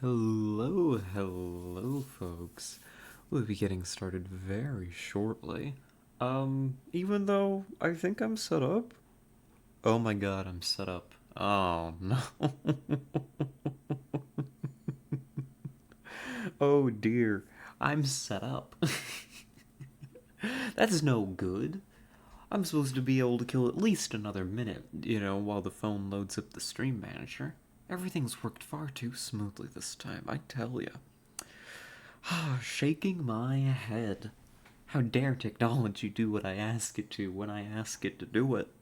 Hello, folks. We'll be getting started very shortly. Even though I think I'm set up. Oh my god, I'm set up. Oh no. Oh dear. I'm set up. That's no good. I'm supposed to be able to kill at least another minute, while the phone loads up the stream manager. Everything's worked far too smoothly this time, I tell ya. Shaking my head. How dare technology do what I ask it to when I ask it to do it?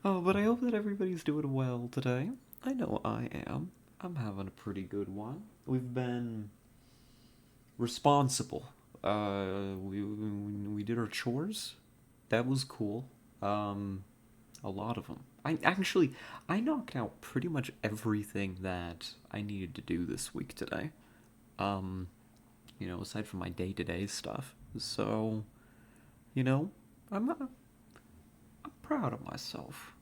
Oh, but I hope that everybody's doing well today. I know I am. I'm having a pretty good one. We've been responsible. We did our chores. That was cool. A lot of them. I knocked out pretty much everything that I needed to do this week today. Um, aside from my day to day stuff. So, you know, I'm proud of myself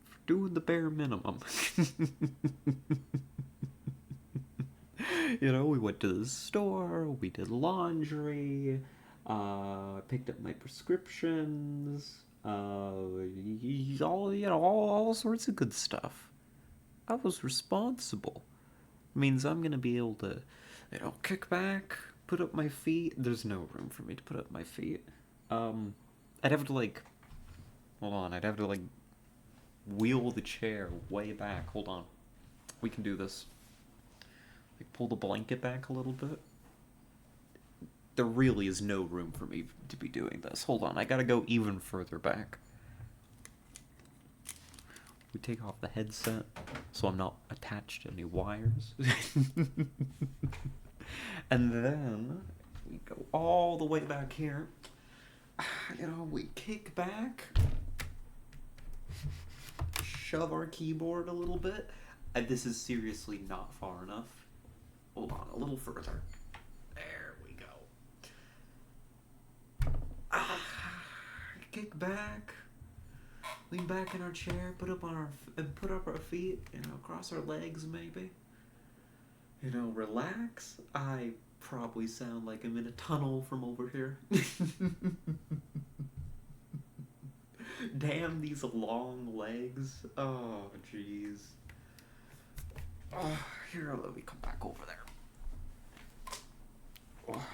for doing the bare minimum. We went to the store, we did laundry, picked up my prescriptions, all sorts of good stuff. I was responsible. It means I'm gonna be able to, kick back, put up my feet. There's no room for me to put up my feet. Um, I'd have to hold on. I'd have to wheel the chair way back. Hold on. We can do this. Pull the blanket back a little bit. There really is no room for me to be doing this. Hold on. I gotta go even further back. We take off the headset so I'm not attached to any wires. And then we go all the way back here. We kick back, shove our keyboard a little bit. And this is seriously not far enough. Hold on, a little further. There we go. Kick back, lean back in our chair, put up our feet, cross our legs maybe. Relax. I probably sound like I'm in a tunnel from over here. Damn these long legs. Oh, jeez. Oh, here, let me come back over there. Oh.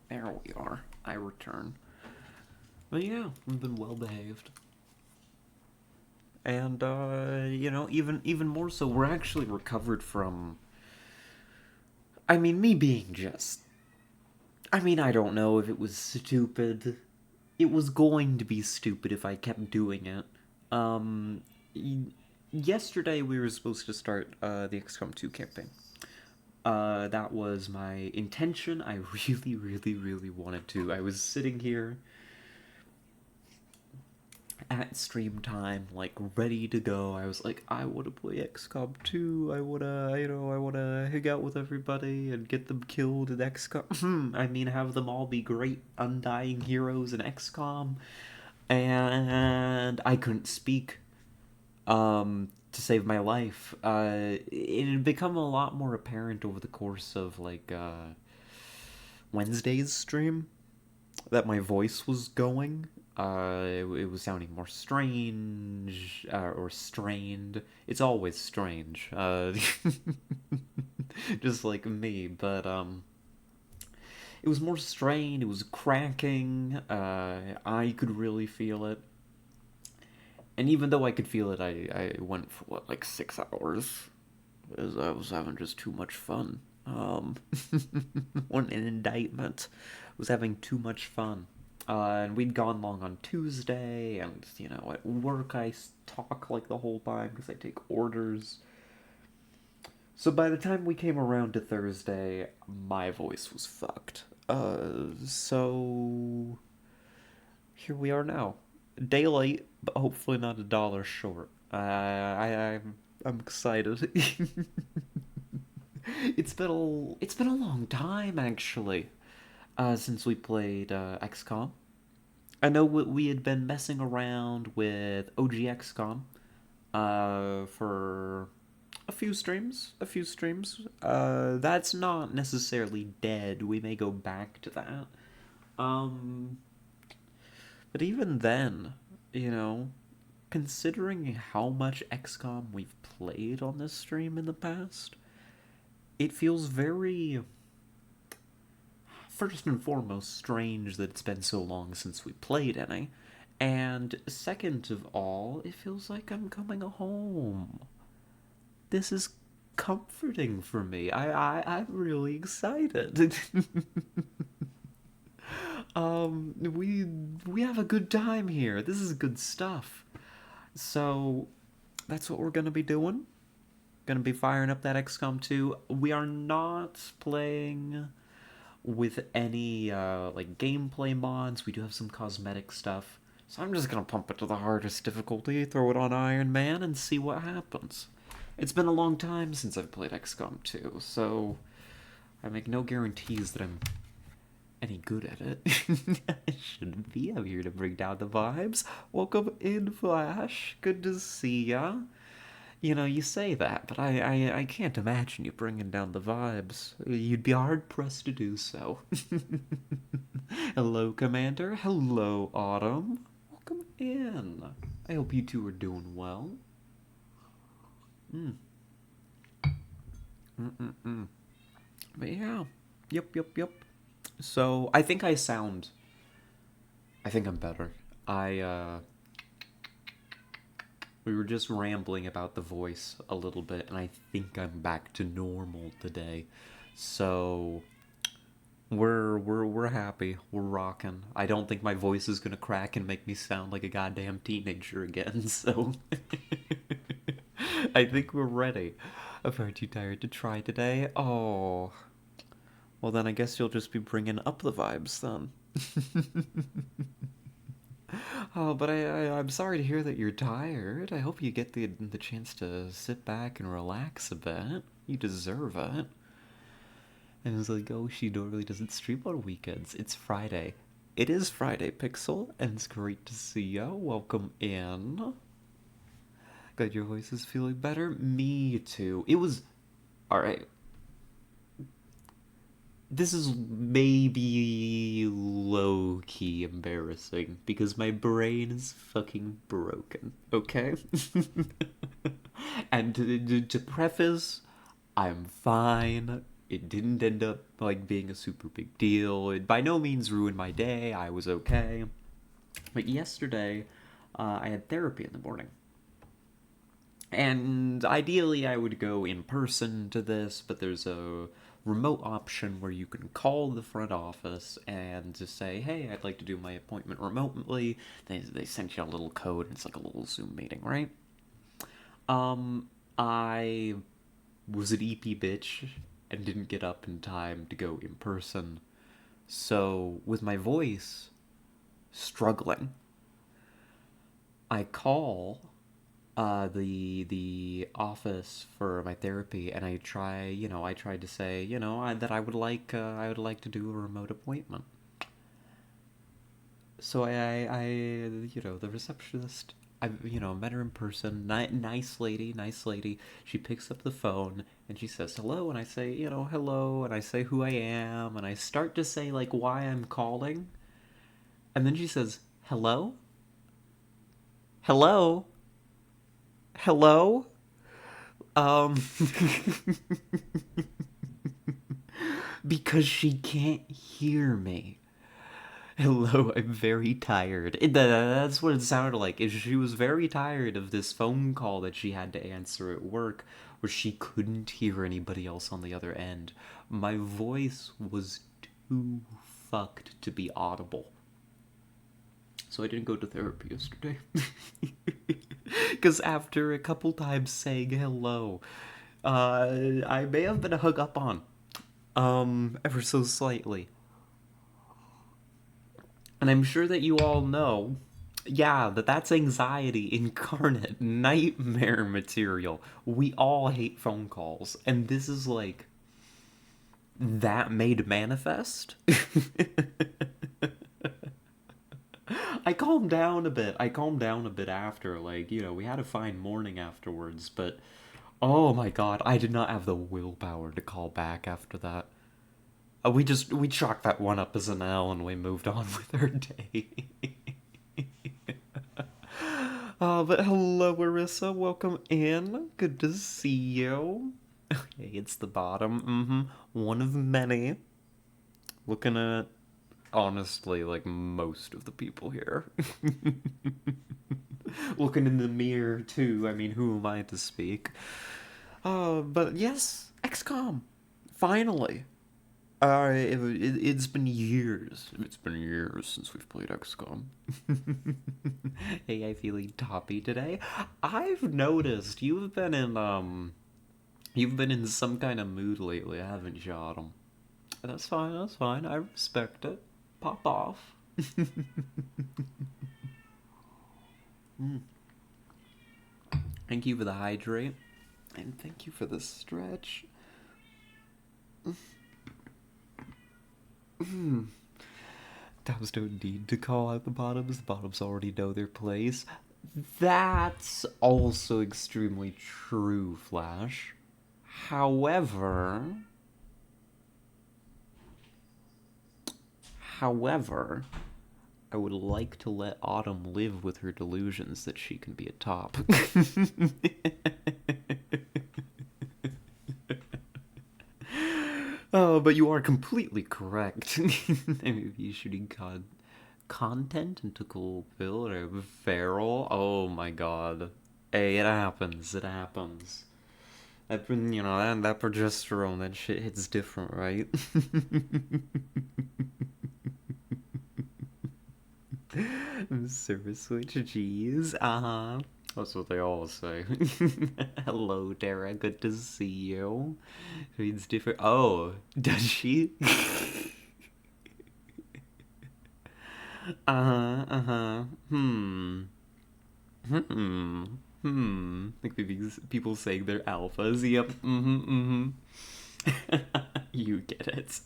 There we are. I return. But yeah, we've been well behaved. And even more so, we're actually recovered from. I mean, me being just. I mean, I don't know if it was stupid. It was going to be stupid if I kept doing it. Um, Yesterday we were supposed to start the XCOM 2 campaign. That was my intention. I really, really, really wanted to. I was sitting here at stream time, ready to go. I was like, I want to play XCOM 2. I wanna hang out with everybody and get them killed in XCOM. I mean, have them all be great, undying heroes in XCOM. And I couldn't speak to save my life. It had become a lot more apparent over the course of Wednesday's stream that my voice was going. It was sounding more strange or strained. It's always strange, just like me. But it was more strained. It was cracking. I could really feel it. And even though I could feel it, I went for 6 hours. Because I was having just too much fun. An indictment. I was having too much fun. And we'd gone long on Tuesday, and at work I talk the whole time because I take orders. So by the time we came around to Thursday, my voice was fucked. So here we are now. A day late, but hopefully not $1 short. I'm excited. It's been a long time actually, since we played XCOM. I know we had been messing around with OG XCOM, for a few streams. A few streams. That's not necessarily dead. We may go back to that. Um, but even then, you know, considering how much XCOM we've played on this stream in the past, it feels very, first and foremost, strange that it's been so long since we played any. And second of all, it feels like I'm coming home. This is comforting for me. I'm really excited. We have a good time here. This is good stuff. So that's what we're gonna be doing. Gonna be firing up that XCOM 2. We are not playing with any like gameplay mods. We do have some cosmetic stuff. So I'm just gonna pump it to the hardest difficulty, throw it on Iron Man, and see what happens. It's been a long time since I've played XCOM 2, so I make no guarantees that I'm any good at it. I shouldn't be. I'm here to bring down the vibes. Welcome in, Flash. Good to see ya. You know, you say that, but I can't imagine you bringing down the vibes. You'd be hard-pressed to do so. Hello, Commander. Hello, Autumn. Welcome in. I hope you two are doing well. But yeah. Yep. So, I think I'm better. We were just rambling about the voice a little bit, and I think I'm back to normal today. So we're happy. We're rocking. I don't think my voice is gonna crack and make me sound like a goddamn teenager again. So I think we're ready. I'm far too tired to try today. Oh, well then I guess you'll just be bringing up the vibes then. Oh, but I'm sorry to hear that you're tired. I hope you get the chance to sit back and relax a bit. You deserve it. And I was like, oh, she normally doesn't stream on weekends. It's Friday. It is Friday, Pixel, and it's great to see you. Welcome in. Glad your voice is feeling better. Me too. It was... Alright. This is maybe low-key embarrassing because my brain is fucking broken, okay? And to preface, I'm fine. It didn't end up like being a super big deal. It by no means ruined my day. I was okay. But yesterday, I had therapy in the morning. And ideally, I would go in person to this, but there's a remote option where you can call the front office and just say, hey, I'd like to do my appointment remotely. They sent you a little code, and it's like a little Zoom meeting, right? I was an EP bitch and didn't get up in time to go in person. So, with my voice struggling, I call the office for my therapy, and I tried to say, that I would like to do a remote appointment. So the receptionist, met her in person. Nice lady. She picks up the phone and she says hello, and I say, hello, and I say who I am, and I start to say like why I'm calling, and then she says, hello, hello. Hello? Um, because she can't hear me. Hello, I'm very tired. That's what it sounded like. She was very tired of this phone call that she had to answer at work where she couldn't hear anybody else on the other end. My voice was too fucked to be audible. So I didn't go to therapy yesterday. Because after a couple times saying hello, I may have been hung up on. Ever so slightly. And I'm sure that you all know, yeah, that's anxiety incarnate, nightmare material. We all hate phone calls. And this is like, that made manifest. I calmed down a bit. I calmed down a bit after, like, you know, we had a fine morning afterwards, but oh my god, I did not have the willpower to call back after that. We chalked that one up as an L and we moved on with our day. But hello, Marissa. Welcome in. Good to see you. Okay, it's the bottom. One of many. Looking at, honestly, like most of the people here. Looking in the mirror, too. I mean, who am I to speak? But yes, XCOM. Finally. It's been years. It's been years since we've played XCOM. Hey, I feeling toppy today. I've noticed you've been in some kind of mood lately, haven't you, Autumn? That's fine, that's fine. I respect it. Pop off. Mm. Thank you for the hydrate. And thank you for the stretch. There's no need to call out the bottoms. The bottoms already know their place. That's also extremely true, Flash. However, I would like to let Autumn live with her delusions that she can be a top. Oh, but you are completely correct. Maybe you shooting content into Cool Bill or Feral. Oh my god. Hey, it happens. It happens. That, you know, that progesterone, that shit hits different, right? Service switch, jeez. Uh-huh. That's what they all say. Hello, Dara. Good to see you. Reads different. Oh, does she? Uh-huh, uh-huh. Like people saying they're alphas. Yep. You get it.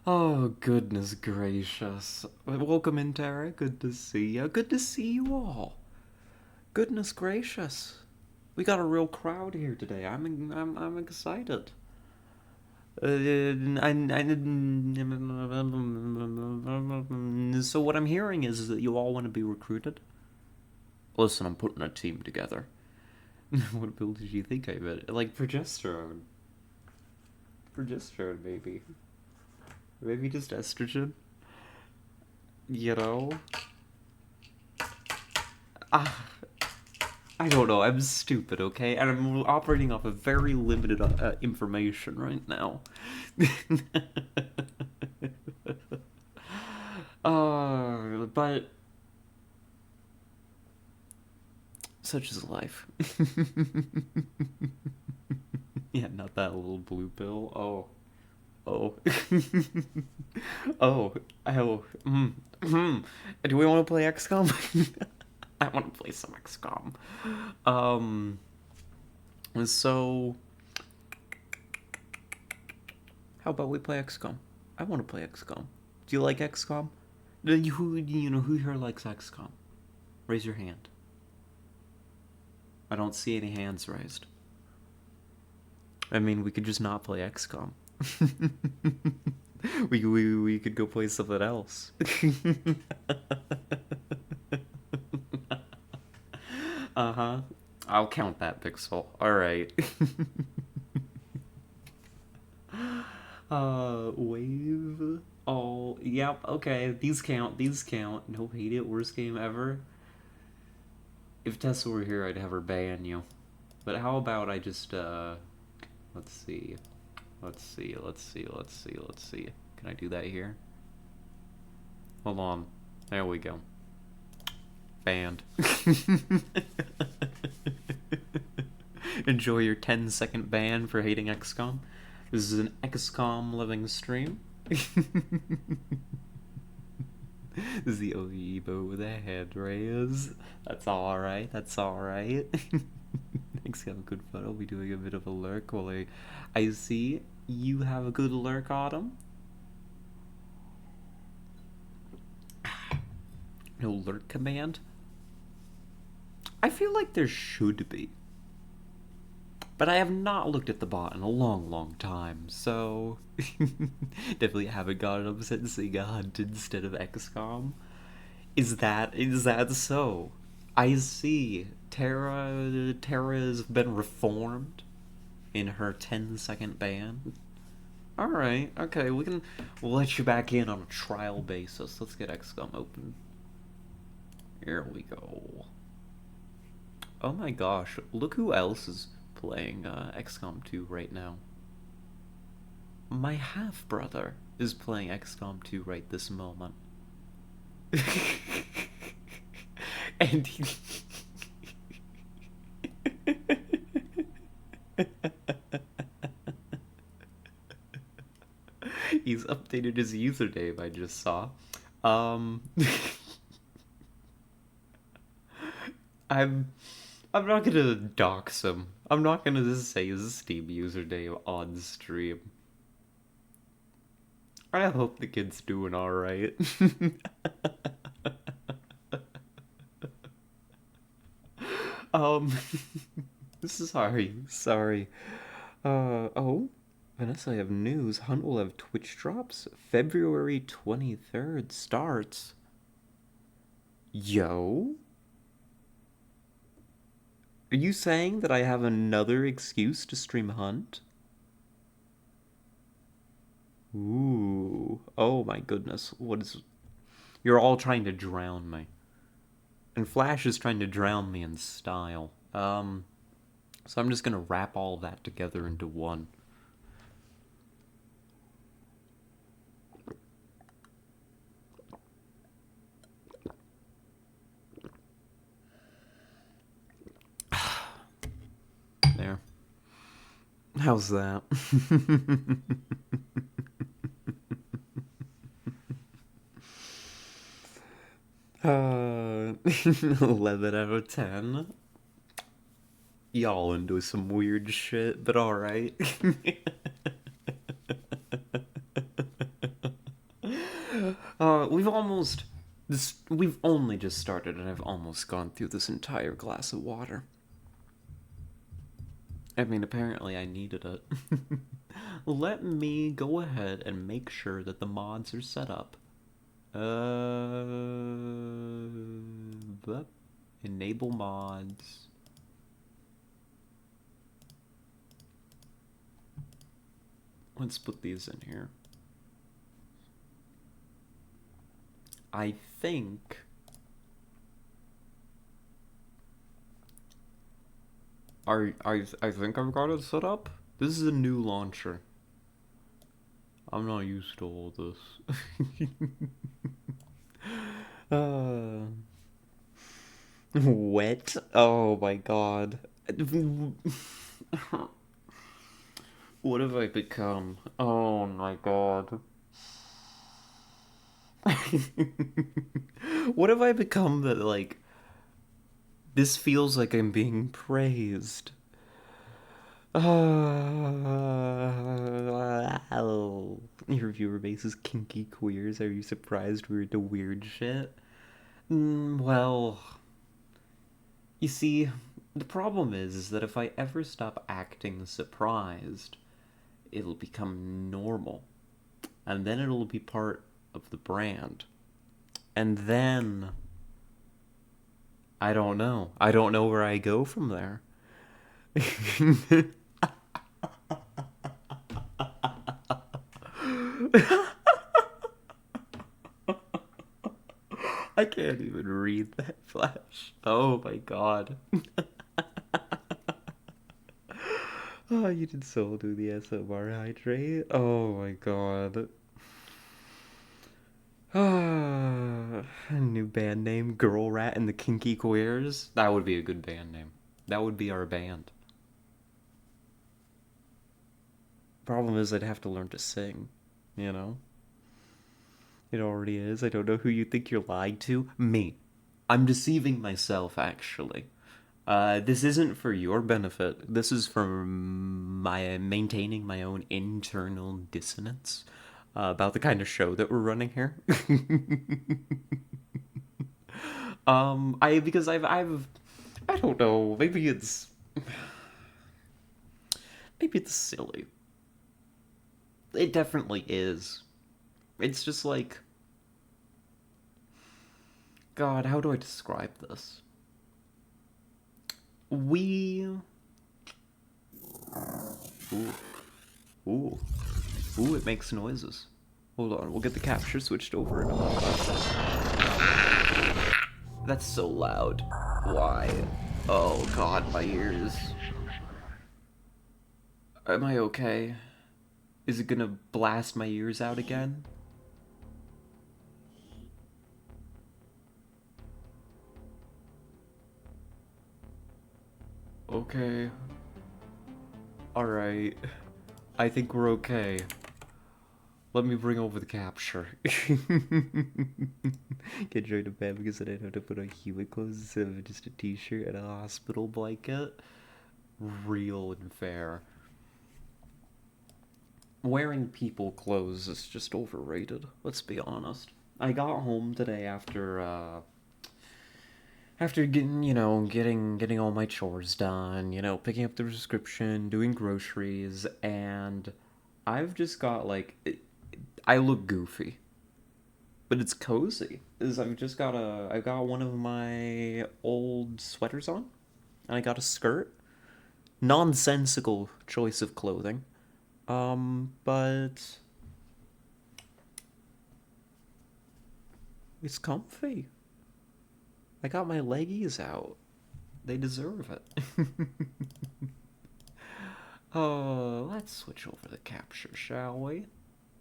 Oh, goodness gracious. Welcome in, Tara. Good to see you. Good to see you all. Goodness gracious. We got a real crowd here today. I'm excited. So what I'm hearing is that you all want to be recruited? Listen, I'm putting a team together. What build did you think I meant? Like progesterone. Progesterone, maybe. Maybe just estrogen. You know? Ah, I don't know. I'm stupid, okay? And I'm operating off of very limited information right now. But such is life. Yeah, not that little blue pill. Oh. Oh. Oh. Oh. Do we want to play XCOM? I want to play some XCOM. So how about we play XCOM? I want to play XCOM. Do you like XCOM? Who here likes XCOM? Raise your hand. I don't see any hands raised. I mean, we could just not play XCOM. we could go play something else. Uh-huh. I'll count that, Pixel. Alright. Wave. Oh, yep, okay. These count, these count. No, hate it. Worst game ever. If Tessa were here, I'd have her ban you. But how about I just, let's see. Let's see. Can I do that here? Hold on. There we go. Banned. Enjoy your 10-second ban for hating XCOM. This is an XCOM living stream. This is the Oibo with a head raise. That's alright, that's alright. Thanks, have a good photo. I'll be doing a bit of a lurk while I see you have a good lurk, Autumn. An alert command? I feel like there should be. But I have not looked at the bot in a long, long time, so definitely haven't gotten upset seeing a hunt instead of XCOM. Is that so? I see. Tara's been reformed in her 10-second ban. Alright, okay, we'll let you back in on a trial basis. Let's get XCOM open. Here we go. Oh my gosh, look who else is playing XCOM 2 right now. My half-brother is playing XCOM 2 right this moment. And he's updated his username, I just saw. Um, I'm I'm not gonna dox him. I'm not gonna just say his Steam username on stream. I hope the kid's doing alright. um, sorry. Oh, Vanessa, I have news. Hunt will have Twitch drops. February 23rd starts. Yo? Are you saying that I have another excuse to stream Hunt? Ooh. Oh my goodness. What is... You're all trying to drown me. And Flash is trying to drown me in style. So I'm just gonna wrap all that together into one. There. How's that? 11 out of 10. Y'all into some weird shit, but alright. We've almost... We've only just started and I've almost gone through this entire glass of water. I mean, apparently I needed it. Let me go ahead and make sure that the mods are set up. Enable mods. Let's put these in here. I think... I think I've got it set up. This is a new launcher. I'm not used to all this. Wet? Oh my god. What have I become? Oh my god. What have I become that, like, this feels like I'm being praised? Your viewer base is kinky queers. Are you surprised we're into weird shit? Well, you see, the problem is that if I ever stop acting surprised, it'll become normal. And then it'll be part of the brand. And then... I don't know. I don't know where I go from there. I can't even read that, Flash. Oh my god. Oh, you did so do the SMR hydrate. Oh my god. Ah, new band name, Girl Rat and the Kinky Queers. That would be a good band name. That would be our band. Problem is I'd have to learn to sing, you know? It already is. I don't know who you think you're lying to. Me. I'm deceiving myself, actually. This isn't for your benefit. This is for my maintaining my own internal dissonance about the kind of show that we're running here. Because I don't know, maybe it's silly. It definitely is. It's just like, God, how do I describe this? We, ooh, ooh, ooh, it makes noises. Hold on, we'll get the capture switched over in a moment. That's so loud. Why? Oh God, my ears. Am I okay? Is it gonna blast my ears out again? Okay. Alright. I think we're okay. Let me bring over the capture. Get ready to bed because I didn't have to put on human clothes instead of just a t-shirt and a hospital blanket. Real and fair. Wearing people clothes is just overrated, let's be honest. I got home today after getting, getting all my chores done, picking up the prescription, doing groceries, and I've just got like I look goofy, but it's cozy. I've got one of my old sweaters on, and I got a skirt. Nonsensical choice of clothing. But it's comfy. I got my leggies out. They deserve it. Oh, let's switch over the capture, shall we?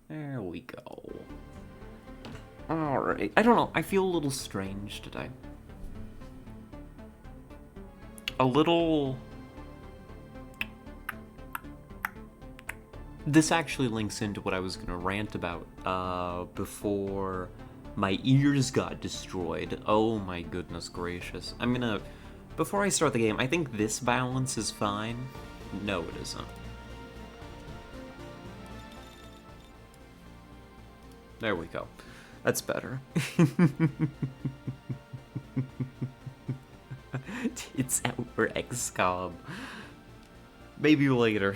There we go. Alright. I don't know. I feel a little strange today. A little... This actually links into what I was gonna rant about, before my ears got destroyed. Oh my goodness gracious. Before I start the game, I think this balance is fine. No, it isn't. There we go. That's better. It's out for XCOM. Maybe later.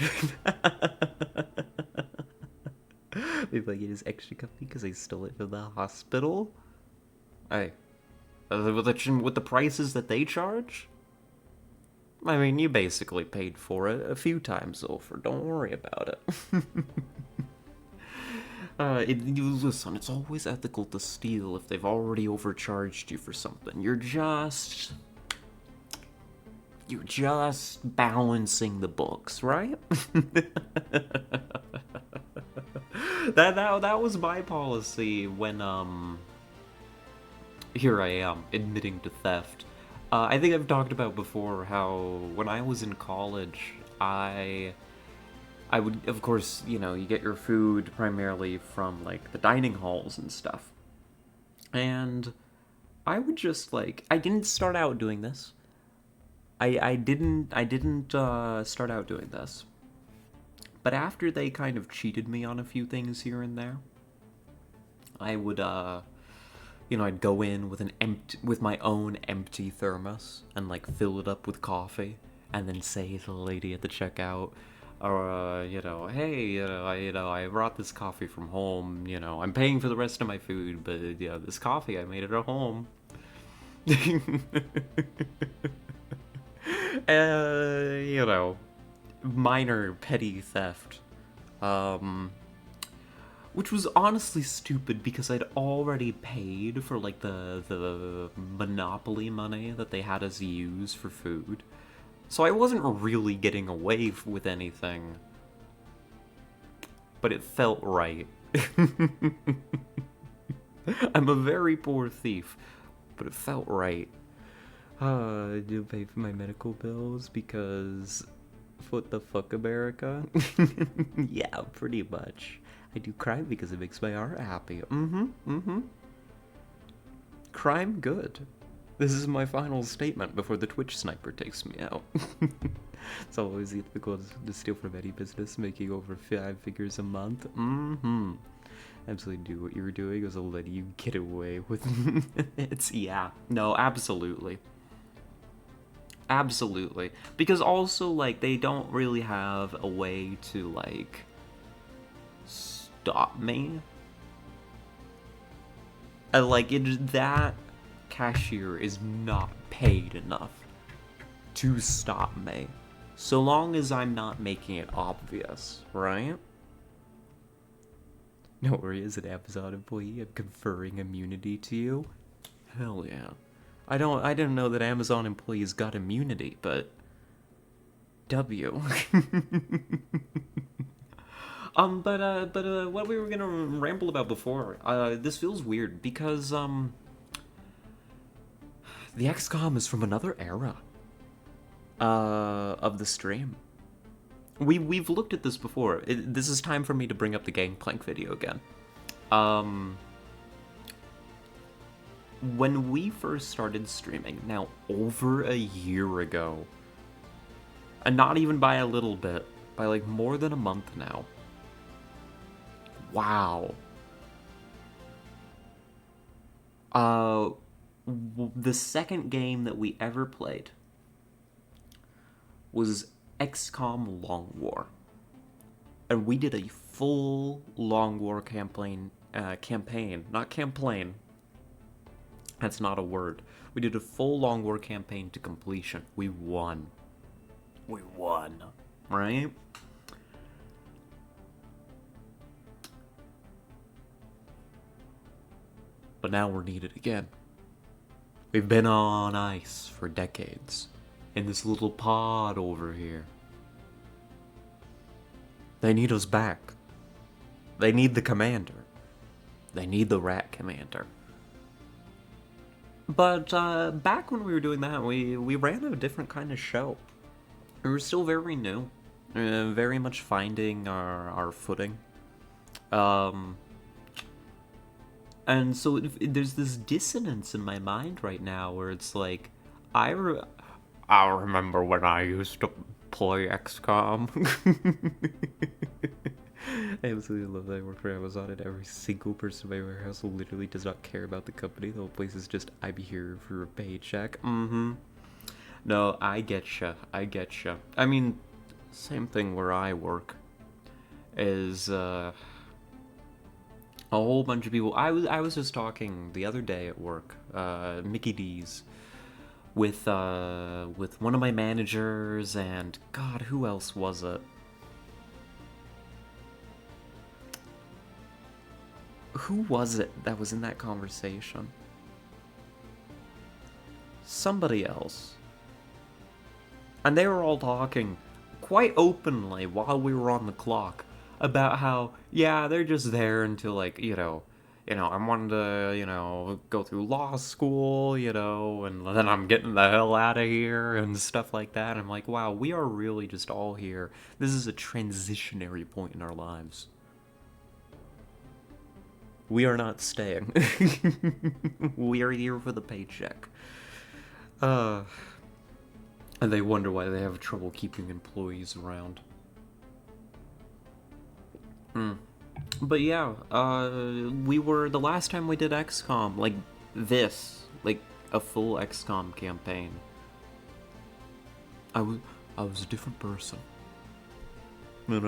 Maybe I get his extra copy because I stole it from the hospital. Hey, with the prices that they charge? I mean, you basically paid for it a few times over. Don't worry about it. Listen, it's always ethical to steal if they've already overcharged you for something. You're just balancing the books, right? That was my policy when here I am admitting to theft. I think I've talked about before how when I was in college, I would, of course, you get your food primarily from like the dining halls and stuff. And I would just I didn't start out doing this. I didn't start out doing this. But after they kind of cheated me on a few things here and there, I would I'd go in with my own empty thermos and fill it up with coffee and then say to the lady at the checkout, or hey, I brought this coffee from home, I'm paying for the rest of my food, but this coffee I made it at home. Minor petty theft. Which was honestly stupid because I'd already paid for the monopoly money that they had us use for food. So I wasn't really getting away with anything. But it felt right. I'm a very poor thief, but it felt right. I do pay for my medical bills because what the fuck, America? Yeah, pretty much. I do crime because it makes my heart happy. Crime good. This is my final statement before the Twitch sniper takes me out. It's always ethical to steal from any business making over 5 figures a month. absolutely do what you were doing. It was letting you get away with it's yeah. No, absolutely. Absolutely. Because also like they don't really have a way to like stop me. Like that cashier is not paid enough to stop me. So long as I'm not making it obvious, right? No worries, an Amazon employee. I'm conferring immunity to you. Hell yeah. I didn't know that Amazon employees got immunity, but W. What we were gonna ramble about before, this feels weird because, the XCOM is from another era, of the stream. We've looked at this before. This is time for me to bring up the Gangplank video again. When we first started streaming, now over a year ago, and not even by a little bit, by like more than a month now. Wow. The second game that we ever played was XCOM Long War. And we did a full Long War campaign, not campaign. That's not a word. We did a full Long War campaign to completion. We won. We won. Right? But now we're needed again. We've been on ice for decades. In this little pod over here. They need us back. They need the commander. They need the rat commander. But back when we were doing that, we ran a different kind of show. We were still very new. Very much finding our footing. And so there's this dissonance in my mind right now where it's like, I remember when I used to play XCOM. I absolutely love that I work for Amazon, and every single person in my warehouse literally does not care about the company. The whole place is just, I'm here for a paycheck. No, I getcha. I getcha. I mean, same thing where I work. Is, a whole bunch of people. I was just talking the other day at work, Mickey D's, with one of my managers, and God, who else was it? Who was it that was in that conversation? Somebody else. And they were all talking quite openly while we were on the clock about how, yeah, they're just there until, like, I'm wanting to, go through law school, and then I'm getting the hell out of here and stuff like that. I'm like, wow, we are really just all here. This is a transitionary point in our lives. We are not staying. We are here for the paycheck. And they wonder why they have trouble keeping employees around. But yeah, we were, the last time we did XCOM, like a full XCOM campaign, I was a different person. We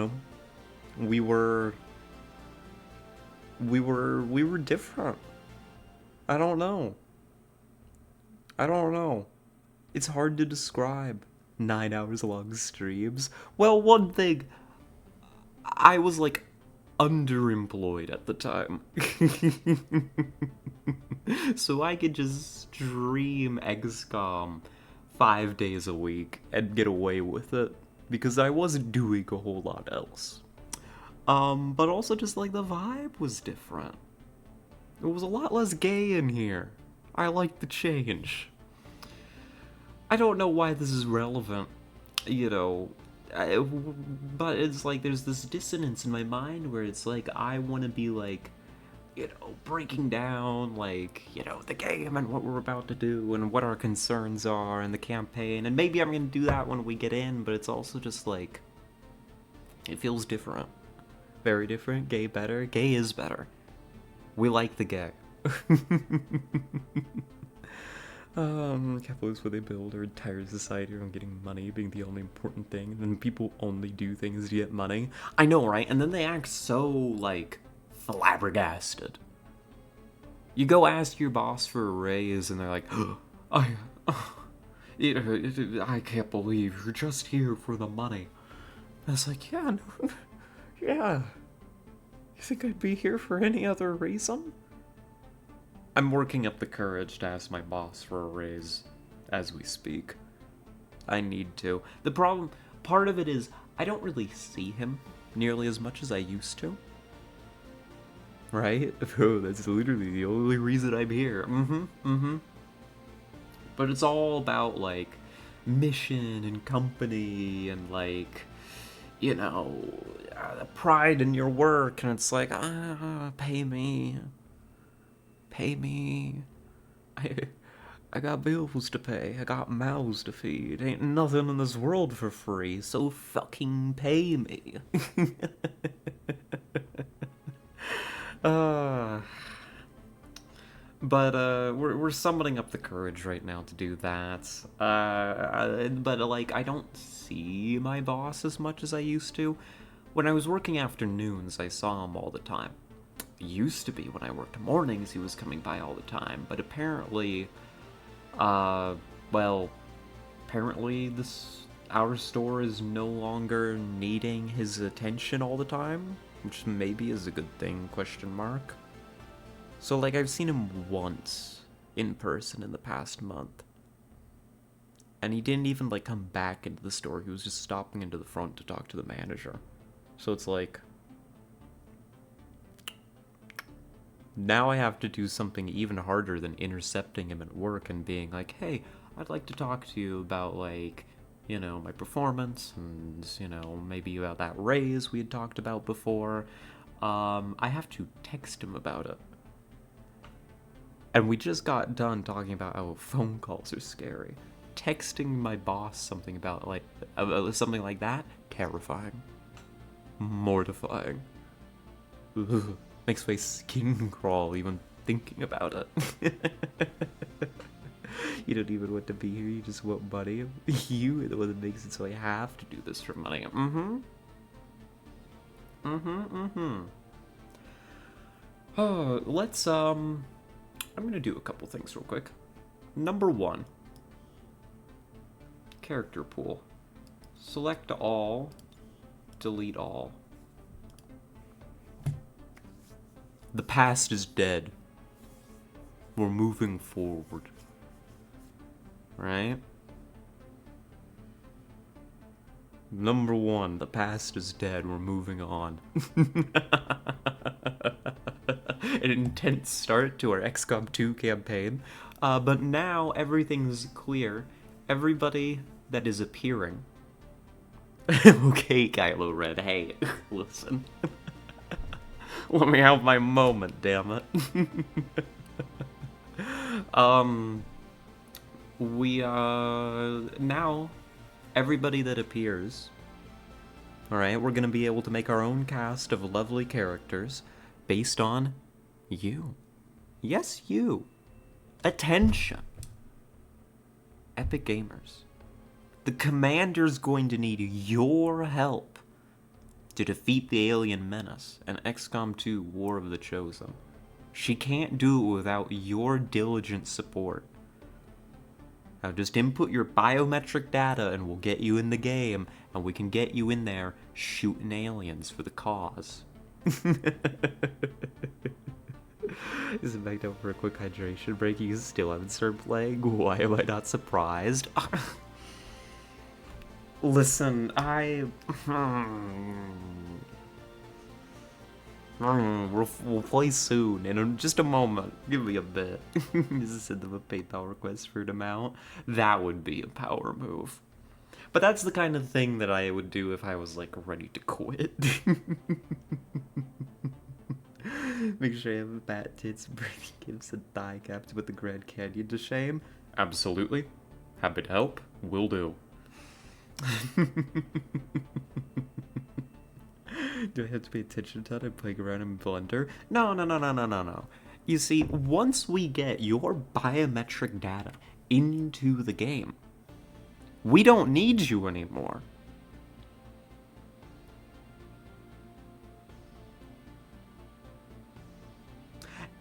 were different. I don't know. It's hard to describe 9 hours long streams. Well, one thing, I was like underemployed at the time. So I could just stream XCOM 5 days a week and get away with it because I wasn't doing a whole lot else. But also just like the vibe was different. It was a lot less gay in here. I like the change. I don't know why this is relevant, but it's like there's this dissonance in my mind where it's like I want to be like, breaking down like, the game and what we're about to do and what our concerns are and the campaign, and maybe I'm gonna do that when we get in, but it's also just like, it feels different. Very different. Gay better. Gay is better. We like the gay. Capitalists, what they build our entire society around getting money being the only important thing, and then people only do things to get money. I know, right? And then they act so, like, flabbergasted. You go ask your boss for a raise, and they're like, I can't believe you're just here for the money. And it's like, yeah, no, yeah. You think I'd be here for any other reason? I'm working up the courage to ask my boss for a raise as we speak. I need to. The problem, part of it is, I don't really see him nearly as much as I used to. Right? Oh, that's literally the only reason I'm here. But it's all about, like, mission and company and, like, you know, pride in your work. And it's like, pay me. Pay me. I got bills to pay. I got mouths to feed. Ain't nothing in this world for free, so fucking pay me. But we're summoning up the courage right now to do that. But like, I don't see my boss as much as I used to. When I was working afternoons, I saw him all the time. Used to be when I worked mornings, he was coming by all the time. But apparently, well, apparently our store is no longer needing his attention all the time, which maybe is a good thing, question mark. So, like, I've seen him once in person in the past month. And he didn't even, like, come back into the store. He was just stopping into the front to talk to the manager. So it's like, now I have to do something even harder than intercepting him at work and being like, hey, I'd like to talk to you about, like, you know, my performance and, you know, maybe about that raise we had talked about before. I have to text him about it. And we just got done talking about how phone calls are scary. Texting my boss something about, like, something like that, terrifying. Mortifying. Ugh. Makes my skin crawl even thinking about it. You don't even want to be here, you just want money. You are the one that makes it so I have to do this for money. Oh, let's, I'm gonna do a couple things real quick. Number 1. Character pool. Select all. Delete all. The past is dead. We're moving forward. Right? Number 1, the past is dead. We're moving on. An intense start to our XCOM 2 campaign. But now everything's clear. Everybody that is appearing. Okay, Kylo Ren, hey, listen. Let me have my moment, damn it. Now, everybody that appears, alright, we're gonna be able to make our own cast of lovely characters based on you. Yes, you. Attention. Epic Gamers. The commander's going to need your help to defeat the alien menace in XCOM 2 War of the Chosen. She can't do it without your diligent support. Now just input your biometric data and we'll get you in the game, and we can get you in there shooting aliens for the cause. Isn't back down for a quick hydration break? You still haven't started playing? Why am I not surprised? Listen, we'll play soon, in just a moment. Give me a bit. Just send them a PayPal request for an amount. That would be a power move. But that's the kind of thing that I would do if I was, like, ready to quit. Make sure I have fat tits, Brady gives and thigh caps with the Grand Canyon to shame. Absolutely. Happy to help. Will do. Do I have to pay attention to that? I'm playing around in Blender? No, no, no, no, no, no, no. You see, once we get your biometric data into the game, we don't need you anymore.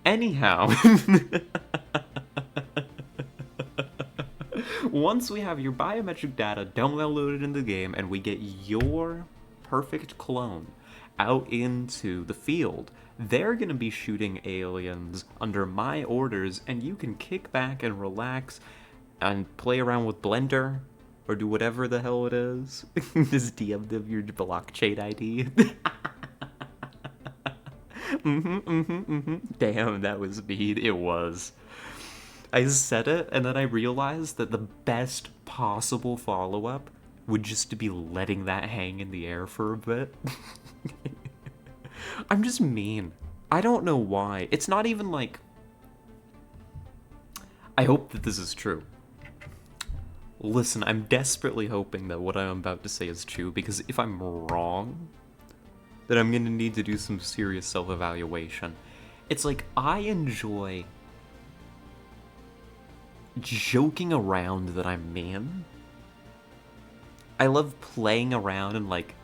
Anyhow, once we have your biometric data downloaded in the game and we get your perfect clone out into the field, they're going to be shooting aliens under my orders, and you can kick back and relax and play around with Blender or do whatever the hell it is. Just DM them your blockchain ID. Damn, that was mean. It was. I said it, and then I realized that the best possible follow-up would just to be letting that hang in the air for a bit. I'm just mean. I don't know why. It's not even like... I hope that this is true. Listen, I'm desperately hoping that what I'm about to say is true, because if I'm wrong, then I'm gonna need to do some serious self-evaluation. It's like, I enjoy joking around that I'm mean. I love playing around and, like,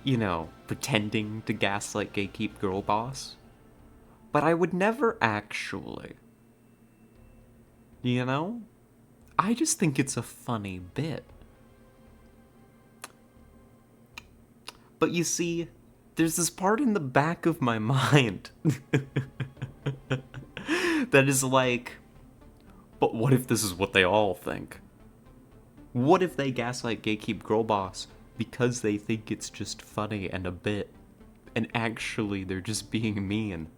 you know, pretending to gaslight gatekeep girl boss. But I would never actually. You know? I just think it's a funny bit. But you see, there's this part in the back of my mind that is like, but what if this is what they all think? What if they gaslight gatekeep girl boss because they think it's just funny and a bit, and actually they're just being mean?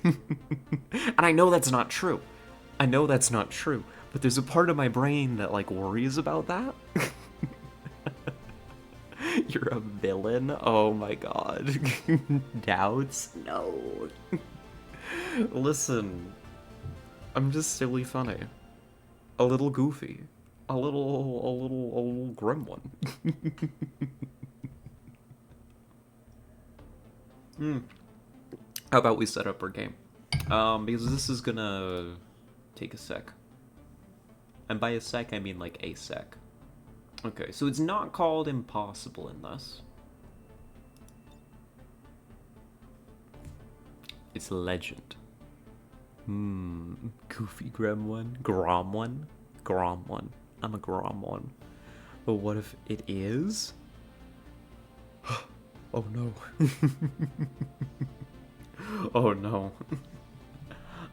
And I know that's not true. I know that's not true, but there's a part of my brain that, like, worries about that. You're a villain? Oh my god. Doubts? No. Listen, I'm just silly funny. A little goofy. A little gremlin. How about we set up our game? Because this is gonna take a sec. And by a sec, I mean like a sec. Okay, so it's not called impossible in this. It's legend. Goofy gremlin. Gromlin? Gromlin. I'm a gromlin. But what if it is? Oh no. Oh no.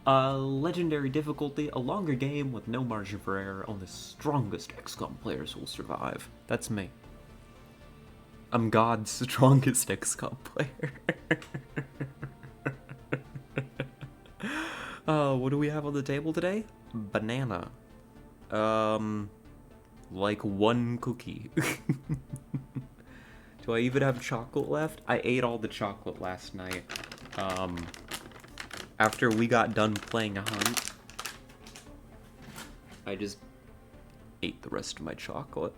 Legendary difficulty, a longer game with no margin for error. Only the strongest XCOM players will survive. That's me. I'm God's strongest XCOM player. What do we have on the table today? Banana. Like one cookie. Do I even have chocolate left? I ate all the chocolate last night. After we got done playing a hunt, I just ate the rest of my chocolate.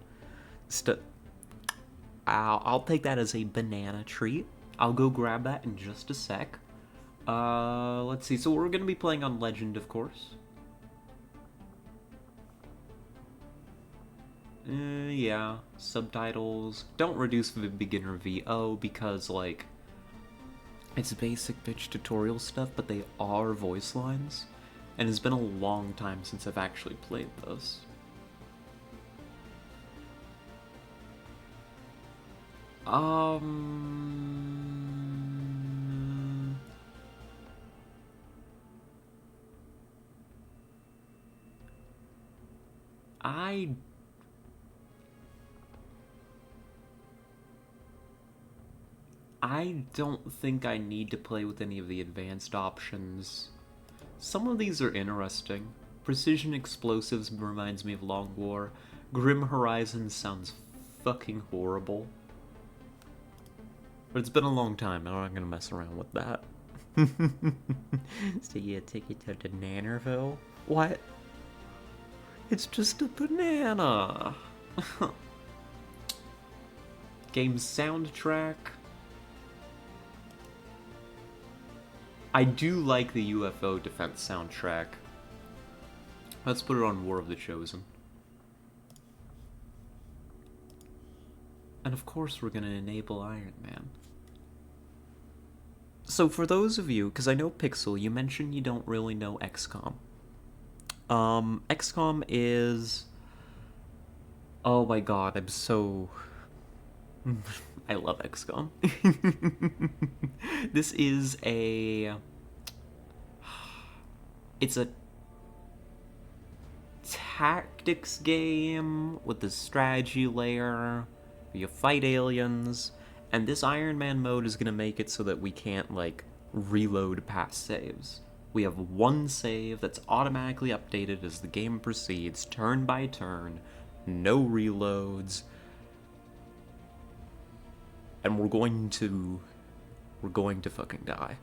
I'll take that as a banana treat. I'll go grab that in just a sec. Let's see. So we're going to be playing on Legend, of course. Yeah. Subtitles. Don't reduce the beginner VO because, like, it's basic bitch tutorial stuff, but they are voice lines. And it's been a long time since I've actually played this. I don't think I need to play with any of the advanced options. Some of these are interesting. Precision explosives reminds me of Long War. Grim Horizons sounds fucking horrible. But it's been a long time, I'm not gonna mess around with that. So yeah, take it to Bananaville? What? It's just a banana! Game soundtrack. I do like the UFO defense soundtrack. Let's put it on War of the Chosen. And of course we're gonna enable Iron Man. So for those of you, because I know Pixel, you mentioned you don't really know XCOM. XCOM is... Oh my god, I'm so... I love XCOM. This is a... It's a tactics game with the strategy layer. You fight aliens. And this Iron Man mode is going to make it so that we can't, like, reload past saves. We have one save that's automatically updated as the game proceeds, turn by turn, no reloads. And we're going to fucking die.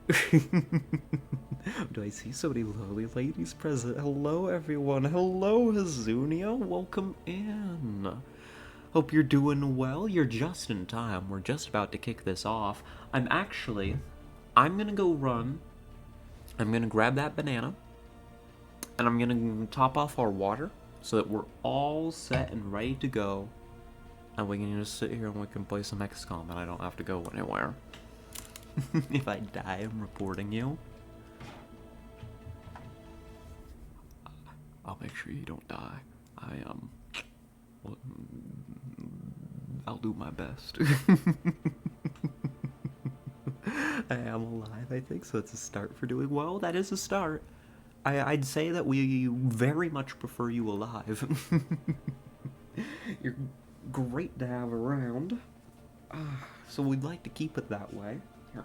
Do I see so many lovely ladies present? Hello, everyone. Hello, Hazunia. Welcome in. Hope you're doing well. You're just in time. We're just about to kick this off. I'm gonna go run. I'm gonna grab that banana. And I'm gonna top off our water so that we're all set and ready to go. And we can just sit here and we can play some XCOM and I don't have to go anywhere. If I die, I'm reporting you. I'll make sure you don't die. I'll do my best. I am alive, I think, so it's a start for doing well. That is a start. I'd say that we very much prefer you alive. You're great to have around. So we'd like to keep it that way. Here.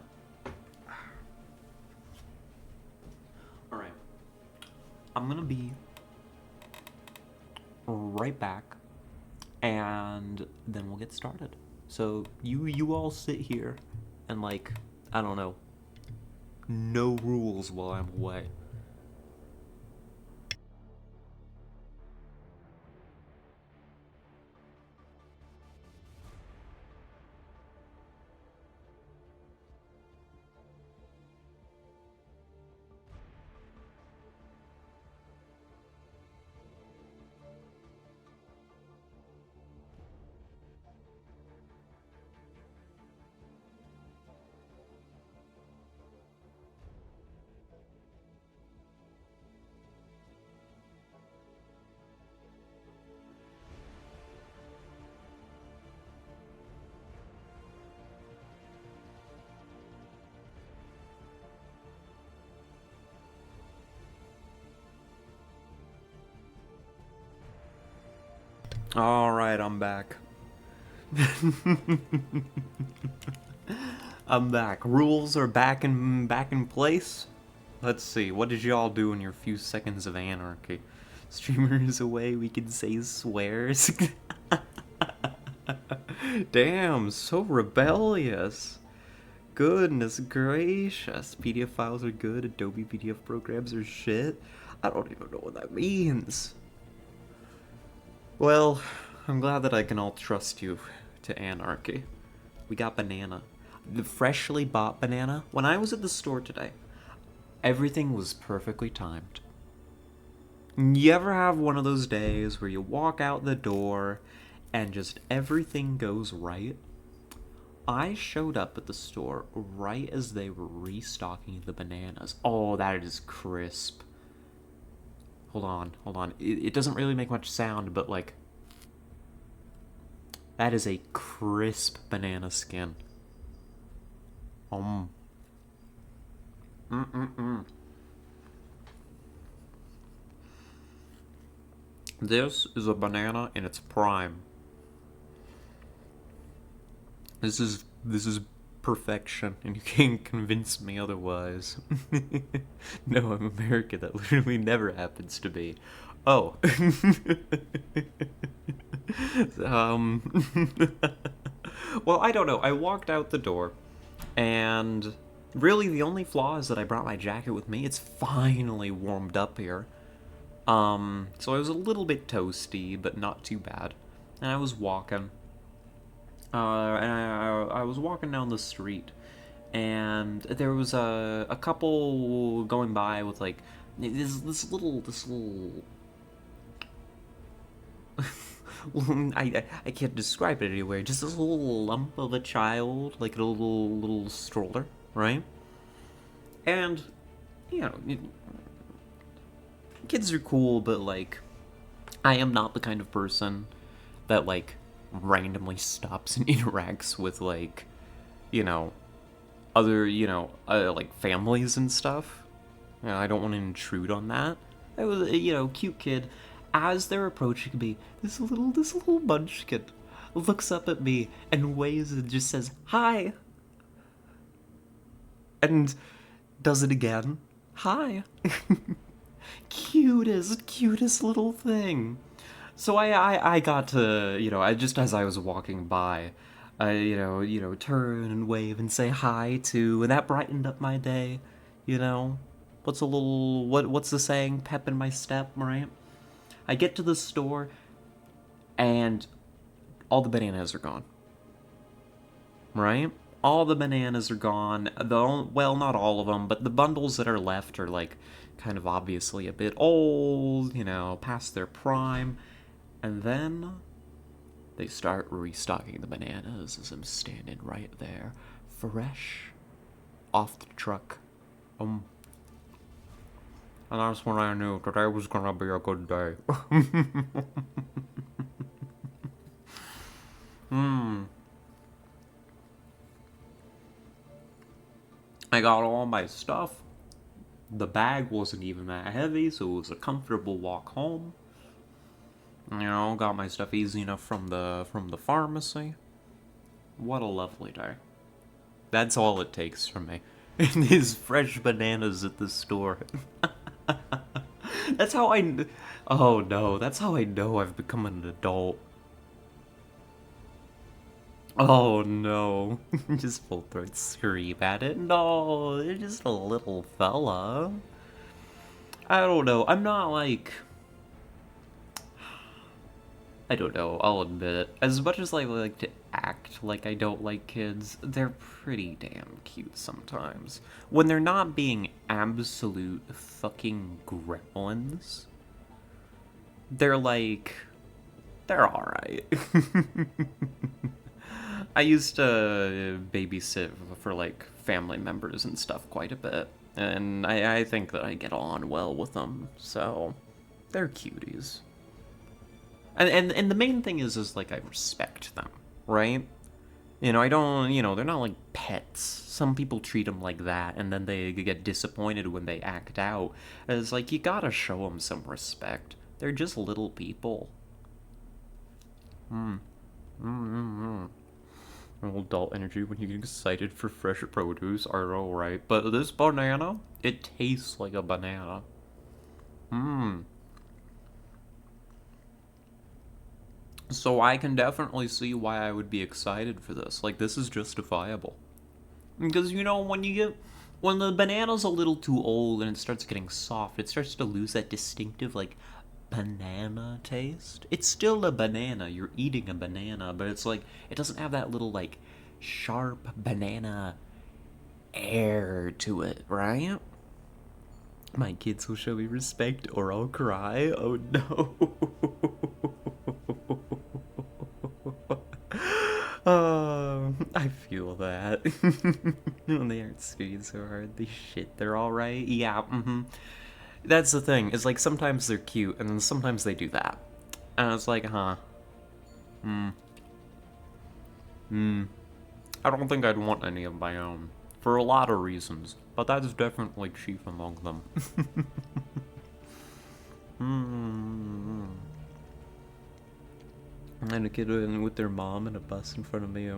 Alright. I'm gonna be right back. And then we'll get started. So you all sit here and, like, I don't know, no rules while I'm away. Alright, I'm back. I'm back. Rules are back in place. Let's see, what did y'all do in your few seconds of anarchy? Streamers away, we can say swears. Damn, so rebellious. Goodness gracious. PDF files are good, Adobe PDF programs are shit. I don't even know what that means. Well, I'm glad that I can all trust you to anarchy. We got banana. The freshly bought banana. When I was at the store today, everything was perfectly timed. You ever have one of those days where you walk out the door and just everything goes right? I showed up at the store right as they were restocking the bananas. Oh, that is crisp. Hold on. It doesn't really make much sound, but, like, that is a crisp banana skin. This is a banana in its prime. This is perfection, and you can't convince me otherwise. No, I'm American. That literally never happens to be. Oh. Well, I don't know. I walked out the door, and really the only flaw is that I brought my jacket with me. It's finally warmed up here. So I was a little bit toasty, but not too bad. And I was walking. And I was walking down the street, and there was a couple going by with like this little I can't describe it anywhere. Just this little lump of a child, like a little stroller, right? And you know, kids are cool, but like I am not the kind of person that like randomly stops and interacts with like you know other like families and stuff. I don't want to intrude on that. I was cute kid. As they're approaching me, this little munchkin looks up at me and waves and just says hi, and does it again. Hi. Cutest little thing. So I got to, I just as I was walking by, I, turn and wave and say hi to, and that brightened up my day, you know? What's the saying? Pep in my step, right? I get to the store, and all the bananas are gone. Right? All the bananas are gone. Well, not all of them, but the bundles that are left are, like, kind of obviously a bit old, past their prime. And then they start restocking the bananas as I'm standing right there, fresh off the truck. And that's when I knew today was gonna be a good day. I got all my stuff. The bag wasn't even that heavy, so it was a comfortable walk home. Got my stuff easy enough from the pharmacy. What a lovely day. That's all it takes from me. These fresh bananas at the store. That's how I... Oh no, that's how I know I've become an adult. Oh no. Just full throat scream at it. No, they're just a little fella. I don't know. I'm not like... I don't know, I'll admit it. As much as I like to act like I don't like kids, they're pretty damn cute sometimes. When they're not being absolute fucking gremlins, they're like... they're alright. I used to babysit for, like, family members and stuff quite a bit, and I think that I get on well with them, so they're cuties. And the main thing is like I respect them, right? I don't, they're not like pets. Some people treat them like that, and then they get disappointed when they act out. It's like, you gotta show them some respect. They're just little people. Adult energy when you get excited for fresh produce are alright. But this banana, it tastes like a banana. So I can definitely see why I would be excited for this. Like, this is justifiable. Because, when the banana's a little too old and it starts getting soft, it starts to lose that distinctive, like, banana taste. It's still a banana. You're eating a banana, but it's like, it doesn't have that little, like, sharp banana air to it, right? My kids will show me respect or I'll cry. Oh no. I feel that. When they aren't studying so hard, they shit. They're alright. Yeah, That's the thing. It's like sometimes they're cute, and then sometimes they do that. And it's like, huh. I don't think I'd want any of my own. For a lot of reasons. But that is definitely chief among them. And a kid with their mom in a bus in front of me.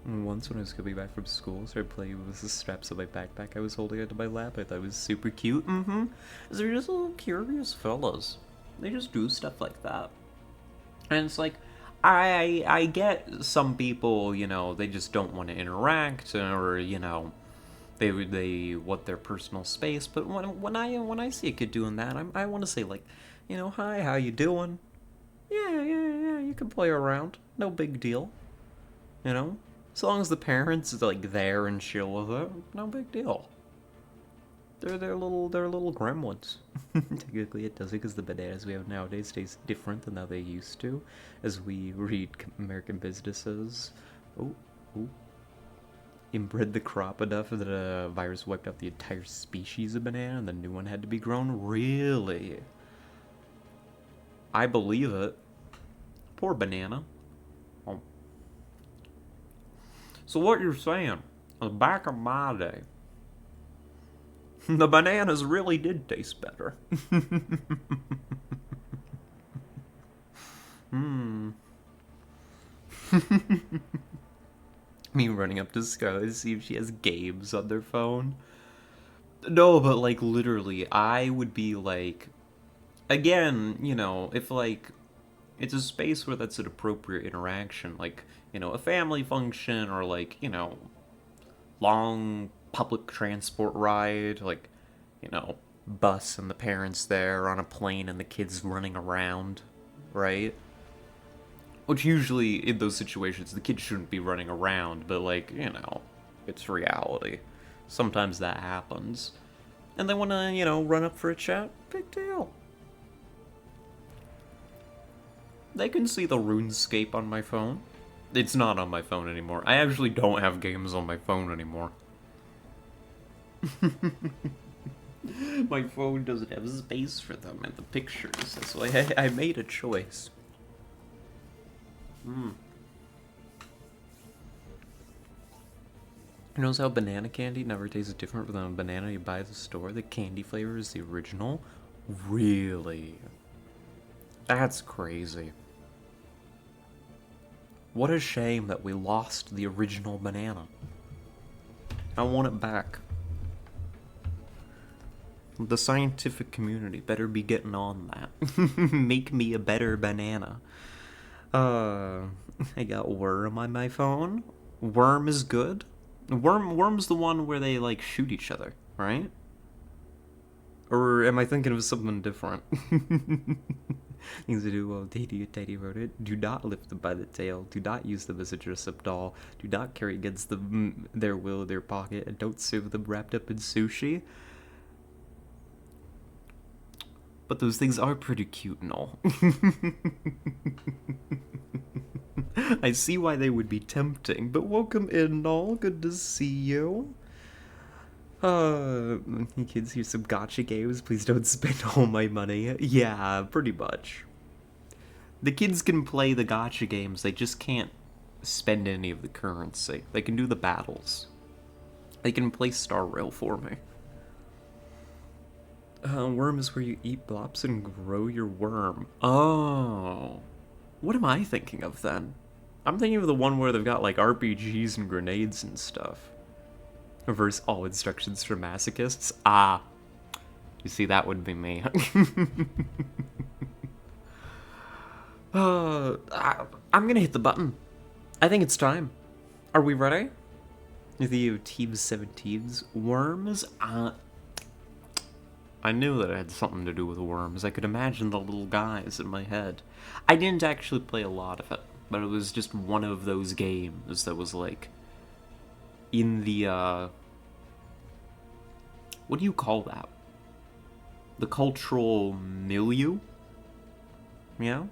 Once when I was coming back from school, started playing with the straps of my backpack I was holding onto my lap. I thought it was super cute. They're just little curious fellas. They just do stuff like that. And it's like, I get some people, they just don't want to interact, or, they want their personal space. But when I see a kid doing that, I want to say, like, hi, how you doing? Yeah, you can play around. No big deal. As long as the parents is like there and chill with it, no big deal. They're little gremlins. Technically, it does it because the bananas we have nowadays taste different than how they used to, as we read American businesses. Oh, oh. Inbred the crop enough that a virus wiped out the entire species of banana, and the new one had to be grown. Really? I believe it. Poor banana. Oh. So what you're saying? Back in my day, the bananas really did taste better. Hmm. Me running up to Scarlett to see if she has games on their phone. No, but like literally, I would be like, again, if like it's a space where that's an appropriate interaction, like, a family function or like, long public transport ride, like, bus and the parents there on a plane and the kids running around, right? Which usually in those situations the kids shouldn't be running around, but like, it's reality. Sometimes that happens. And they want to, run up for a chat, big deal. They can see the RuneScape on my phone. It's not on my phone anymore. I actually don't have games on my phone anymore. My phone doesn't have space for them and the pictures, so I made a choice. You notice how banana candy never tastes different from the banana you buy at the store? The candy flavor is the original? Really? That's crazy. What a shame that we lost the original banana. I want it back. The scientific community better be getting on that. Make me a better banana. I got Worm on my phone. Worm is good. Worm's the one where they like shoot each other, right? Or am I thinking of something different? Things to do while Daddy wrote it. Do not lift them by the tail. Do not use them as a dress-up doll. Do not carry against them their will in their pocket. And don't serve them wrapped up in sushi. But those things are pretty cute and all. I see why they would be tempting, but welcome in, all. Good to see you. Kids, here's some gacha games. Please don't spend all my money. Yeah, pretty much. The kids can play the gacha games, they just can't spend any of the currency. They can do the battles. They can play Star Rail for me. Worm is where you eat blops and grow your worm. Oh. What am I thinking of then? I'm thinking of the one where they've got like RPGs and grenades and stuff. Reverse all instructions for masochists. Ah. You see, that would be me. I'm gonna hit the button. I think it's time. Are we ready? The Team 7 teams. Worms? I knew that it had something to do with worms. I could imagine the little guys in my head. I didn't actually play a lot of it, but it was just one of those games that was like in the what do you call that? The cultural milieu? Yeah?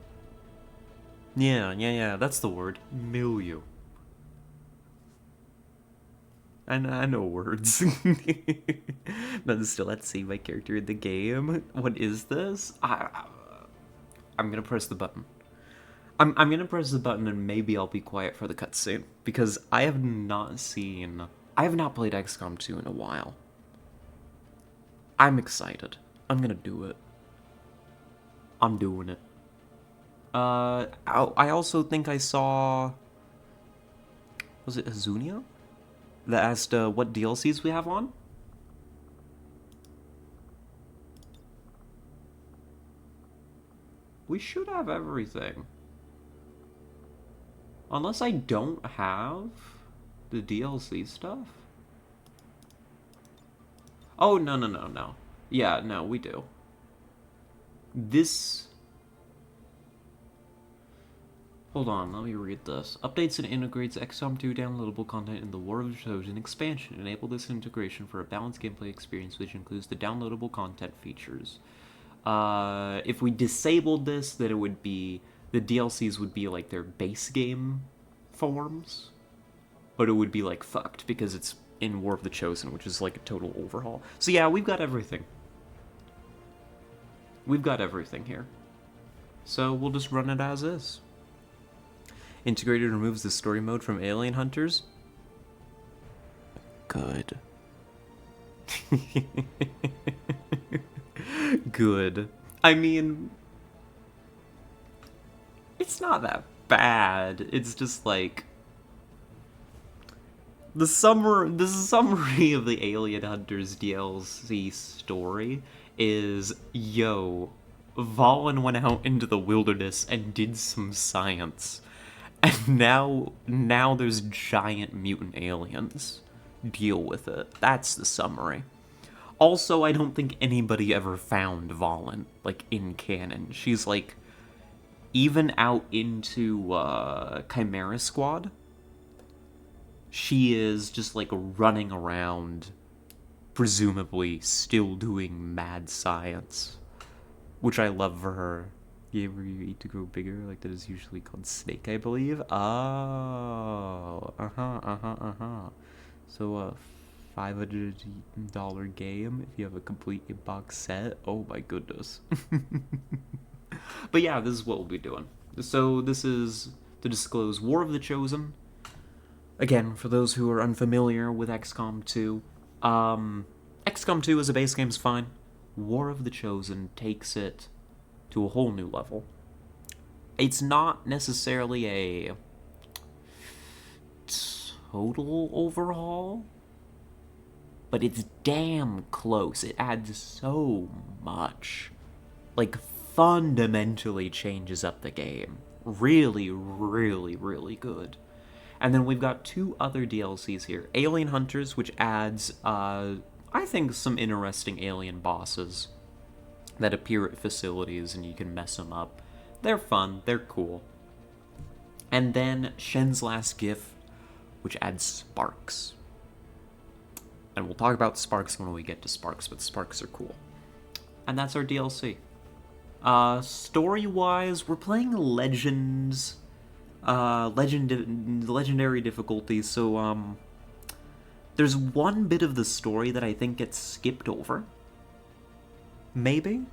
Yeah, that's the word. Milieu. I know words. But still, let's see my character in the game. What is this? I'm gonna press the button. I'm gonna press the button and maybe I'll be quiet for the cutscene. Because I have not played XCOM 2 in a while. I'm excited. I'm gonna do it. I'm doing it. I also think I saw... Was it Hazunia? That asked what DLCs we have on? We should have everything. Unless I don't have the DLC stuff? Oh, no. Yeah, no, we do. This... Hold on, let me read this. Updates and integrates XCOM 2 downloadable content in the War of the Chosen expansion. Enable this integration for a balanced gameplay experience, which includes the downloadable content features. If we disabled this, then it would be... the DLCs would be like their base game forms, but it would be like fucked because it's in War of the Chosen, which is like a total overhaul. So yeah, we've got everything. We've got everything here. So we'll just run it as is. Integrated removes the story mode from Alien Hunters. Good. Good. I mean, it's not that bad. It's just like the summary of the Alien Hunters DLC story is, yo, Valen went out into the wilderness and did some science. And now there's giant mutant aliens. Deal with it. That's the summary. Also, I don't think anybody ever found Valen, like, in canon. She's, like, even out into Chimera Squad, she is just, like, running around, presumably still doing mad science, which I love for her. The where you eat to grow bigger, like that is usually called snake, I believe. Oh, So a $500 game if you have a complete box set. Oh my goodness. But yeah, this is what we'll be doing. So this is to disclose War of the Chosen. Again, for those who are unfamiliar with XCOM 2, XCOM 2 as a base game is fine. War of the Chosen takes it to a whole new level. It's not necessarily a total overhaul, but it's damn close. It adds so much. Like, fundamentally changes up the game. Really, really, really good. And then we've got two other DLCs here. Alien Hunters, which adds, I think, some interesting alien bosses that appear at facilities and you can mess them up. They're fun, they're cool. And then Shen's Last Gift, which adds Sparks. And we'll talk about Sparks when we get to Sparks, but Sparks are cool. And that's our DLC. Story-wise, we're playing Legends, legendary difficulties, so, there's one bit of the story that I think gets skipped over. Maybe?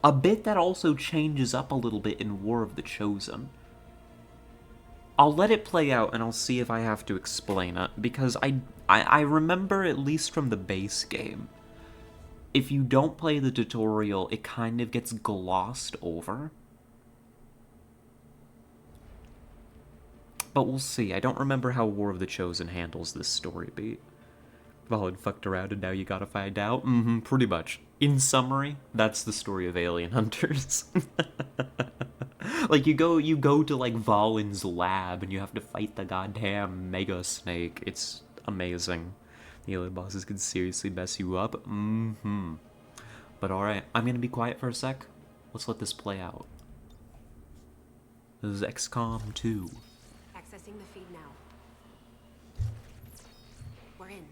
A bit that also changes up a little bit in War of the Chosen. I'll let it play out and I'll see if I have to explain it, because I remember, at least from the base game, if you don't play the tutorial, it kind of gets glossed over. But we'll see. I don't remember how War of the Chosen handles this story beat. Valen fucked around and now you gotta find out? Pretty much. In summary, that's the story of Alien Hunters. Like, you go to, like, Valen's lab and you have to fight the goddamn Mega Snake. It's amazing. The alien bosses can seriously mess you up. But alright, I'm gonna be quiet for a sec. Let's let this play out. This is XCOM 2. Accessing the feed now. We're in.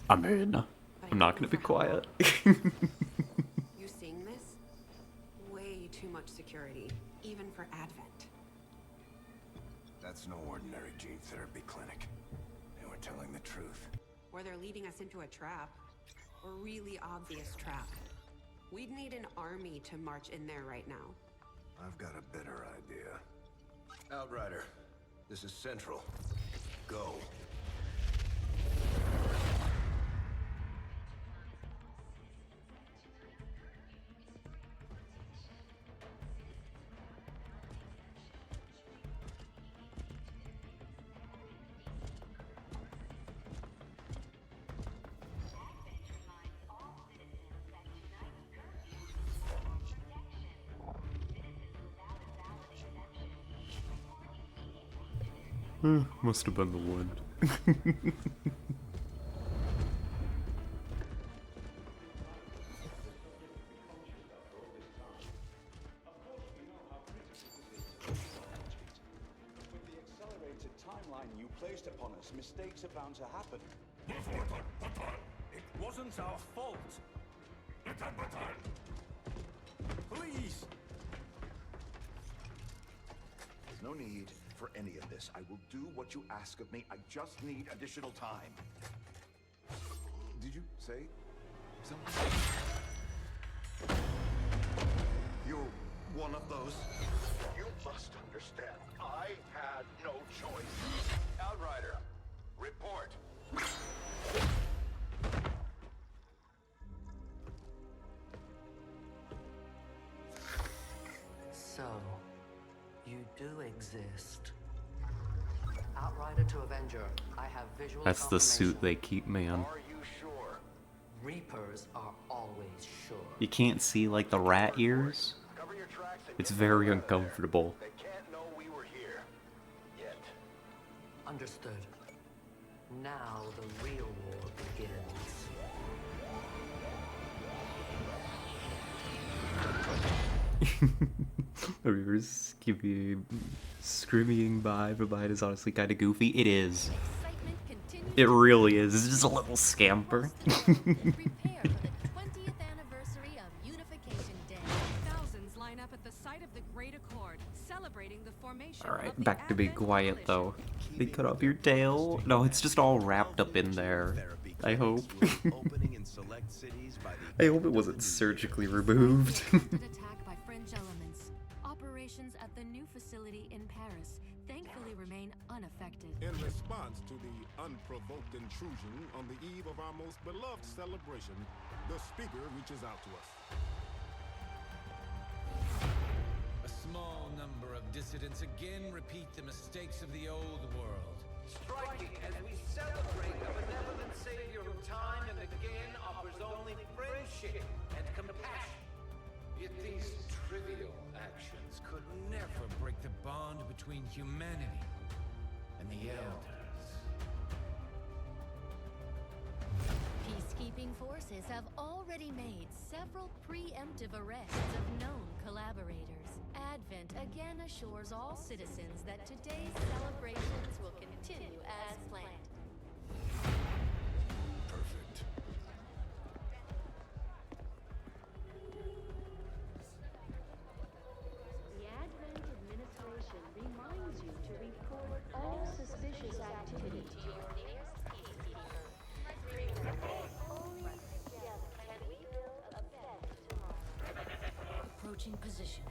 I'm in. I'm not gonna be quiet. You seeing this? Way too much security, even for Advent. That's no ordinary gene therapy clinic. They were telling the truth. Or they're leading us into a trap. A really obvious trap. We'd need an army to march in there right now. I've got a better idea. Outrider, this is Central. Go. Must have been the wind. deadline you placed upon us, mistakes are bound to happen. It wasn't our fault. Please. There's no need for any of this. I will do what you ask of me. I just need additional time. Did you say something? You're one of those? You must understand. I had no choice. Outrider, report. So, you do exist. Outrider to Avenger, I have visual That's the suit confirmation. they keep me on. Are you sure? Reapers are always sure. You can't see like the rat ears. Cover your tracks and It's get very the hell out of there. uncomfortable. They can't know we were here. Yet. Understood. Now the real war begins. Reapers give you screaming by, provide is honestly kind of goofy. It is. Excitement continues. It really is. It's just a little scamper. Prepare for the 20th anniversary of Unification Day. Thousands line up at the site of the Great Accord, celebrating the formation Alright, of the back to being Advent quiet Coalition. though. They cut off your tail? No, it's just all wrapped up in there. I hope. I hope it wasn't surgically removed. Attempted attack by French elements. Operations at the new facility in Paris thankfully remain unaffected. In response to the unprovoked intrusion on the eve of our most beloved celebration, the speaker reaches out to us. A small number of dissidents again repeat the mistakes of the old world. Striking as we celebrate a benevolent savior who time and again offers only friendship and compassion. Yet these trivial actions could never break the bond between humanity and the elders. Peacekeeping forces have already made several preemptive arrests of known collaborators. Advent again assures all citizens that today's celebrations will continue as planned. Perfect. The Advent administration reminds you to report all suspicious activity to your nearest peacekeeper. Only together can we build a better tomorrow. Approaching position.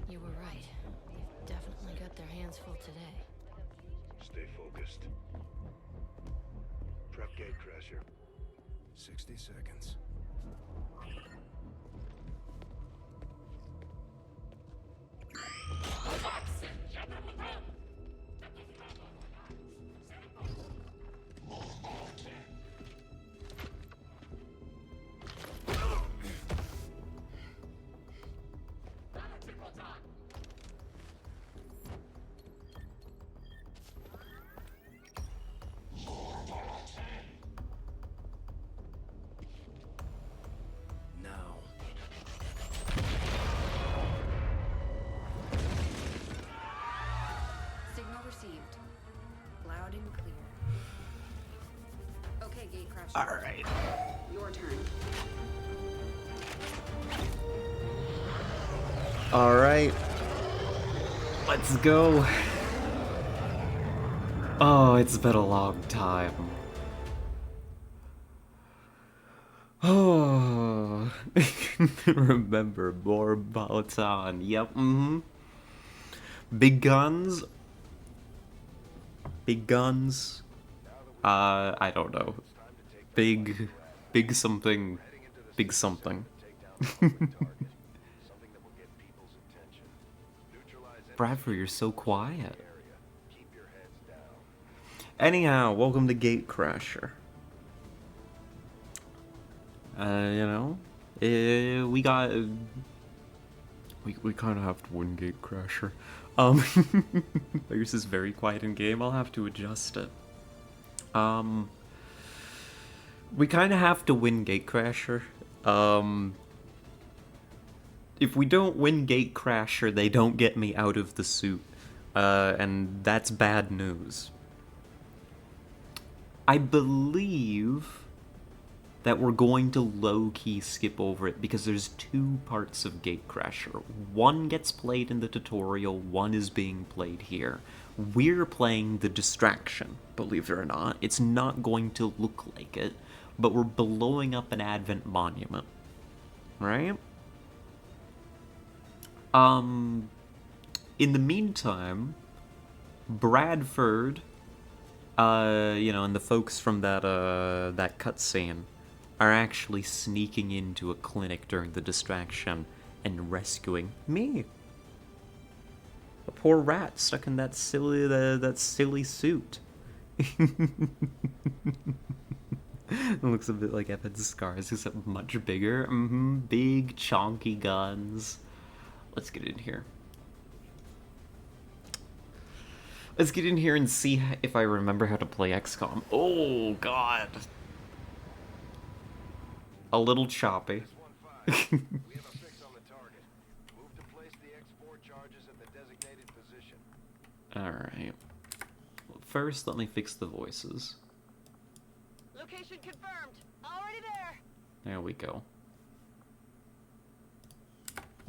You were right. They've definitely got their hands full today. Stay focused. Prep gate crasher. 60 seconds. Now. Signal received. Loud and clear. Okay, Gatecrasher. Alright. Your turn. Alright. Let's go. Oh, it's been a long time. Oh. Remember more Balaton. Yep, Big guns. Big guns. I don't know. Big something. Big something. Bradford, you're so quiet. Anyhow, welcome to Gatecrasher. You know, we got... We kind of have to win Gatecrasher. Yours is very quiet in game. I'll have to adjust it. We kind of have to win Gatecrasher. If we don't win Gatecrasher, they don't get me out of the suit. And that's bad news. I believe that we're going to low-key skip over it because there's 2 parts of Gatecrasher. One gets played in the tutorial, one is being played here. We're playing the distraction, believe it or not. It's not going to look like it, but we're blowing up an Advent monument. Right? In the meantime, Bradford, and the folks from that cutscene are actually sneaking into a clinic during the distraction and rescuing me. A poor rat stuck in that silly suit. It looks a bit like Evan's scars, except much bigger. Big, chonky guns. Let's get in here. Let's get in here and see if I remember how to play XCOM. Oh, God. A little choppy. We have a fix on the target. Move to place the X4 charges at the designated position. Alright. Well, first, let me fix the voices. Location confirmed. Already there. There we go.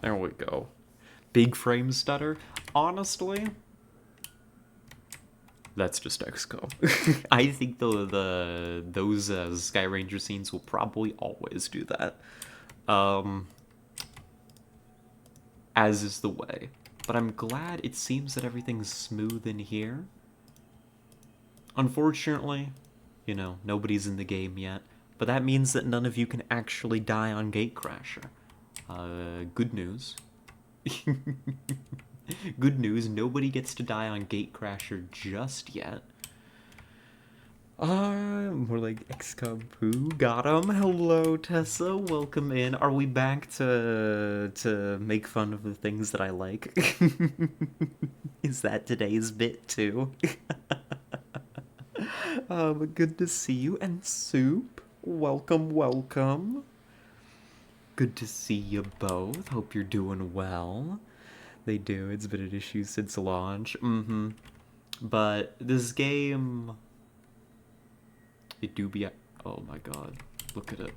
There we go. Big frame stutter. Honestly, that's just XCOM. I think those Sky Ranger scenes will probably always do that. As is the way. But I'm glad it seems that everything's smooth in here. Unfortunately, nobody's in the game yet. But that means that none of you can actually die on Gatecrasher. Good news. Good news, nobody gets to die on Gatecrasher just yet. More like XCOM poo. Got him. Hello, Tessa. Welcome in. Are we back to make fun of the things that I like? Is that today's bit too? Good to see you. And Soup, welcome, welcome. Good to see you both. Hope you're doing well. They do. It's been an issue since launch. But this game... It do be... Oh my god. Look at it.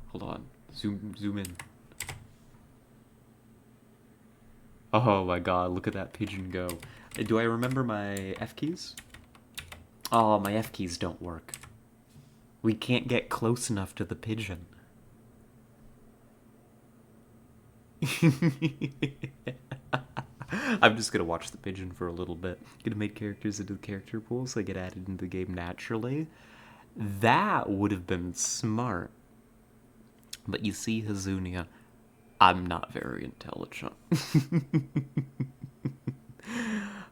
Hold on. Zoom in. Oh my god, look at that pigeon go. Do I remember my F keys? Oh, my F keys don't work. We can't get close enough to the pigeon. I'm just gonna watch the pigeon for a little bit. Gonna make characters into the character pool so they get added into the game naturally. That would have been smart. But you see, Hazunia, I'm not very intelligent.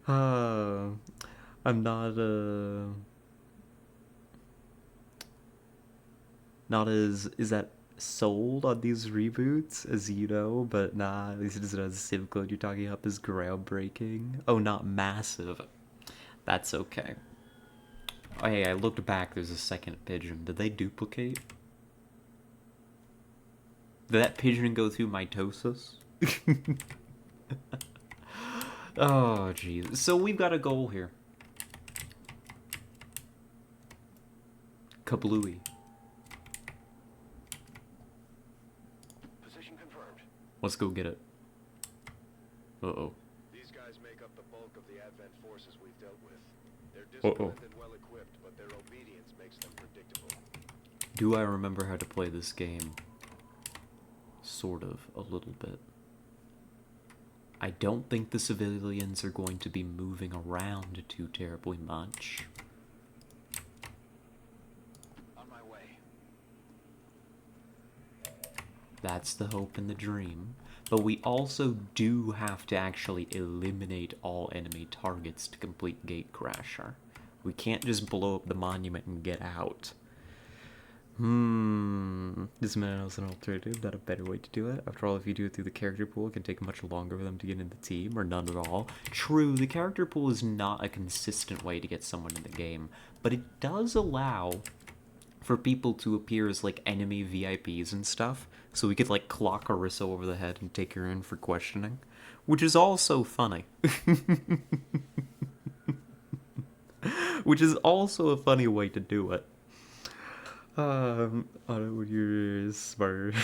I'm not as... Is that sold on these reboots, as you know, but nah, at least it isn't as civ code you're talking up is groundbreaking. Oh, not massive. That's okay. Oh, hey, I looked back, there's a second pigeon. Did they duplicate? Did that pigeon go through mitosis? Oh, jeez. So we've got a goal here. Kablooey. Let's go get it. Uh-oh. These guys make up the bulk of the Advent forces we've dealt with. They're disciplined and well equipped, but their obedience makes them predictable. Do I remember how to play this game? Sort of, a little bit. I don't think the civilians are going to be moving around too terribly much. On my way. That's the hope and the dream. But we also do have to actually eliminate all enemy targets to complete Gatecrasher. We can't just blow up the monument and get out. Is Manos an alternative? Not a better way to do it? After all, if you do it through the character pool, it can take much longer for them to get in the team, or none at all. True, the character pool is not a consistent way to get someone in the game, but it does allow for people to appear as like enemy VIPs and stuff, so we could like clock Arissa over the head and take her in for questioning, which is also funny. Which is also a funny way to do it. When you're smart,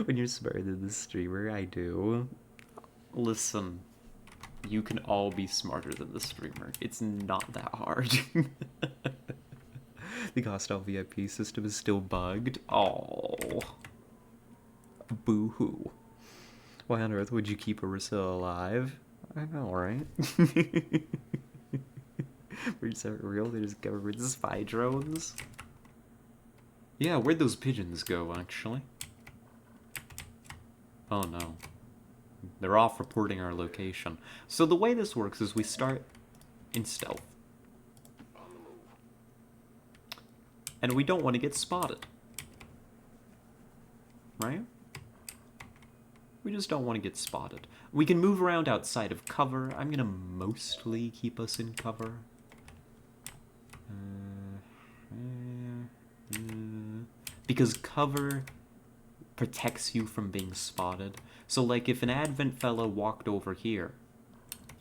when you're smarter than the streamer, I do. Listen, you can all be smarter than the streamer. It's not that hard. The hostile VIP system is still bugged. Oh, boo-hoo. Why on earth would you keep Arissa alive? I know, right? Is that real? They just government spy drones? Yeah, where'd those pigeons go, actually? Oh no. They're off reporting our location. So the way this works is we start in stealth. And we don't want to get spotted. Right? We just don't want to get spotted. We can move around outside of cover. I'm gonna mostly keep us in cover. Because cover protects you from being spotted. So like if an Advent fella walked over here,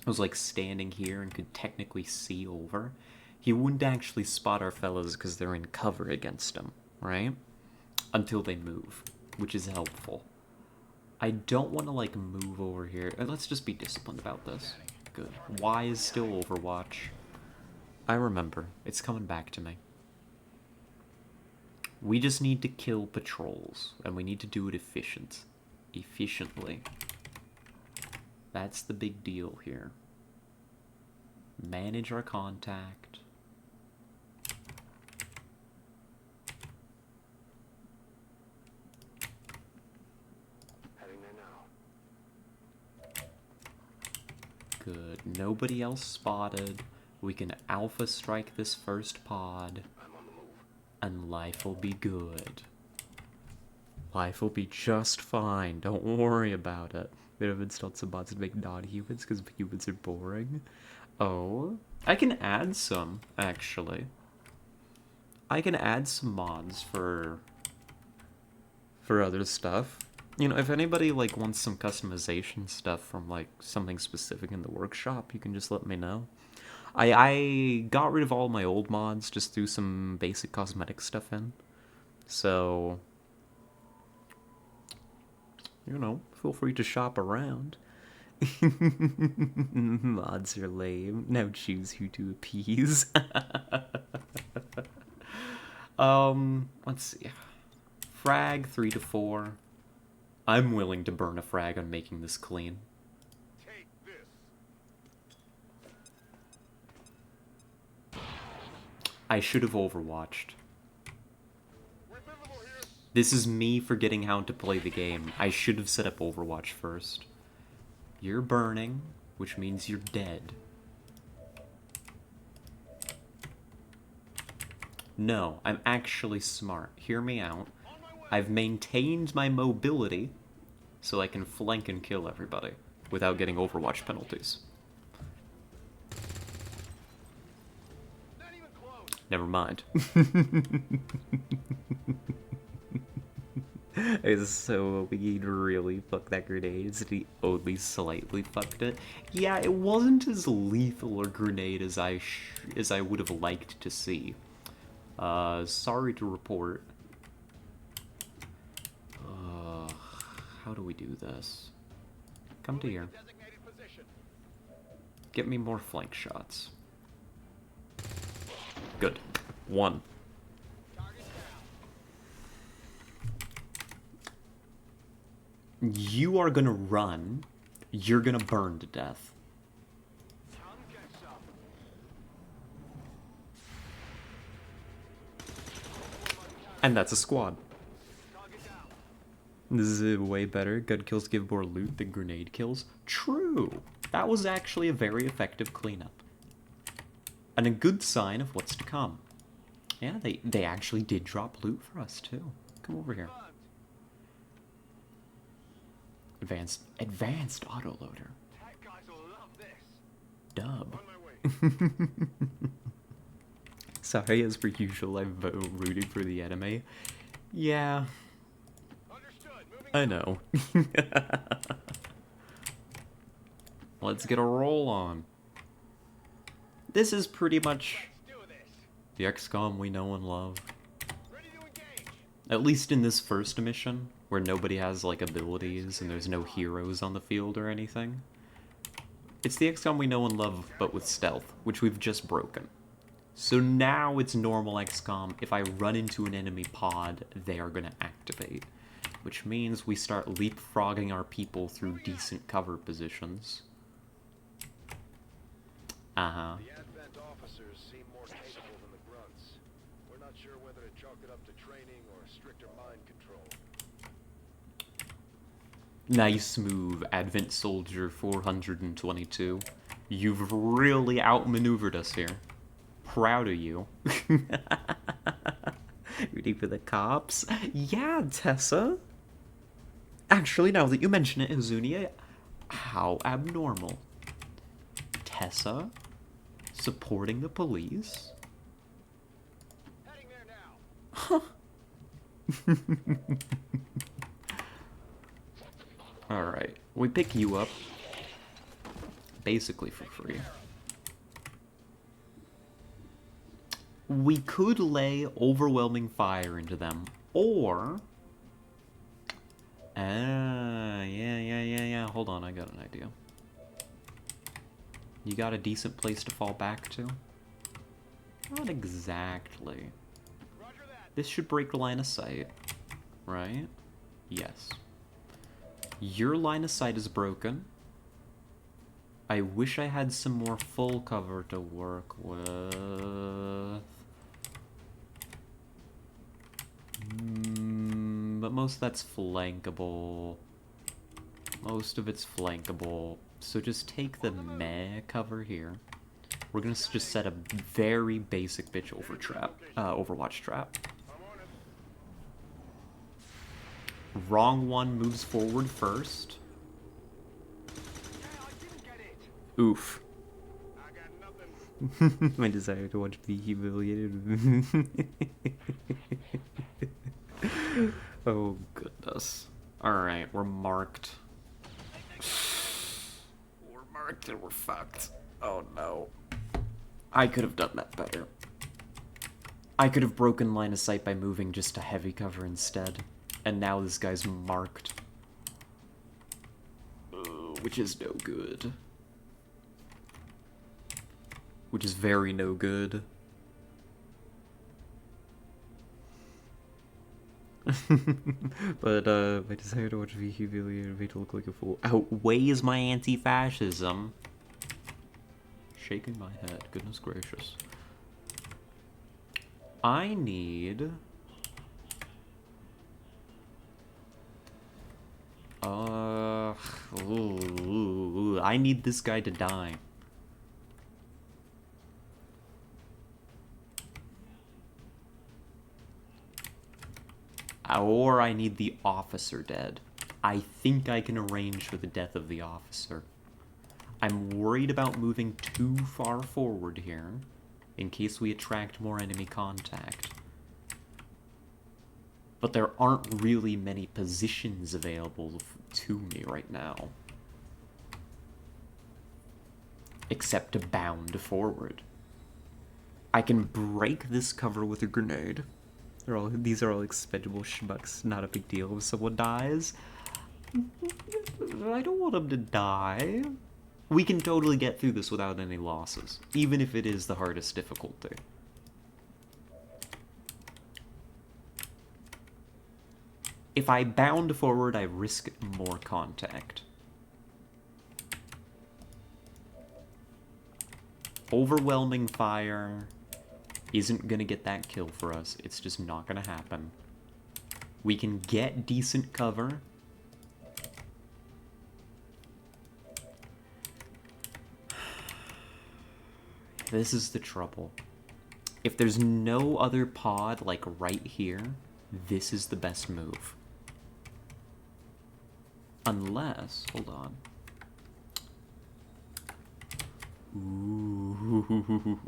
was like standing here and could technically see over, he wouldn't actually spot our fellas because they're in cover against him, right? Until they move, which is helpful. I don't want to like move over here. Let's just be disciplined about this. Good. Y is still Overwatch. I remember. It's coming back to me. We just need to kill patrols, and we need to do it efficiently. That's the big deal here. Manage our contact. Heading there now. Good. Nobody else spotted. We can alpha strike this first pod. And life will be good. Life will be just fine. Don't worry about it. We have installed some mods to make non-humans because humans are boring. Oh, I can add some, actually. I can add some mods for other stuff. You know, if anybody like wants some customization stuff from like something specific in the workshop, you can just let me know. I got rid of all my old mods, just threw some basic cosmetic stuff in. So, you know, feel free to shop around. Mods are lame. Now choose who to appease. Let's see. Frag 3 to 4. I'm willing to burn a frag on making this clean. I should have overwatched. This is me forgetting how to play the game. I should have set up Overwatch first. You're burning, which means you're dead. No, I'm actually smart. Hear me out. I've maintained my mobility so I can flank and kill everybody without getting Overwatch penalties. Never mind. So we really fucked that grenade. He only slightly fucked it. Yeah, it wasn't as lethal a grenade as I would have liked to see. Sorry to report. How do we do this? Come to here. Get me more flank shots. Good. 1. You are gonna run. You're gonna burn to death. And that's a squad. This is way better. Gun kills give more loot than grenade kills. True. That was actually a very effective cleanup. And a good sign of what's to come. Yeah, they actually did drop loot for us, too. Come over here. Advanced autoloader. Sorry, as per usual, I'm rooting for the enemy. Yeah. I know. Let's get a roll on. This is pretty much the XCOM we know and love. At least in this first mission, where nobody has, like, abilities and there's no heroes on the field or anything. It's the XCOM we know and love, but with stealth, which we've just broken. So now it's normal XCOM. If I run into an enemy pod, they are gonna activate. Which means we start leapfrogging our people through decent cover positions. Uh-huh. The Advent officers seem more capable than the grunts. We're not sure whether to chalk it up to training or stricter mind control. Nice move, Advent Soldier 422. You've really outmaneuvered us here. Proud of you. Ready for the cops? Yeah, Tessa. Actually, now that you mention it, Izunia, how abnormal. Tessa supporting the police? Heading there now. Huh. Alright, we pick you up basically for free. We could lay overwhelming fire into them, or... yeah, hold on, I got an idea. You got a decent place to fall back to? Not exactly. This should break line of sight, right? Yes. Your line of sight is broken. I wish I had some more full cover to work with. But most of that's flankable. Most of it's flankable. So just take the meh cover here. We're gonna just set a very basic bitch Overwatch trap. Wrong one moves forward first. Oof. My desire to watch be humiliated. Oh, goodness. Alright, we're marked. We're marked and we're fucked. Oh, no. I could have done that better. I could have broken line of sight by moving just to heavy cover instead. And now this guy's marked. Which is no good. Which is very no good. But, my desire to watch me humiliated me to look like a fool outweighs my anti-fascism. Shaking my head, goodness gracious. I need... I need this guy to die. Or I need the officer dead. I think I can arrange for the death of the officer. I'm worried about moving too far forward here, in case we attract more enemy contact. But there aren't really many positions available to me right now. Except to bound forward. I can break this cover with a grenade. These are all expendable schmucks, not a big deal if someone dies. I don't want them to die. We can totally get through this without any losses, even if it is the hardest difficulty. If I bound forward, I risk more contact. Overwhelming fire isn't gonna get that kill for us. It's just not gonna happen. We can get decent cover. This is the trouble. If there's no other pod, like right here, this is the best move. Unless, hold on. Ooh.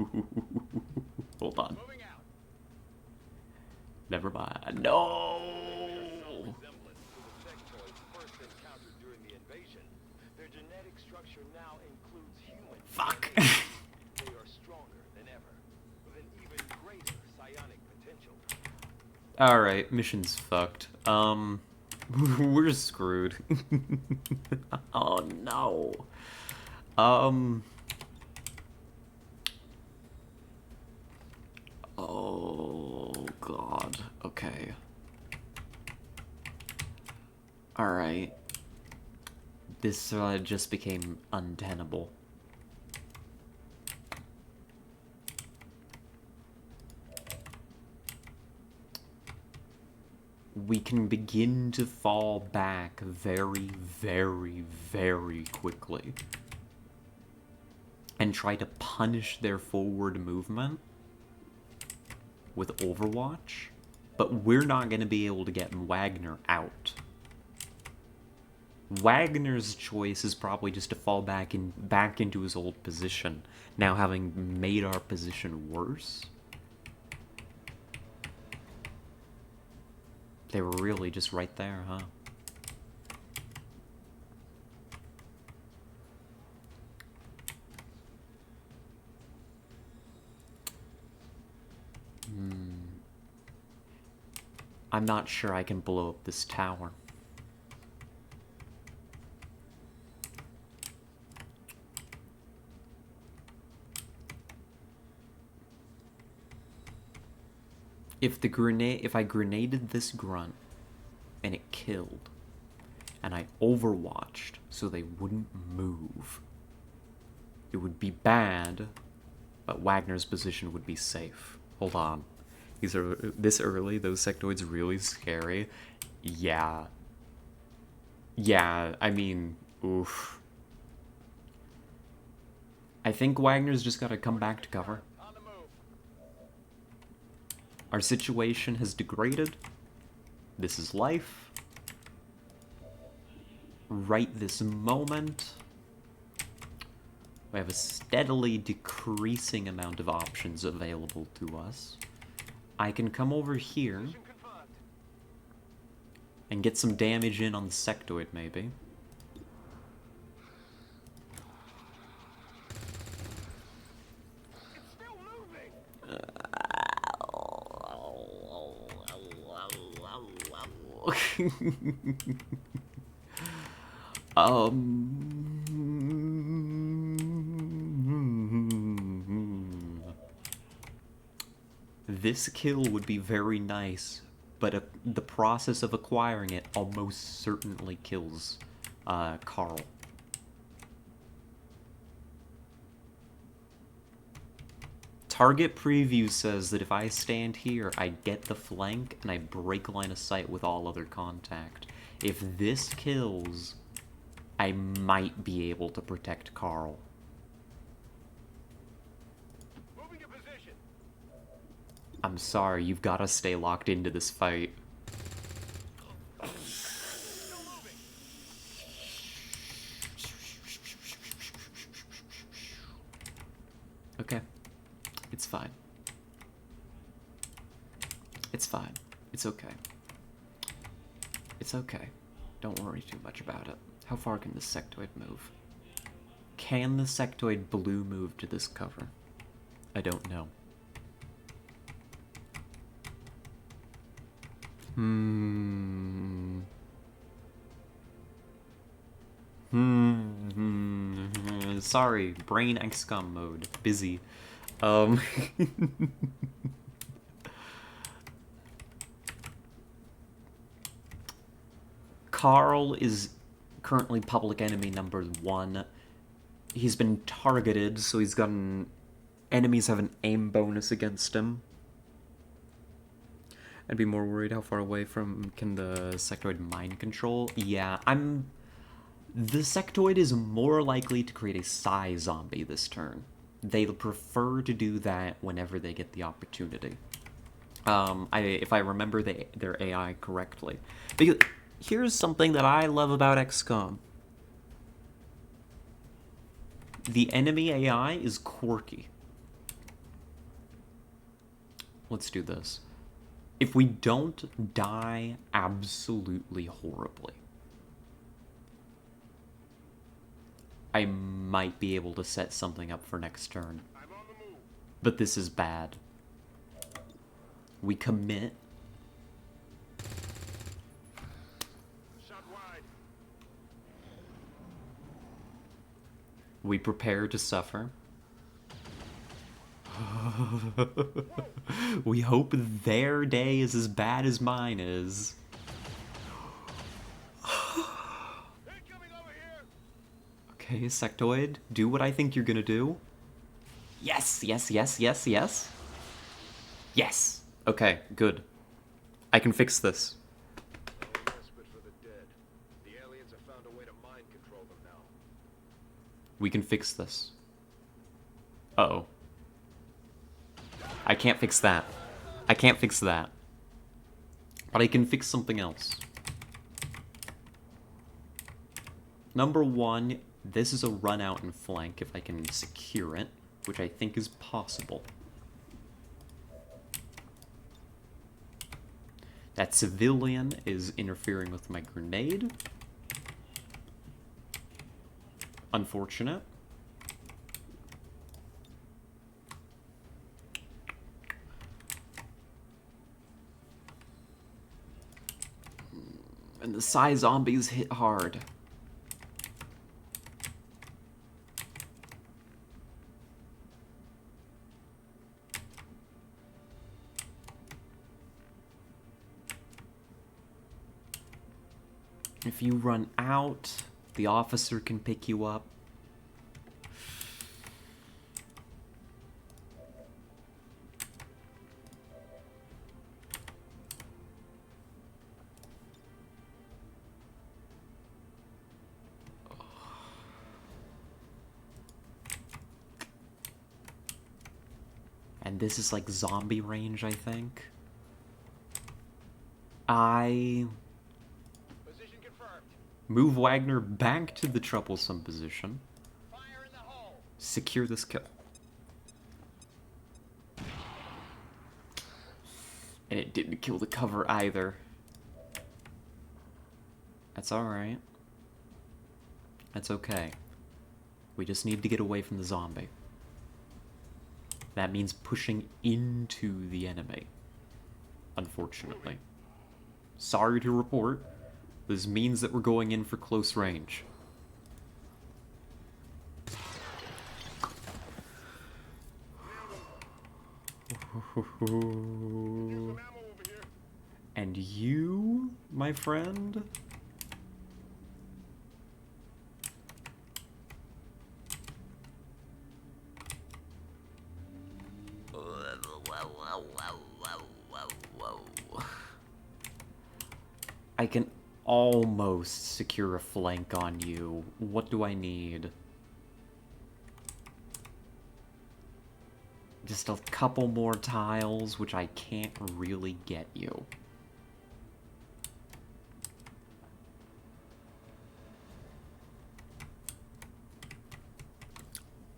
Hold on. Never mind. No! Resemblance to the sectoids first encountered during the invasion. Their genetic structure now includes human. Fuck. They are stronger than ever, with an even greater psionic potential. Alright, mission's fucked. We're screwed. Oh no. Oh god. Okay. Alright. This just became untenable. We can begin to fall back very, very, very quickly. And try to punish their forward movement with Overwatch. But we're not going to be able to get Wagner out. Wagner's choice is probably just to fall back into his old position, now having made our position worse. They were really just right there, huh? I'm not sure I can blow up this tower. If I grenaded this grunt and it killed, and I overwatched so they wouldn't move, it would be bad, but Wagner's position would be safe. Hold on. These are this early, those sectoids really scary. Yeah. Yeah, I mean, oof. I think Wagner's just gotta come back to cover. Our situation has degraded. This is life. Right this moment, we have a steadily decreasing amount of options available to us. I can come over here and get some damage in on the sectoid, maybe. This kill would be very nice, but the process of acquiring it almost certainly kills Carl. Target preview says that if I stand here, I get the flank and I break line of sight with all other contact. If this kills, I might be able to protect Carl. Moving your position. I'm sorry, you've got to stay locked into this fight. Okay. It's fine. It's fine. It's okay. It's okay. Don't worry too much about it. How far can the sectoid move? Can the sectoid blue move to this cover? I don't know. Sorry, brain XCOM mode. Busy. Carl is currently public enemy number 1. He's been targeted, so he's gotten... Enemies have an aim bonus against him. I'd be more worried how far away from can the sectoid mind control. Yeah, the sectoid is more likely to create a psi zombie this turn. They prefer to do that whenever they get the opportunity. If I remember their AI correctly. Because here's something that I love about XCOM. The enemy AI is quirky. Let's do this. If we don't die absolutely horribly, I might be able to set something up for next turn. But this is bad. We commit. Shot wide. We prepare to suffer. We hope their day is as bad as mine is. Okay, Sectoid, do what I think you're gonna do. Yes, yes, yes, yes, yes. Yes! Okay, good. I can fix this. No respite for the dead. The aliens have found a way to mind control them now. We can fix this. Uh-oh. I can't fix that. I can't fix that. But I can fix something else. Number one, this is a run out and flank if I can secure it, which I think is possible. That civilian is interfering with my grenade. Unfortunate. And the Psy zombies hit hard. If you run out, the officer can pick you up. And this is like zombie range, I think. I Position confirmed. move Wagner back to the troublesome position. Fire in the hole. Secure this kill. And it didn't kill the cover either. That's alright. That's okay. We just need to get away from the zombie. That means pushing into the enemy. Unfortunately. Sorry to report. This means that we're going in for close range. And you, my friend? I can almost secure a flank on you. What do I need? Just a couple more tiles, which I can't really get you.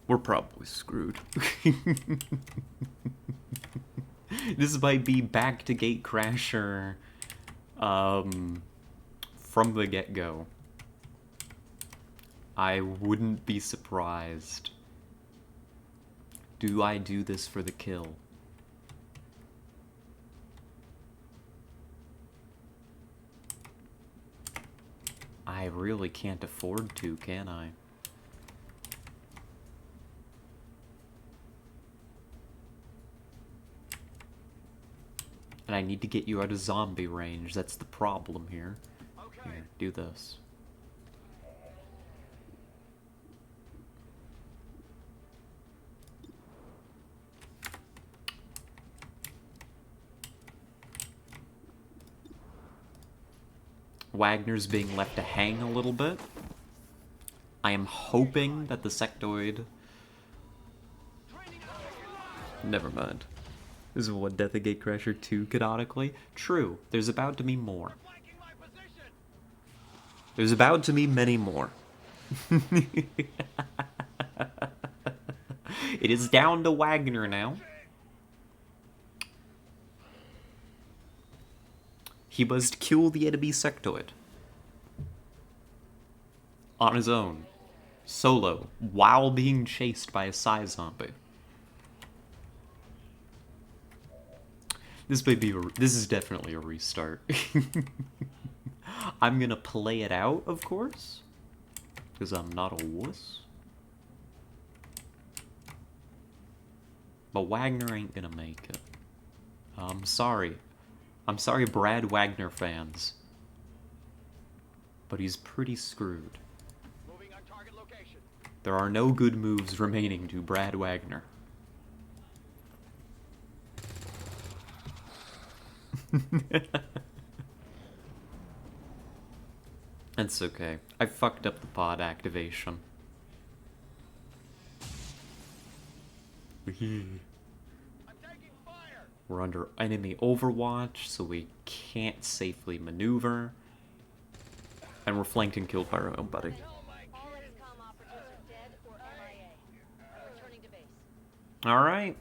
We're probably screwed. This might be back to Gate Crasher from the get-go. I wouldn't be surprised. Do I do this for the kill? I really can't afford to, can I? And I need to get you out of zombie range. That's the problem here. Okay. Here, do this. Wagner's being left to hang a little bit. I am hoping that the sectoid... Never mind. This is what Death of Gatecrasher 2 canonically. True, there's about to be more. There's about to be many more. It is down to Wagner now. He must kill the enemy sectoid. On his own. Solo. While being chased by a Psy zombie. This is definitely a restart. I'm gonna play it out, of course. Because I'm not a wuss. But Wagner ain't gonna make it. I'm sorry. I'm sorry, Brad Wagner fans. But he's pretty screwed. Moving on target location. There are no good moves remaining to Brad Wagner. That's okay. I fucked up the pod activation. We're under enemy overwatch, so we can't safely maneuver. And we're flanked and killed by our own buddy. All XCOM operatives are dead or MIA. I'm returning to base. Alright.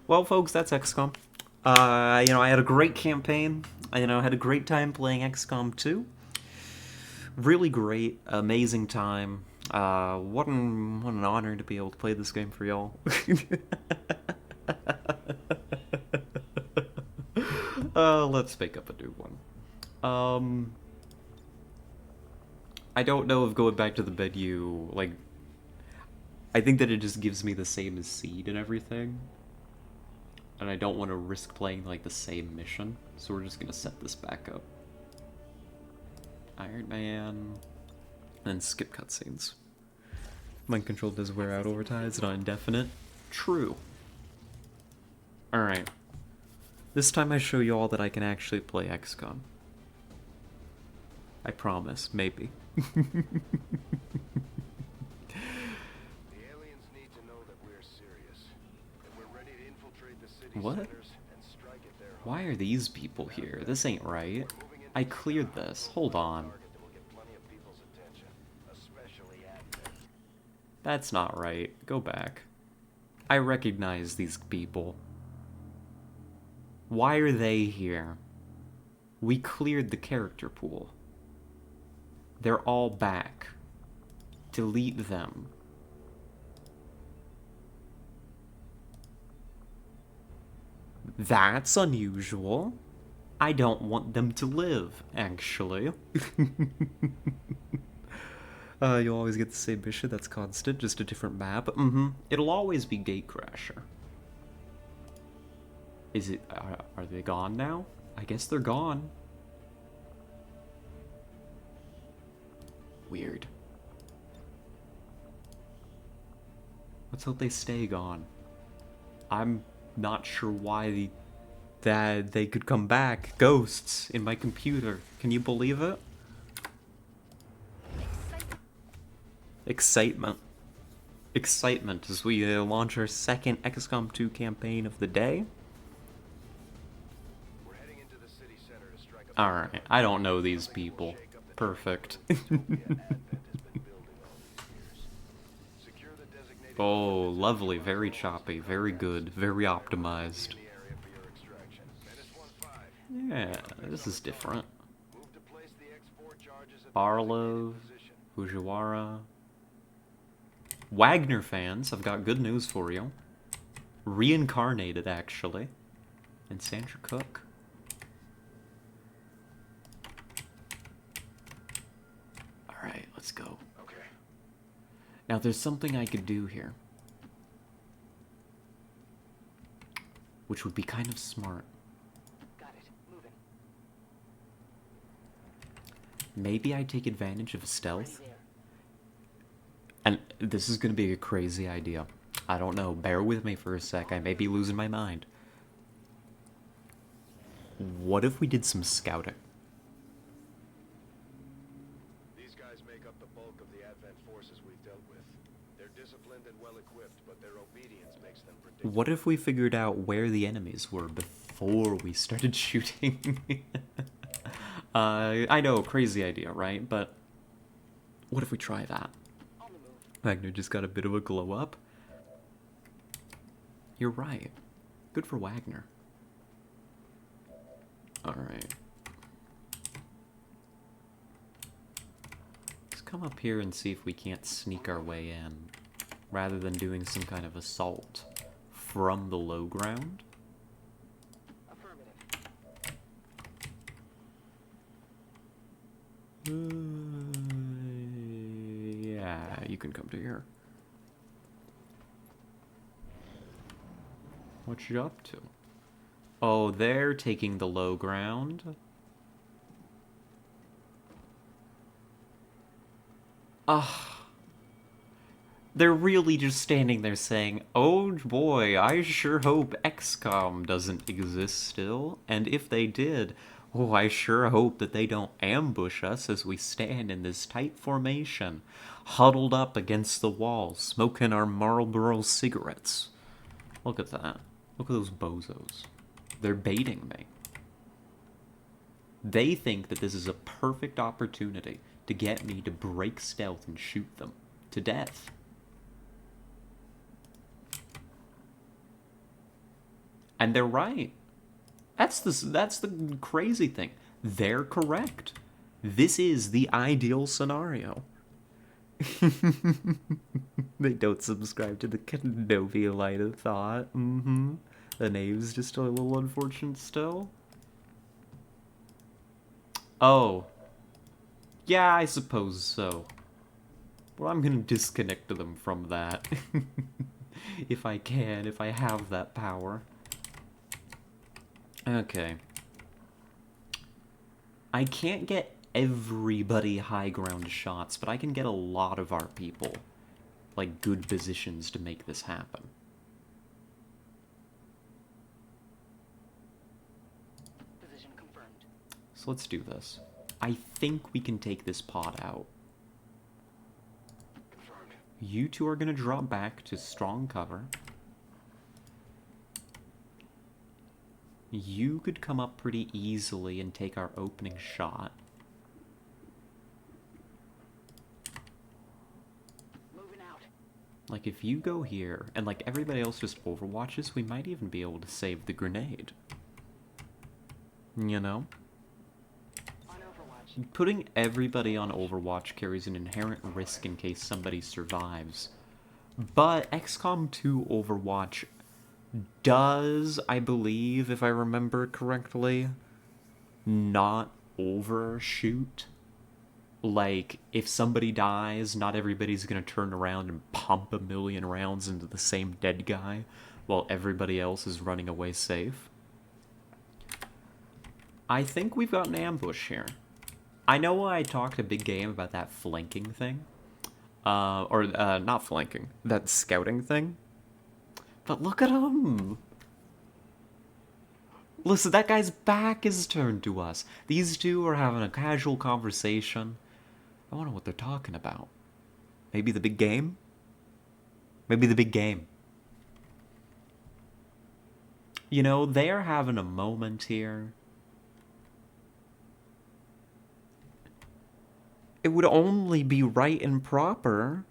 Well, folks, that's XCOM. I had a great campaign. I had a great time playing XCOM 2. Really great, amazing time. What an honor to be able to play this game for y'all. Let's make up a new one. I don't know if going back to the menu, like, I think that it just gives me the same as Seed and everything. And I don't want to risk playing, like, the same mission, so we're just gonna set this back up. Iron Man, and skip cutscenes. Mind control does wear out over time, it's not indefinite. True. Alright. This time I show you all that I can actually play XCOM. I promise, maybe. The aliens need to know that we're serious. And we're ready to infiltrate the city What? centers and strike at their home. Why are these people here? This ain't right. I cleared this. Hold on. Target that will get plenty of people's attention, especially admins. That's not right. Go back. I recognize these people. Why are they here? We cleared the character pool. They're all back. Delete them. That's unusual. I don't want them to live, actually. You'll always get the same mission, that's constant, just a different map. It'll always be Gatecrasher. Is it... Are they gone now? I guess they're gone. Weird. Let's hope they stay gone. I'm not sure why that they could come back. Ghosts in my computer. Can you believe it? Excitement. Excitement as we launch our second XCOM 2 campaign of the day. We're heading into the city center to strike up. Alright, I don't know these people. Perfect. Oh, lovely, very choppy, very good, very optimized. Yeah, this is different. Barlow, Fujiwara. Wagner fans, I've got good news for you. Reincarnated, actually. And Sandra Cook. Alright, let's go. Okay. Now, there's something I could do here. Which would be kind of smart. Got it. Moving. Maybe I take advantage of stealth. There. And this is going to be a crazy idea. I don't know. Bear with me for a sec. I may be losing my mind. What if we did some scouting? These guys make up the bulk of the Advent forces we've dealt with. They're disciplined and well equipped, but their obedience makes them predictable. What if we figured out where the enemies were before we started shooting? I know, crazy idea, right? But what if we try that? Wagner just got a bit of a glow up. You're right. Good for Wagner. Alright. Let's come up here and see if we can't sneak our way in, rather than doing some kind of assault from the low ground. Yeah, you can come to here. What you up to? Oh, they're taking the low ground. They're really just standing there saying, "Oh boy, I sure hope XCOM doesn't exist still, and if they did, oh, I sure hope that they don't ambush us as we stand in this tight formation, huddled up against the wall, smoking our Marlboro cigarettes." Look at that. Look at those bozos. They're baiting me. They think that this is a perfect opportunity to get me to break stealth and shoot them to death. And they're right. That's the crazy thing. They're correct. This is the ideal scenario. They don't subscribe to the Kenobi line of thought. The name's just a little unfortunate still. Oh. Yeah, I suppose so. Well, I'm gonna disconnect them from that. If I can, if I have that power. Okay. I can't get everybody high ground shots, but I can get a lot of our people, like, good positions to make this happen. Position confirmed. So let's do this. I think we can take this pod out. Confirmed. You two are gonna drop back to strong cover. You could come up pretty easily and take our opening shot. Moving out. Like, if you go here, and like everybody else just overwatches, we might even be able to save the grenade. You know? On Overwatch. Putting everybody on Overwatch carries an inherent risk in case somebody survives. But XCOM 2 Overwatch does, I believe, if I remember correctly, not overshoot. Like, if somebody dies, not everybody's gonna turn around and pump a million rounds into the same dead guy while everybody else is running away safe. I think we've got an ambush here. I know I talked a big game about that flanking thing. Not flanking, that scouting thing. But look at him! Listen, that guy's back is turned to us. These two are having a casual conversation. I wonder what they're talking about. Maybe the big game? Maybe the big game. You know, they're having a moment here. It would only be right and proper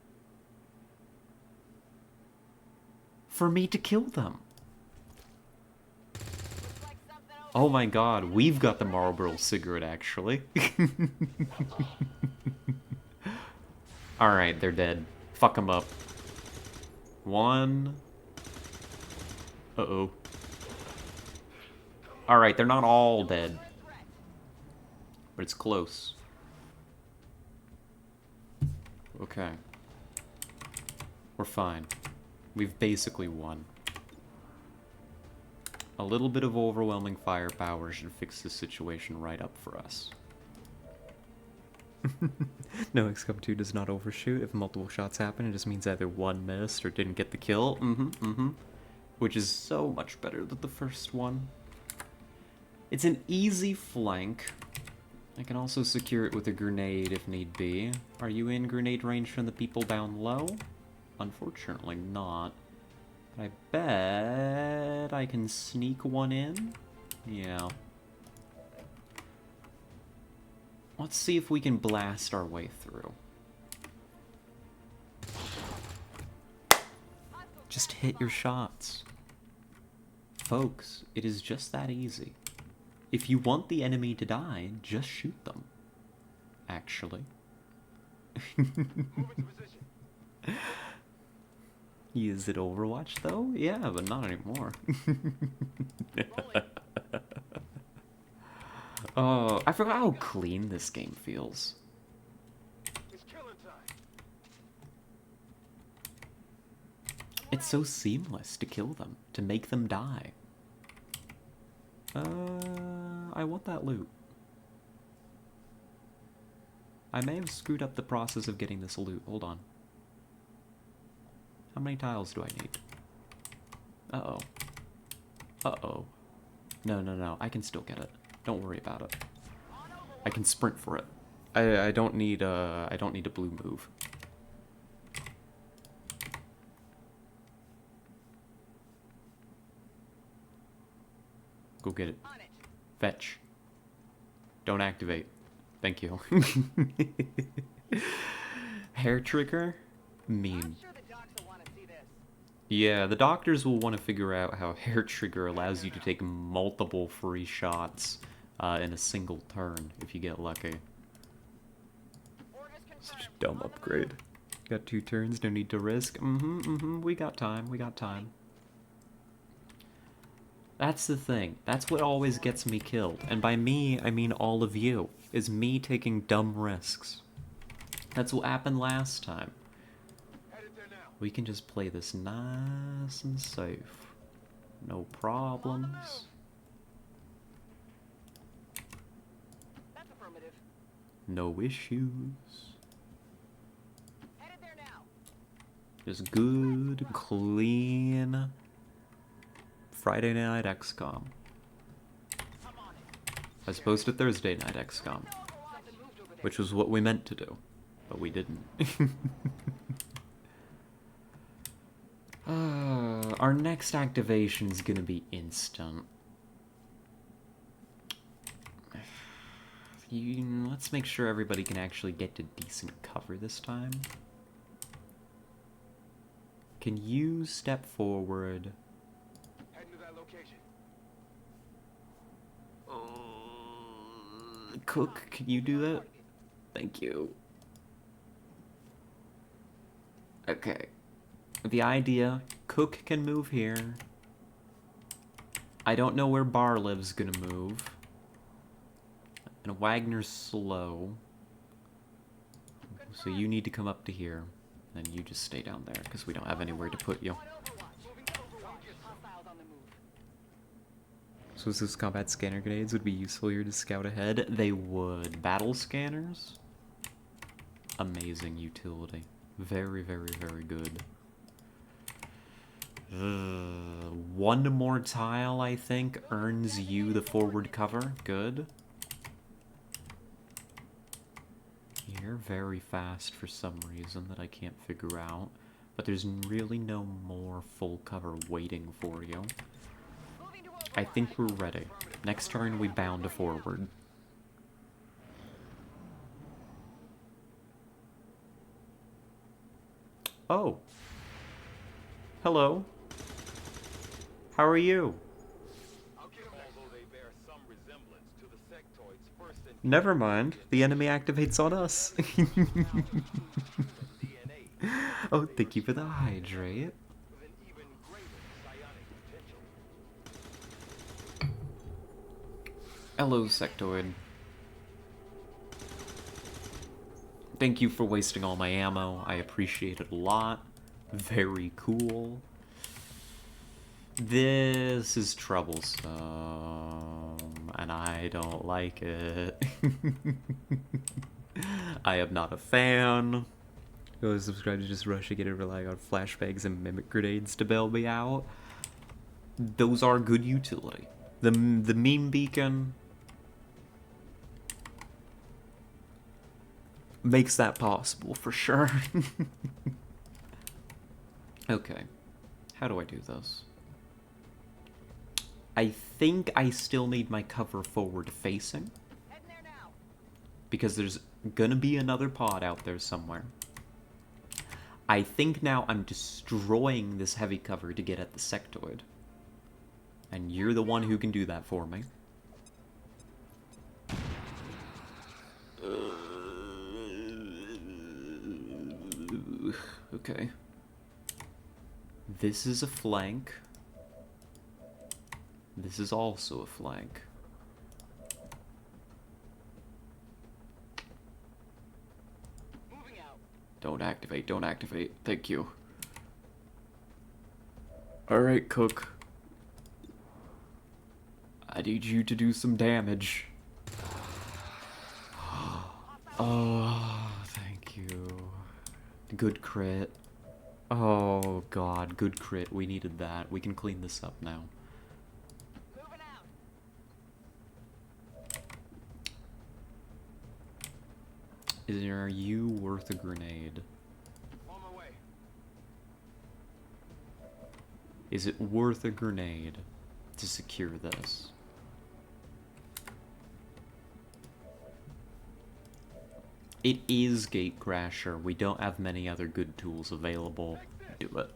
for me to kill them. Oh my god, we've got the Marlboro cigarette, actually. Alright, they're dead. Fuck them up. One. Uh-oh. Alright, they're not all dead. But it's close. Okay. We're fine. We've basically won. A little bit of overwhelming firepower should fix this situation right up for us. No, XCOM 2 does not overshoot. If multiple shots happen, it just means either one missed or didn't get the kill. Which is so much better than the first one. It's an easy flank. I can also secure it with a grenade if need be. Are you in grenade range from the people down low? Unfortunately not. But I bet I can sneak one in? Yeah. Let's see if we can blast our way through. Just hit your shots. Folks, it is just that easy. If you want the enemy to die, just shoot them. Actually. Is it Overwatch though? Yeah, but not anymore. Oh, I forgot how clean this game feels. It's so seamless to kill them, to make them die. I want that loot. I may have screwed up the process of getting this loot. Hold on. How many tiles do I need? Uh-oh. Uh-oh. No, no, no. I can still get it. Don't worry about it. I can sprint for it. I don't need a blue move. Go get it. Fetch. Don't activate. Thank you. Hair trigger? Meme. Yeah, the doctors will want to figure out how hair trigger allows you to take multiple free shots in a single turn if you get lucky. Such a dumb upgrade. Got 2 turns, no need to risk. We got time, we got time. That's the thing. That's what always gets me killed. And by me, I mean all of you. Is me taking dumb risks. That's what happened last time. We can just play this nice and safe. No problems. No issues. Just good, clean Friday night XCOM. As opposed to Thursday night XCOM. Which was what we meant to do. But we didn't. Our next activation is gonna be instant. Let's make sure everybody can actually get to decent cover this time. Can you step forward? Head to that location. Cook, can you do that? Thank you. Okay. The idea, Cook can move here. I don't know where Barliv's gonna move. And Wagner's slow. So you need to come up to here. And you just stay down there, because we don't have anywhere to put you. So those combat scanner grenades would be useful here to scout ahead. They would. Battle scanners? Amazing utility. Very, very, very good. One more tile, I think, earns you the forward cover. Good. You're very fast for some reason that I can't figure out. But there's really no more full cover waiting for you. I think we're ready. Next turn, we bound to forward. Oh. Hello. How are you? Never mind. The enemy activates on us. Oh, thank you for the hydrate. Hello, Sectoid. Thank you for wasting all my ammo. I appreciate it a lot. Very cool. This is troublesome, and I don't like it. I am not a fan. Go subscribe to just rushing it and relying on flashbangs and mimic grenades to bail me out. Those are good utility. The meme beacon makes that possible for sure. Okay, how do I do this? I think I still need my cover forward facing. Because there's gonna be another pod out there somewhere. I think now I'm destroying this heavy cover to get at the sectoid. And you're the one who can do that for me. Okay. This is a flank. This is also a flank. Moving out. Don't activate, don't activate. Thank you. Alright, Cook. I need you to do some damage. Oh, thank you. Good crit. Oh god, good crit. We needed that. We can clean this up now. Moving out. Are you worth a grenade? On my way. Is it worth a grenade to secure this? It is Gatecrasher. We don't have many other good tools available. Do it.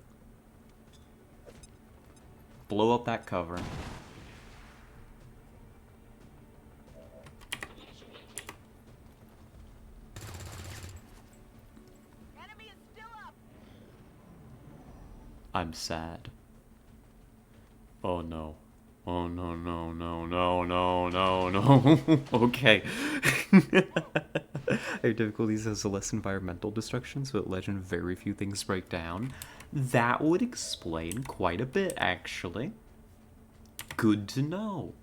Blow up that cover. Enemy is still up. I'm sad. Oh no. Oh no, no, no, no, no, no, no. Okay. Our difficulties has less environmental destruction, so at legend very few things break down. That would explain quite a bit, actually. Good to know.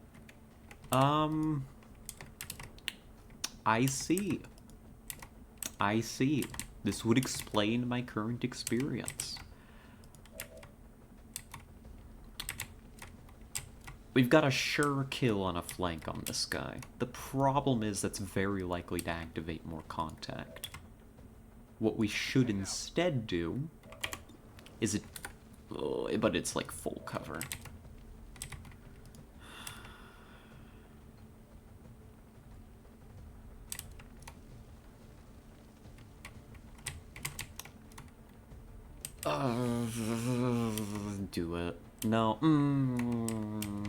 I see. I see. This would explain my current experience. We've got a sure kill on a flank on this guy. The problem is that's very likely to activate more contact. What we should instead do is but it's like full cover. Do it. No.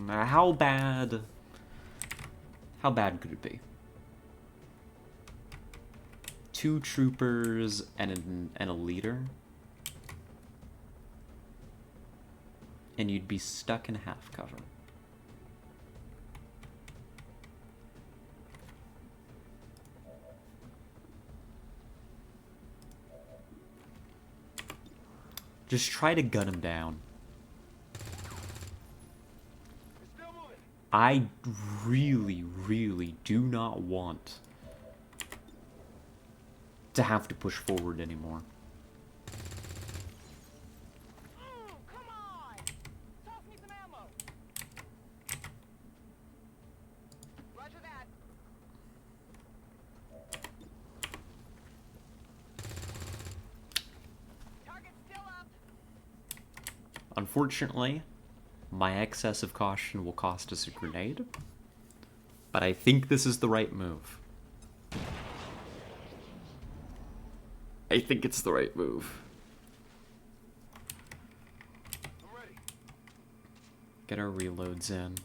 How bad? How bad could it be? 2 troopers and a leader? And you'd be stuck in half cover. Just try to gun him down. I really, really do not want to have to push forward anymore. Come on! Toss me some ammo. Roger that. Target's still up. Unfortunately, my excess of caution will cost us a grenade, but I think this is the right move. I think it's the right move. I'm ready. Get our reloads in.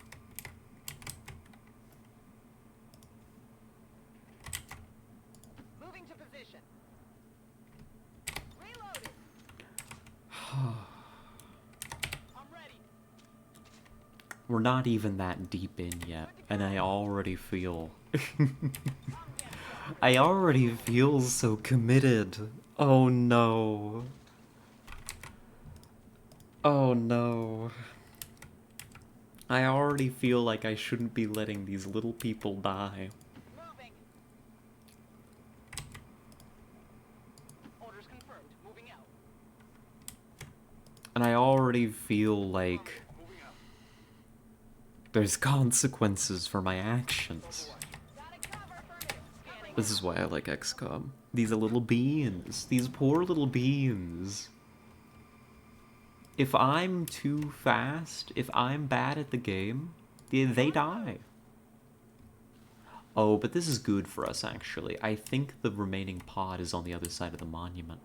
Moving to position. Reloading. I'm ready. We're not even that deep in yet, and I already feel... I already feel so committed. Oh no. Oh no. I already feel like I shouldn't be letting these little people die. Moving. Orders confirmed. Moving out. And I already feel like Moving out. there's consequences for my actions. Got it covered. Affirmative. Scanning. This is why I like XCOM. These little beans. These poor little beans. If I'm too fast, if I'm bad at the game, they die. Oh, but this is good for us, actually. I think the remaining pod is on the other side of the monument.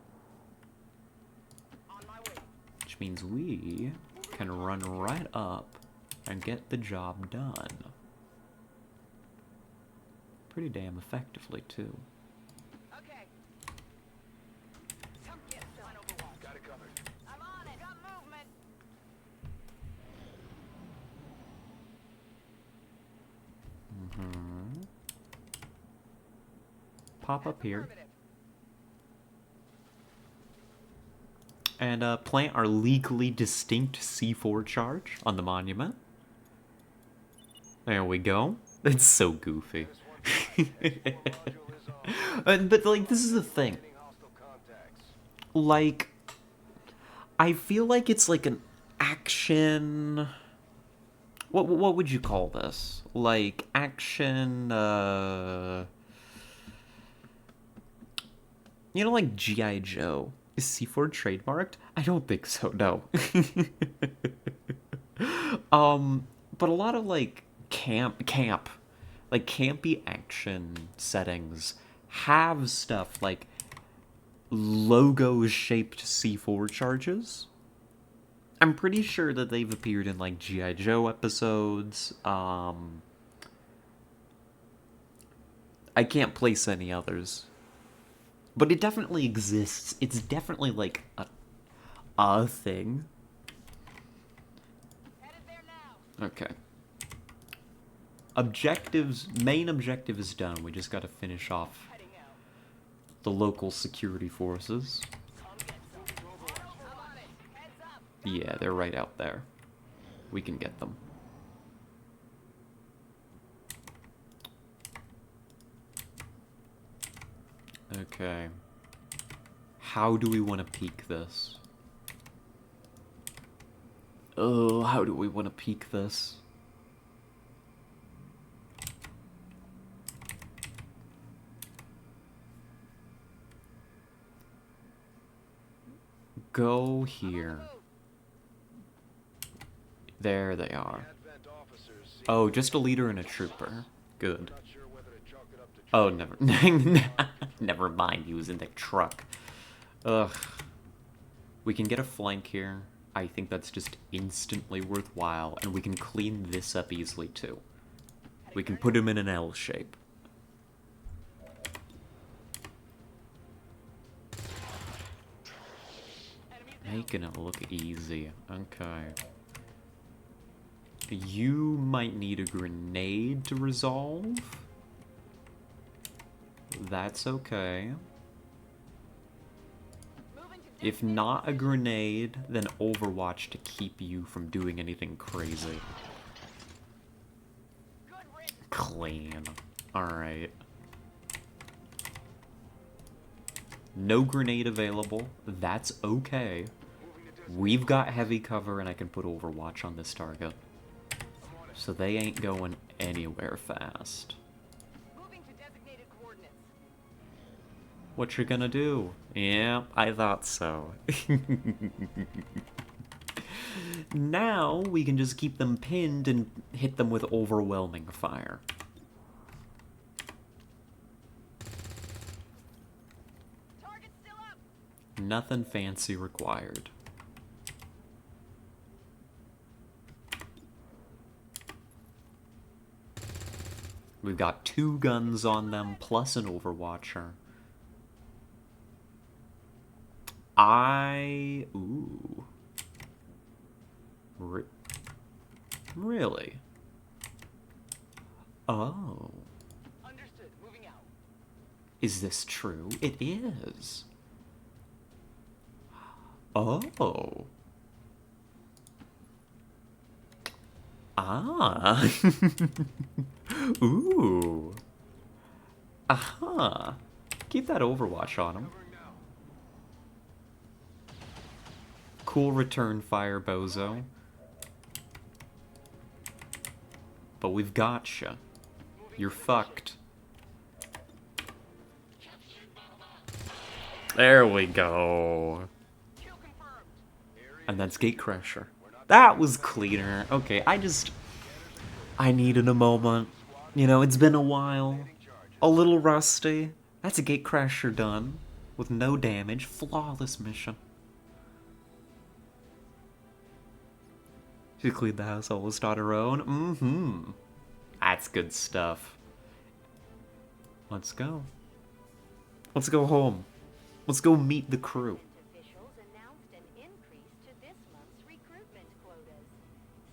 which means we can run right up and get the job done. Pretty damn effectively, too. Okay. Come get some Overwatch. Got it covered. I'm on it. Got movement. Pop up here. Affirmative. And plant our legally distinct C4 charge on the monument. There we go. It's so goofy. But, like, this is the thing. Like, I feel like it's like an action... What would you call this? Like, action, You know, like G.I. Joe. Is C4 trademarked? I don't think so, no. But a lot of, like, like, campy action settings have stuff like logo-shaped C4 charges. I'm pretty sure that they've appeared in, like, G.I. Joe episodes. I can't place any others. But it definitely exists. It's definitely, like, a thing. Headed there now. Okay. Main objective is done. We just gotta finish off Heading out. the local security forces. Come get some. I'm on it. Heads up. Yeah, they're right out there. We can get them. Okay. How do we want to peek this? Oh, how do we want to peek this? Go here. There they are. Oh, just a leader and a trooper. Good. Oh, never. Never mind, he was in the truck. Ugh. We can get a flank here. I think that's just instantly worthwhile, and we can clean this up easily, too. We can put him in an L shape. Making it look easy. Okay. You might need a grenade to resolve. That's okay. If not a grenade, then Overwatch to keep you from doing anything crazy. Clean. Alright. No grenade available. That's okay. We've got heavy cover and I can put Overwatch on this target. So they ain't going anywhere fast. Moving to designated coordinates. What you gonna do? Yeah, I thought so. Now we can just keep them pinned and hit them with overwhelming fire. Target still up. Nothing fancy required. We've got 2 guns on them, plus an Overwatcher. Ooh. Really? Oh. Understood. Moving out. Is this true? It is. Oh. Ah. Ooh. Aha. Keep that Overwatch on him. Cool return fire, bozo. But we've gotcha. You're fucked. There we go. And that's Gatecrasher. That was cleaner. Okay, I needed a moment. You know, it's been a while. A little rusty. That's a Gatecrasher done. With no damage. Flawless mission. She cleaned the house almost on her own. Mm-hmm. That's good stuff. Let's go. Let's go home. Let's go meet the crew. Officials announced an increase to this month's recruitment quotas.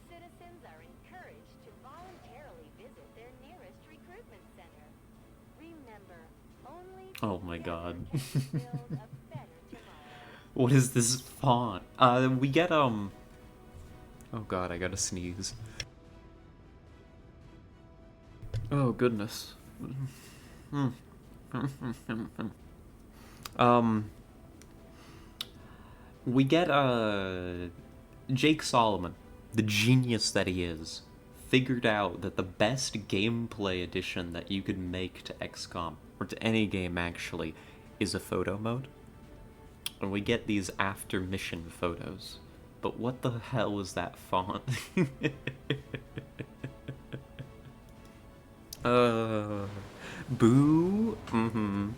Citizens are encouraged to voluntarily visit their nearest recruitment center. Remember, only Oh my god. together can we build a better tomorrow. What is this font? We get, Oh god, I gotta sneeze. Oh goodness. We get, Jake Solomon, the genius that he is, figured out that the best gameplay addition that you could make to XCOM, or to any game actually, is a photo mode. And we get these after mission photos. But what the hell is that font? Boo? Mm-hmm.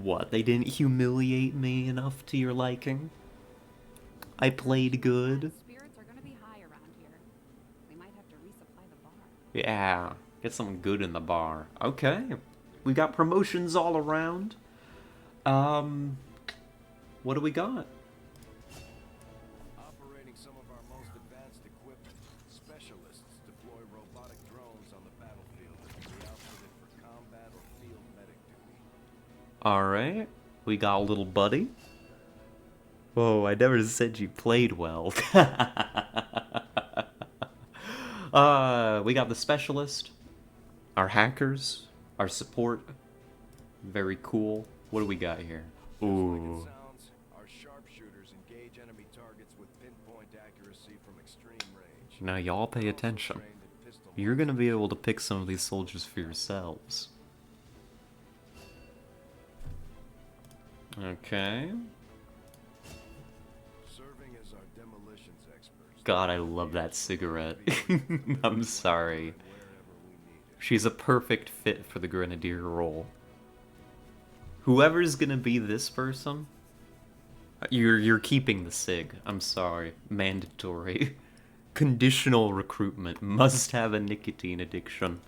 What, they didn't humiliate me enough to your liking? I played good? Spirits are gonna be high around here. We might have to resupply the bar. Yeah, get something good in the bar. Okay. We got promotions all around. What do we got? Operating some of our most advanced equipment, specialists deploy robotic drones on the battlefield that can be outfitted for combat or field medic duty. Alright. We got a little buddy. Whoa, I never said you played well. We got the specialist, our hackers, our support. Very cool. What do we got here? Ooh. Sounds, our sharpshooters engage enemy targets with pinpoint accuracy from extreme range. Now y'all pay attention. You're gonna be able to pick some of these soldiers for yourselves. Okay. Serving as our demolitions experts. God, I love that cigarette. I'm sorry. She's a perfect fit for the grenadier role. Whoever's gonna be this person, you're keeping the cig. I'm sorry. Mandatory. Conditional recruitment. Must have a nicotine addiction.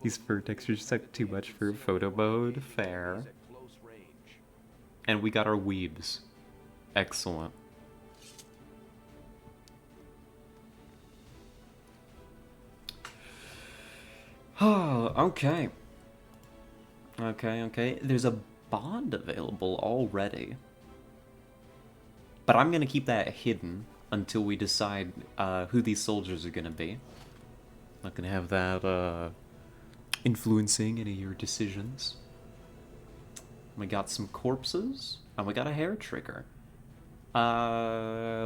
These fur textures suck too much for photo mode. Fair. And we got our weebs. Excellent. Oh, okay. Okay. There's a bond available already. But I'm gonna keep that hidden until we decide who these soldiers are gonna be. Not gonna have that influencing any of your decisions. We got some corpses, and we got a hair trigger.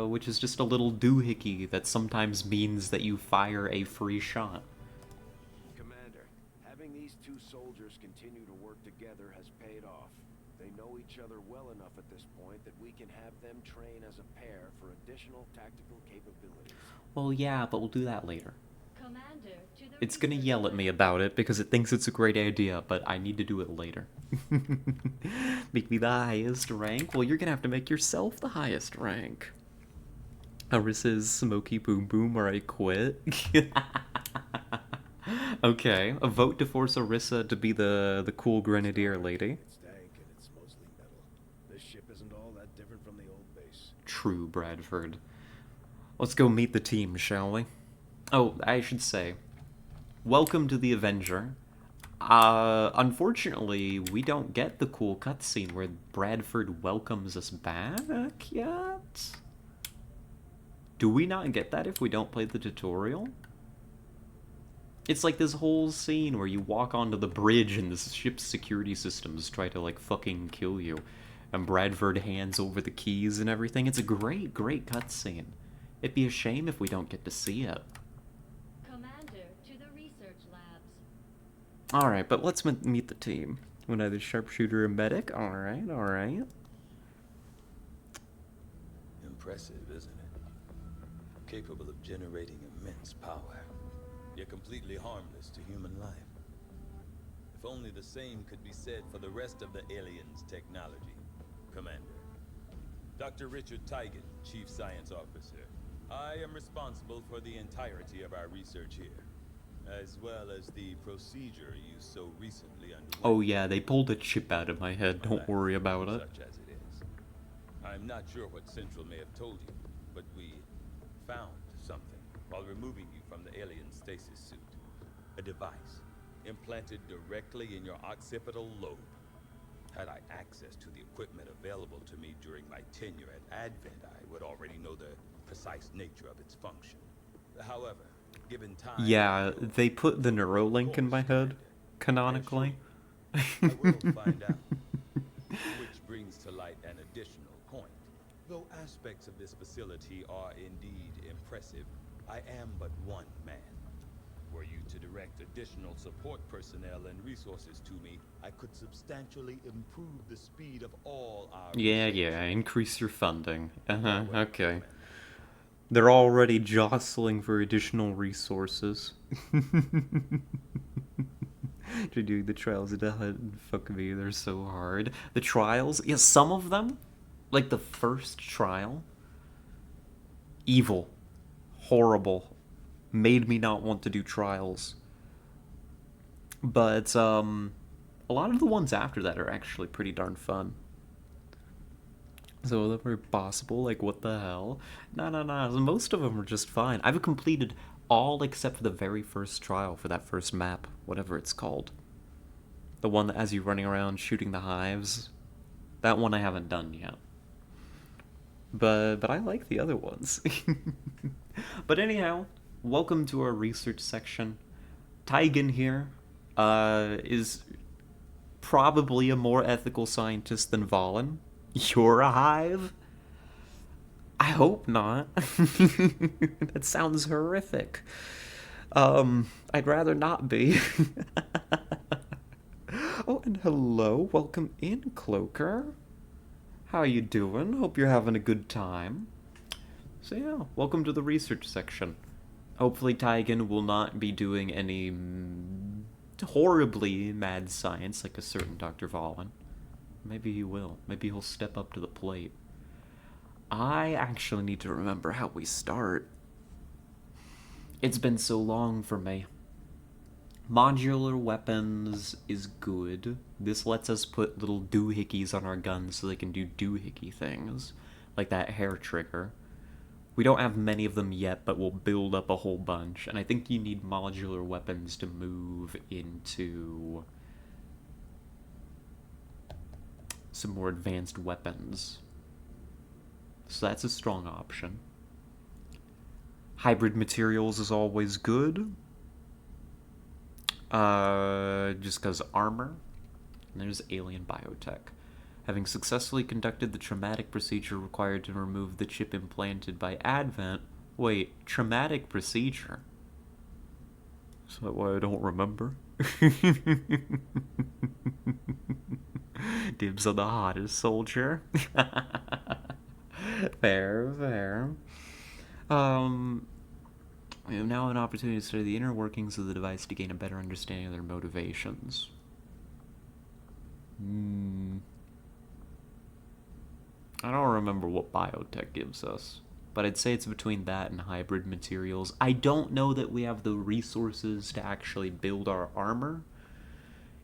Which is just a little doohickey that sometimes means that you fire a free shot. Commander, having these two soldiers continue to work together has paid off. They know each other well enough at this point that we can have them train as a pair for additional tactical capabilities. Well, yeah, but we'll do that later. Commander, to the It's gonna yell at me about it because it thinks it's a great idea, but I need to do it later. Make me the highest rank? Well, you're gonna have to make yourself the highest rank. Arissa's smoky boom boom or I quit. Okay, a vote to force Arissa to be the cool grenadier lady. It's dank and it's mostly metal. This ship isn't all that different from the old base. True, Bradford. Let's go meet the team, shall we? Oh, I should say, welcome to the Avenger. Unfortunately, we don't get the cool cutscene where Bradford welcomes us back yet. Do we not get that if we don't play the tutorial? It's like this whole scene where you walk onto the bridge and the ship's security systems try to, like, fucking kill you. And Bradford hands over the keys and everything. It's a great, great cutscene. It'd be a shame if we don't get to see it. Commander, to the research labs. Alright, but let's meet the team. One either sharpshooter or medic. Alright. Impressive, isn't it? Capable of generating immense power, yet completely harmless to human life. If only the same could be said for the rest of the aliens' technology, Commander. Dr. Richard Tigan, Chief Science Officer. I am responsible for the entirety of our research here, as well as the procedure you so recently underwent. Oh yeah, they pulled a chip out of my head. Don't worry about it. Such as it is. I'm not sure what Central may have told you, but we found something while removing you from the alien stasis suit. A device implanted directly in your occipital lobe. Had I access to the equipment available to me during my tenure at Advent, I would already know the precise nature of its function. However, given time... Yeah, they put the Neuralink in my head, canonically. I will find out. Which brings to light an additional point. Though aspects of this facility are indeed impressive, I am but one man. Were you to direct additional support personnel and resources to me, I could substantially improve the speed of all our... Yeah, increase your funding. Okay. They're already jostling for additional resources. To do the trials of the hunt, fuck me, they're so hard. The trials, yeah, some of them, like the first trial, evil, horrible, made me not want to do trials. But a lot of the ones after that are actually pretty darn fun. So if they're possible, like what the hell? No. Most of them are just fine. I've completed all except for the very first trial for that first map, whatever it's called. The one that has you running around shooting the hives. That one I haven't done yet. But I like the other ones. But anyhow, welcome to our research section. Tigan here is probably a more ethical scientist than Valen. You're a hive? I hope not. That sounds horrific. I'd rather not be. Oh, and hello. Welcome in, Cloaker. How you doing? Hope you're having a good time. So yeah, welcome to the research section. Hopefully Tigan will not be doing any horribly mad science like a certain Dr. Valen. Maybe he will. Maybe he'll step up to the plate. I actually need to remember how we start. It's been so long for me. Modular weapons is good. This lets us put little doohickeys on our guns so they can do doohickey things. Like that hair trigger. We don't have many of them yet, but we'll build up a whole bunch. And I think you need modular weapons to move into some more advanced weapons. So that's a strong option. Hybrid materials is always good. Just because armor. And there's alien biotech. Having successfully conducted the traumatic procedure required to remove the chip implanted by Advent. Wait, traumatic procedure? Is that why I don't remember? Dibs on the hottest soldier. Fair. We have now an opportunity to study the inner workings of the device to gain a better understanding of their motivations. I don't remember what biotech gives us, but I'd say it's between that and hybrid materials. I don't know that we have the resources to actually build our armor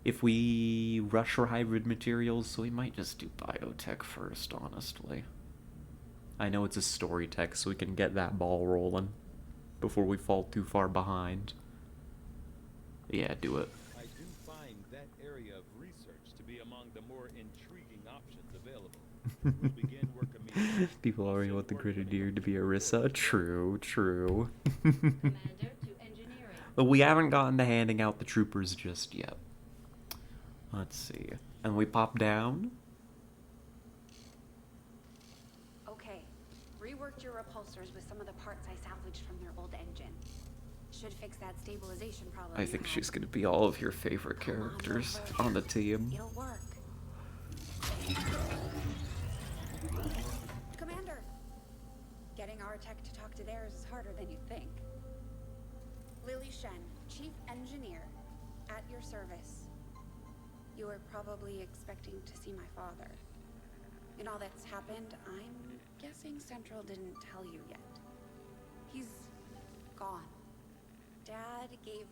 if we rush for hybrid materials, so we might just do biotech first, honestly. I know it's a story tech, so we can get that ball rolling before we fall too far behind. Yeah, do it. I do find that area of research to be among the more intriguing options available. We'll begin work immediately. People already want the Grenadier to be Orisa. True. Commander to engineering. But we haven't gotten to handing out the troopers just yet. Let's see. And we pop down. Okay. Reworked your repulsors with some of the parts I salvaged from their old engine. Should fix that stabilization problem. I think she's gonna be all of your favorite characters on the team. It'll work. Commander! Getting our tech to talk to theirs is harder than you'd think. Lily Shen, Chief Engineer, at your service. You were probably expecting to see my father. In all that's happened, I'm guessing Central didn't tell you yet. He's gone. Dad gave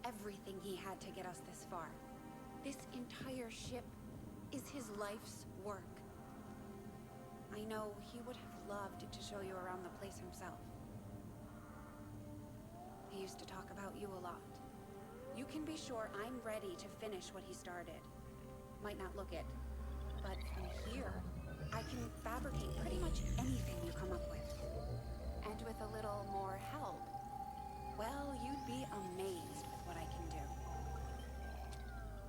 everything he had to get us this far. This entire ship is his life's work. I know he would have loved to show you around the place himself. He used to talk about you a lot. You can be sure I'm ready to finish what he started. Might not look it, but from here, I can fabricate pretty much anything you come up with. And with a little more help, well, you'd be amazed with what I can do.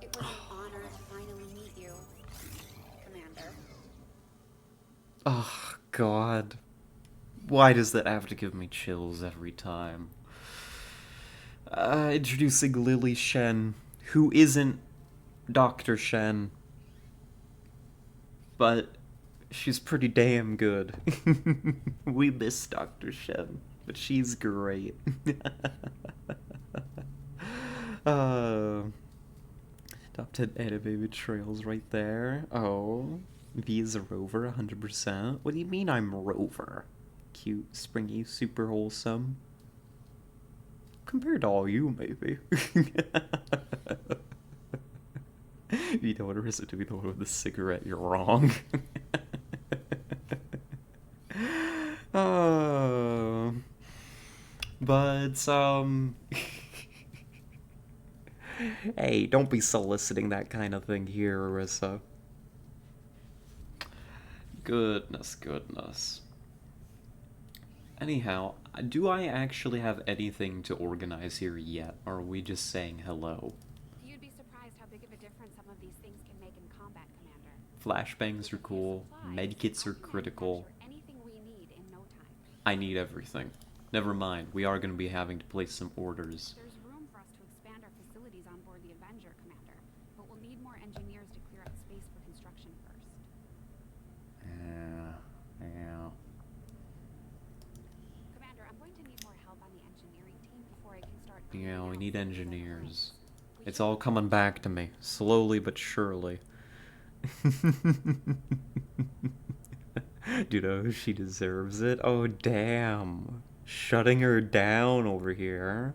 It was an honor to finally meet you, Commander. Oh, God. Why does that have to give me chills every time? Introducing Lily Shen, who isn't Dr. Shen, but she's pretty damn good. We miss Dr. Shen, but she's great. Top 10 anime betrayals right there. Oh, V is a rover, 100%. What do you mean I'm rover? Cute, springy, super wholesome. Compared to all you, maybe. You don't want to listen to be the one with the cigarette, you're wrong. Oh. But, hey, don't be soliciting that kind of thing here, Arissa. Goodness, goodness. Anyhow, do I actually have anything to organize here yet, or are we just saying hello? You'd be surprised how big of a difference some of these things can make in combat, Commander. Flashbangs are cool, medkits are critical. Anything we need in no time. I need everything. Never mind, we are going to be having to place some orders. There's room for us to expand our facilities on board the Avenger, Commander, but we'll need more engineers to clear out space for construction first. Yeah. Commander, I'm going to need more help on the engineering team before I can start. Yeah, we need engineers. It's all coming back to me, slowly but surely. Dude, oh, she deserves it. Oh, damn. Shutting her down over here.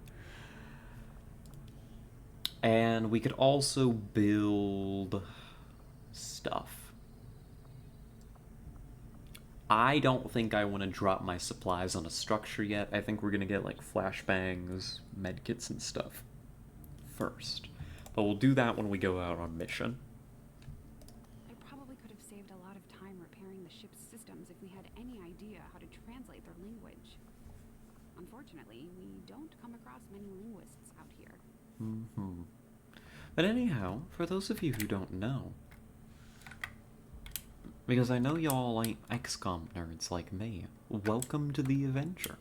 And we could also build stuff. I don't think I want to drop my supplies on a structure yet. I think we're going to get like flashbangs, medkits, and stuff first. But we'll do that when we go out on mission. I probably could have saved a lot of time repairing the ship's systems if we had any idea how to translate their language. Unfortunately, we don't come across many linguists out here. But anyhow, for those of you who don't know, because I know y'all ain't XCOM nerds like me, welcome to the Avenger.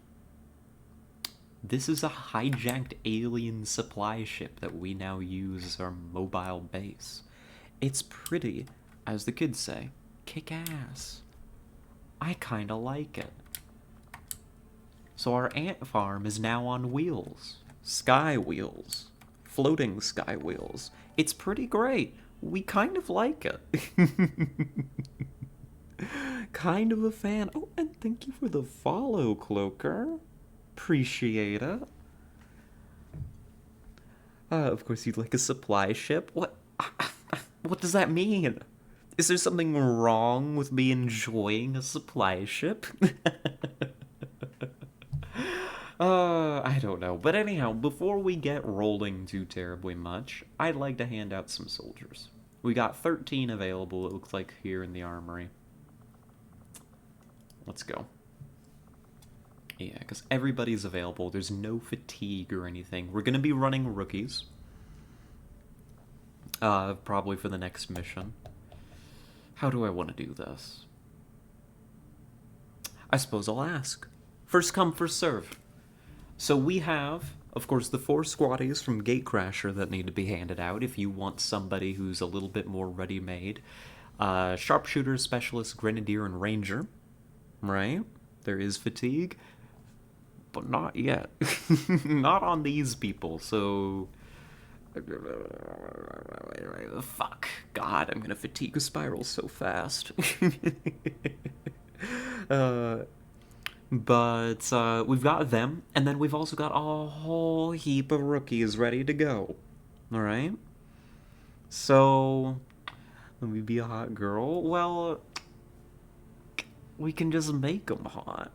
This is a hijacked alien supply ship that we now use as our mobile base. It's pretty, as the kids say, kick-ass. I kinda like it. So our ant farm is now on wheels. Sky wheels. Floating sky wheels. It's pretty great. We kind of like it. Kind of a fan. Oh, and thank you for the follow, Cloaker. Appreciate it. Of course you'd like a supply ship? What? What does that mean? Is there something wrong with me enjoying a supply ship? I don't know. But anyhow, before we get rolling too terribly much, I'd like to hand out some soldiers. We got 13 available, it looks like, here in the armory. Let's go. Yeah, because everybody's available. There's no fatigue or anything. We're going to be running rookies. Probably for the next mission. How do I want to do this? I suppose I'll ask. First come, first serve. So we have, of course, the 4 squatties from Gatecrasher that need to be handed out if you want somebody who's a little bit more ready-made. Sharpshooter, Specialist, Grenadier, and Ranger. Right? There is fatigue. But not yet. Not on these people, so Fuck. God, I'm gonna fatigue spiral so fast. uh, but we've got them, and then we've also got a whole heap of rookies ready to go. Alright? So, let me be a hot girl. Well, we can just make them hot.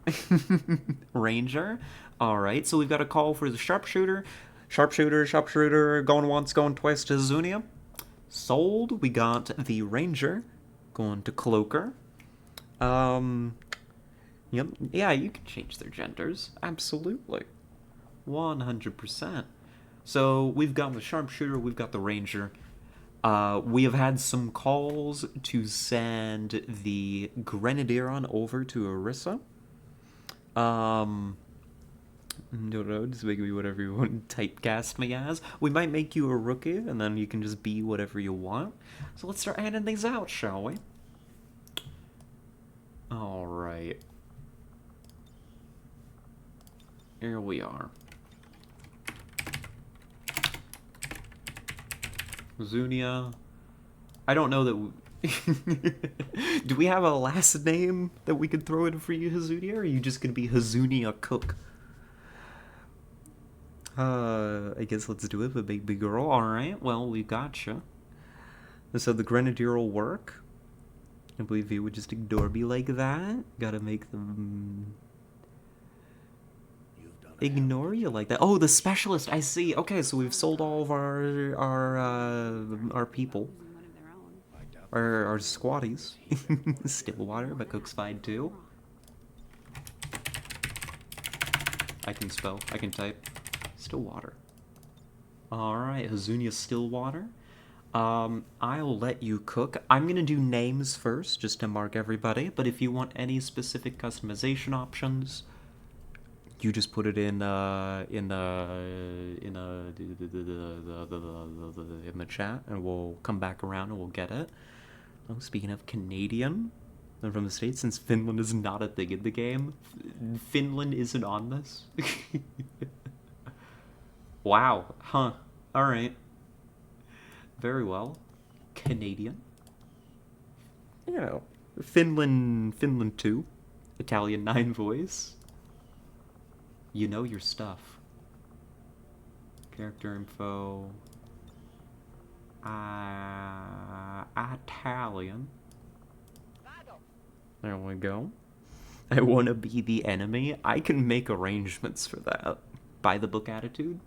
Ranger. Alright, so we've got a call for the sharpshooter. Sharpshooter, going once, going twice to Zunia. Sold. We got the Ranger going to Cloaker. Yep. Yeah, you can change their genders. Absolutely. 100%. So we've got the Sharpshooter, we've got the Ranger. We have had some calls to send the Grenadier on over to Orissa. Don't know, just make me whatever you want to typecast me as. We might make you a rookie, and then you can just be whatever you want. So let's start handing things out, shall we? Alright. Here we are. Zunia. I don't know that... Do we have a last name that we could throw in for you, Hazunia, or are you just gonna be Hazunia Cook? I guess let's do it, but baby girl. Alright, well, we gotcha. So the Grenadier will work. I believe he would just ignore me like that. Gotta make them... ignore you like that. Oh, the specialist, I see. Okay, so we've sold all of our people. Our squatties. Stillwater, but Cook's fine too. I can spell. I can type. Stillwater. Alright, Hazunia Stillwater. I'll let you cook. I'm gonna do names first, just to mark everybody, but if you want any specific customization options, you just put it in the chat, and we'll come back around and we'll get it. Oh, speaking of Canadian, I'm from the States, since Finland is not a thing in the game. Finland isn't on this. Wow. Huh. Alright. Very well. Canadian. You know, Finland 2. Italian 9 voice. You know your stuff. Character info. Italian. There we go. I want to be the enemy. I can make arrangements for that. By the book attitude.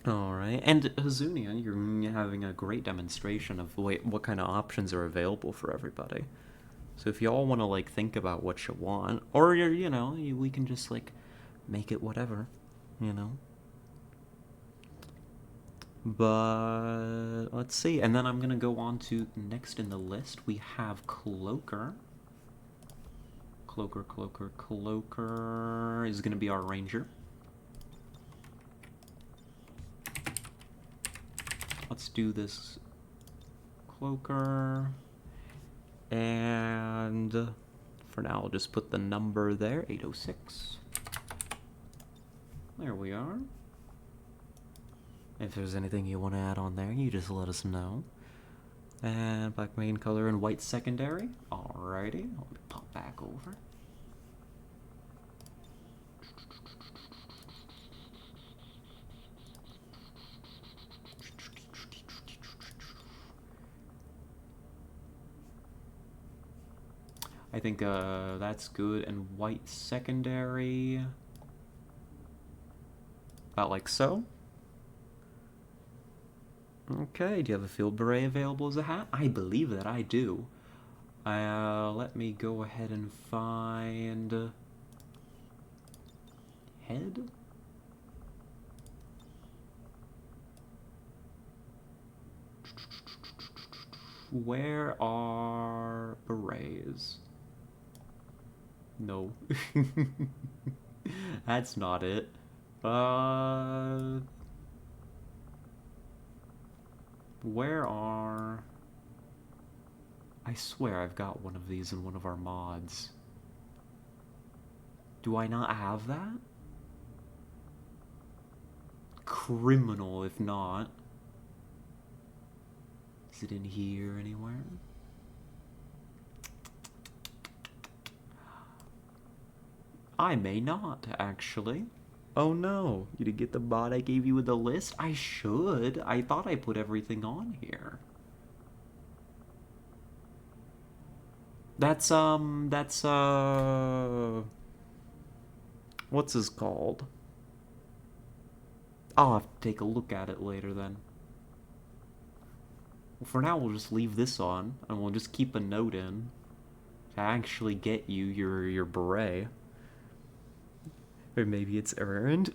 Alright, and Hazunia, you're having a great demonstration of what kind of options are available for everybody. So if y'all want to, like, think about what you want, or, you know, we can just, like, make it whatever, you know? But, let's see, and then I'm gonna go on to next in the list, we have Cloaker. Cloaker is gonna be our ranger. Let's do this Cloaker, and for now I'll just put the number there, 806. There we are. If there's anything you want to add on there, you just let us know. And black main color and white secondary. Alrighty, let me pop back over. I think that's good, and white secondary, about like so. Okay, do you have a field beret available as a hat? I believe that I do. Let me go ahead and find head. Where are berets? No. That's not it. Where are... I swear I've got one of these in one of our mods. Do I not have that? criminal if not. Is it in here anywhere? I may not, actually. Oh no, you didn't get the bot I gave you with the list? I should. I thought I put everything on here. That's, what's this called? I'll have to take a look at it later then. Well, for now, we'll just leave this on, and we'll just keep a note in to actually get you your beret. Or maybe it's earned?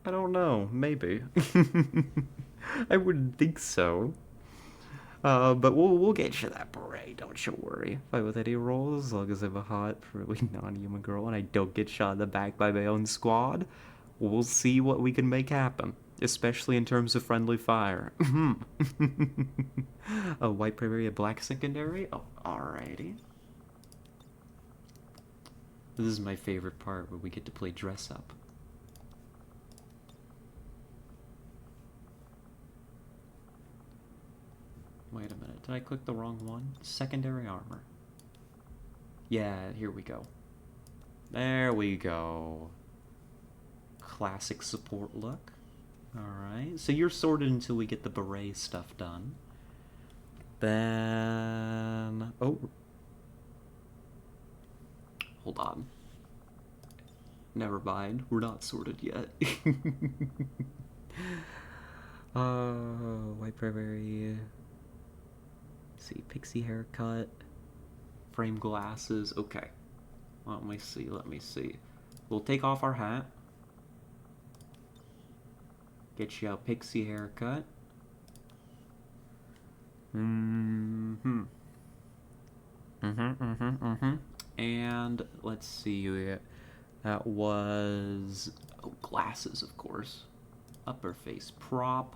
I don't know. Maybe. I wouldn't think so. But we'll get you that beret, don't you worry. Fight with any rolls, as long as I'm a hot, really non-human girl and I don't get shot in the back by my own squad, we'll see what we can make happen. Especially in terms of friendly fire. A white primary, a black secondary? Oh, alrighty. This is my favorite part, where we get to play dress up. Wait a minute, did I click the wrong one? Secondary armor. Yeah, here we go. There we go. Classic support look. Alright, so you're sorted until we get the beret stuff done. Then... oh. Hold on. Never mind, we're not sorted yet. White primary... see, pixie haircut, frame glasses, okay. Let me see. We'll take off our hat. Get you a pixie haircut. And let's see, that was, oh, glasses, of course. Upper face prop.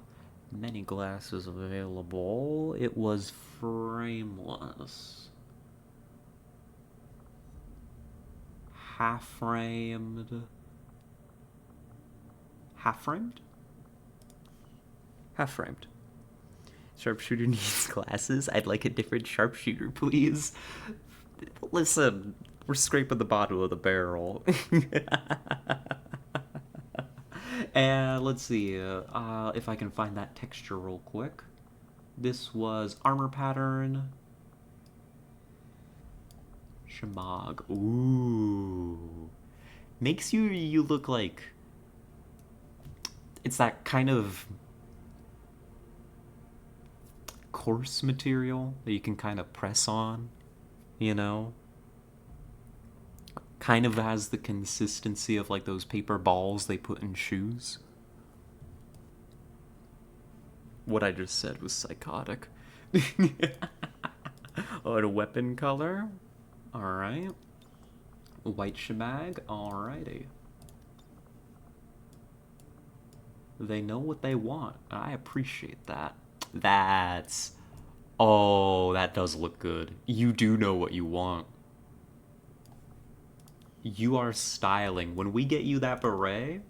Many glasses available. It was frameless. Half-framed. Half-framed? Half-framed. Sharpshooter needs glasses. I'd like a different sharpshooter, please. Listen, we're scraping the bottom of the barrel. And let's see if I can find that texture real quick. This was armor pattern. Shamag. Ooh. Makes you look like... it's that kind of coarse material that you can kind of press on, you know? Kind of has the consistency of like those paper balls they put in shoes. What I just said was psychotic. Oh, and a weapon color. Alright. White shemag. Alrighty. They know what they want. I appreciate that. That's... oh, that does look good. You do know what you want. You are styling. When we get you that beret,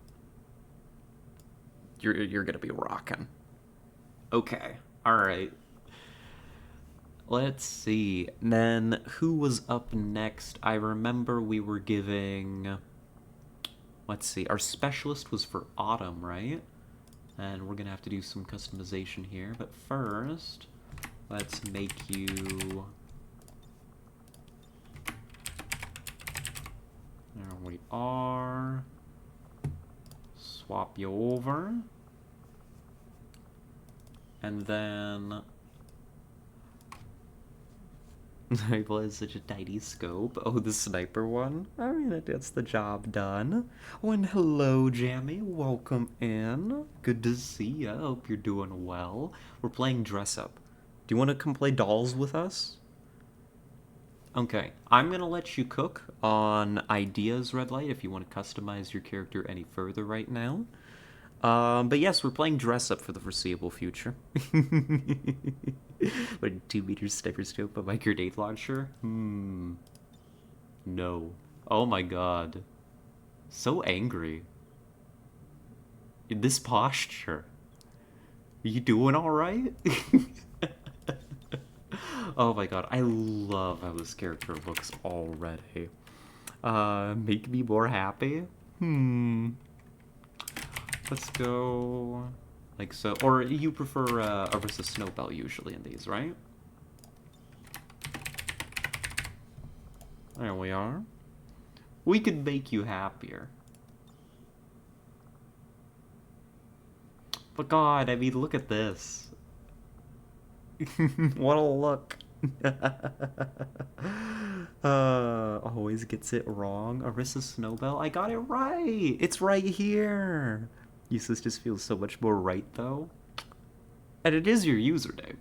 you're gonna be rocking. Okay, alright. Let's see. Then, who was up next? I remember we were giving... let's see. Our specialist was for Autumn, right? And we're gonna have to do some customization here. But first, let's make you... there we are. Swap you over. And then... Rifle has such a tiny scope. Oh, the sniper one? I mean, that gets the job done. Oh, and hello, Jammy. Welcome in. Good to see ya. Hope you're doing well. We're playing dress up. Do you want to come play dolls with us? Okay, I'm gonna let you cook on ideas, Red Light, if you want to customize your character any further right now. But yes, we're playing dress up for the foreseeable future. What, 2 meters sniper scope, a micro grenade launcher? No. Oh my god. So angry. This posture. You doing alright? Oh my god, I love how this character looks already. Make me more happy? Let's go like so. Or you prefer Arissa Snowbell usually in these, right? There we are. We could make you happier. But god, I mean, look at this. What a look. Always gets it wrong. Arissa Snowbell, I got it right. It's right here. Useless just feels so much more right, though. And it is your username.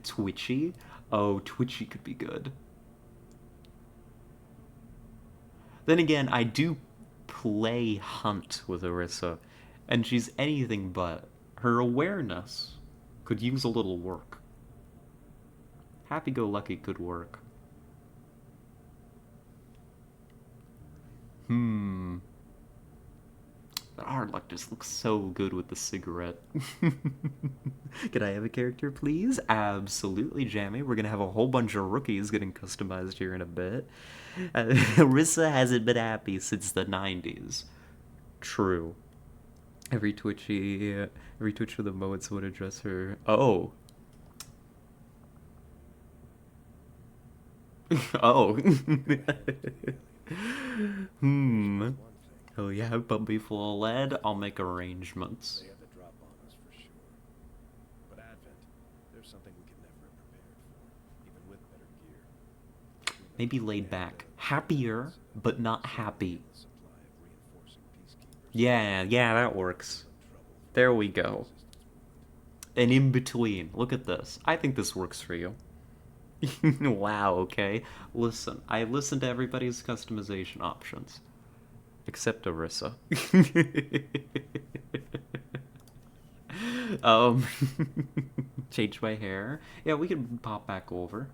Twitchy? Oh, Twitchy could be good. Then again, I do play Hunt with Arissa, and she's anything but. Her awareness could use a little work. Happy-go-lucky could work. That hard luck just looks so good with the cigarette. Could I have a character, please? Absolutely, Jammy. We're gonna have a whole bunch of rookies getting customized here in a bit. Rissa hasn't been happy since the 90s. True. Every Twitch with a moment would address her. Oh. Oh. Oh yeah, Bumpy full of lead. I'll make arrangements. They have the drop on us for sure. But Advent, there's something we could never have prepared for, even with better gear. Maybe laid back. Happier, but not happy. Yeah, that works. There we go. And in between. Look at this. I think this works for you. Wow, okay. Listen, I listened to everybody's customization options. Except Arissa. Change my hair. Yeah, we can pop back over.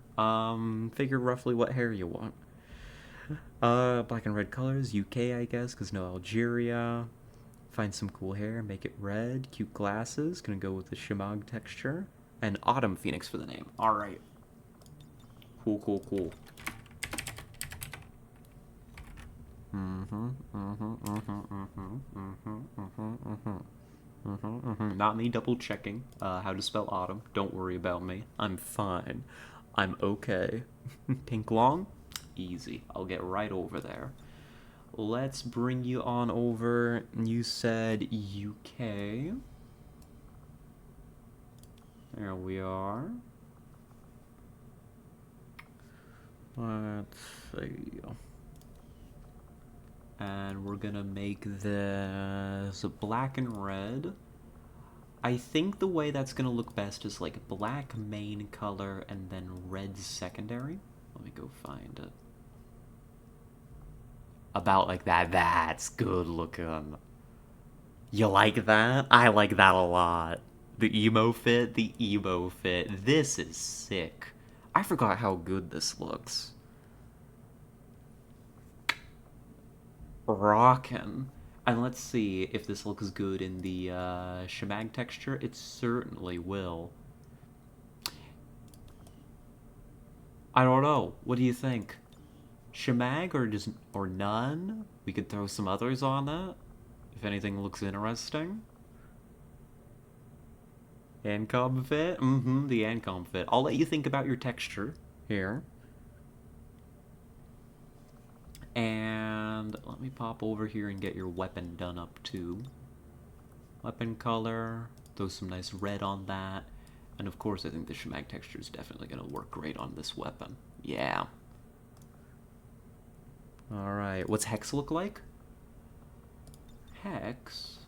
Figure roughly what hair you want. Black and red colors, UK, I guess, because no Algeria. Find some cool hair, make it red. Cute glasses, gonna go with the shimag texture. And Autumn Phoenix for the name. Alright. Cool. Not me double checking how to spell autumn. Don't worry about me. I'm fine. I'm okay. Pink long? Easy. I'll get right over there. Let's bring you on over. You said UK. There we are. Let's see. And we're gonna make this black and red. I think the way that's gonna look best is like black main color and then red secondary. Let me go find it. About like that. That's good looking. You like that? I like that a lot. The emo fit? The emo fit. This is sick. I forgot how good this looks. Rockin'. And let's see if this looks good in the shimag texture. It certainly will. I don't know. What do you think? Shimag or none? We could throw some others on that if anything looks interesting. Ancom fit? The Ancom fit. I'll let you think about your texture here. And let me pop over here and get your weapon done up too. Weapon color, throw some nice red on that. And of course I think the shimag texture is definitely going to work great on this weapon. Yeah. Alright, what's Hex look like? Hex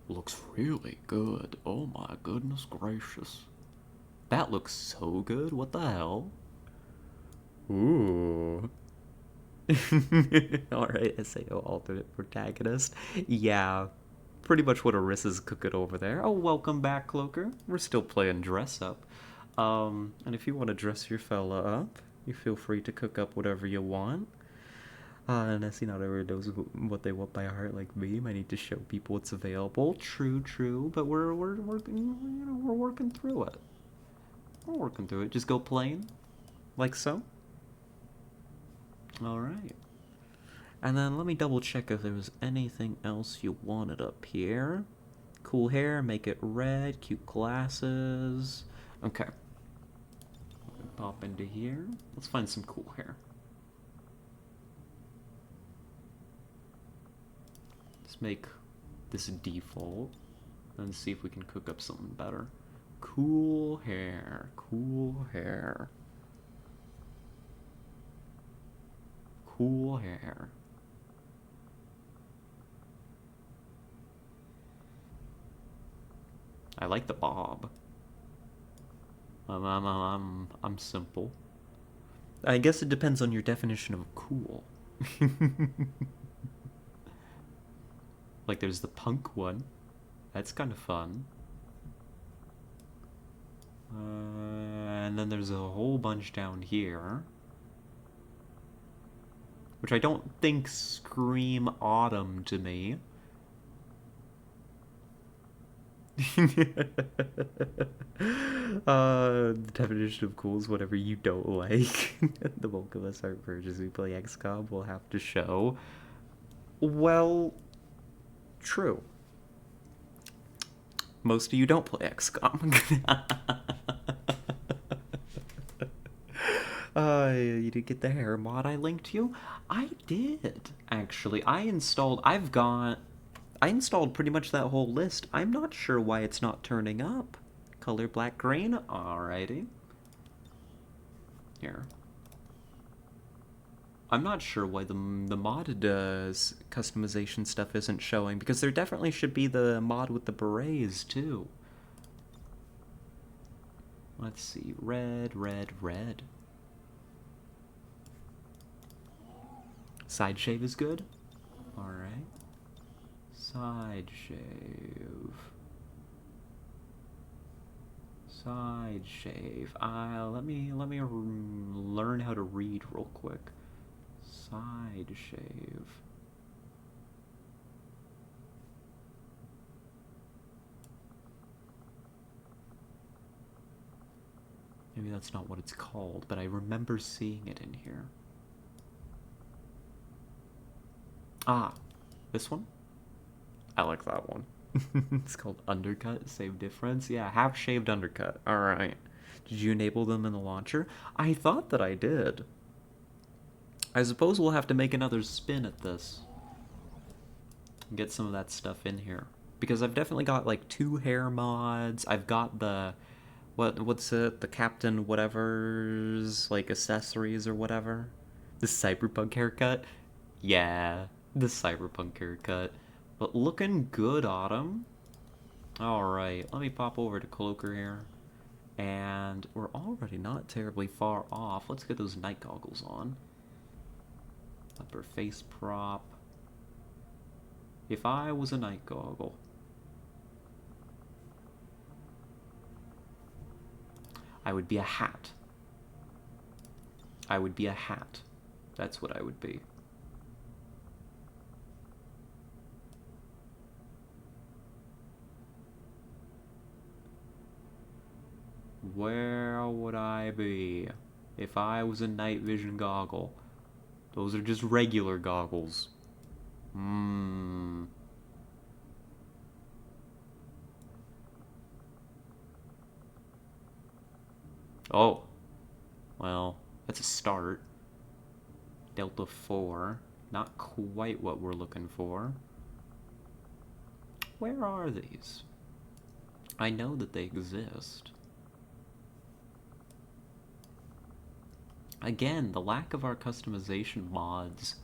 looks really good. Oh my goodness gracious. That looks so good. What the hell? Ooh. Alright, SAO alternate protagonist. Yeah, pretty much what Arissa's cooking over there. Oh, welcome back, Cloaker. We're still playing dress up. And if you want to dress your fella up, you feel free to cook up whatever you want. And I see not everyone knows what they want by heart like me. I need to show people what's available. True, true. But we're working, you know, we're working through it. We're working through it. Just go plain, like so. All right. And then let me double check if there was anything else you wanted up here. Cool hair, make it red. Cute glasses. Okay. Pop into here. Let's find some cool hair. Let's make this default and see if we can cook up something better. Cool hair, cool hair. Cool hair. I like the bob. I'm simple. I guess it depends on your definition of cool. Like there's the punk one. That's kind of fun. And then there's a whole bunch down here. Which I don't think scream autumn to me. The definition of cool is whatever you don't like. The bulk of us aren't virgins who play XCOM. We'll have to show. Well, true. Most of you don't play XCOM. You did get the hair mod I linked you? I did, actually. I installed pretty much that whole list. I'm not sure why it's not turning up. Color black green? Alrighty. Here. I'm not sure why the modded customization stuff isn't showing, because there definitely should be the mod with the berets, too. Let's see. Red, red, red. Side shave is good? Alright. Side shave. Side shave. Let me learn how to read real quick. Side shave. Maybe that's not what it's called, but I remember seeing it in here. Ah, this one? I like that one. It's called undercut, same difference. Yeah, half shaved undercut. Alright. Did you enable them in the launcher? I thought that I did. I suppose we'll have to make another spin at this. And get some of that stuff in here. Because I've definitely got like 2 hair mods. I've got the what's it? The Captain whatever's like accessories or whatever. The cyberpunk haircut. Yeah, the cyberpunk haircut. But looking good, Autumn. Alright, let me pop over to Cloaker here. And we're already not terribly far off. Let's get those night goggles on. Upper face prop. If I was a night goggle. I would be a hat. I would be a hat. That's what I would be. Where would I be if I was a night vision goggle? Those are just regular goggles. Oh. Well, that's a start. Delta 4. Not quite what we're looking for. Where are these? I know that they exist. Again, the lack of our customization mods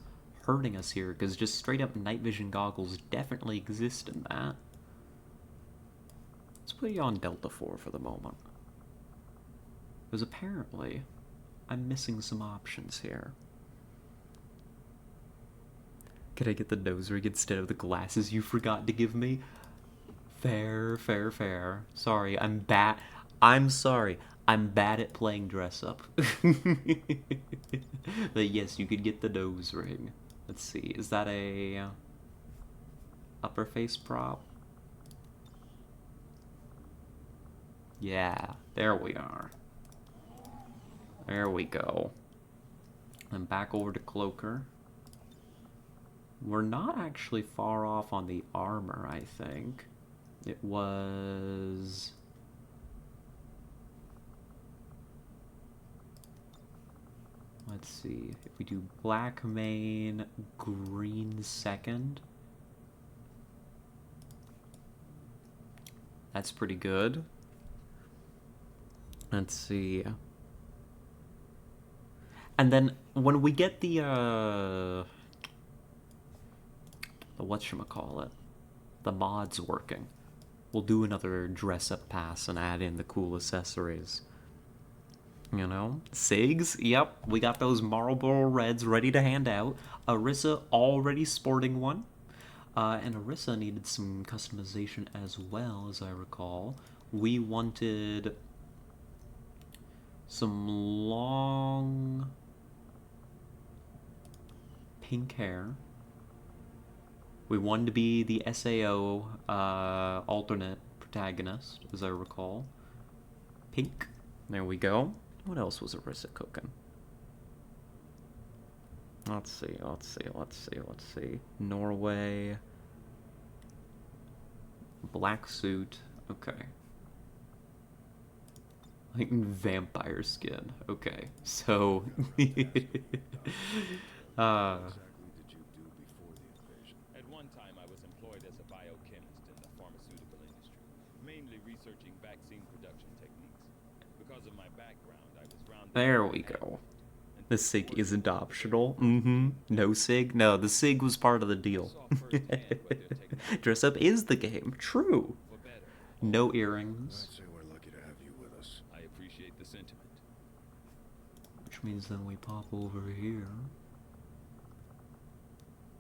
hurting us here, because just straight up night vision goggles definitely exist in that. Let's put you on Delta 4 for the moment. Because apparently, I'm missing some options here. Could I get the nose ring instead of the glasses you forgot to give me? Fair, fair, fair. Sorry, I'm sorry. I'm bad at playing dress up. But yes, you could get the nose ring. Let's see, is that a upper face prop? Yeah, there we are. There we go. And back over to Cloaker. We're not actually far off on the armor, I think. It was... Let's see, if we do black main, green second. That's pretty good. Let's see. And then when we get the whatchamacallit, the mods working, we'll do another dress-up pass and add in the cool accessories. You know? SIGs, yep, we got those Marlboro Reds ready to hand out. Arissa already sporting one. And Arissa needed some customization as well, as I recall. We wanted some long pink hair. We wanted to be the SAO alternate protagonist, as I recall. Pink. There we go. What else was Arissa cooking? Let's see, let's see, let's see, let's see. Norway. Black suit. Okay. Like vampire skin. Okay. So At one time, I was employed as a biochemist in the pharmaceutical industry, mainly researching vaccine production techniques. Because of my background, I was rounded. there we go. The SIG isn't optional. No SIG? No, the SIG was part of the deal. Dress up is the game. True. No earrings. I'd say we're lucky to have you with us. I appreciate the sentiment. Which means then we pop over here.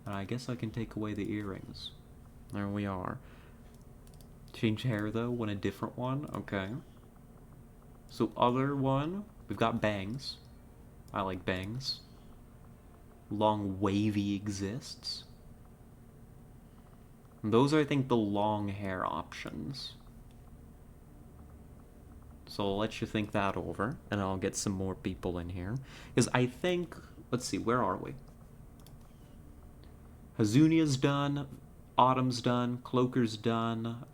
And I guess I can take away the earrings. There we are. Change hair though, want a different one? Okay. So other one, we've got bangs. I like bangs. Long wavy exists. And those are, I think, the long hair options. So I'll let you think that over, and I'll get some more people in here. Because I think, let's see, where are we? Hazunia's done, Autumn's done, Cloaker's done,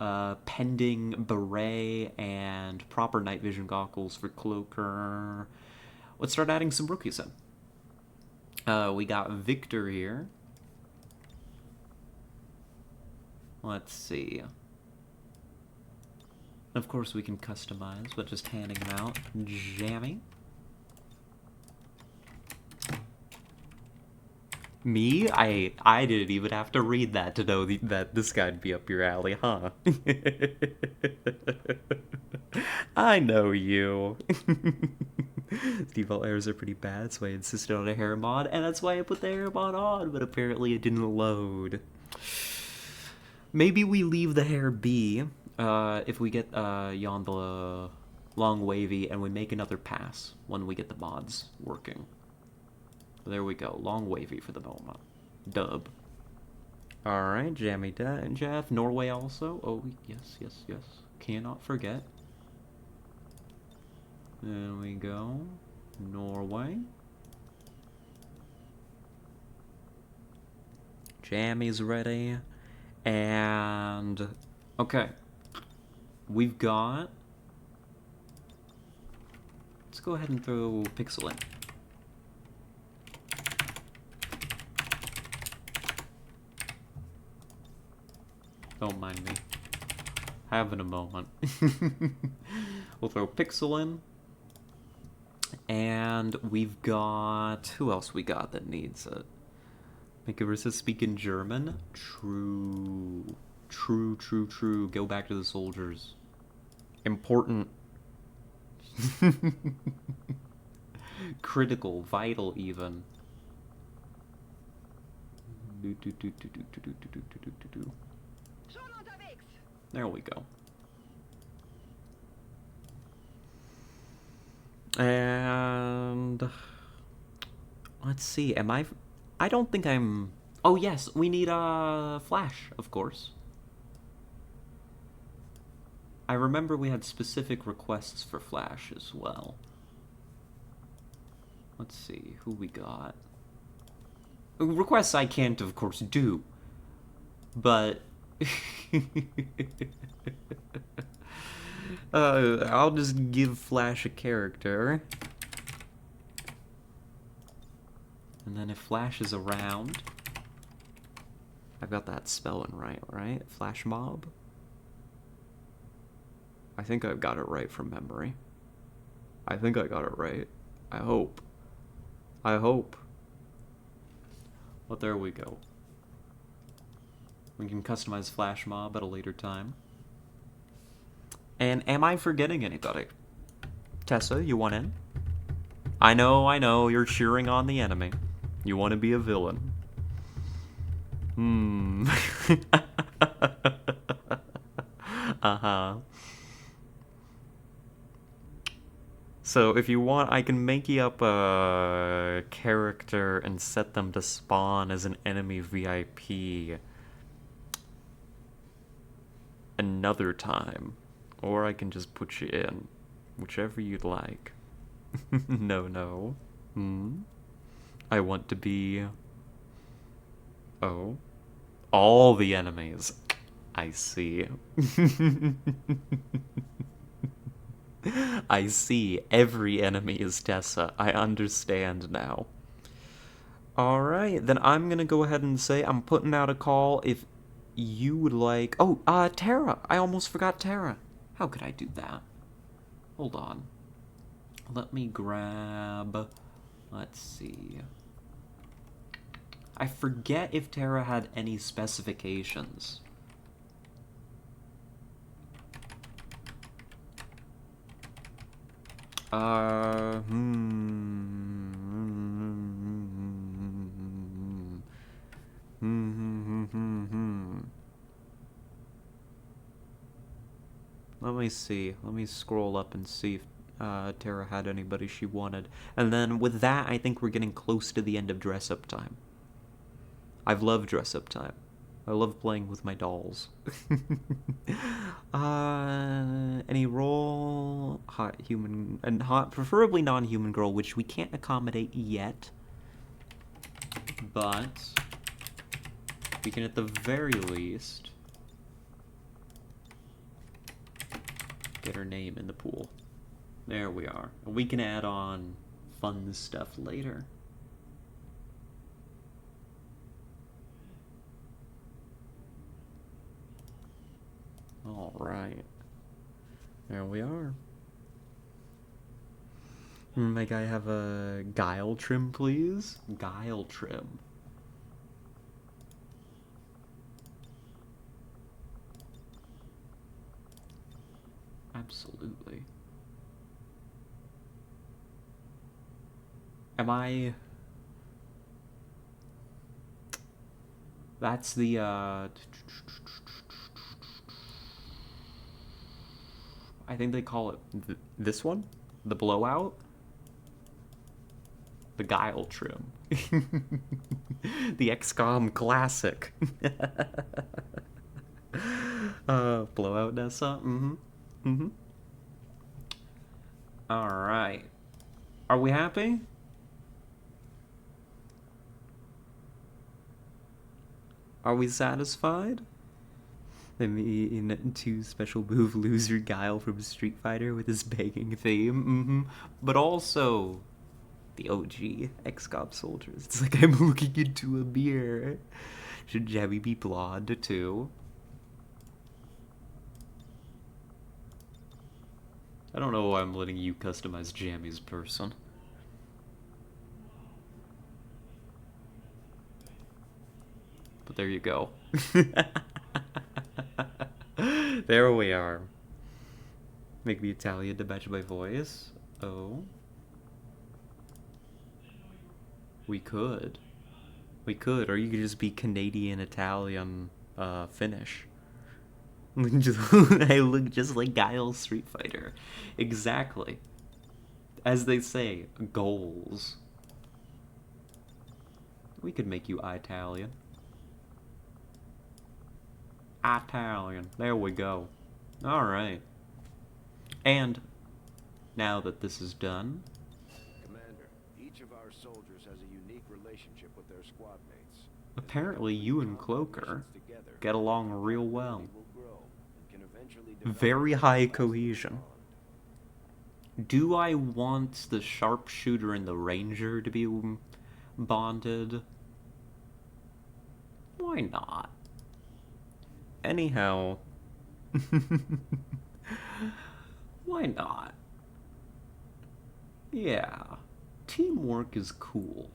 pending beret and proper night vision goggles for Cloaker. Let's start adding some rookies in. We got Victor here. Let's see. Of course we can customize, but just handing them out. Jammy. Me? I didn't even have to read that to know that this guy'd be up your alley, huh? I know you. Default errors are pretty bad, so I insisted on a hair mod, and that's why I put the hair mod on, but apparently it didn't load. Maybe we leave the hair be, if we get Yon the long wavy, and we make another pass when we get the mods working. There we go, long wavy for the moment. Dub. Alright, Jammy and Jeff. Norway also. Oh, yes, yes, yes. Cannot forget. There we go. Norway. Jammy's ready. And... okay. We've got... let's go ahead and throw Pixel in. Don't mind me. Having a moment. We'll throw Pixel in. And we've got... who else we got that needs it? Make Arissa speak in German? True. True, true, true. Go back to the soldiers. Important. Critical, vital even. There we go. And let's see, am I I don't think I'm... Oh, yes, we need Flash, of course. I remember we had specific requests for Flash as well. Let's see, who we got. Requests I can't, of course, do. But... I'll just give Flash a character. And then if Flash is around... I've got that spelling right? Flash mob? I think I've got it right from memory. I think I got it right. I hope. I hope. But there we go. We can customize Flash mob at a later time. And am I forgetting anybody? Tessa, you want in? I know, you're cheering on the enemy. You want to be a villain. Uh-huh. So if you want, I can make you up a character and set them to spawn as an enemy VIP another time. Or I can just put you in. Whichever you'd like. No. I want to be... Oh. All the enemies. I see. I see. Every enemy is Tessa. I understand now. Alright, then I'm gonna go ahead and say I'm putting out a call if you would like... Oh, Tara! I almost forgot Tara. How could I do that? Hold on. Let me grab... Let's see. I forget if Tara had any specifications. Let me see. Let me scroll up and see if Tara had anybody she wanted. And then with that, I think we're getting close to the end of dress-up time. I've loved dress-up time. I love playing with my dolls. Any role? Hot human... and hot, preferably non-human girl, which we can't accommodate yet. But... we can at the very least... get her name in the pool. There we are. And we can add on fun stuff later. Alright. There we are. May I have a guile trim, please? Guile trim. Absolutely. Am I... That's the, I think they call it this one? The blowout? The guile trim. The XCOM classic. Blowout Nessa? Alright. Are we happy? Are we satisfied? Let me in two special move loser Guile from Street Fighter with his begging theme. But also the OG XCOM soldiers. It's like I'm looking into a mirror. Should Jabby be blonde too? I don't know why I'm letting you customize Jammy's person. But there you go. There we are. Make me Italian to match my voice. Oh. We could. We could, or you could just be Canadian, Italian, Finnish. I look just like Guile Street Fighter. Exactly. As they say, goals. We could make you Italian. Italian. There we go. Alright. And now that this is done, Commander, each of our soldiers has a unique relationship with their squad mates. apparently you and Cloaker get along real well. Very high cohesion. Do I want the sharpshooter and the ranger to be bonded? Why not? Anyhow, why not? Yeah, teamwork is cool.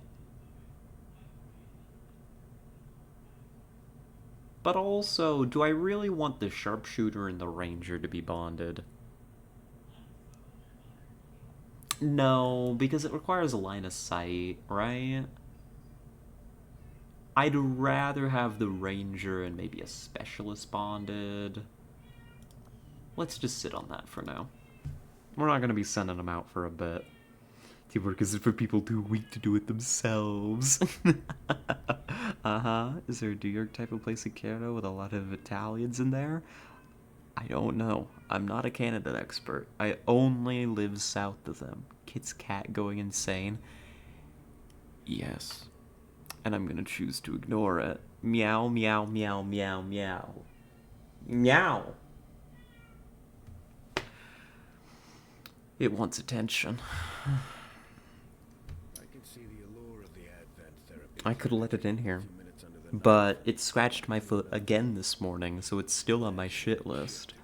But also, do I really want the sharpshooter and the ranger to be bonded? No, because it requires a line of sight, right? I'd rather have the ranger and maybe a specialist bonded. Let's just sit on that for now. We're not going to be sending them out for a bit. Teamwork is for people too weak to do it themselves. Is there a New York type of place in Canada with a lot of Italians in there? I don't know. I'm not a Canada expert. I only live south of them. Kit's cat going insane. Yes. And I'm gonna choose to ignore it. Meow, meow, meow, meow, meow. Meow! It wants attention. I could let it in here. But it scratched my foot again this morning, so it's still on my shit list.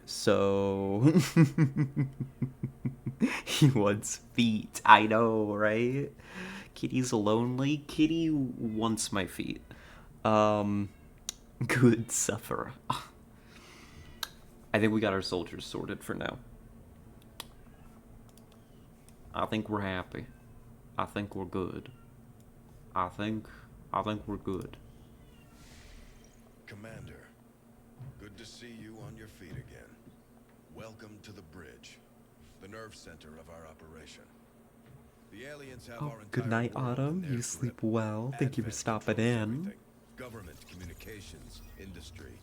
So... he wants feet. I know, right? Kitty's lonely. Kitty wants my feet. Good sufferer. I think we got our soldiers sorted for now. I think we're happy. I think we're good. I think we're good. Commander, good to see you on your feet again. Welcome to the bridge, the nerve center of our operation. The aliens have our Good entire night, world Autumn. in their You sleep grip. well. Thank you for Advent stopping controls in. everything. Government, communications, industry,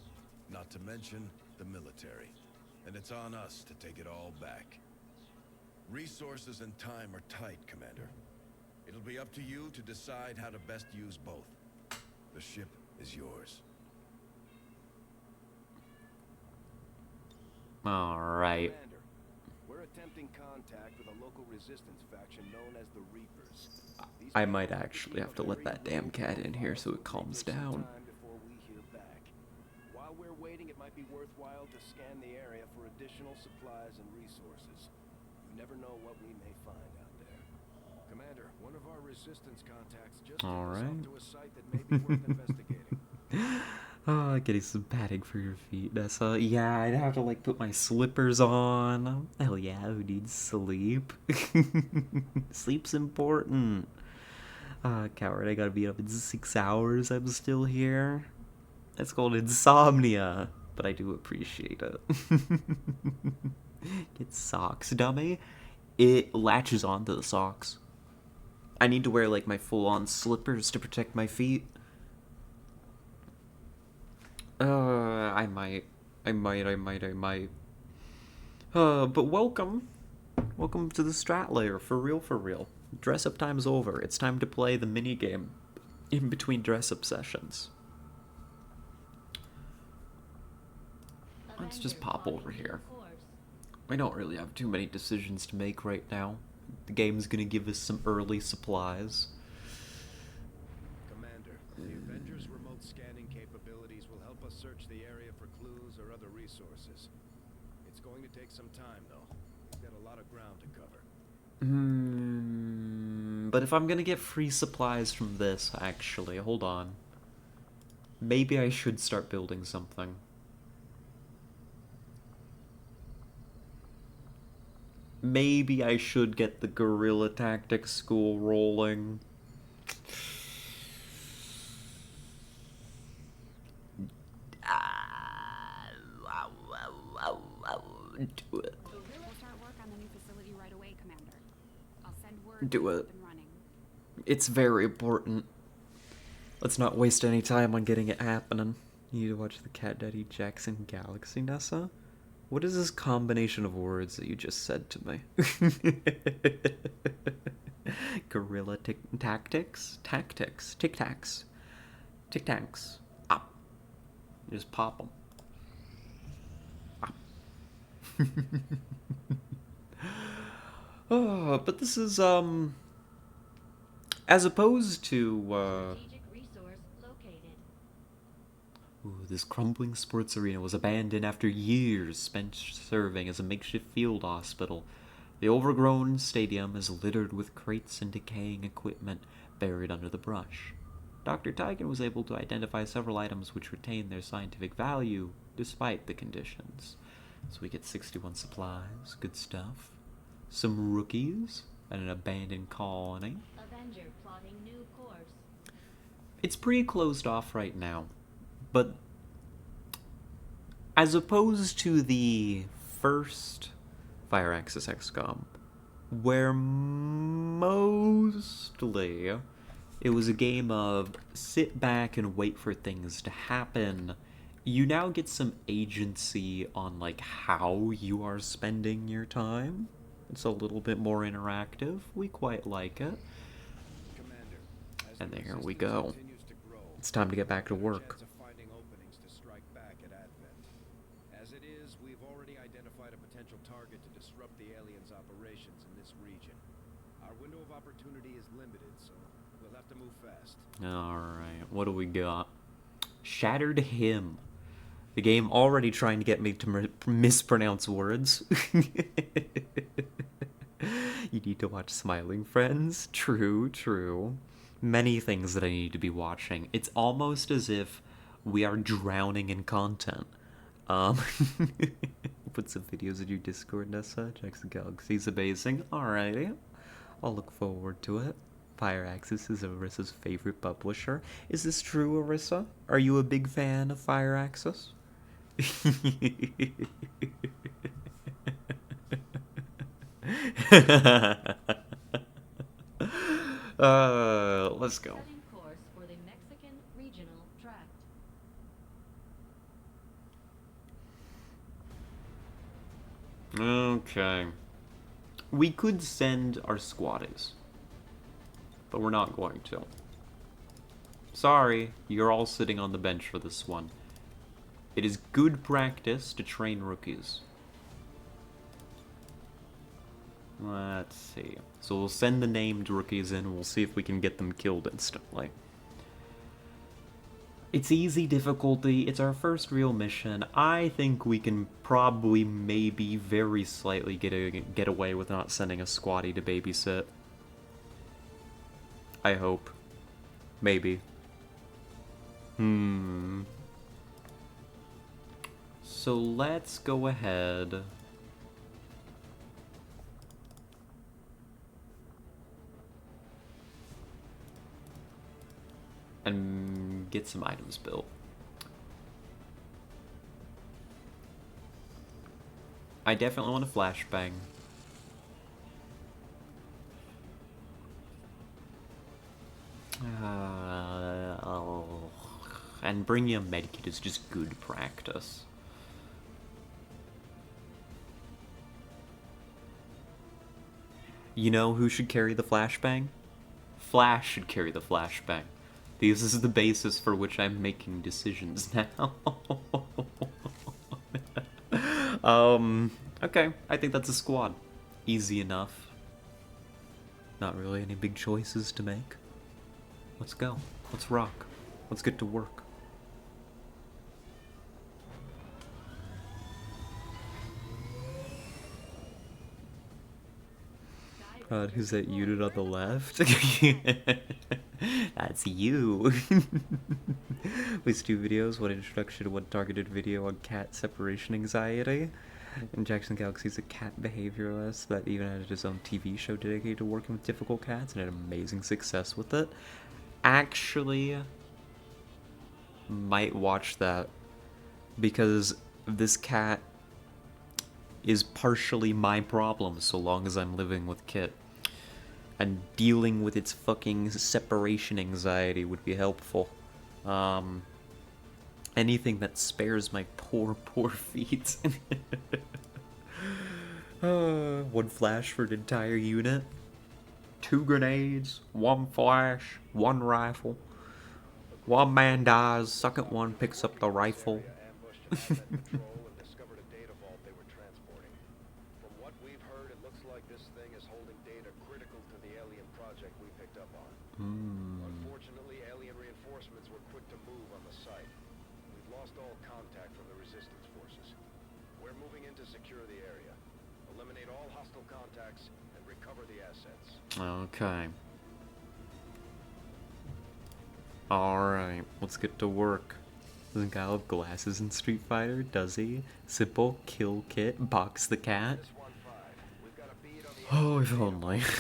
not to mention the military. And it's on us to take it all back. Resources and time are tight, Commander. It'll be up to you to decide how to best use both. The ship is yours. Alright. Commander, we're attempting contact with a local resistance faction known as the Reapers. These I might people actually have to keep a let that very damn low cat in here profile, so it it may calms take some down. time before we hear back. While we're waiting, it might be worthwhile to scan the area for additional supplies and resources. You never know what we may find out there. Commander, one of our resistance contacts just took us off to a site that may be worth investigating. Oh, getting some padding for your feet, Nessa. Yeah, I'd have to, like, put my slippers on. Hell yeah, who needs sleep? Sleep's important. Coward, I gotta be up in 6 hours. I'm still here. It's called insomnia, but I do appreciate it. Get socks, dummy. It latches onto the socks. I need to wear, like, my full-on slippers to protect my feet. I might. But welcome. Welcome to the strat layer, for real, for real. Dress-up time's over. It's time to play the minigame in between dress-up sessions. Let's just pop over here. I don't really have too many decisions to make right now. The game's gonna give us some early supplies. Commander, the Avengers' remote scanning capabilities will help us search the area for clues or other resources. It's going to take some time, though. We've got a lot of ground to cover. But if I'm gonna get free supplies from this, actually, hold on. Maybe I should start building something. Maybe I should get the guerrilla tactics school rolling. Do it. We'll start work on the new facility right away, Commander. I'll send word Do when it. it's up and running. It's very important. Let's not waste any time on getting it happening. You need to watch the Cat Daddy Jackson Galaxy, Nessa? What is this combination of words that you just said to me? Guerrilla tactics? Tactics. Tic Tacs. Tic Tacs. Up. You just pop them. Up. Oh, but this is, as opposed to, Ooh, this crumbling sports arena was abandoned after years spent serving as a makeshift field hospital. The overgrown stadium is littered with crates and decaying equipment buried under the brush. Dr. Tigan was able to identify several items which retain their scientific value despite the conditions. So we get 61 supplies, good stuff. Some rookies, and an abandoned colony. Avenger plotting new course. It's pretty closed off right now, but as opposed to the first Fire Axis XCOM, where mostly it was a game of sit back and wait for things to happen, you now get some agency on like how you are spending your time. It's a little bit more interactive. We quite like it. Commander, And there we go. It's time to get back to work. finding openings to strike back at Advent. As it is, we've already identified a potential target to disrupt the aliens' operations in this region. Our window of opportunity is limited, so we'll have to move fast. Alright, what do we got? Shattered Hymn. The game already trying to get me to mispronounce words. You need to watch Smiling Friends. True, true. Many things that I need to be watching. It's almost as if we are drowning in content. Put some videos in your Discord, Nessa. Jackson Galaxy's amazing. Alrighty. I'll look forward to it. Fire Axis is Arissa's favorite publisher. Is this true, Arissa? Are you a big fan of Fire Axis? Let's go. Setting course for the Mexican regional tract. Okay. We could send our squaddies, but we're not going to. Sorry, you're all sitting on the bench for this one. It is good practice to train rookies. Let's see. So we'll send the named rookies in, we'll see if we can get them killed instantly. It's easy difficulty, it's our first real mission. I think we can probably, maybe, very slightly get away with not sending a squaddie to babysit. I hope. Maybe. So let's go ahead. And get some items built. I definitely want a flashbang. And bringing a medikit is just good practice. You know who should carry the flashbang? Flash should carry the flashbang. This is the basis for which I'm making decisions now. Okay, I think that's a squad. Easy enough. Not really any big choices to make. Let's go. Let's rock. Let's get to work. Who's that unit on the left? That's you. With 2 videos, one introduction, one targeted video on cat separation anxiety. And Jackson Galaxy's a cat behavioralist that even had his own TV show dedicated to working with difficult cats and had amazing success with it. Actually, might watch that because this cat is partially my problem so long as I'm living with Kit. And dealing with its fucking separation anxiety would be helpful. Anything that spares my poor, poor feet. One flash for an entire unit. 2 grenades, 1 flash, 1 rifle. 1 man dies, second one picks up the rifle. From what we've heard, it looks like this thing is holding data critical to the alien project we picked up on. Unfortunately, alien reinforcements were quick to move on the site. We've lost all contact from the resistance forces. We're moving in to secure the area, eliminate all hostile contacts, and recover the assets. Okay. Alright, let's get to work. Doesn't guy have glasses in Street Fighter, does he? Simple kill kit, box the cat. Oh, if only. Be advised,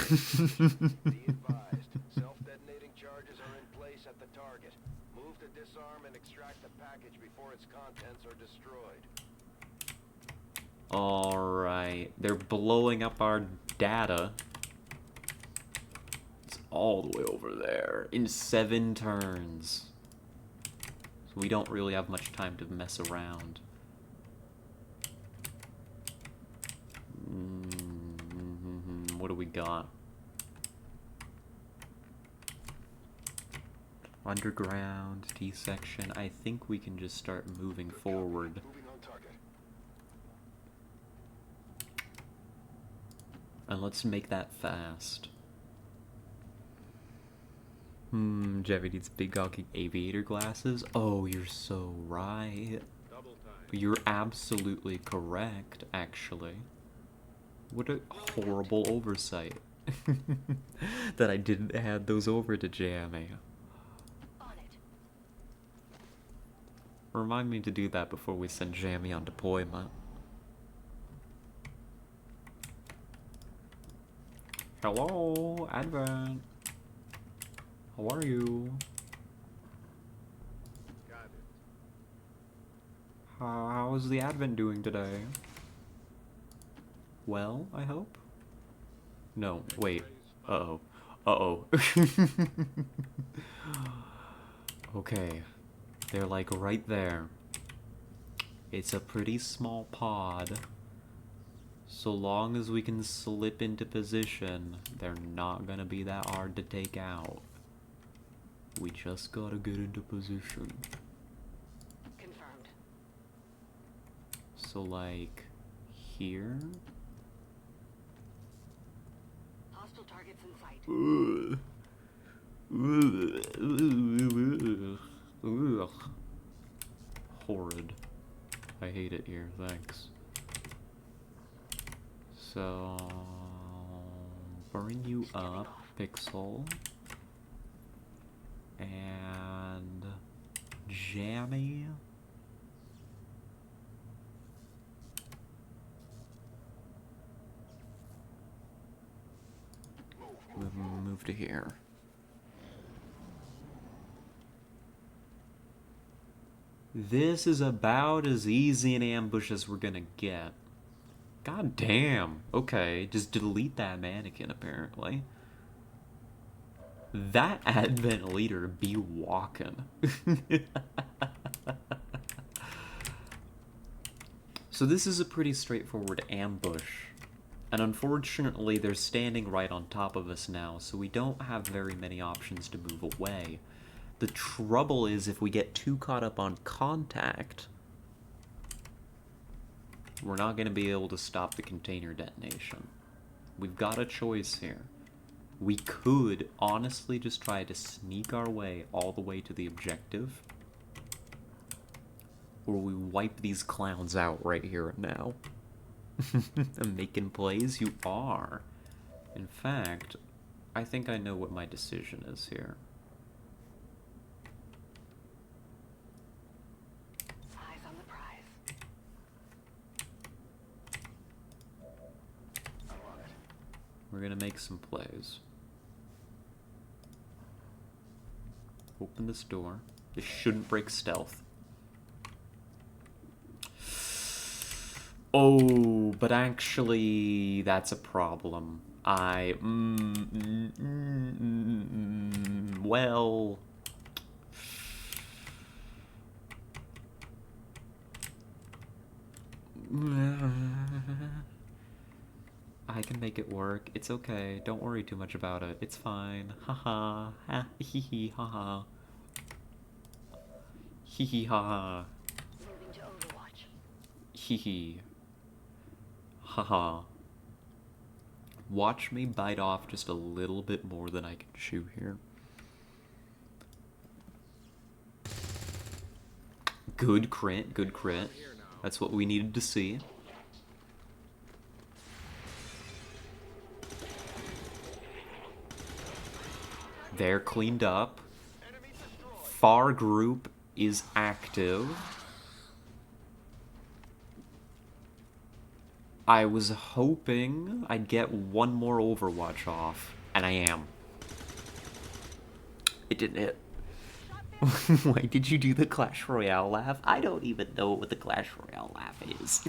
self-detonating charges are in place at the target. Move to disarm and extract the package before its contents are destroyed. Alright, they're blowing up our data. It's all the way over there in 7 turns. So we don't really have much time to mess around. What do we got? Underground, T-section. I think we can just start moving forward. And let's make that fast. Jevy needs big gawky aviator glasses. Oh, you're so right. You're absolutely correct, actually. What a horrible oversight. That I didn't hand those over to Jamie. Remind me to do that before we send Jamie on deployment. Hello, Advent. How are you? How's the Advent doing today? Well, I hope? No, wait. Uh-oh. Uh-oh. Okay. They're like right there. It's a pretty small pod. So long as we can slip into position, they're not gonna be that hard to take out. We just gotta get into position. Confirmed. So like here? Hostile targets in sight. Ugh. Horrid. I hate it here, thanks. So bring you up, Pixel. And Jammy. Move to here. This is about as easy an ambush as we're gonna get. God damn. Okay, just delete that mannequin, apparently. That Advent leader be walking. So this is a pretty straightforward ambush. And unfortunately, they're standing right on top of us now, so we don't have very many options to move away. The trouble is, if we get too caught up on contact, we're not going to be able to stop the container detonation. We've got a choice here. We could honestly just try to sneak our way all the way to the objective, or we wipe these clowns out right here and now. Making plays? You are. In fact, I think I know what my decision is here. Eyes on the prize. We're gonna make some plays. Open this door. This shouldn't break stealth. Oh, but actually, that's a problem. Well... I can make it work. It's okay. Don't worry too much about it. It's fine. Haha. Ha hee hee haha. Hee hee haha. Moving to Overwatch. Hee hee. Haha. Watch me bite off just a little bit more than I can chew here. Good crit, good crit. That's what we needed to see. They're cleaned up. Far group is active. I was hoping I'd get one more Overwatch off, and I am. It didn't hit. Why did you do the Clash Royale laugh? I don't even know what the Clash Royale laugh is.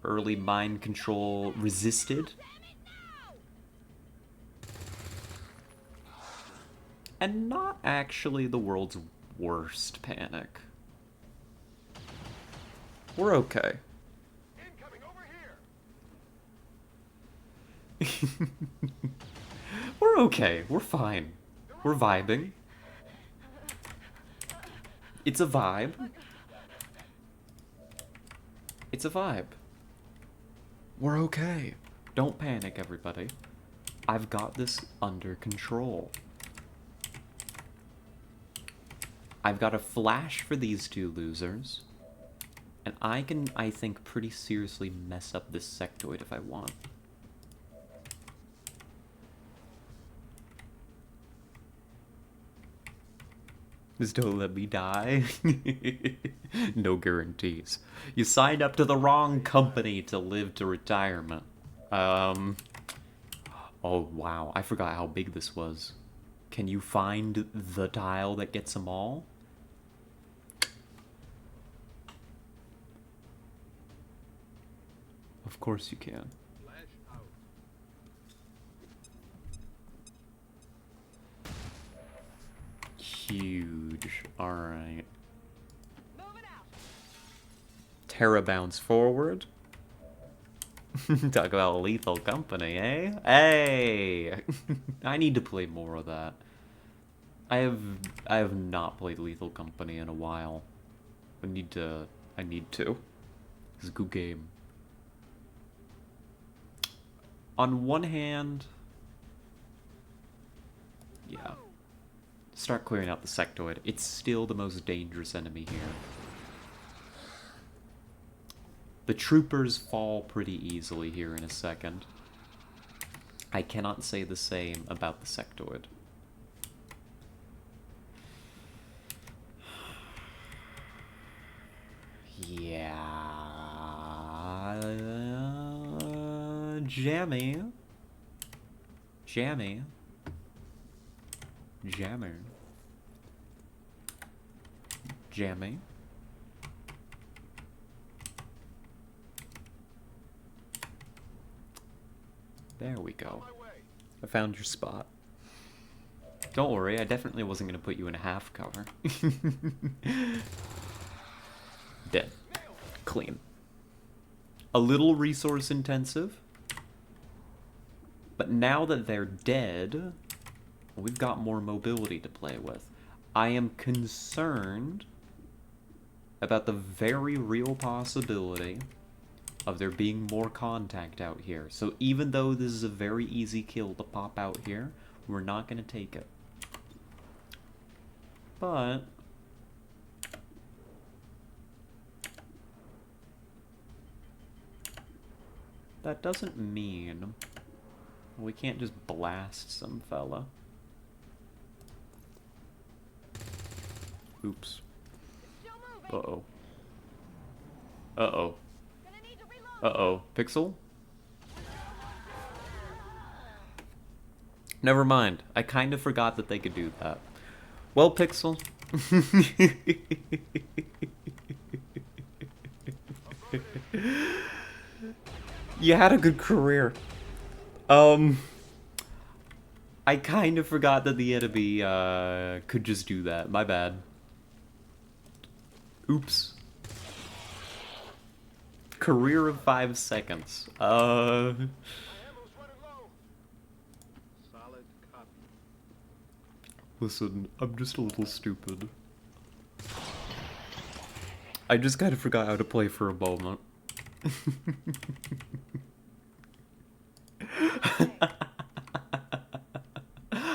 Early mind control resisted. And not actually the world's worst panic. We're okay. Incoming over here. We're okay. We're fine. We're vibing. It's a vibe. It's a vibe. We're okay. Don't panic, everybody. I've got this under control. I've got a flash for these two losers. And I can, I think, pretty seriously mess up this sectoid if I want. Just don't let me die. No guarantees. You signed up to the wrong company to live to retirement. Oh, wow. I forgot how big this was. Can you find the tile that gets them all? Of course you can. Huge. Alright. Terra bounce forward. Talk about Lethal Company, eh? Hey! I need to play more of that. I have not played Lethal Company in a while. I need to. It's a good game. On one hand, yeah. Start clearing out the sectoid. It's still the most dangerous enemy here. The troopers fall pretty easily here in a second. I cannot say the same about the sectoid. Yeah. Jammy. Jammy. Jammer. Jammy. There we go. I found your spot. Don't worry, I definitely wasn't going to put you in a half cover. Dead. Clean. A little resource intensive. But now that they're dead, we've got more mobility to play with. I am concerned about the very real possibility of there being more contact out here. So even though this is a very easy kill to pop out here, we're not going to take it. But that doesn't mean we can't just blast some fella. Oops. Uh-oh. Uh-oh. Uh-oh. Pixel? Never mind. I kind of forgot that they could do that. Well, Pixel. You had a good career. I kind of forgot that the enemy, could just do that. My bad. Oops. Career of 5 seconds. Solid copy. Listen, I'm just a little stupid. I just kind of forgot how to play for a moment.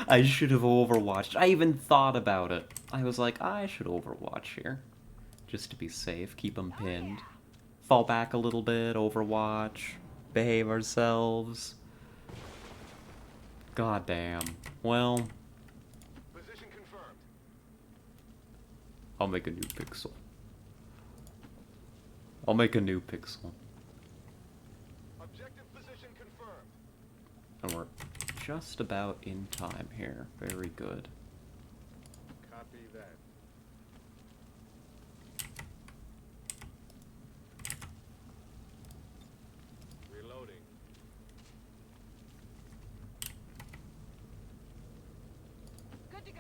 I should have overwatched. I even thought about it. I was like, I should overwatch here. Just to be safe, keep them pinned. Fall back a little bit, overwatch. Behave ourselves. God damn. Well, Position confirmed. I'll make a new pixel. I'll make a new pixel. Objective position confirmed. And we're just about in time here. Very good. Copy that. Reloading. Good to go.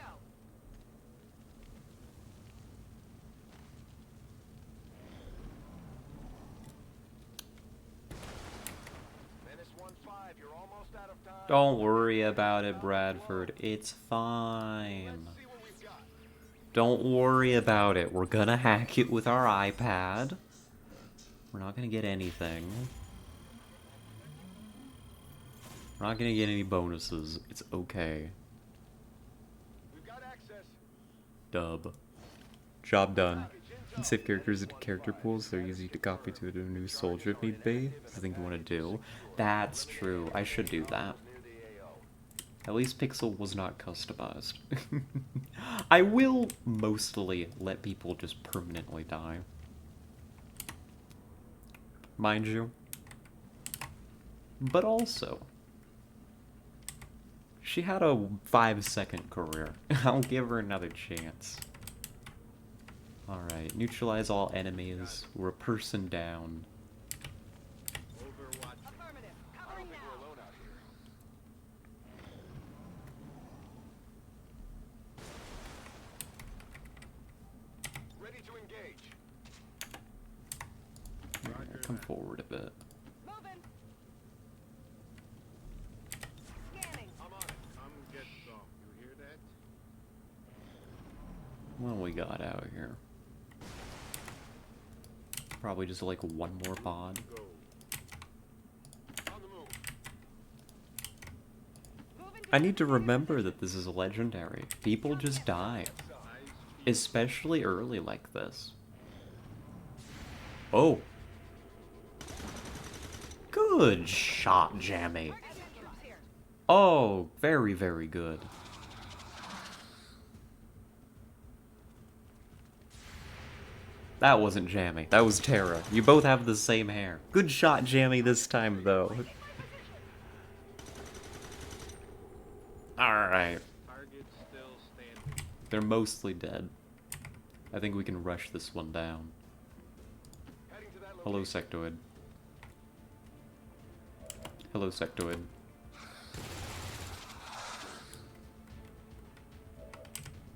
Menace 1-5, you're almost out of time. Don't worry about it, Bradford. It's fine. See what we've got. Don't worry about it. We're gonna hack it with our iPad. We're not gonna get anything. We're not gonna get any bonuses. It's okay. We've got access. Dub. Job done. Save characters into character pools. They're easy to copy to a new soldier if need be. That's the thing you want to do. That's true. I should do that. At least Pixel was not customized. I will mostly let people just permanently die. Mind you. But also, she had a 5-second career. I'll give her another chance. Alright, neutralize all enemies. We're a person down. Overwatch. Affirmative. Covering now. We're alone out here. Ready to engage. Yeah, come forward a bit. Moving. Scanning. I'm on it. Come get some. You hear that? What do we got out here? Probably just like one more pod. Go. On the move. Moving. I need to remember that this is legendary. People just die. Especially early like this. Oh. Good shot, Jammy. Oh, very, very good. That wasn't Jammy. That was Tara. You both have the same hair. Good shot, Jammy, this time, though. Alright. Target still standing. They're mostly dead. I think we can rush this one down. Heading to that Hello, location. Sectoid. Hello, Sectoid.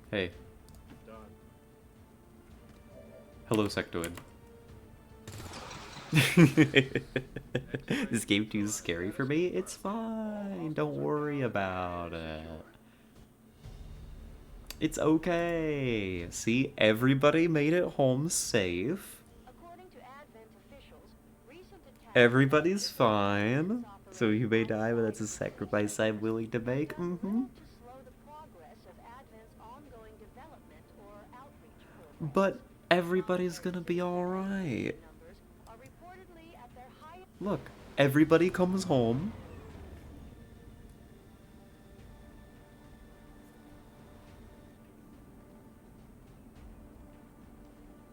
Hey. Done. Hello, Sectoid. This game too scary for me? It's fine. Don't worry about it. It's okay. See, everybody made it home safe. According to Advent officials, recent attacks Everybody's fine. So you may die, but that's a sacrifice I'm willing to make. to slow the progress of Advent's ongoing development or outreach programs. But everybody's gonna be alright. Numbers are reportedly at their highest. Look, everybody comes home.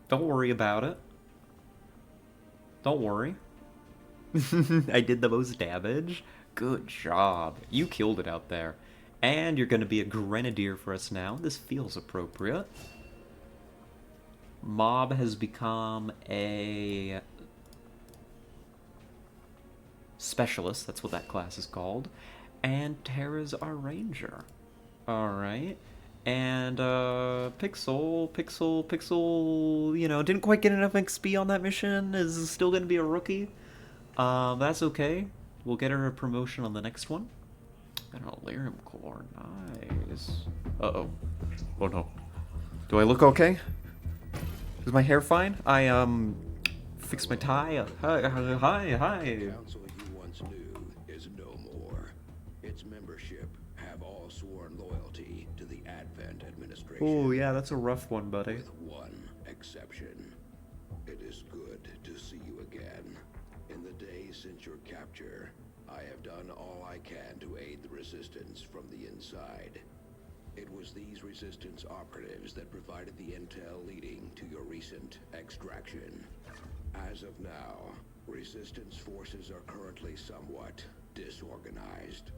Don't worry about it. Don't worry. I did the most damage. Good job. You killed it out there. And you're gonna be a grenadier for us now. This feels appropriate. Mob has become a Specialist, that's what that class is called. And Tara's our ranger. Alright. And, Pixel, you know, didn't quite get enough XP on that mission, is still gonna be a rookie. That's okay. We'll get her a promotion on the next one. Got an Elarium core, nice. Uh-oh. Oh no. Do I look okay? Is my hair fine? I, fixed my tie. Hi. The council you once knew is no more. Its membership have all sworn loyalty to the Advent administration. Oh, yeah, that's a rough one, buddy. With one exception. It is good to see you again. In the days since your capture, I have done all I can to aid the resistance from the inside. It was these resistance operatives that provided the intel leading to your recent extraction. As of now, resistance forces are currently somewhat disorganized.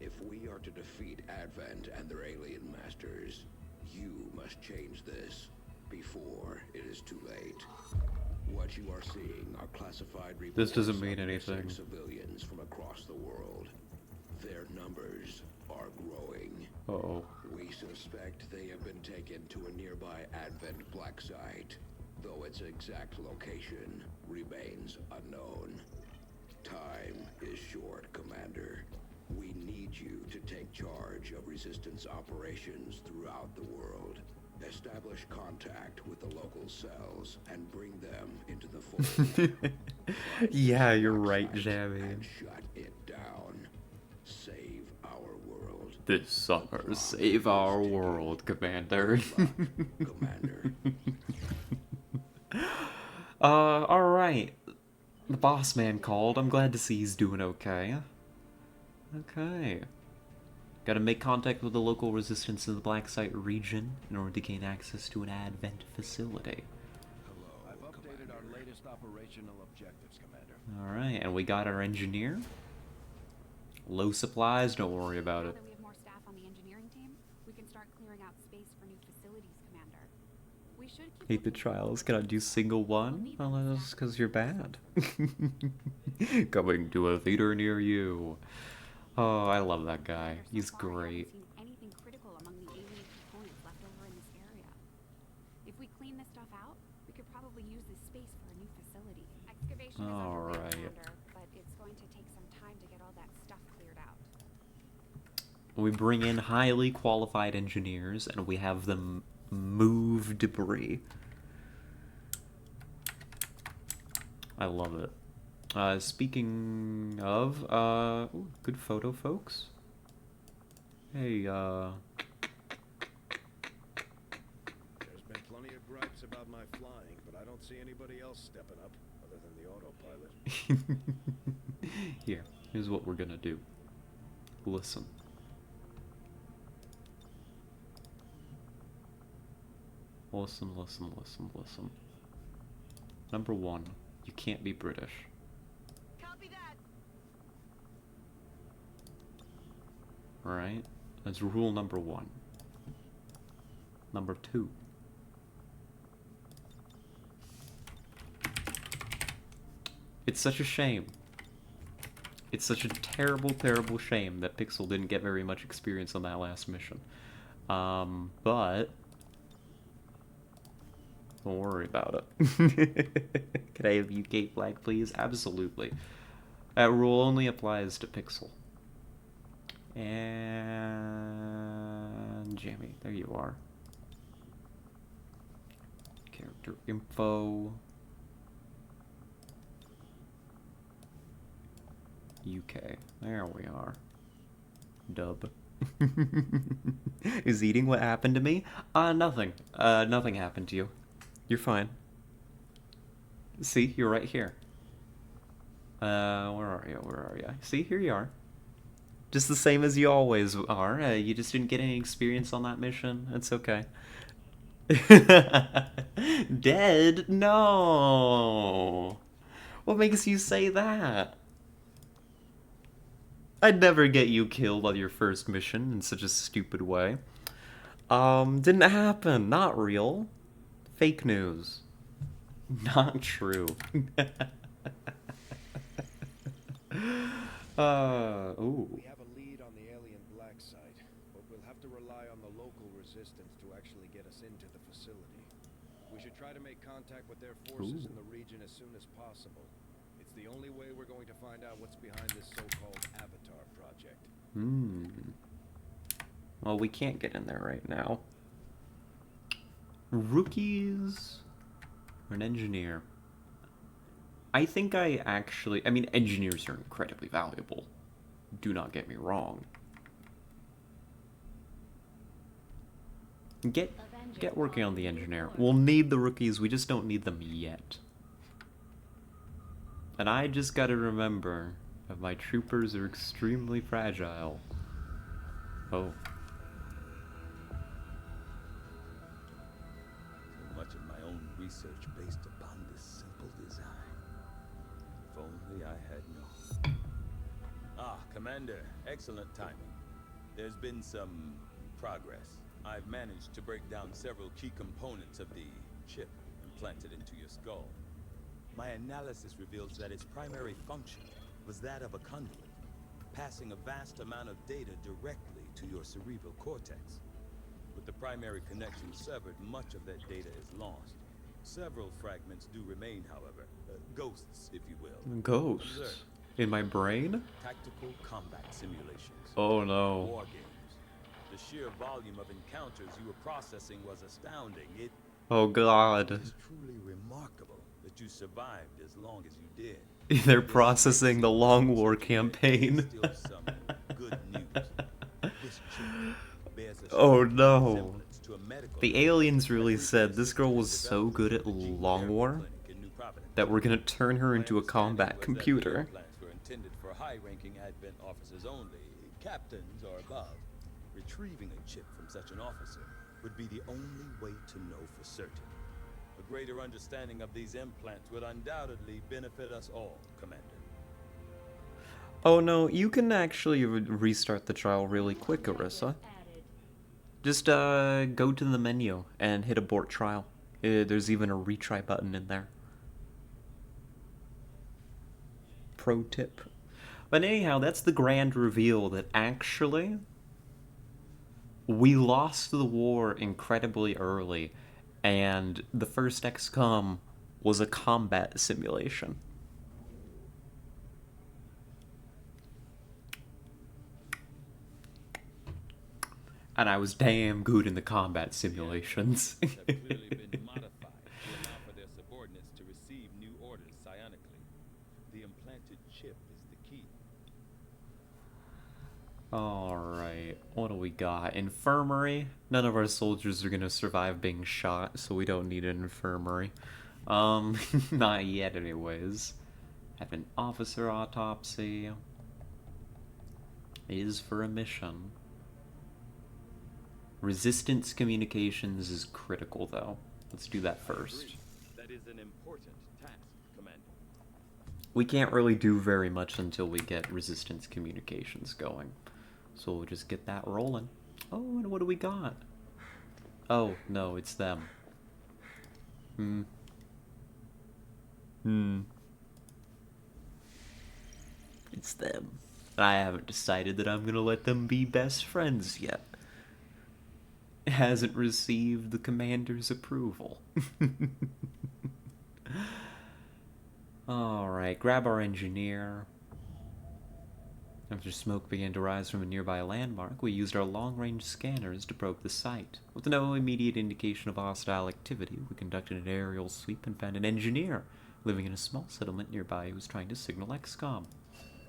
If we are to defeat Advent and their alien masters, you must change this before it is too late. What you are seeing are classified reports. This doesn't mean of anything. missing civilians from across the world. Their numbers are growing. Uh-oh. We suspect they have been taken to a nearby Advent black site, though its exact location remains unknown. Time is short, Commander. We need you to take charge of resistance operations throughout the world. Establish contact with the local cells and bring them into the fold. Yeah, you're right, Jammy. And shut it down. Save our world. This summer, save our world, Commander. Commander. Alright. The boss man called. I'm glad to see he's doing okay. Okay. Gotta make contact with the local resistance in the Black Site region in order to gain access to an Advent facility. Hello, I've updated our latest operational objectives, Commander. Alright, and we got our engineer. Low supplies, don't worry about Now it. that we have more staff on the engineering team, we can start clearing out space for new facilities, Commander. We should keep Hate the trials, cannot do single one? Well, that's because you're bad. Coming to a theater near you. Oh, I love that guy. He's great. anything critical among the alien components left over in this area. If we clean this stuff out, we could probably use this space for a new facility. Excavation is underway, Alright. Commander, but it's going to take some time to get all that stuff cleared out. We bring in highly qualified engineers and we have them move debris. I love it. Speaking of, ooh, good photo, folks. Hey, There's been plenty of gripes about my flying, but I don't see anybody else stepping up, other than the autopilot. here's what we're gonna do. Listen. Listen. Number one, you can't be British. Copy that. Alright? That's rule number one. Number two. It's such a shame. It's such a terrible, terrible shame that Pixel didn't get very much experience on that last mission. But don't worry about it. Can I have UK flag, please? Absolutely. That rule only applies to Pixel. And Jamie, there you are. Character info. UK. There we are. Dub. Is eating what happened to me? Nothing. Nothing happened to you. You're fine. See, you're right here. Where are you? See, here you are. Just the same as you always are. You just didn't get any experience on that mission. It's okay. Dead? No. What makes you say that? I'd never get you killed on your first mission in such a stupid way. Didn't happen. Not real. Fake news. Not true. Ooh. We have a lead on the alien black site, but we'll have to rely on the local resistance to actually get us into the facility. We should try to make contact with their forces in the region as soon as possible. It's the only way we're going to find out what's behind this so-called Avatar project. Well, we can't get in there right now. Rookies or an engineer? I think I mean, engineers are incredibly valuable. Do not get me wrong. Get working on the engineer. We'll need the rookies, we just don't need them yet. And I just gotta remember that my troopers are extremely fragile. Oh. So much of my own research based upon this simple design. If only I had known. Ah, Commander, excellent timing. There's been some progress. I've managed to break down several key components of the chip implanted into your skull. My analysis reveals that its primary function was that of a conduit, passing a vast amount of data directly to your cerebral cortex. With the primary connection severed, much of that data is lost. Several fragments do remain, however. Ghosts, if you will. Ghosts? Observe. In my brain? Tactical combat simulations. Oh no. War games. The sheer volume of encounters you were processing was astounding. It Oh god. is truly remarkable that you survived as long as you did. They're processing the Long War campaign. Still some good news. This chip bears a Oh striking no. resemblance to a medical The aliens really said this girl was so good at Long War that we're gonna turn her into a combat computer. Implants were intended for high-ranking Advent officers only, captains or above. Retrieving a chip from such an officer would be the only way to know for certain. A greater understanding of these implants would undoubtedly benefit us all, Commander. Oh no, you can actually restart the trial really quick, Arissa. Just go to the menu and hit abort trial. There's even a retry button in there. Pro tip. But anyhow, that's the grand reveal that actually we lost the war incredibly early, and the first XCOM was a combat simulation. And I was damn good in the combat simulations. Have clearly been modified to allow for their subordinates to receive new orders psionically. The implanted chip is the key. Alright, what do we got? Infirmary? None of our soldiers are gonna survive being shot, so we don't need an infirmary. Not yet anyways. Have an officer autopsy. Is for a mission. Resistance communications is critical though. Let's do that first. That is an important task, Commander. We can't really do very much until we get resistance communications going. So we'll just get that rolling. Oh, and what do we got? Oh, no, it's them. It's them. I haven't decided that I'm gonna let them be best friends yet. It hasn't received the commander's approval. Alright, grab our engineer. After smoke began to rise from a nearby landmark, we used our long-range scanners to probe the site. With no immediate indication of hostile activity, we conducted an aerial sweep and found an engineer living in a small settlement nearby who was trying to signal XCOM.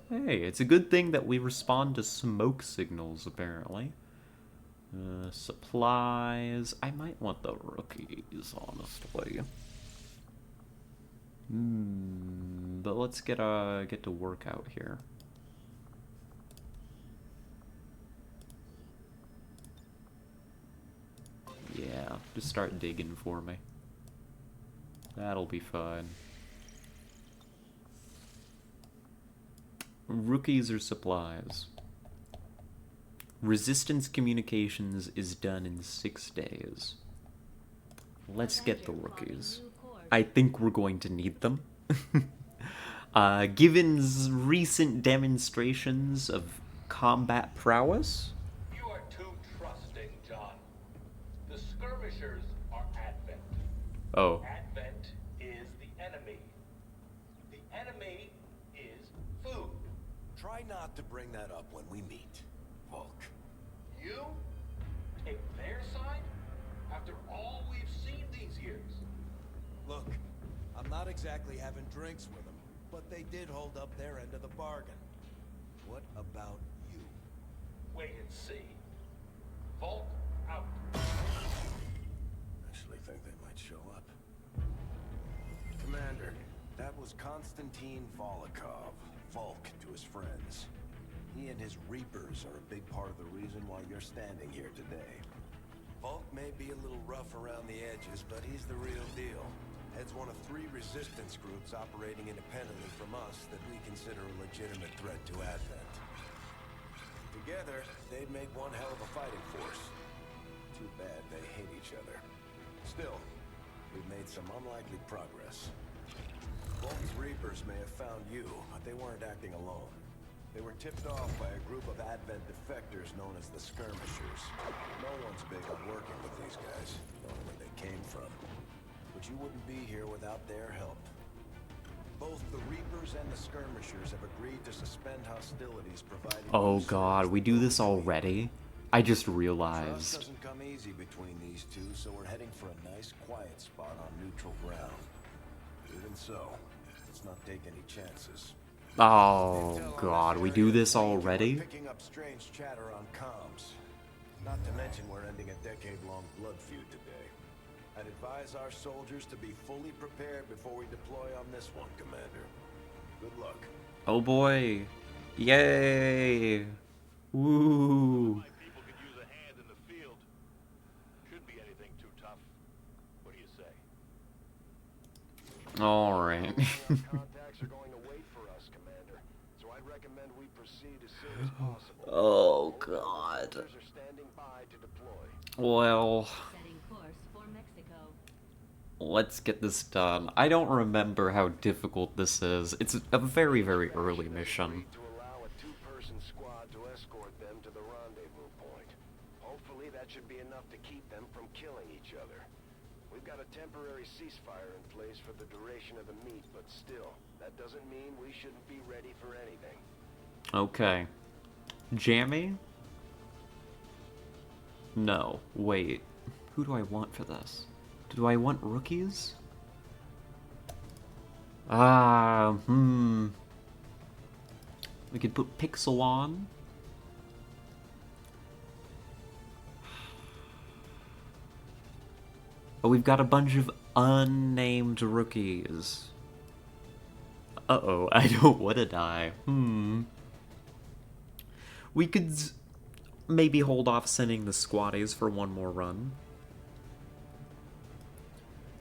Hey, it's a good thing that we respond to smoke signals, apparently. Supplies. I might want the rookies, honestly. But let's get to work out here. Yeah, just start digging for me. That'll be fun. Rookies or supplies? Resistance communications is done in 6 days. Let's get the rookies. I think we're going to need them. Given recent demonstrations of combat prowess. You are too trusting, John. The skirmishers are Advent. Oh. Advent is the enemy. The enemy is food. Try not to bring that up when we meet, Volk. You take their side after all we've seen these years. Look, I'm not exactly having drinks with them, but they did hold up their end of the bargain. What about you? Wait and see. Vault out. Actually think they might show up. Commander, that was Konstantin Volokov, Volk to his friends. He and his Reapers are a big part of the reason why you're standing here today. Volk may be a little rough around the edges, but he's the real deal. Heads one of 3 resistance groups operating independently from us that we consider a legitimate threat to Advent. Together, they'd make one hell of a fighting force. Too bad they hate each other. Still, we've made some unlikely progress. Volk's Reapers may have found you, but they weren't acting alone. They were tipped off by a group of Advent defectors known as the Skirmishers. No one's big on working with these guys, knowing where they came from. But you wouldn't be here without their help. Both the Reapers and the Skirmishers have agreed to suspend hostilities provided... Oh god, we do this already? I just Trust realized. doesn't come easy between these two, so we're heading for a nice, quiet spot on neutral ground. Even so, let's not take any chances. Oh Intel on god, this we area do this claims we're already? Picking up strange chatter on comms. Not to mention we're ending a decade-long blood feud today. I'd advise our soldiers to be fully prepared before we deploy on this one, Commander. Good luck. Oh boy. Yay. Woo. My people could use a hand in the field. Shouldn't be anything too tough. What do you say? Alright. Contacts are going to wait for us, Commander. So I'd recommend we proceed as soon as possible. Oh god. Soldiers are standing by to deploy. Well, Setting course for Mexico. let's get this done. I don't remember how difficult this is. It's a very, very early mission. To allow a 2-person squad to escort them to the rendezvous point. Hopefully that should be enough to keep them from killing each other. We've got a temporary ceasefire in place for the duration of the meet, but still, that doesn't mean we shouldn't be ready for anything. Okay. Jammy? No. Wait. Who do I want for this? Do I want rookies? We could put Pixel on. But we've got a bunch of unnamed rookies. Uh-oh, I don't want to die. We could maybe hold off sending the squatties for one more run.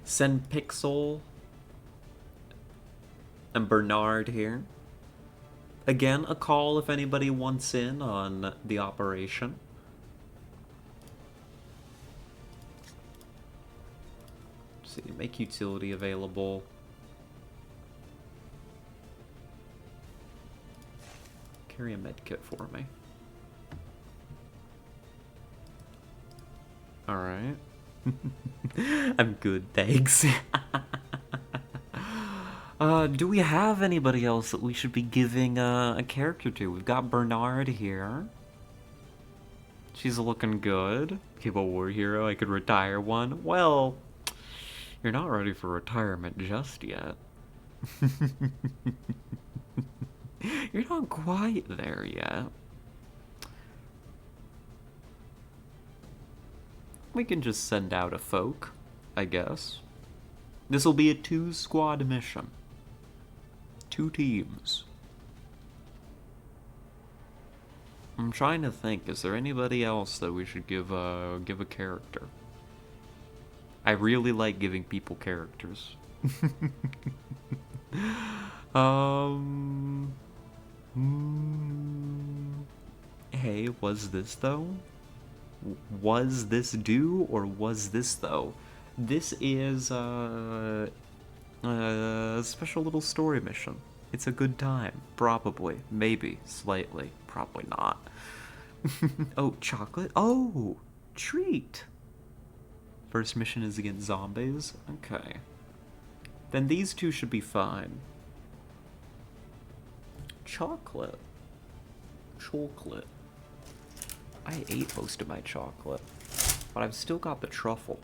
Send Pixel and Bernard here. Again, a call if anybody wants in on the operation. See, make utility available. Carry a medkit for me. Alright. I'm good, thanks. Do we have anybody else that we should be giving a character to? We've got Bernard here. She's looking good. Cable War Hero, I could retire one. Well, you're not ready for retirement just yet. You're not quite there yet. We can just send out a folk, I guess. This will be a 2-squad mission. 2 teams. I'm trying to think, is there anybody else that we should give a character? I really like giving people characters. Hey, was this though? Was this due or was this though? This is a special little story mission. It's a good time. Probably. Maybe. Slightly. Probably not. Oh, chocolate? Oh! Treat! First mission is against zombies? Okay. Then these two should be fine. Chocolate. Chocolate. I ate most of my chocolate. But I've still got the truffle.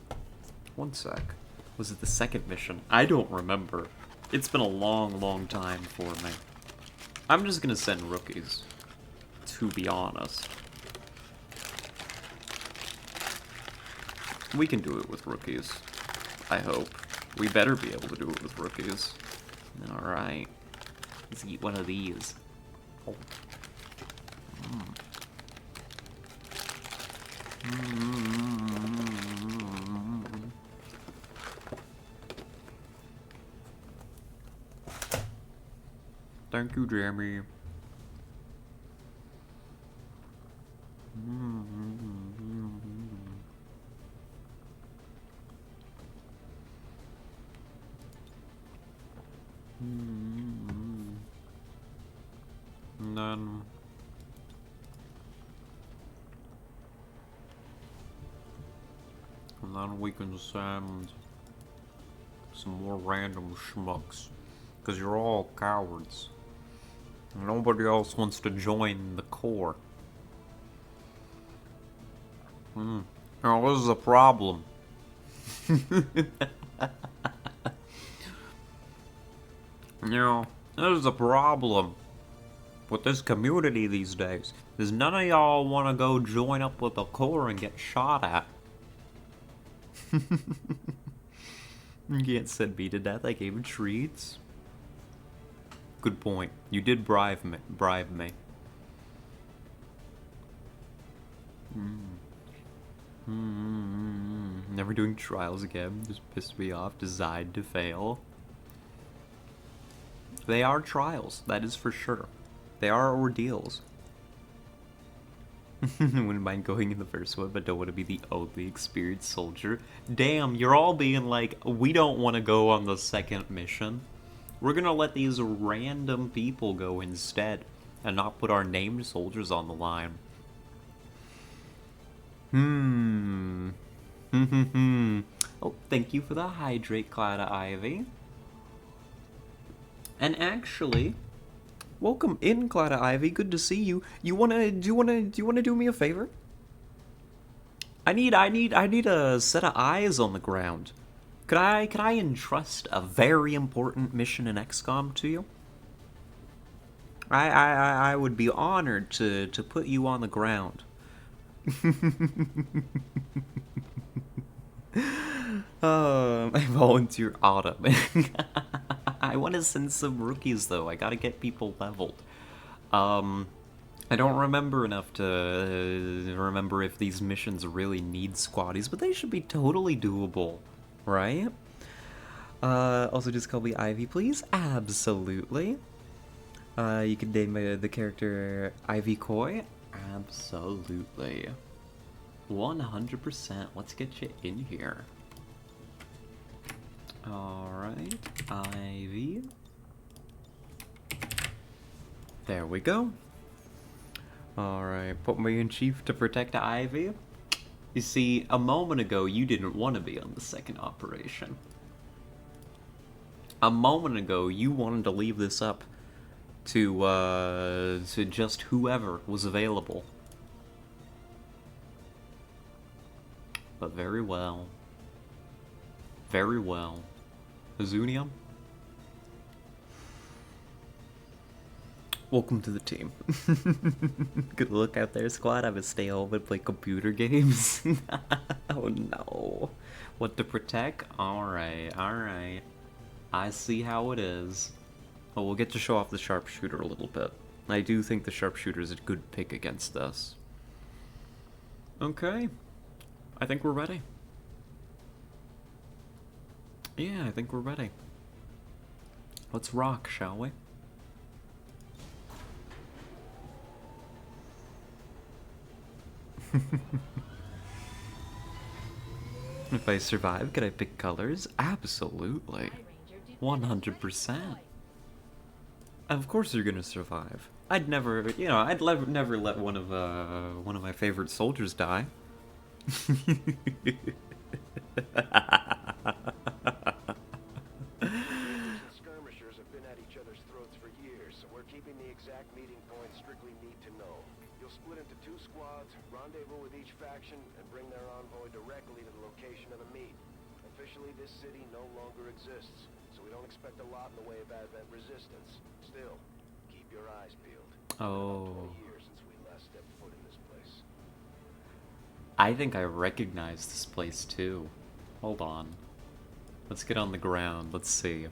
One sec. Was it the second mission? I don't remember. It's been a long, long time for me. I'm just gonna send rookies. To be honest. We can do it with rookies. I hope. We better be able to do it with rookies. Alright. Let's eat one of these. Oh. Thank you, Jamie. And then we can send some more random schmucks. Because you're all cowards. Nobody else wants to join the Corps. Now this is a problem. This is a problem with this community these days. Is none of y'all want to go join up with the Corps and get shot at. You can't send me to death. I gave him treats. Good point. You did bribe me. Never doing trials again. Just pissed me off. Designed to fail. They are trials. That is for sure. They are ordeals. Wouldn't mind going in the first one, but don't want to be the only experienced soldier. Damn, you're all being like, we don't want to go on the second mission. We're gonna let these random people go instead, and not put our named soldiers on the line. Oh, thank you for the hydrate, Cloud Ivy. And actually, welcome in, Cloud Ivy. Good to see you. Do you wanna do me a favor? I need a set of eyes on the ground. Could I entrust a very important mission in XCOM to you? I would be honored to put you on the ground. I volunteer Autumn. I want to send some rookies though. I gotta get people leveled. I don't remember enough to remember if these missions really need squaddies, but they should be totally doable, right? Also just call me Ivy, please. Absolutely. You can name the character Ivy Coy. Absolutely. 100%. Let's get you in here. Alright, Ivy. There we go. Alright, put me in chief to protect Ivy. You see, a moment ago you didn't want to be on the second operation. A moment ago you wanted to leave this up to just whoever was available. But very well. Very well. Azunia? Welcome to the team. Good look out there, squad. I would stay home and play computer games. Oh no. What to protect? Alright, alright. I see how it is. Well, we'll get to show off the sharpshooter a little bit. I do think the sharpshooter is a good pick against this. Okay. I think we're ready. Yeah, I think we're ready. Let's rock, shall we? If I survive, could I pick colors? Absolutely. 100%. Of course you're gonna survive. I'd never, you know, never let one of my favorite soldiers die. Reapers and skirmishers have been at each other's throats for years, so we're keeping the exact meeting point strictly need to know. You'll split into 2 squads, rendezvous with each faction, and bring their envoy directly to the location of the meet. Officially, this city no longer exists, so we don't expect a lot in the way of advent resistance. Still, keep your eyes peeled. Oh. It's been about 20 years since we last stepped foot in this place. I think I recognize this place too. Hold on. Let's get on the ground. Let's see.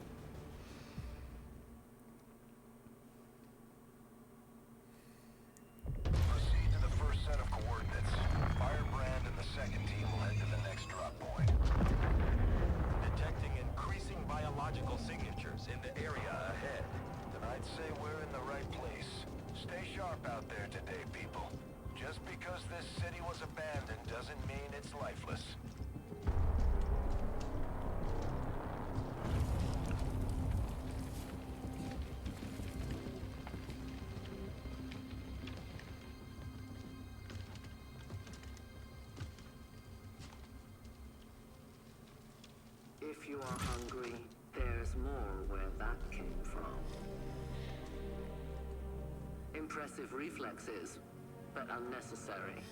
Proceed to the first set of coordinates. Firebrand and the second team will head to the next drop point. Detecting increasing biological signatures in the area ahead. Then I'd say we're in the right place. Stay sharp out there today, people. Just because this city was abandoned doesn't mean it's lifeless. If you are hungry, there's more where that came from. Impressive reflexes, but unnecessary.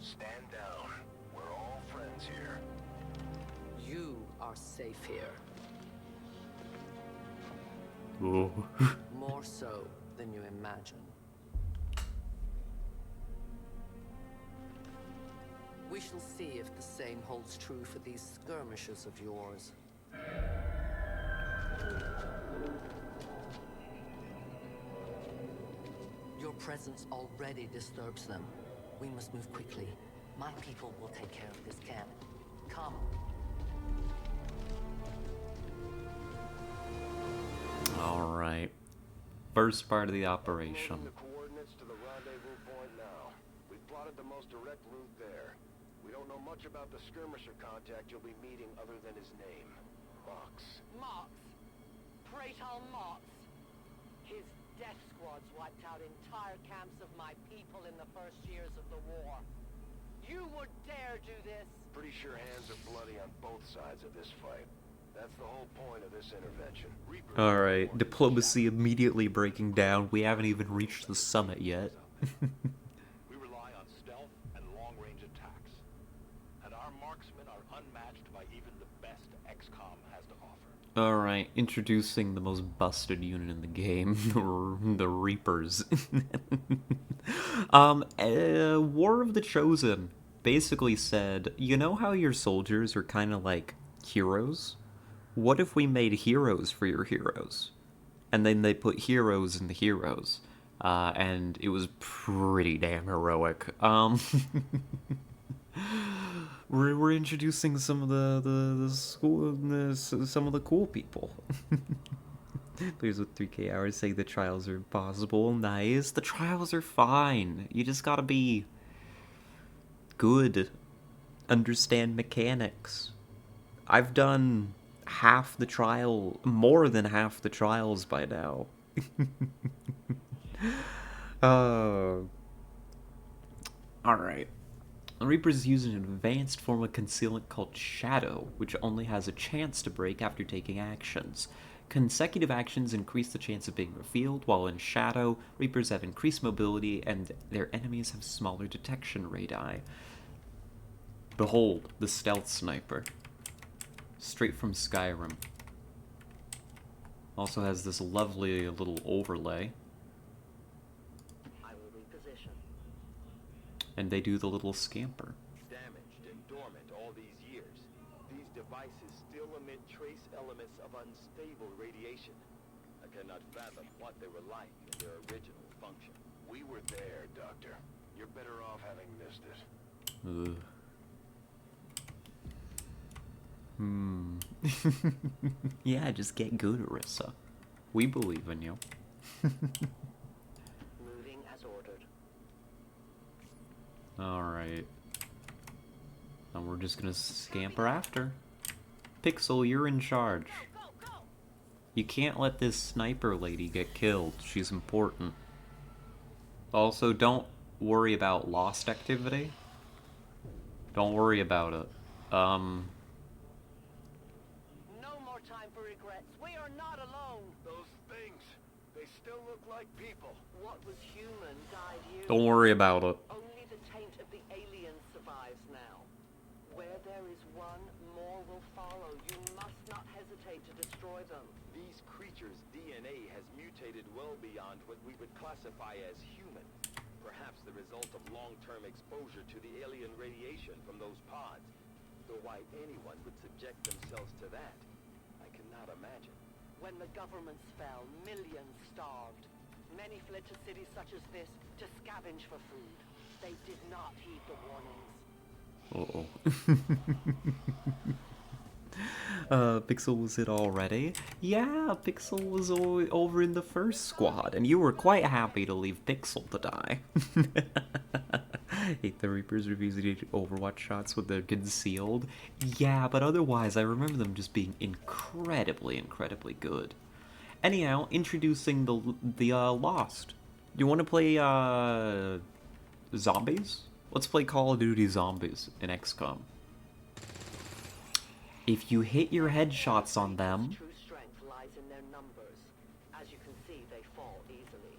Stand down. We're all friends here. You are safe here. Ooh. More so than you imagine. We shall see if the same holds true for these skirmishers of yours. Your presence already disturbs them. We must move quickly. My people will take care of this camp. Come. Alright. First part of the operation. The coordinates to the rendezvous point now. We've plotted the most direct route there. We don't know much about the skirmisher contact you'll be meeting other than his name. Mox. Mox. Praetor Mox. His death squads wiped out entire camps of my people in the first years of the war. You would dare do this? Pretty sure hands are bloody on both sides of this fight. That's the whole point of this intervention. Alright, diplomacy immediately breaking down. We haven't even reached the summit yet. We rely on stealth and long-range attacks. And our marksmen are unmatched by even the best XCOM has to offer. Alright, introducing the most busted unit in the game, the Reapers. War of the Chosen basically said, you know how your soldiers are kind of like heroes? What if we made heroes for your heroes? And then they put heroes in the heroes. And it was pretty damn heroic. We're introducing some of some of the cool people. Players with 3K hours say the trials are impossible. Nice. The trials are fine. You just gotta be good. Understand mechanics. I've done half the trial, more than half the trials by now. Alright. The Reapers use an advanced form of concealment called Shadow, which only has a chance to break after taking actions. Consecutive actions increase the chance of being revealed, while in Shadow, Reapers have increased mobility and their enemies have smaller detection radii. Behold, the Stealth Sniper. Straight from Skyrim. Also has this lovely little overlay. I will reposition. And they do the little scamper. Damaged and dormant all these years, these devices still emit trace elements of unstable radiation. I cannot fathom what they were like in their original function. We were there, Doctor. You're better off having missed it. Ugh. Yeah, just get good, Arissa. We believe in you. Moving as ordered. Alright. And we're just gonna scamper after. Pixel, you're in charge. You can't let this sniper lady get killed. She's important. Also, don't worry about lost activity. Don't worry about it. No more time for regrets. We are not alone. Those things, they still look like people. What was human died years Don't worry about it. Only the taint of the alien survives now. Where there is one, more will follow. You must not hesitate to destroy them. These creatures' DNA has mutated well beyond what we would classify as human. Perhaps the result of long-term exposure to the alien radiation from those pods. Though why anyone would subject themselves to that, I cannot imagine. When the governments fell, millions starved. Many fled to cities such as this to scavenge for food. They did not heed the warnings. Pixel was it already? Yeah, Pixel was over in the first squad, and you were quite happy to leave Pixel to die. Hate the Reapers revisited Overwatch shots with their concealed. Yeah, but otherwise I remember them just being incredibly, incredibly good. Anyhow, introducing the Lost. You want to play zombies? Let's play Call of Duty Zombies in XCOM. If you hit your headshots on them, True strength lies in their numbers. As you can see, they fall easily.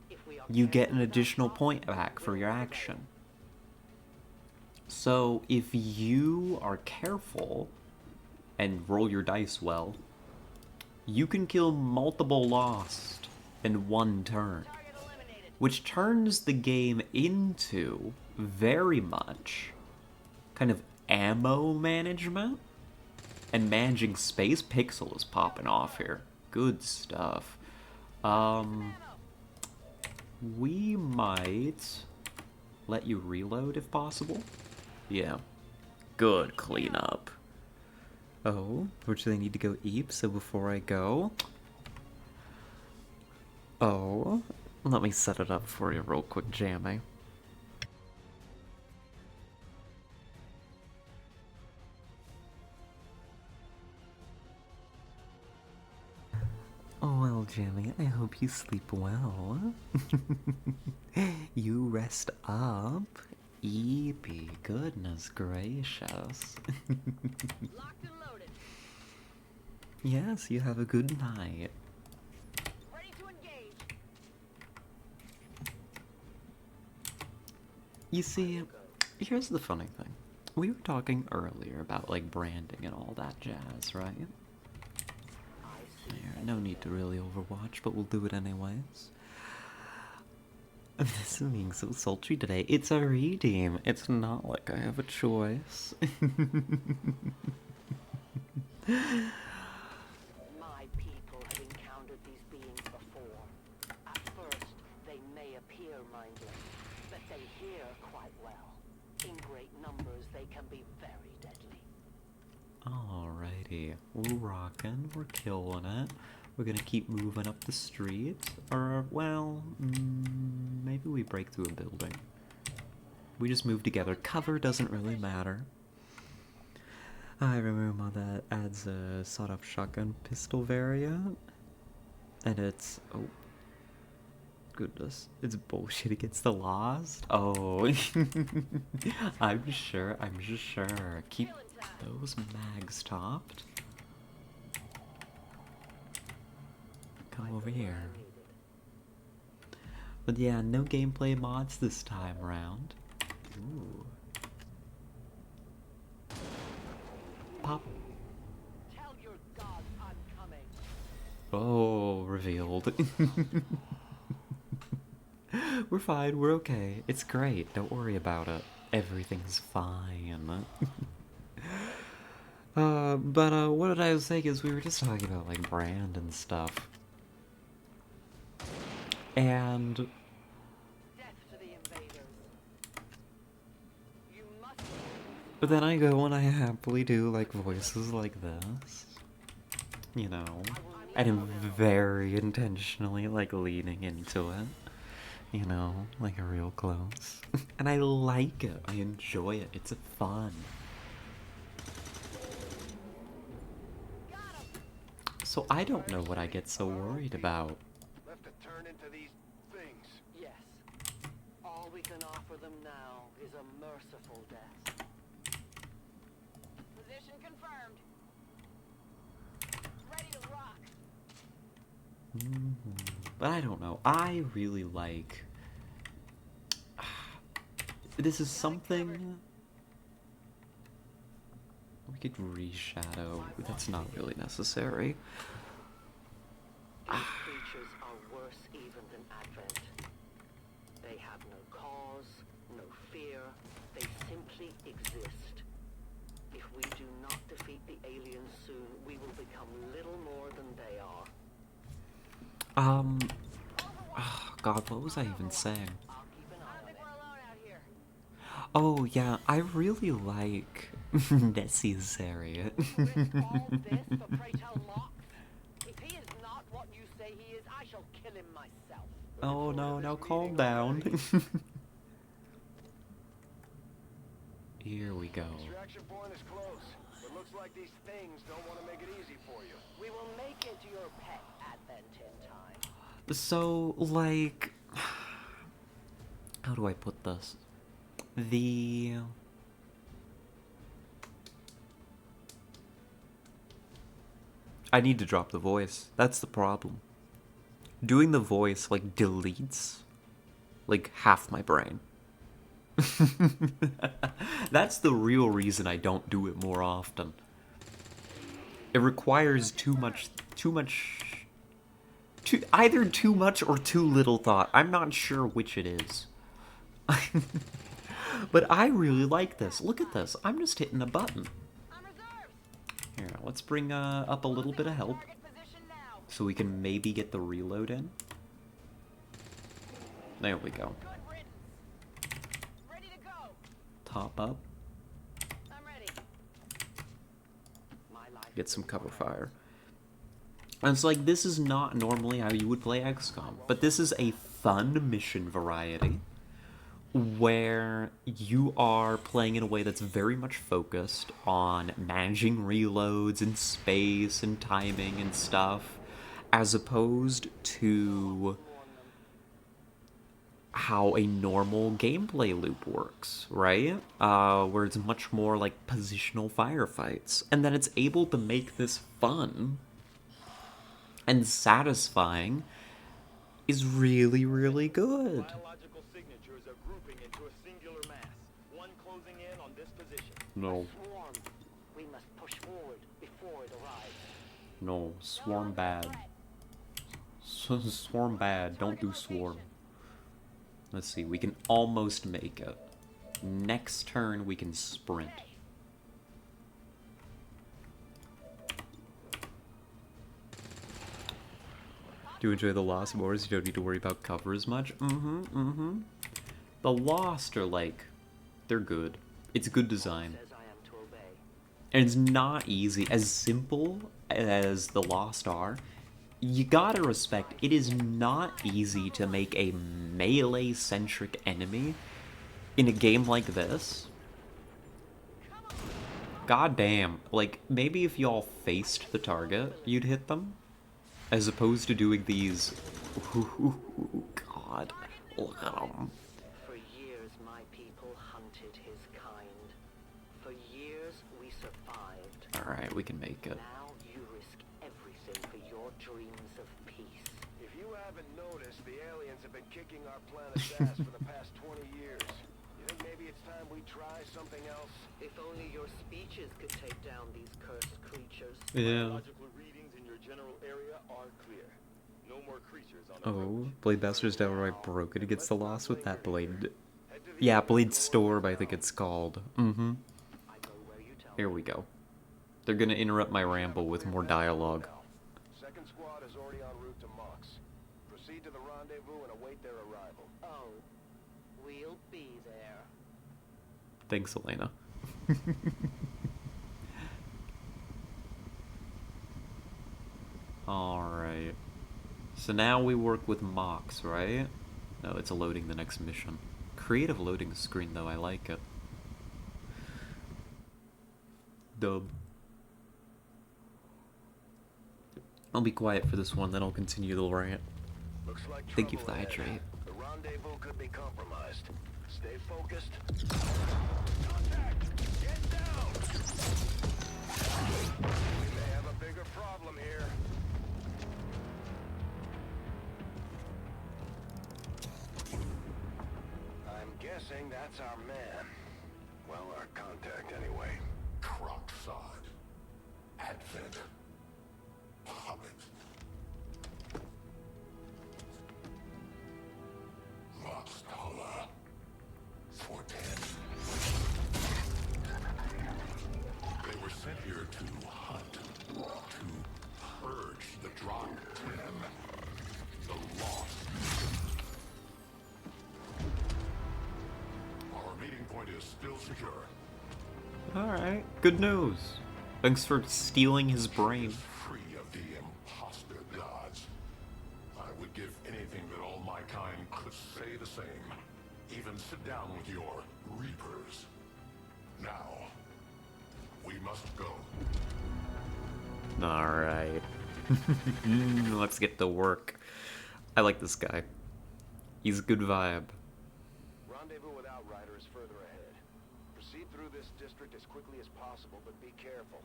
If we are you get an careful, additional point back for your action. So if you are careful and roll your dice well, you can kill multiple Lost in one turn, which turns the game into very much kind of ammo management and managing space. Pixel is popping off here. Good stuff. We might let you reload if possible. Yeah. Good cleanup. Oh, which they need to go eat, so before I go... Oh, let me set it up for you real quick, Jammy. Oh, well, Jammy, I hope you sleep well. You rest up. Eepy, goodness gracious. Locked and loaded. Yes, you have a good night. Ready to engage. You see, here's the funny thing. We were talking earlier about, like, branding and all that jazz, right? Yeah, no need to really Overwatch, but we'll do it anyways. This is being so sultry today. It's a redeem. It's not like I have a choice. My people have encountered these beings before. At first, they may appear mindless, but they hear quite well. In great numbers, they can be very deadly. Alrighty. We're rocking. We're killing it. We're gonna keep moving up the street. Or, well, maybe we break through a building. We just move together. Cover doesn't really matter. I remember that adds a sawed-off shotgun pistol variant. And it's... oh. Goodness. It's bullshit against the Lost. Oh. I'm sure. Keep those mags topped. Come over here. But yeah, no gameplay mods this time around. Ooh. Pop. Tell your gods I'm coming. Oh, revealed. We're fine, we're okay. It's great, don't worry about it. Everything's fine. But what did I was saying is we were just talking about, like, brand and stuff. And... Death to the invaders. You must. but then I go and I happily do, like, voices like this. You know. And I'm very intentionally, like, leaning into it. You know, like a real close. And I like it. I enjoy it. It's fun. So I don't know what I get so worried about. Left to turn into these things. Yes. All we can offer them now is a merciful death. Position confirmed. Ready to rock. But I don't know. I really like... This is something... We could reshadow. That's not really necessary. These creatures are worse even than Advent. They have no cause, no fear. They simply exist. If we do not defeat the aliens soon, we will become little more than they are. Oh God, what was I even saying? I'll keep an eye on it. Oh yeah, I really like Nessie's area. Risk all this for pray tell Mox? If he is not what you say he is, I shall kill him myself. Oh no, now calm down. Here we go. Extraction point is close, but looks like these things don't want to make it easy for you. We will make it your pet Advent in time. So, like... How do I put this? I need to drop the voice. That's the problem. Doing the voice, like, deletes, like, half my brain. That's the real reason I don't do it more often. It requires either too much or too little thought. I'm not sure which it is. But I really like this. Look at this. I'm just hitting a button. Here, let's bring up a little bit of help. So we can maybe get the reload in. There we go. Top up. Get some cover fire. And it's like, this is not normally how you would play XCOM. But this is a fun mission variety where you are playing in a way that's very much focused on managing reloads and space and timing and stuff, as opposed to how a normal gameplay loop works, right? Where it's much more like positional firefights. And then it's able to make this fun and satisfying is really, really good. Biological signatures are grouping into a singular mass. One closing in on this position. No. Swarm. We must push forward before it arrives. No, swarm bad. Swarm bad, don't do swarm. Let's see, we can almost make it. Next turn, we can sprint. Do you enjoy the Lost Wars? You don't need to worry about cover as much? The Lost are like, they're good. It's good design. And it's not easy. As simple as the Lost are, you gotta respect, it is not easy to make a melee-centric enemy in a game like this. God damn. Like, maybe if y'all faced the target, you'd hit them. As opposed to doing these... God. Look at them. For years, my people hunted his kind. For years, we survived. Alright, we can make it. Now you risk everything for your dreams of peace. If you haven't noticed, the aliens have been kicking our planet's ass for the past 20 years. You think maybe it's time we try something else? If only your speeches could take down these cursed creatures. Yeah. Biological readings in your general area are clear. No more creatures on Oh, Blade Master's downright broken against the Lost with that blade. Yeah, Blade Storm, I think it's called. Here we go. They're gonna interrupt my ramble with more dialogue. Second squad is already en route to Mox. Proceed to the rendezvous and await their arrival. Oh, we'll be there. Thanks, Elena. Alright. So now we work with Mox, right? No, it's a loading the next mission. Creative loading screen, though, I like it. Dub. I'll be quiet for this one, then I'll continue the rant. Looks like Thank you for the trouble ahead. hydrate. The rendezvous could be compromised. Stay focused. Contact! Get down! We may have a bigger problem here. I'm guessing that's our man. Well, our contact anyway. Crocksod. Advent. Puppet. Voxtala. Fortet. They were sent here to hunt. To purge the Drop 10. The Lost. Our meeting point is still secure. Alright, good news. Thanks for stealing his brain. Free of the imposter gods. I would give anything that all my kind could say the same. Even sit down with your reapers. Now, we must go. Alright. Let's get to work. I like this guy. He's a good vibe. Rendezvous with Outrider is further ahead. Proceed through this district as quickly as possible, but be careful.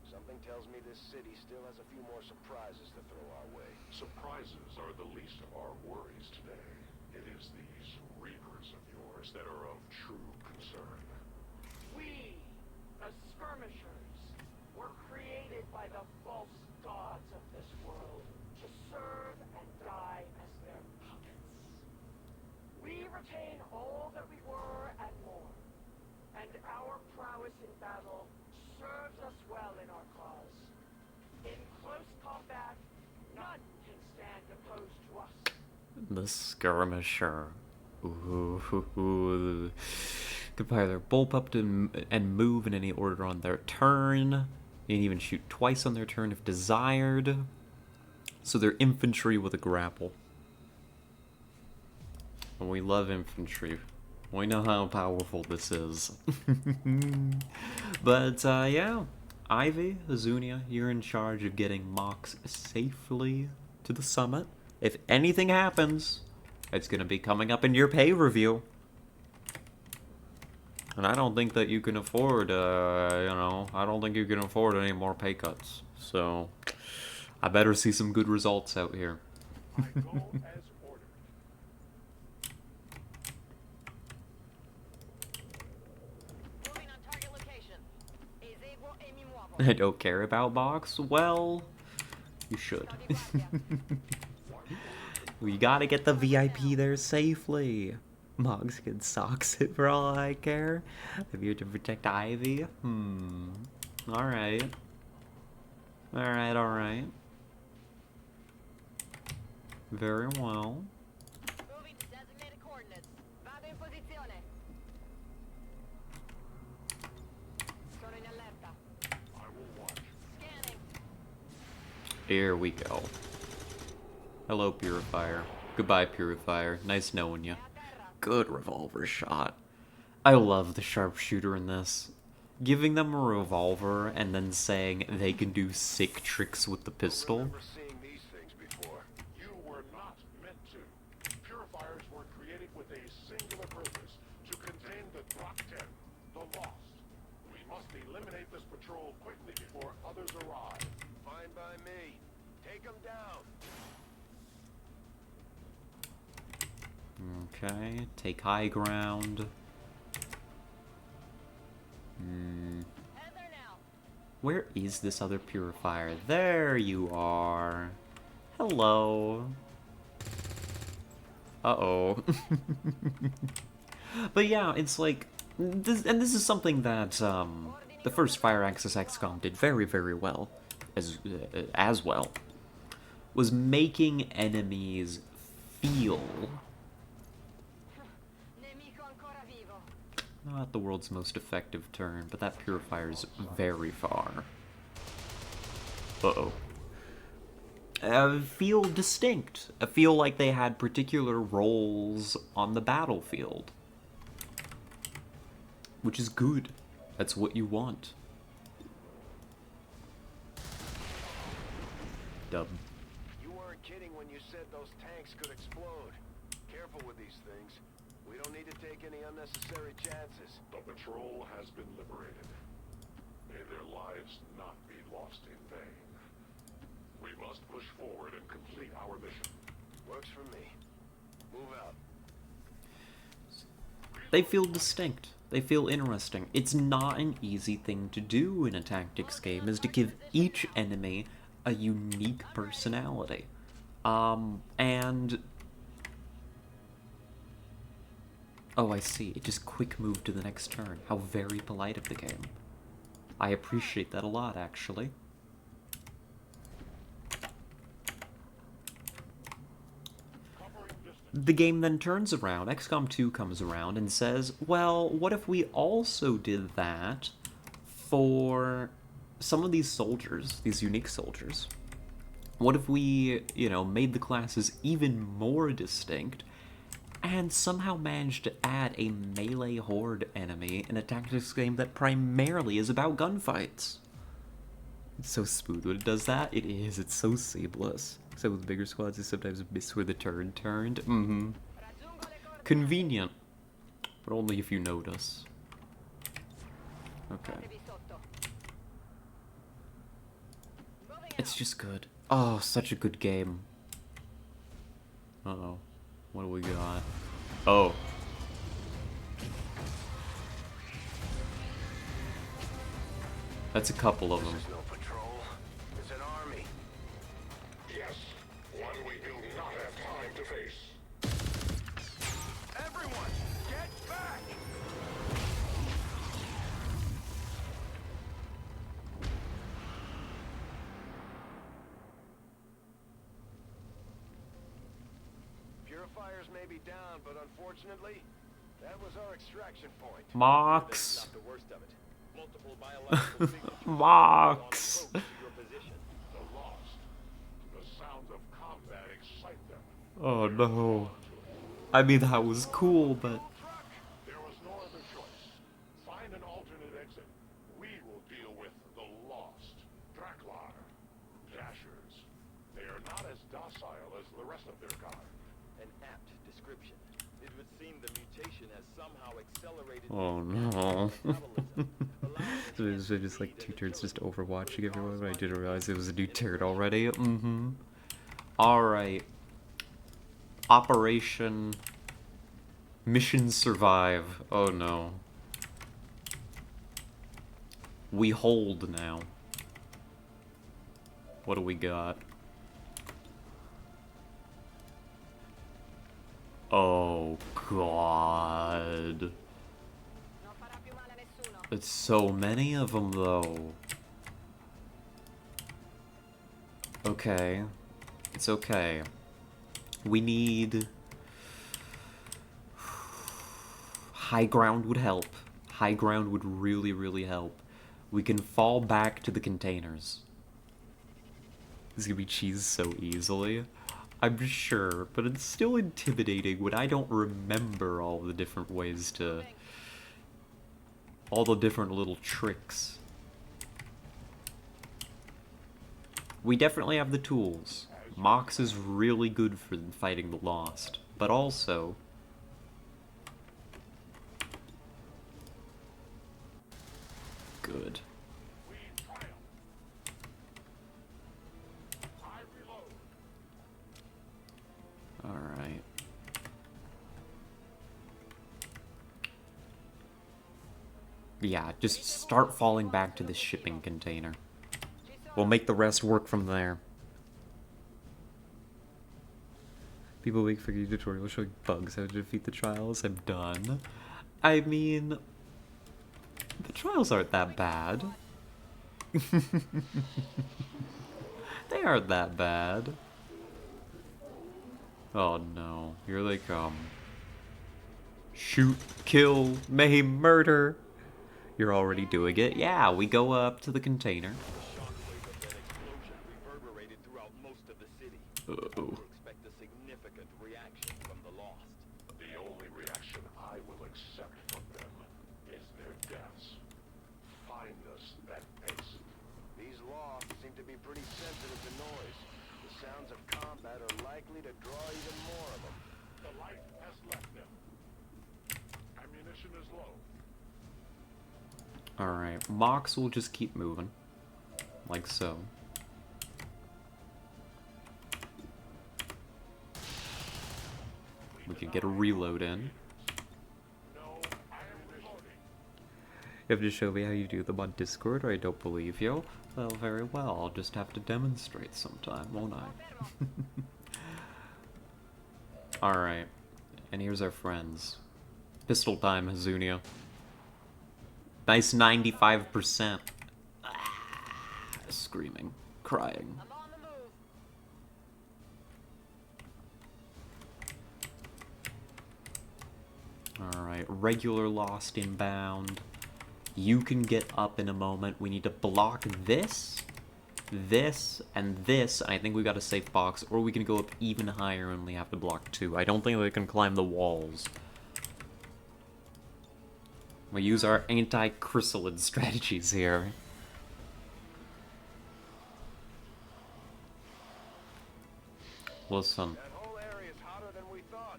Something tells me this city still has a few more surprises to throw our way. Surprises are the least of our worries today. It is these reapers of yours that are of true concern. We, the skirmishers, were created by the false gods of this world to serve and die as their puppets. We retain all that we were and more, and our prowess in battle serves us well in our cause. In close combat, none can stand opposed to us. The skirmisher. Ooh. Could either bulb up and move in any order on their turn. They can even shoot twice on their turn if desired. So they're infantry with a grapple. And we love infantry. We know how powerful this is. But, yeah. Ivy, Azunia, you're in charge of getting Mox safely to the summit. If anything happens, it's going to be coming up in your pay review. And I don't think that you can afford, I don't think you can afford any more pay cuts. So, I better see some good results out here. I go as ordered. Moving on target location. Eseguo e mi muovo. I don't care about Box? Well, you should. We gotta get the VIP there safely. Mog's can socks it for all I care. I'm here to protect Ivy. Alright. Alright. Very well. Moving to designated coordinates. Vado in posizione. Sono in allerta. I will watch. Scanning. Here we go. Hello, Purifier. Goodbye, Purifier. Nice knowing you. Good revolver shot. I love the sharpshooter in this. Giving them a revolver and then saying they can do sick tricks with the pistol. Never seeing these things before. You were not meant to. Purifiers were created with a singular purpose, to contain the Drop 10, the Lost. We must eliminate this patrol quickly before others arrive. Fine by me. Take them down. Okay, take high ground. Heather now. Where is this other purifier? There you are. Hello. Uh-oh. But yeah, it's like... this is something that, the first Fire Access XCOM did very, very well. As well. Was making enemies feel... not the world's most effective turn, but that purifier's very far. Uh-oh. Feel distinct. Feel like they had particular roles on the battlefield. Which is good. That's what you want. dub. You weren't kidding when you said those tanks could explode. Careful with these things. We don't need to take any unnecessary chances. The patrol has been liberated. May their lives not be lost in vain. We must push forward and complete our mission. Works for me. Move out. They feel distinct. They feel interesting. It's not an easy thing to do in a tactics game, is to give each enemy a unique personality. And... Oh, I see. It just quick moved to the next turn. How very polite of the game. I appreciate that a lot, actually. The game then turns around, XCOM 2 comes around and says, well, what if we also did that for some of these soldiers, these unique soldiers? What if we, you know, made the classes even more distinct and somehow managed to add a melee horde enemy in a tactics game that primarily is about gunfights? It's so smooth when it does that. It is. It's so seamless. So with bigger squads, you sometimes miss where the turn turned. Convenient. But only if you notice. Okay. It's just good. Oh, such a good game. Uh-oh. What do we got? Oh. That's a couple of them. Purifiers may be down, but unfortunately, that was our extraction point. Mox. Not the worst of it. Multiple biological signatures Mox. The lost. The sounds of combat excite them. Oh no. I mean, that was cool, but... There was no other choice. Find an alternate exit. We will deal with the lost. Draklar. Dashers. They are not as docile as the rest of their kind. An apt description. It would seem the mutation has somehow accelerated. Oh no. So it was just like 2 turns just overwatching everyone, but I didn't realize it was a new turn already. Alright. Operation... Mission Survive. Oh no. We hold now. What do we got? Oh god. It's so many of them though. Okay. It's okay. We need... High ground would help. High ground would really, really help. We can fall back to the containers. This is gonna be cheesed so easily. I'm sure, but it's still intimidating when I don't remember all the different ways to... all the different little tricks. We definitely have the tools. Mox is really good for fighting the Lost, but also... good. Alright. Yeah, just start falling back to the shipping container. We'll make the rest work from there. People make fucking tutorials showing bugs how to defeat the trials. I'm done. I mean... the trials aren't that bad. They aren't that bad. Oh no, here they come. Shoot, kill, maim, murder. You're already doing it. Yeah, we go up to the container. Uh-oh. Expect a significant reaction from the Lost. The only reaction I will accept from them is their deaths. Find us that exit. These Lost seem to be pretty sensitive to noise. sounds of combat are likely to draw even more of them. The light has left them. Ammunition is low. Alright, Mox will just keep moving. Like so. We could get a reload in. You have to show me how you do them on Discord or I don't believe you. Well, very well. I'll just have to demonstrate sometime, won't I? Alright. And here's our friends. Pistol time, Hazunia. Nice 95%. Screaming. Crying. Alright, regular Lost inbound. You can get up in a moment. We need to block this, this, and this. And I think we got a safe box, or we can go up even higher and only have to block 2. I don't think they can climb the walls. We use our anti-chrysalid strategies here. Listen. That whole area is hotter than we thought.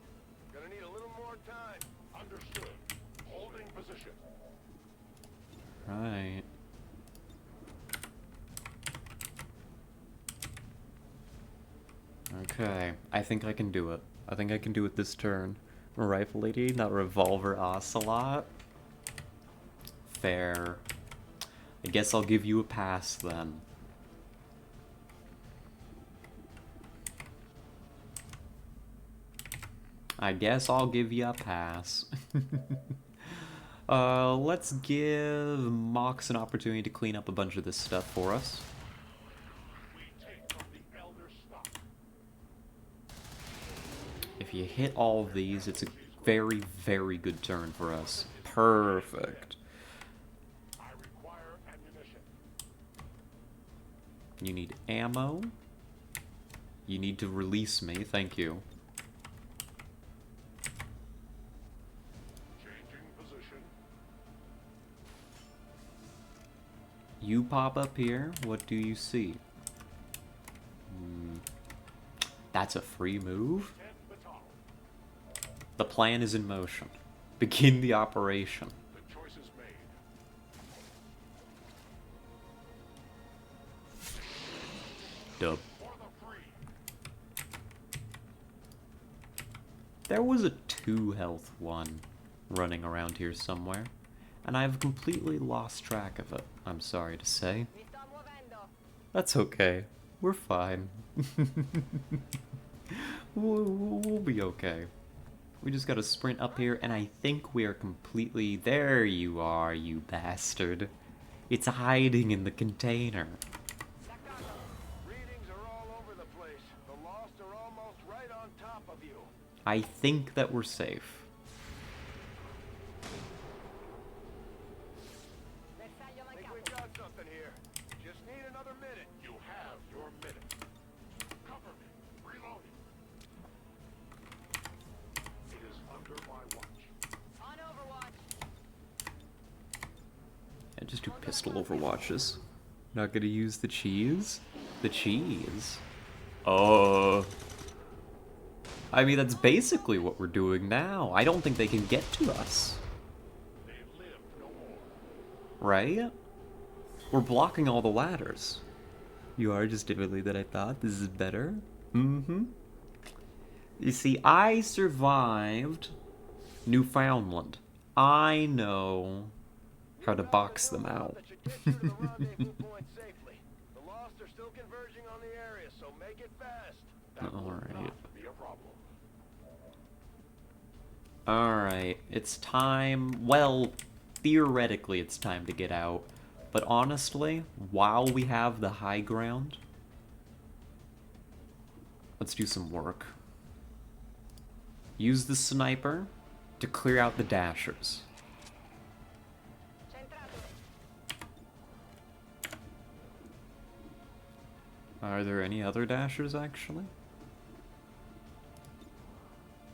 Gonna need a little more time. Understood. Holding position. Right. Okay, I think I can do it. I think I can do it this turn. Rifle lady, not revolver ocelot. Fair. I guess I'll give you a pass then. I guess I'll give you a pass. Let's give Mox an opportunity to clean up a bunch of this stuff for us. If you hit all of these, it's a very, very good turn for us. Perfect. You need ammo. You need to release me, thank you. You pop up here, what do you see? That's a free move? The plan is in motion. Begin the operation. The choice is made. Dub. There was a 2 health one running around here somewhere, and I've completely lost track of it, I'm sorry to say. That's okay. We're fine. we'll be okay. We just gotta sprint up here, and I think we are completely... There you are, you bastard. It's hiding in the container. Readings are all over the place. The Lost are almost right on top of you. I think that we're safe. I think we've got something here. Just need another minute. You have your minute. Cover me. Reloading. It is under my watch. On Overwatch. And just do pistol overwatches. Not gonna use the cheese? The cheese? Oh. I mean, that's basically what we're doing now. I don't think they can get to us. Right? We're blocking all the ladders. You are just differently than I thought. This is better. Mm-hmm. You see, I survived Newfoundland. I know how to box them out. The Lost are still converging on the area, so make it fast. Alright. Alright, it's time... Well, theoretically it's time to get out. But honestly, while we have the high ground, let's do some work. Use the sniper to clear out the dashers. Are there any other dashers, actually?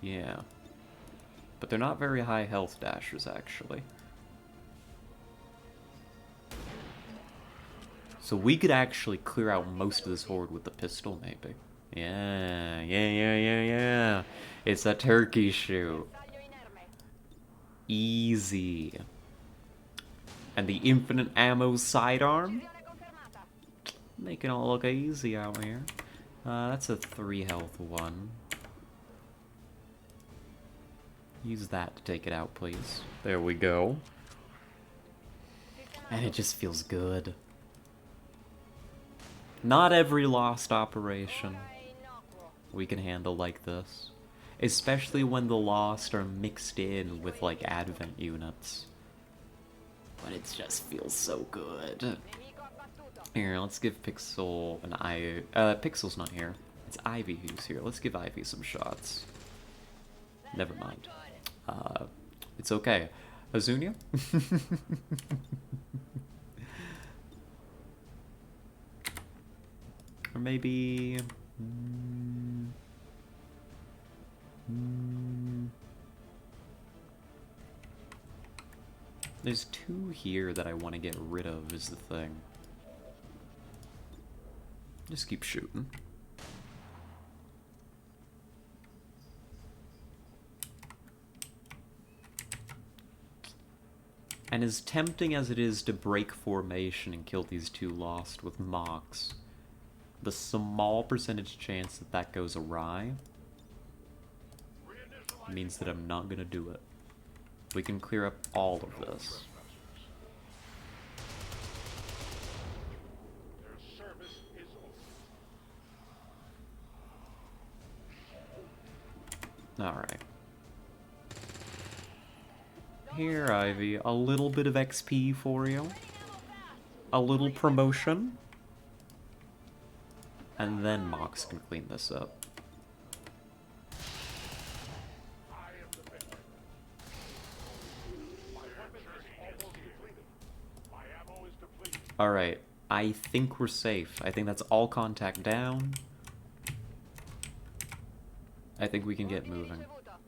Yeah. But they're not very high health dashers, actually. So we could actually clear out most of this horde with the pistol, maybe. Yeah, yeah, yeah, yeah, yeah. It's a turkey shoot. Easy. And the infinite ammo sidearm? Making it look easy out here. That's a 3 health one. Use that to take it out, please. There we go. And it just feels good. Not every lost operation we can handle like this. Especially when the lost are mixed in with, like, advent units. But it just feels so good. Here, let's give Pixel an eye. Pixel's not here. It's Ivy who's here. Let's give Ivy some shots. Never mind. It's okay. Azunia? Or maybe... There's 2 here that I want to get rid of, is the thing. Just keep shooting. And as tempting as it is to break formation and kill these 2 lost with mocks, the small percentage chance that that goes awry means that I'm not gonna do it. We can clear up all of this. Alright. Here, Ivy, a little bit of XP for you. A little promotion. And then Mox can clean this up. Alright, I think we're safe. I think that's all contact down. I think we can get moving.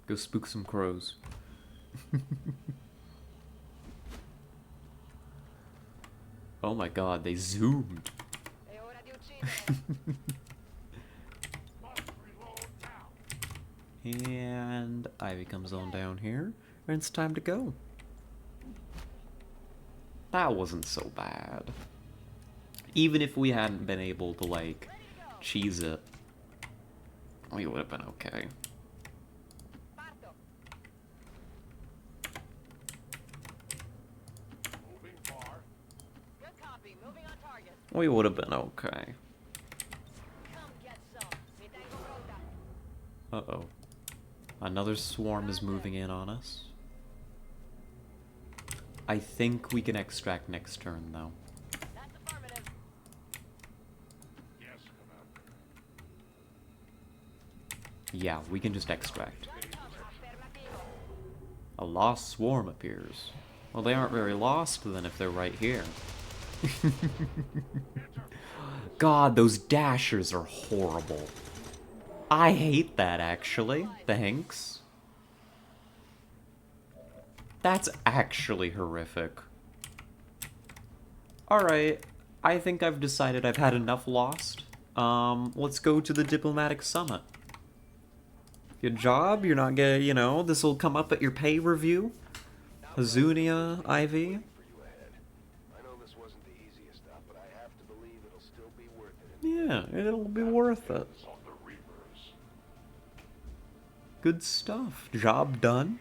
Go spook some crows. Oh my god, they zoomed. And Ivy comes on down here, and it's time to go. That wasn't so bad. Even if we hadn't been able to, like, cheese it, we would have been okay. We would have been okay. Uh-oh. Another swarm is moving in on us. I think we can extract next turn, though. Yeah, we can just extract. A lost swarm appears. Well, they aren't very lost, then, if they're right here. God, those dashers are horrible. I hate that, actually. Thanks. That's actually horrific. Alright, I think I've decided I've had enough lost. Let's go to the diplomatic summit. Good job, you're not gonna, you know, this'll come up at your pay review. Azunia, Ivy. Yeah, it'll be worth it. Good stuff. Job done.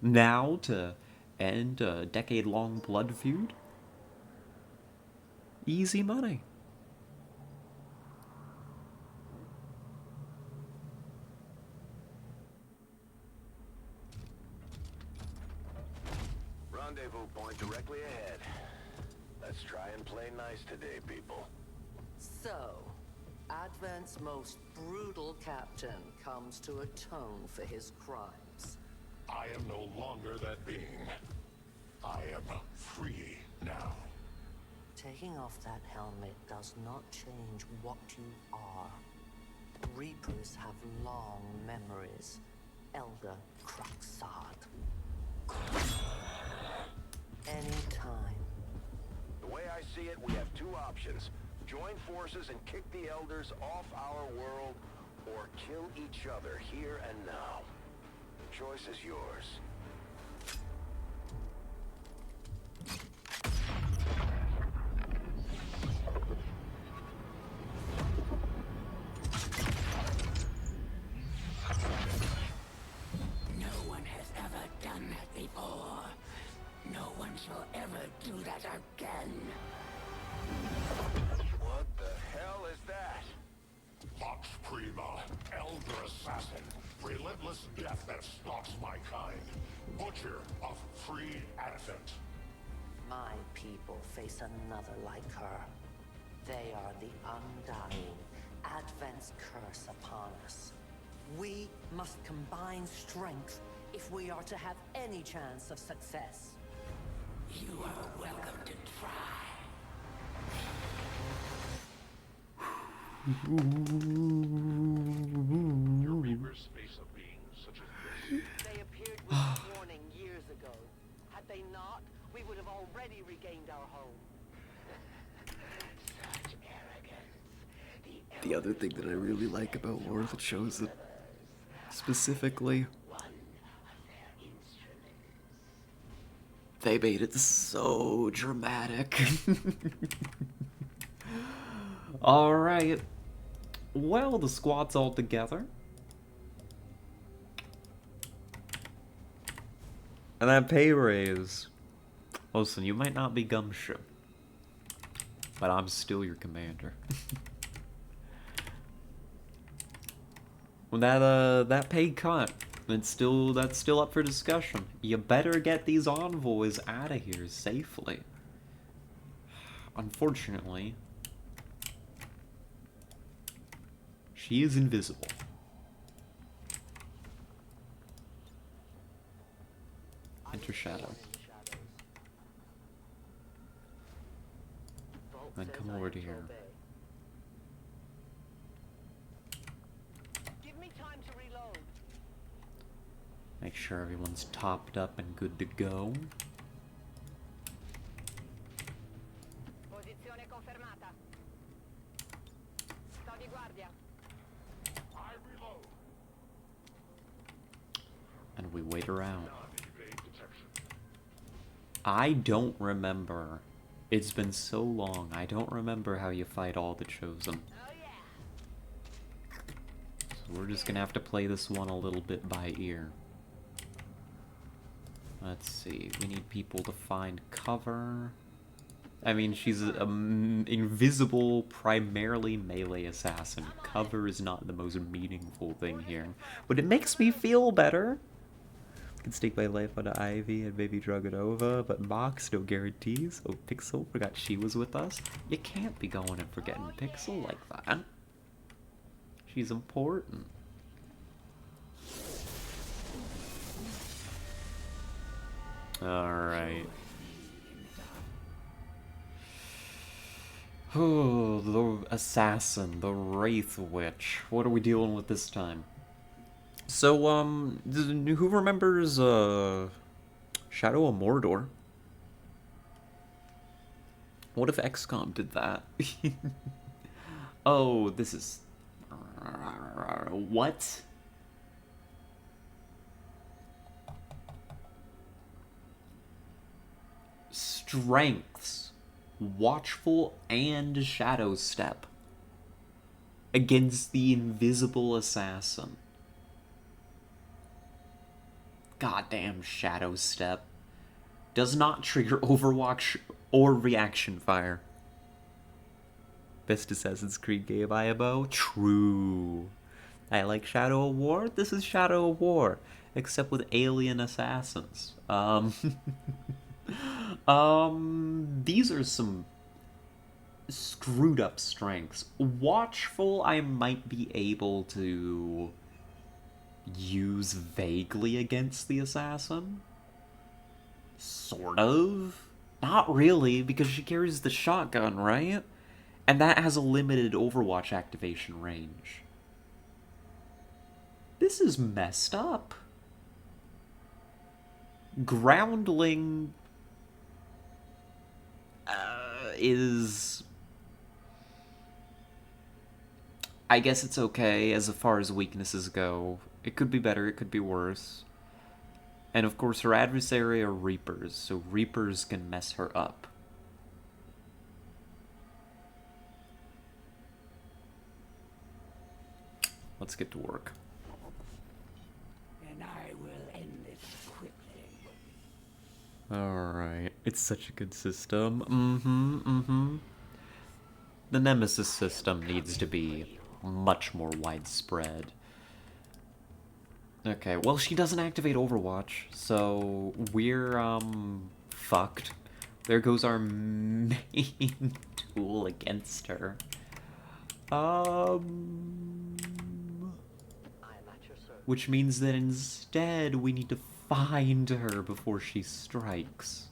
Now to end a decade-long blood feud. Easy money. Rendezvous point directly ahead. Let's try and play nice today, people. So, Advent's most brutal captain comes to atone for his crimes. I am no longer that being. I am free now. Taking off that helmet does not change what you are. Reapers have long memories. Elder Cruxard. Anytime. The way I see it, we have 2 options. Join forces and kick the Elders off our world, or kill each other here and now. The choice is yours. No one has ever done that before. No one shall ever do that again. What the hell is that? Vox Prima, Elder Assassin, relentless death that stalks my kind. Butcher of freed Advent. My people face another like her. They are the undying. Advent's curse upon us. We must combine strength if we are to have any chance of success. You are welcome to try. Your Reapers face a being such as this. They appeared without warning years ago. Had they not, we would have already regained our home. Such arrogance. The other thing that I really like about War of the Chosen, specifically, they made it so dramatic. Alright. Well, the squad's all together. And that pay raise. Listen, you might not be Gumshoe, but I'm still your commander. Well, that pay cut, that's still up for discussion. You better get these envoys out of here safely. Unfortunately, she is invisible. Enter Shadow. Then come over to here. Give me time to reload. Make sure everyone's topped up and good to go. Posizione confermata. Sto di guardia. I reload. And we wait around. I don't remember. It's been so long. I don't remember how you fight all the Chosen. So we're just gonna have to play this one a little bit by ear. Let's see. We need people to find cover. I mean, she's an invisible, primarily melee assassin. Cover is not the most meaningful thing here. But it makes me feel better. Can stake my life on Ivy and maybe Dragonova, but Mox, no guarantees. Oh, Pixel, forgot she was with us. You can't be going and forgetting Pixel like that. She's important. Alright. Oh, the assassin, the Wraith Witch. What are we dealing with this time? So, who remembers, Shadow of Mordor? What if XCOM did that? Oh, this is... What? Strengths. Watchful and Shadow Step. Against the invisible assassin. Goddamn Shadow Step. Does not trigger Overwatch or reaction fire. Best Assassin's Creed game, IMO? True. I like Shadow of War. This is Shadow of War. Except with alien assassins. These are some screwed up strengths. Watchful, I might be able to use vaguely against the assassin. Sort of. Not really, because she carries the shotgun, right? And that has a limited Overwatch activation range. This is messed up. Groundling is I guess it's okay as far as weaknesses go. It could be better, it could be worse. And of course, her adversary are Reapers, so Reapers can mess her up. Let's get to work. And I will end this quickly. Alright, it's such a good system. The Nemesis system needs to be much more widespread. Okay, well, she doesn't activate Overwatch, so we're, fucked. There goes our main tool against her. Which means that instead we need to find her before she strikes.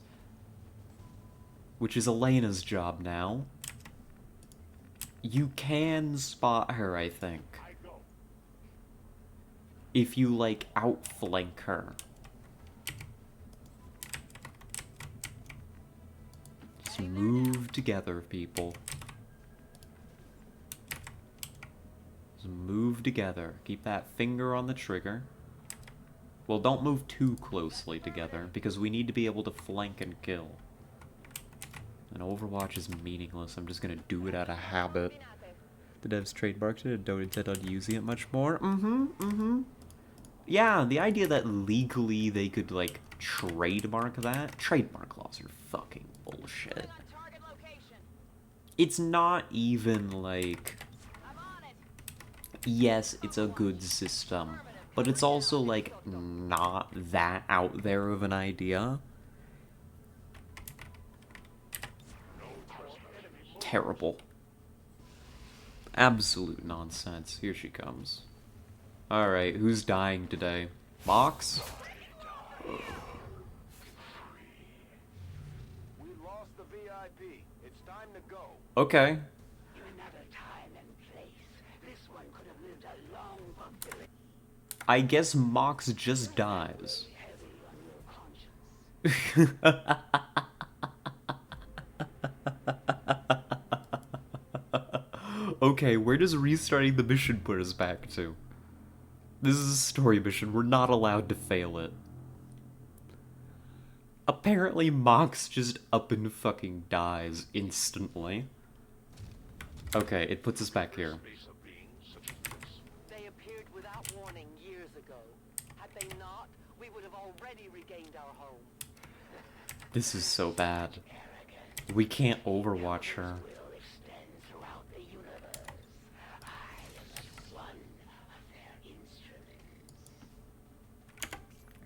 Which is Elena's job now. You can spot her, I think. If you, like, outflank her. Just move together, people. Just move together. Keep that finger on the trigger. Well, don't move too closely together, because we need to be able to flank and kill. And Overwatch is meaningless. I'm just gonna do it out of habit. The devs trademarked it and don't intend on using it much more. Yeah, the idea that legally they could, like, trademark that? Trademark laws are fucking bullshit. It's not even, like... Yes, it's a good system, but it's also, like, not that out there of an idea. Terrible. Absolute nonsense. Here she comes. Alright, who's dying today? Mox? We lost the VIP. It's time to go. Okay. Another time and place. This one could have lived a long bumpy. I guess Mox just dies. Okay, where does restarting the mission put us back to? This is a story mission, we're not allowed to fail it. Apparently Mox just up and fucking dies instantly. Okay, it puts us back here. They appeared without warning years ago. Had they not, we would have already regained our home. This is so bad. We can't overwatch her.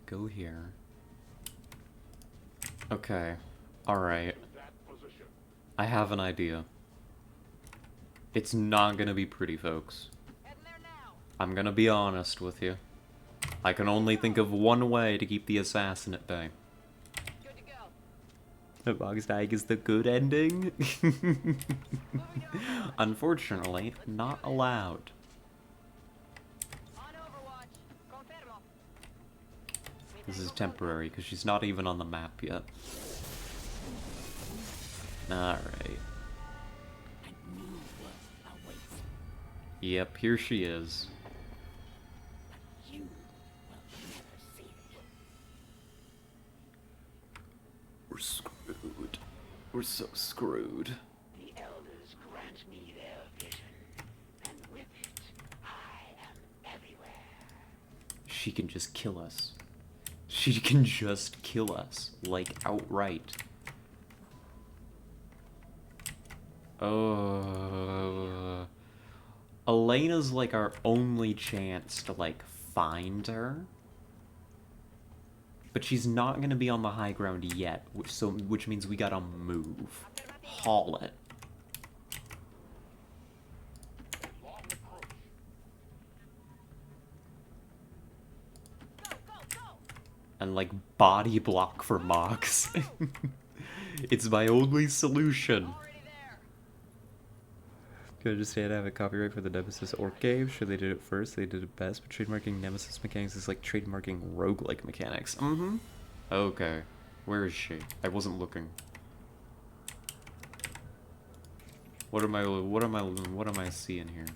Go here. Okay. Alright. I have an idea. It's not gonna be pretty, folks. I'm gonna be honest with you. I can only think of one way to keep the assassin at bay. The Bog's dying is the good ending? Unfortunately, not allowed. This is temporary, because she's not even on the map yet. Alright. Yep, here she is. We're screwed. We're so screwed. The elders grant me their vision, and with it, I am everywhere. She can just kill us. She can just kill us, like, outright. Elena's, like, our only chance to, like, find her. But she's not gonna be on the high ground yet, which means we gotta move. Haul it. And, like, body block for Mox. It's my only solution. Could I just say I have a copyright for the Nemesis Orc game? Sure, they did it first, they did it best, but trademarking Nemesis mechanics is like trademarking roguelike mechanics. Okay. Where is she? I wasn't looking. What am I seeing here?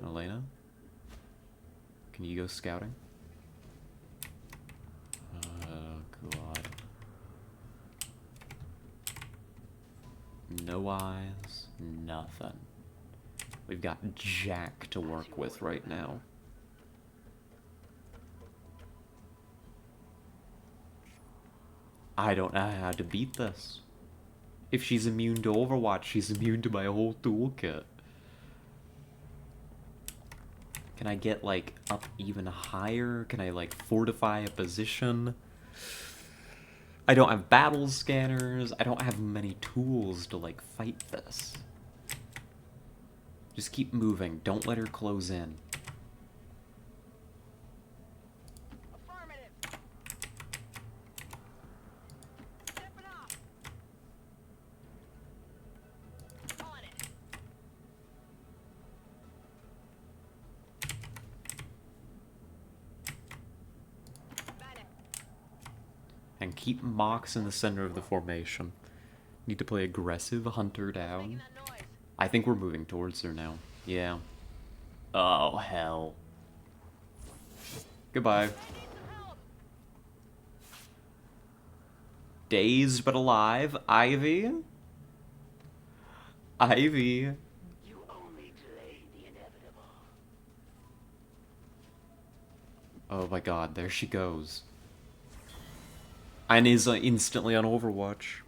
Elena? Can you go scouting? God. No eyes, nothing. We've got Jack to work with right now. I don't know how to beat this. If she's immune to Overwatch, she's immune to my whole toolkit. Can I get, like, up even higher? Can I, like, fortify a position? I don't have battle scanners. I don't have many tools to, like, fight this. Just keep moving. Don't let her close in. And keep Mox in the center of the formation. Need to play aggressive, hunt her down. I think we're moving towards her now. Yeah. Oh, hell. Goodbye. Dazed but alive. Ivy? Ivy. You only delayed the inevitable. Oh my god, there she goes. And is instantly on Overwatch.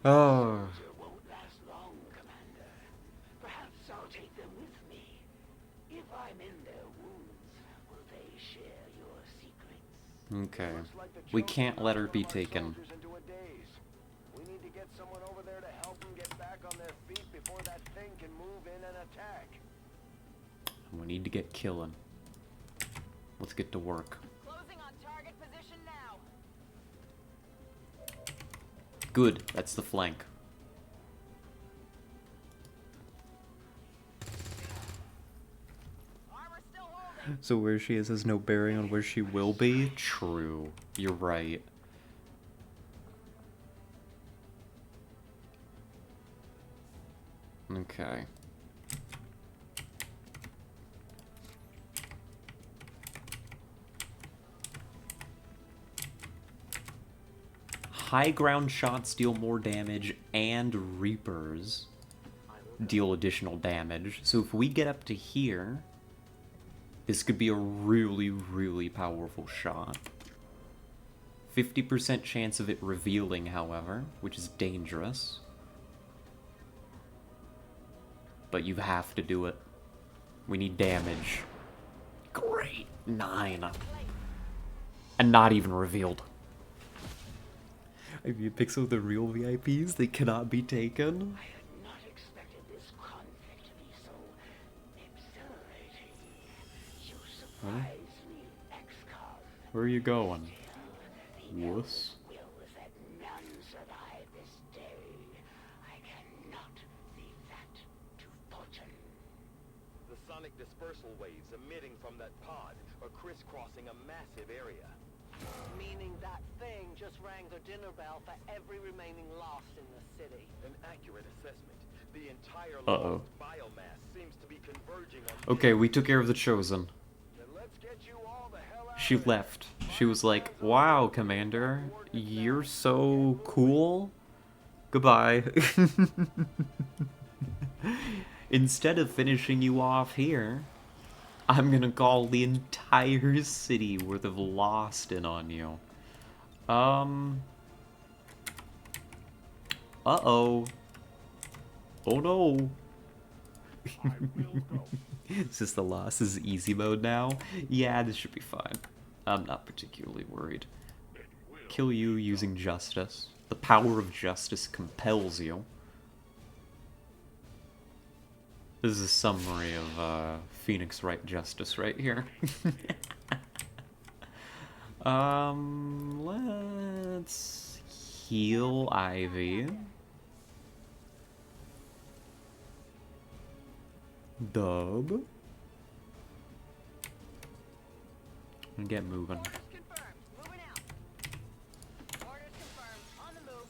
Oh. Won't last long, Commander. Perhaps I'll take them with me. If I'm in their wounds, will they share your secrets? Okay. We can't let her be taken. We need to get someone over there to help them get back on their feet before that thing can move in and attack. We need to get killing. Let's get to work. Closing on target position now. Good, that's the flank. So where she is has no bearing on where she will be? True. You're right. Okay. High ground shots deal more damage, and Reapers deal additional damage. So if we get up to here, this could be a really, really powerful shot. 50% chance of it revealing, however, which is dangerous. But you have to do it. We need damage. Great. 9. And not even revealed. If you pick some of the real VIPs, they cannot be taken. I had not expected this conflict to be so exhilarating. You surprise me, XCOM. Where are you going? Wuss. Will that none survive this day. I cannot leave that to fortune. The sonic dispersal waves emitting from that pod are crisscrossing a massive area. Meaning that thing just rang the dinner bell for every remaining lost in the city. An accurate assessment. The entire Uh-oh. lost biomass seems to be converging on... Okay, we took care of the Chosen. Then let's get you all the hell out She of there. left. She was like, wow, Commander, you're so cool. Goodbye. Instead of finishing you off here, I'm gonna call the entire city worth of lost in on you. Uh-oh. Oh no. Is this the loss? Is easy mode now? Yeah, this should be fine. I'm not particularly worried. Kill you using justice. The power of justice compels you. This is a summary of Phoenix Wright Justice right here. Let's heal Ivy. Dub. And get moving. Orders confirmed. Moving out. Orders confirmed. On the move.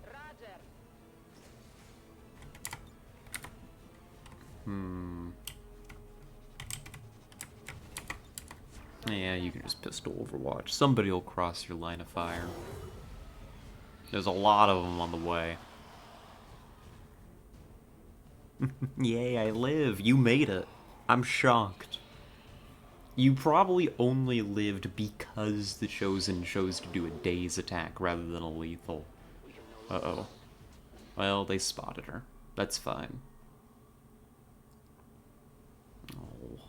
Roger. Yeah, you can just pistol Overwatch. Somebody will cross your line of fire. There's a lot of them on the way. Yay, I live. You made it. I'm shocked. You probably only lived because the Chosen chose to do a daze attack rather than a lethal. Uh-oh. Well, they spotted her. That's fine. Oh.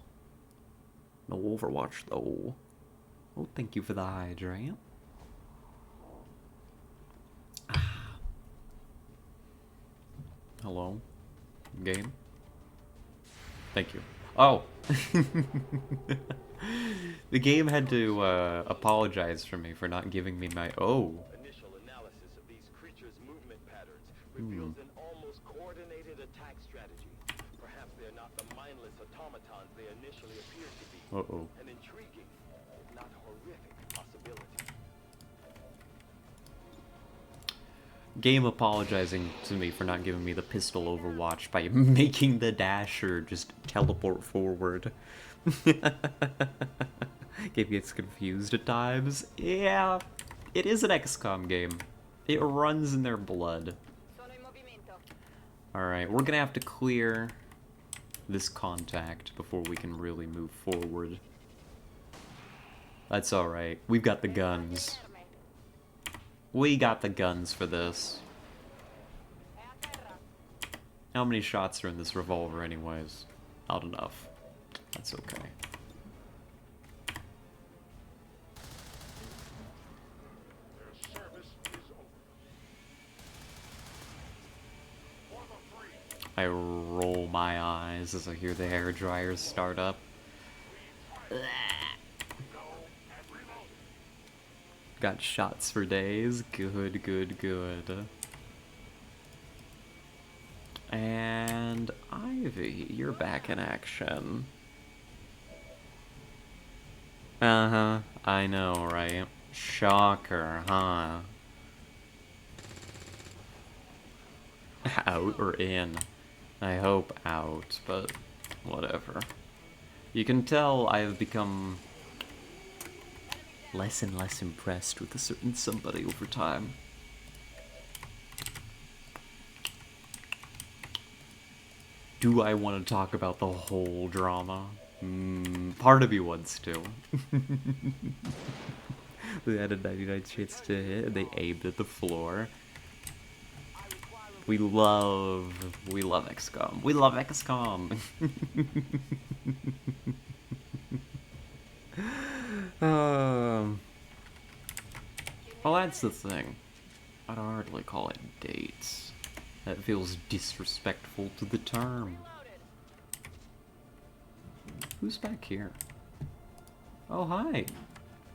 No Overwatch, though. Oh, thank you for the hydrant. Hello? Game? Thank you. Oh! The game had to apologize for me for not giving me my... Oh! Initial analysis of these creatures' movement patterns reveals an almost coordinated attack strategy. Perhaps they're not the mindless automatons they initially appeared to be. Uh-oh. An intriguing, if not horrific, possibility. Game apologizing to me for not giving me the pistol Overwatch by making the dasher just teleport forward. Game gets confused at times. Yeah, it is an XCOM game. It runs in their blood. Alright, we're gonna have to clear this contact before we can really move forward. That's alright. We've got the guns. We got the guns for this. How many shots are in this revolver anyways? Not enough. That's okay. I roll my eyes as I hear the hair dryers start up. Got shots for days. Good, good, good. And Ivy, you're back in action. Uh-huh, I know, right? Shocker, huh? Out or in? I hope out, but whatever. You can tell I have become less and less impressed with a certain somebody over time. Do I want to talk about the whole drama? Part of me wants to. They had a 99 chance to hit, and they aimed at the floor. We love XCOM. We love XCOM! Well, that's the thing. I'd hardly call it dates. That feels disrespectful to the term. Who's back here? Oh, hi!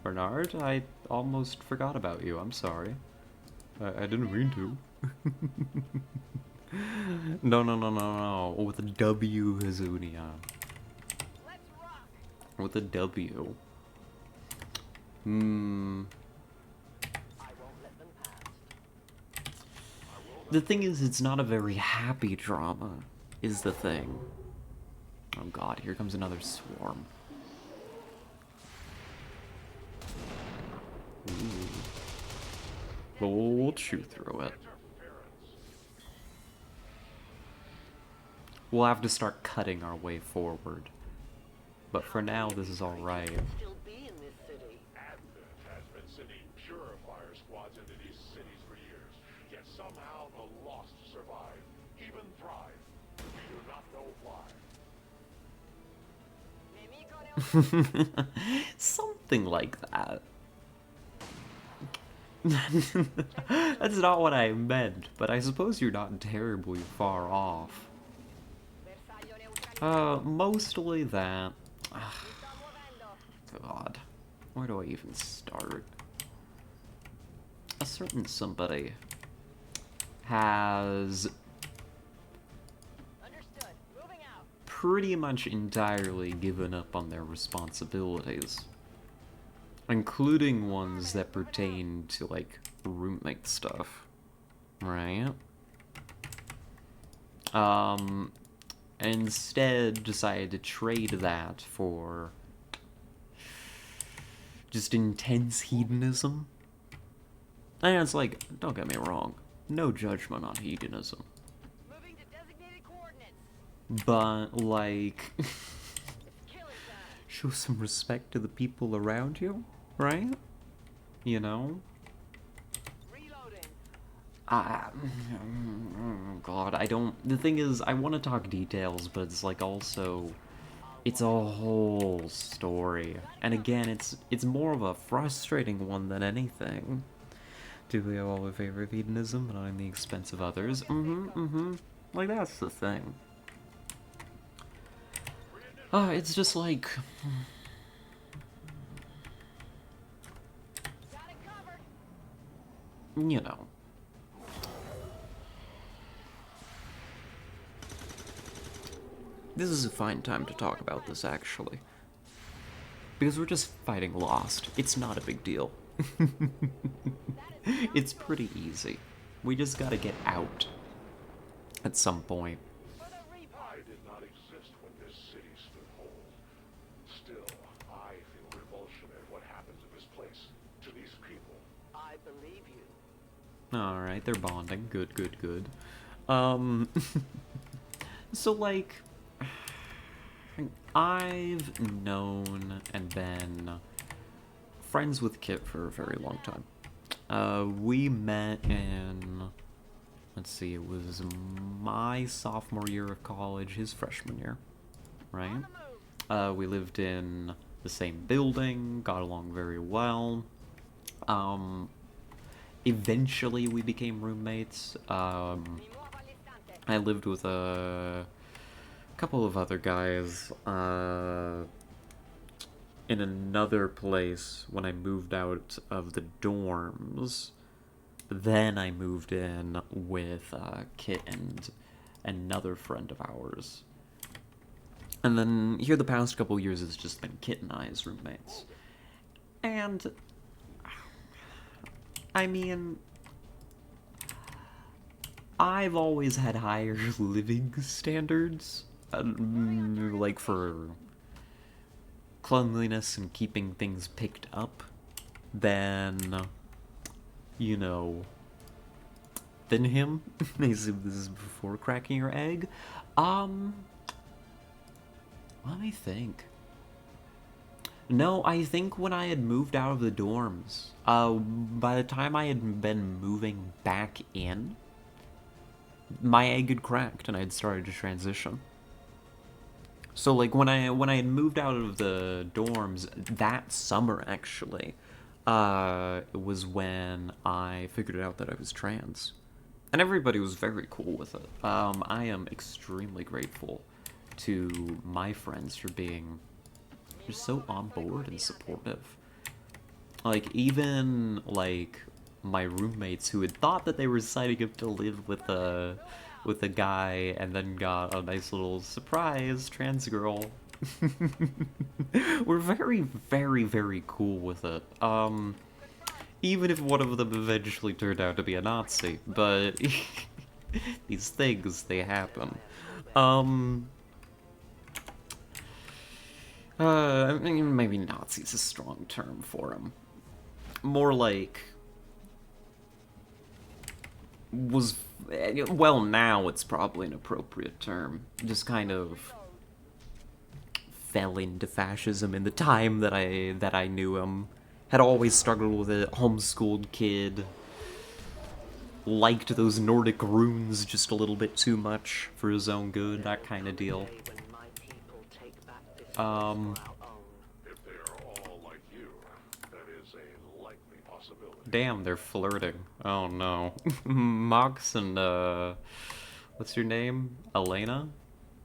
Bernard, I almost forgot about you. I'm sorry. I didn't mean to. No. With a W, Hazunia. With a W. The thing is, it's not a very happy drama, is the thing. Oh god, here comes another swarm. Ooh. But we'll chew through it. We'll have to start cutting our way forward. But for now, this is alright. Something like that. That's not what I meant, but I suppose you're not terribly far off. Mostly that. God. Where do I even start? A certain somebody has pretty much entirely given up on their responsibilities, including ones that pertain to, like, roommate stuff, right? Instead decided to trade that for just intense hedonism. And it's like, don't get me wrong, no judgment on hedonism. But, like, show some respect to the people around you, right? You know? God, I don't... The thing is, I want to talk details, but it's like also... It's a whole story. And again, it's more of a frustrating one than anything. Do we have all in favor of hedonism, but not at the expense of others? Like, that's the thing. It's just like... You know. This is a fine time to talk about this, actually. Because we're just fighting Lost. It's not a big deal. It's pretty easy. We just gotta get out. At some point. I did not exist when this city stood whole. Still, I feel revulsion at what happens in this place to these people. I believe you. Alright, they're bonding. Good, good, good. So, like... I've known and been friends with Kit for a very long time. We met in, let's see, it was my sophomore year of college, his freshman year, right? We lived in the same building, got along very well. Eventually we became roommates. I lived with a couple of other guys in another place when I moved out of the dorms. Then I moved in with Kit and another friend of ours. And then here the past couple years it's just been Kit and I as roommates. And I mean, I've always had higher living standards. Like for cleanliness and keeping things picked up than, you know, than him. This is before cracking your egg. Let me think. No, I think when I had moved out of the dorms, by the time I had been moving back in, my egg had cracked and I had started to transition. So, like, when I had moved out of the dorms that summer, actually, was when I figured out that I was trans. And everybody was very cool with it. I am extremely grateful to my friends for being just so on board and supportive. Like, even, like, my roommates who had thought that they were signing up to live with a guy and then got a nice little surprise trans girl. We're very, very, very cool with it. Even if one of them eventually turned out to be a Nazi, but these things, they happen. I mean, maybe Nazi's a strong term for him. More like... well, now it's probably an appropriate term. Just kind of fell into fascism in the time that I knew him. Had always struggled with it, homeschooled kid. Liked those Nordic runes just a little bit too much for his own good, that kind of deal. If they are all like you, that is a likely possibility. Damn, they're flirting. Oh no. Mox and, what's your name? Elena?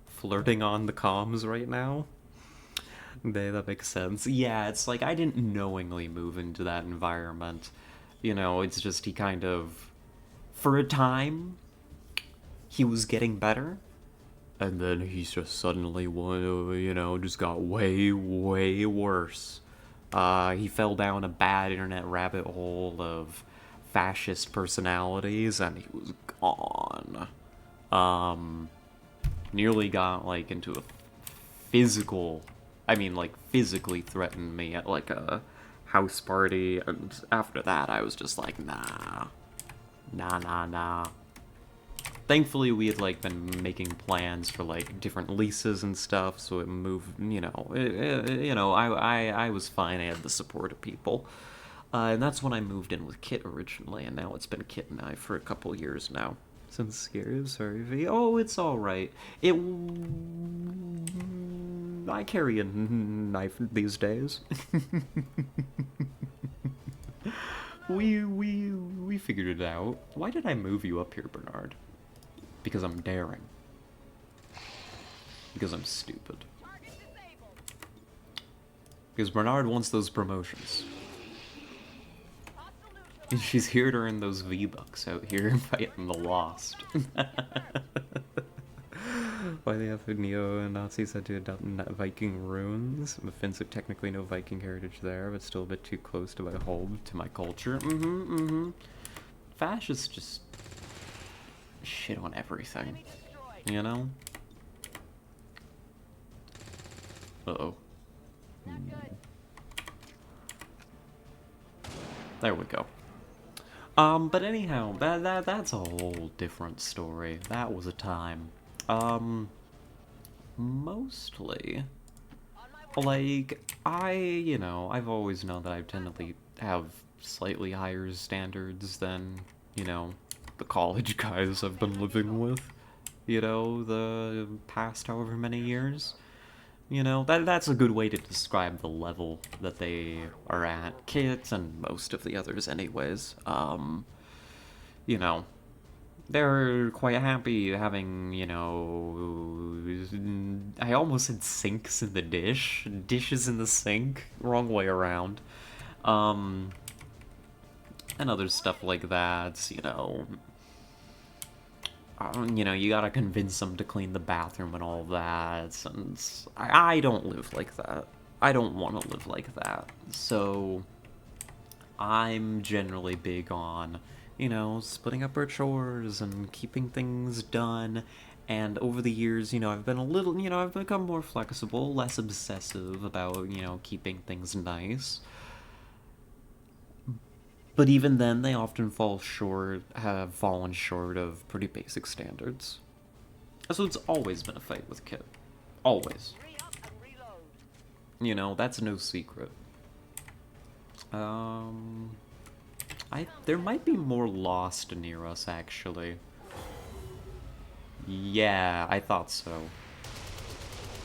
Flirting on the comms right now? That makes sense. Yeah, it's like, I didn't knowingly move into that environment. You know, it's just he kind of... For a time, he was getting better. And then he's just suddenly, you know, just got way, way worse. He fell down a bad internet rabbit hole of fascist personalities, and he was gone. Nearly got, like, into a physical... I mean, like, physically threatened me at, like, a house party, and after that I was just like, nah. Nah. Thankfully, we had, like, been making plans for, like, different leases and stuff, so it moved, you know, I was fine, I had the support of people. And that's when I moved in with Kit originally, and now it's been Kit and I for a couple years now. Sincere, sorry, V. Oh, it's alright. I carry a knife these days. We figured it out. Why did I move you up here, Bernard? Because I'm daring. Because I'm stupid. Because Bernard wants those promotions. And she's here to earn those V-Bucks out here fighting the Lost. Why they have neo-Nazis had to adopt Viking runes? Offensive, technically no Viking heritage there, but still a bit too close to my home, to my culture. Fascists just shit on everything, you know? Uh-oh. There we go. But anyhow, that's a whole different story. That was a time. Mostly, like, I've always known that I tend to have slightly higher standards than, the college guys I've been living with, the past however many years. That's a good way to describe the level that they are at. Kit and most of the others anyways. They're quite happy having, I almost said sinks in the dish. Dishes in the sink. Wrong way around. And other stuff like that, you gotta convince them to clean the bathroom and all that, and I don't live like that. I don't want to live like that. So, I'm generally big on, splitting up our chores and keeping things done. And over the years, I've been I've become more flexible, less obsessive about, keeping things nice. But even then, they often have fallen short of pretty basic standards. So it's always been a fight with Kit. Always. That's no secret. There might be more Lost near us, actually. Yeah, I thought so.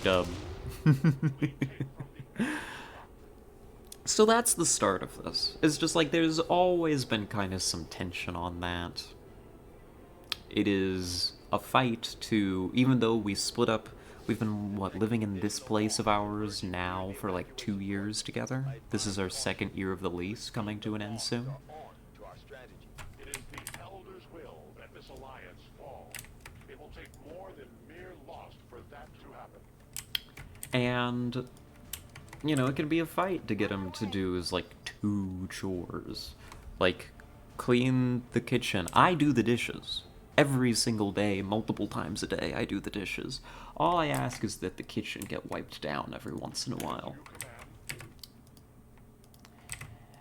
Dub. So that's the start of this. It's just like there's always been kind of some tension on that. It is a fight to, even though we split up, we've been, living in this place of ours now for like 2 years together. This is our 2nd year of the lease, coming to an end soon. It is the Elder's will that this alliance fall. It will take more than mere lost for that to happen. And, it can be a fight to get him to do is like 2 chores. Like, clean the kitchen. I do the dishes. Every single day, multiple times a day, I do the dishes. All I ask is that the kitchen get wiped down every once in a while.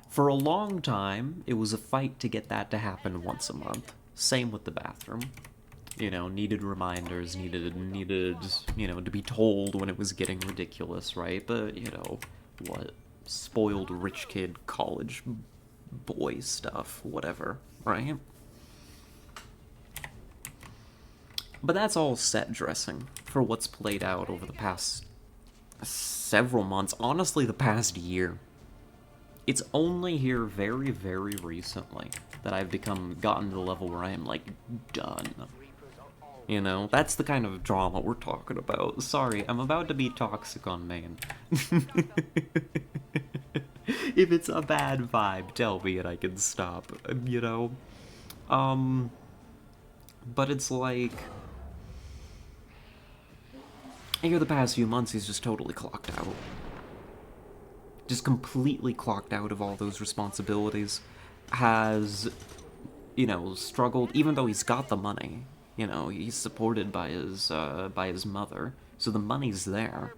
For a long time, it was a fight to get that to happen once a month. Same with the bathroom. Needed reminders, needed, to be told when it was getting ridiculous, right? But, spoiled rich kid college boy stuff, whatever, right? But that's all set dressing for what's played out over the past several months, honestly the past year. It's only here very, very recently that I've gotten to the level where I am, like, done. That's the kind of drama we're talking about. Sorry, I'm about to be toxic on main. If it's a bad vibe, tell me and I can stop, But it's like, here the past few months, he's just totally clocked out. Just completely clocked out of all those responsibilities. Has, struggled, even though he's got the money. He's supported by his mother, so the money's there.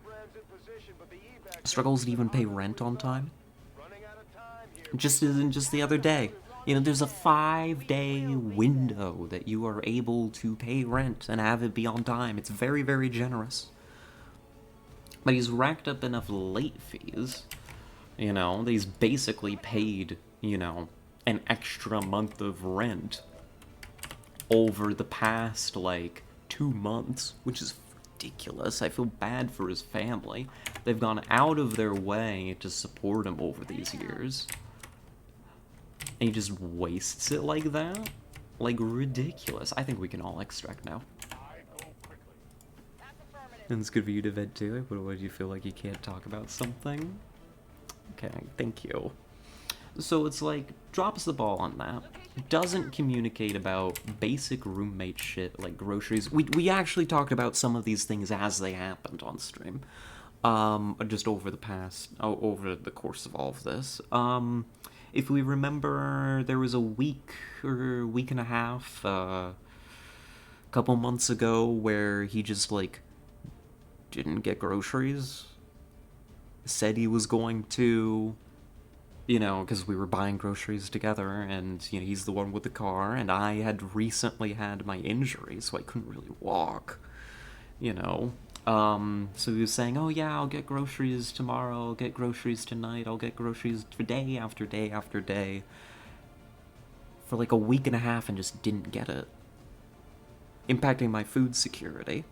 Struggles to even pay rent on time. Just the other day. You know, there's a 5-day window that you are able to pay rent and have it be on time. It's very, very generous. But he's racked up enough late fees, you know, that he's basically paid, you know, an extra month of rent over the past, like, 2 months, which is ridiculous. I feel bad for his family. They've gone out of their way to support him over these years. And he just wastes it like that? Like, ridiculous. I think we can all extract now. And it's good for you to vent too, but what do you feel like you can't talk about something? Okay, thank you. So it's like, drops the ball on that. Doesn't communicate about basic roommate shit like groceries. We actually talked about some of these things as they happened on stream. Just over the course of all of this. If we remember, there was a week or week and a half, couple months ago where he just, like, didn't get groceries. Said he was going to, you know, because we were buying groceries together, and, you know, he's the one with the car, and I had recently had my injury, so I couldn't really walk, you know. So he was saying, oh yeah, I'll get groceries tomorrow, I'll get groceries tonight, I'll get groceries for day after day after day, for like a week and a half, and just didn't get it. Impacting my food security.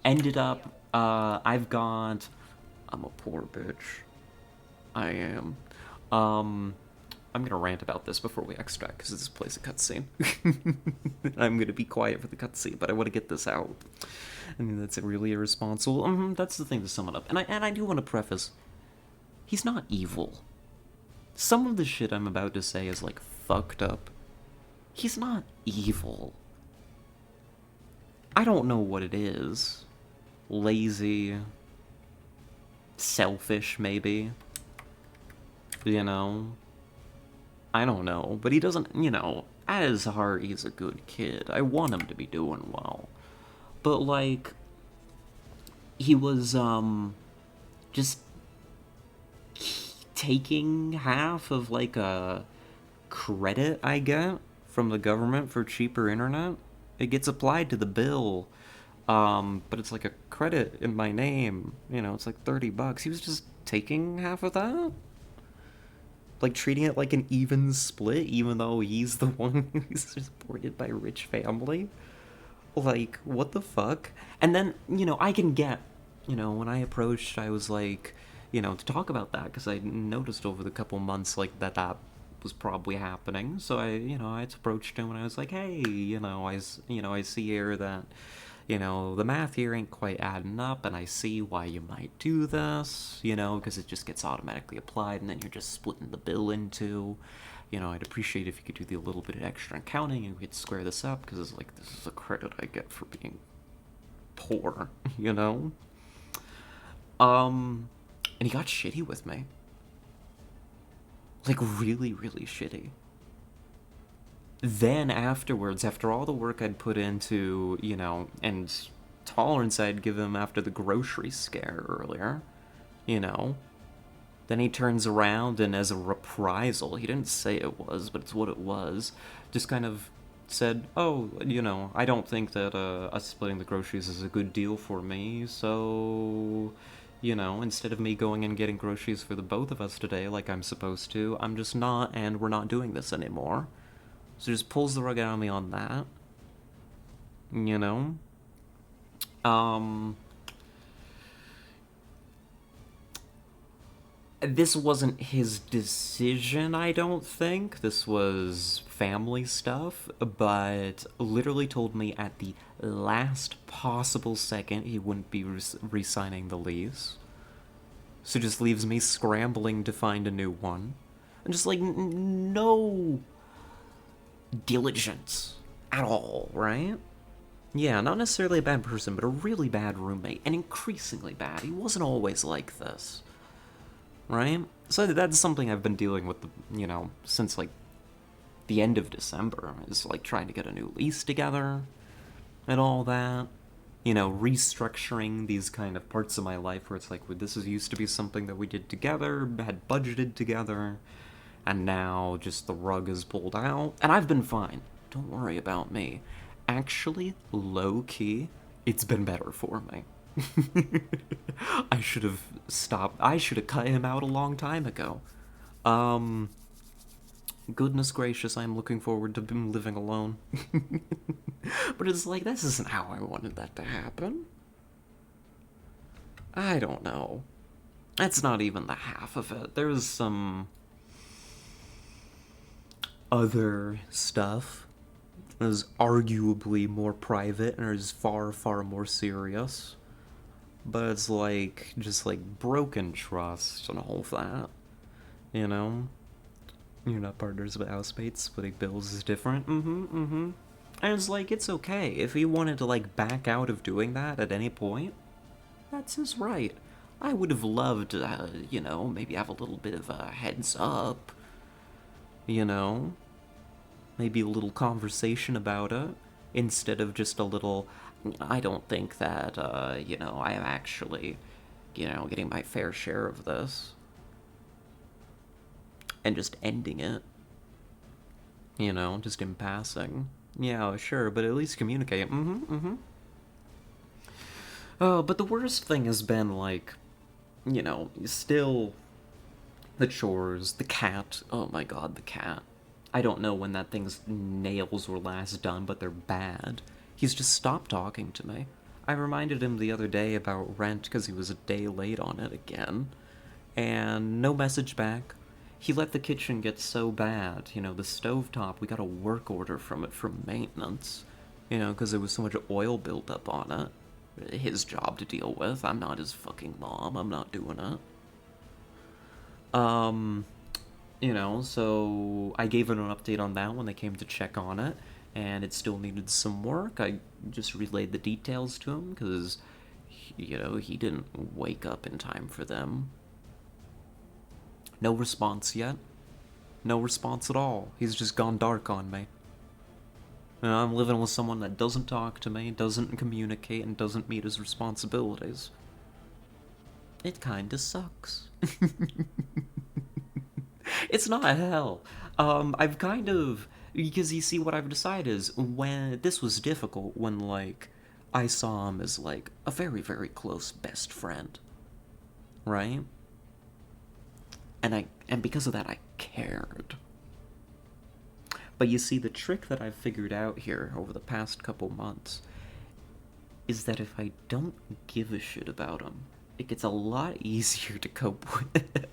Ended up, I'm a poor bitch. I am. I'm gonna rant about this before we extract, because this plays a cutscene. I'm gonna be quiet for the cutscene, but I want to get this out. I mean, that's really irresponsible. That's the thing to sum it up. And I do want to preface, he's not evil. Some of the shit I'm about to say is, like, fucked up. He's not evil. I don't know what it is. Lazy. Selfish, maybe. You know? I don't know. But he doesn't, you know, at his heart, he's a good kid. I want him to be doing well. But, like, he was, just taking half of, like, a credit I get from the government for cheaper internet. It gets applied to the bill, but it's like a credit in my name. You know, it's like $30. He was just taking half of that? Like, treating it like an even split, even though he's the one who's supported by a rich family? Like, what the fuck? And then, you know, I can get, you know, when I approached, I was like, you know, to talk about that, because I noticed over the couple months, like, that was probably happening. So I approached him and I was like, hey, I see here that, you know, the math here ain't quite adding up, and I see why you might do this, you know, because it just gets automatically applied, and then you're just splitting the bill into, you know, I'd appreciate if you could do the little bit of extra accounting and we could square this up, because it's like, this is a credit I get for being poor, you know? And he got shitty with me. Like, really, really shitty. Then afterwards, after all the work I'd put into, you know, and tolerance I'd give him after the grocery scare earlier, you know, then he turns around and as a reprisal, he didn't say it was, but it's what it was, just kind of said, oh, you know, I don't think that us splitting the groceries is a good deal for me, so, you know, instead of me going and getting groceries for the both of us today like I'm supposed to, I'm just not, and we're not doing this anymore. So just pulls the rug out on me on that. You know? This wasn't his decision, I don't think. This was family stuff, but literally told me at the last possible second he wouldn't be re-signing the lease. So just leaves me scrambling to find a new one. And just like, no diligence at all, right? Yeah, not necessarily a bad person, but a really bad roommate, and increasingly bad. He wasn't always like this, right? So that's something I've been dealing with, you know, since like the end of December, is like trying to get a new lease together and all that. you know, restructuring these kind of parts of my life where it's like, well, this is used to be something that we did together, had budgeted together, and now just the rug is pulled out. And I've been fine. Don't worry about me. Actually, low-key, it's been better for me. I should have stopped. I should have cut him out a long time ago. Goodness gracious, I'm looking forward to him living alone. But it's like, this isn't how I wanted that to happen. I don't know. That's not even the half of it. There's some other stuff that is arguably more private and is far, far more serious. But it's like, just like broken trust and all that. You know? You're not partners but housemates, splitting bills is different. And it's like, it's okay. If he wanted to, like, back out of doing that at any point, that's his right. I would have loved, you know, maybe have a little bit of a heads up. You know? Maybe a little conversation about it. Instead of just a little, I don't think that, you know, I am actually, you know, getting my fair share of this. And just ending it. You know, just in passing. Yeah, sure, but at least communicate. But the worst thing has been, like, you know, still the chores, the cat. Oh my god, the cat. I don't know when that thing's nails were last done, but they're bad. He's just stopped talking to me. I reminded him the other day about rent because he was a day late on it again. And no message back. He let the kitchen get so bad, you know, the stovetop, we got a work order from it for maintenance. You know, because there was so much oil built up on it. His job to deal with. I'm not his fucking mom. I'm not doing it. You know, so I gave him an update on that when they came to check on it, and it still needed some work. I just relayed the details to him, because, you know, he didn't wake up in time for them. No response yet. No response at all. He's just gone dark on me. You know, I'm living with someone that doesn't talk to me, doesn't communicate, and doesn't meet his responsibilities. It kinda sucks. It's not hell. I've kind of... Because you see, what I've decided is, when... This was difficult when, like, I saw him as, like, a very, very close best friend. Right? And because of that, I cared. But you see, the trick that I've figured out here over the past couple months is that if I don't give a shit about him, it gets a lot easier to cope with.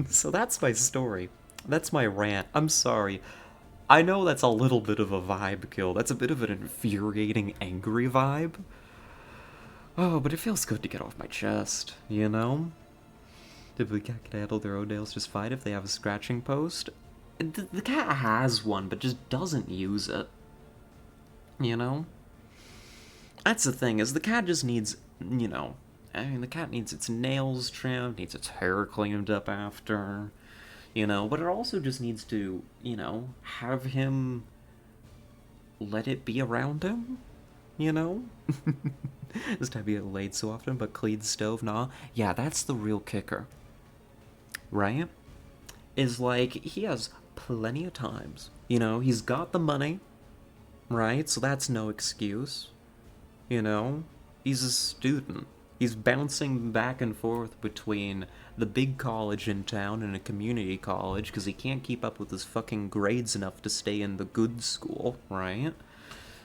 So that's my story. That's my rant. I'm sorry. I know that's a little bit of a vibe kill. That's a bit of an infuriating, angry vibe. Oh, but it feels good to get off my chest, you know? The cat can handle their own nails just fine if they have a scratching post. The cat has one, but just doesn't use it. You know? That's the thing, is the cat just needs, you know... I mean, the cat needs its nails trimmed, needs its hair cleaned up after, you know? But it also just needs to, you know, have him... let it be around him, you know? This time he get laid so often, but clean stove, nah. Yeah, that's the real kicker. Right? Is like, he has plenty of times. You know, he's got the money. Right? So that's no excuse. You know? He's a student. He's bouncing back and forth between the big college in town and a community college because he can't keep up with his fucking grades enough to stay in the good school, right?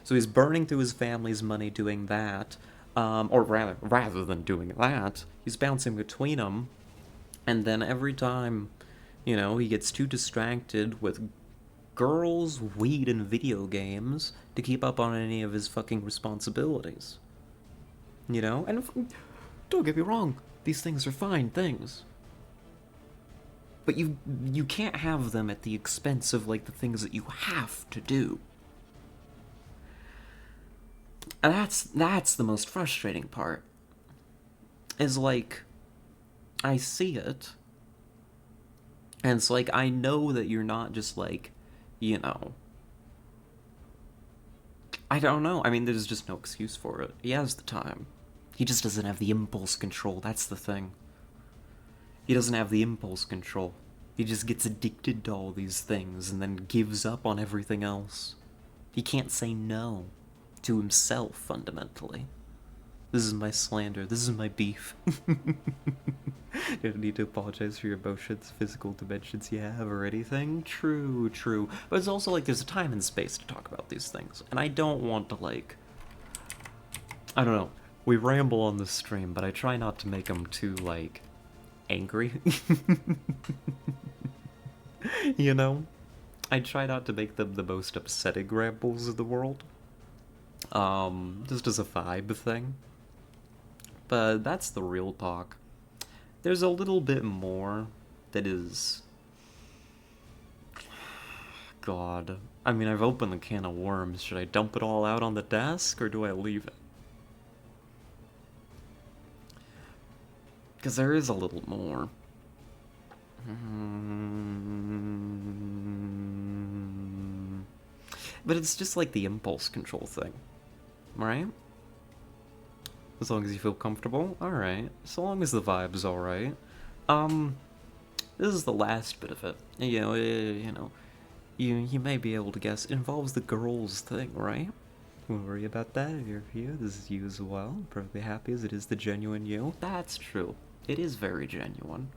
So he's burning through his family's money doing that. Or rather than doing that, he's bouncing between them, and then every time, you know, he gets too distracted with girls, weed, and video games to keep up on any of his fucking responsibilities. You know? And don't get me wrong, these things are fine things. But you can't have them at the expense of, like, the things that you have to do. And that's the most frustrating part. Is, like, I see it, and it's like, I know that you're not just, like, you know, I don't know. I mean, there's just no excuse for it. He has the time. He just doesn't have the impulse control. That's the thing. He doesn't have the impulse control. He just gets addicted to all these things and then gives up on everything else. He can't say no to himself, fundamentally. This is my slander. This is my beef. You don't need to apologize for your emotions, physical dimensions you have, or anything. True, true. But it's also like there's a time and space to talk about these things. And I don't want to, like... I don't know. We ramble on this stream, but I try not to make them too, like, angry. You know? I try not to make them the most upsetting rambles in the world. Just as a vibe thing. But that's the real talk. There's a little bit more that is... God. I mean, I've opened the can of worms. Should I dump it all out on the desk, or do I leave it? Because there is a little more. But it's just like the impulse control thing. Right? As long as you feel comfortable, alright. So long as the vibe's alright. This is the last bit of it. You may be able to guess. It involves the girls thing, right? Don't worry about that if you're here. This is you as well. I'm perfectly happy as it is the genuine you. That's true. It is very genuine.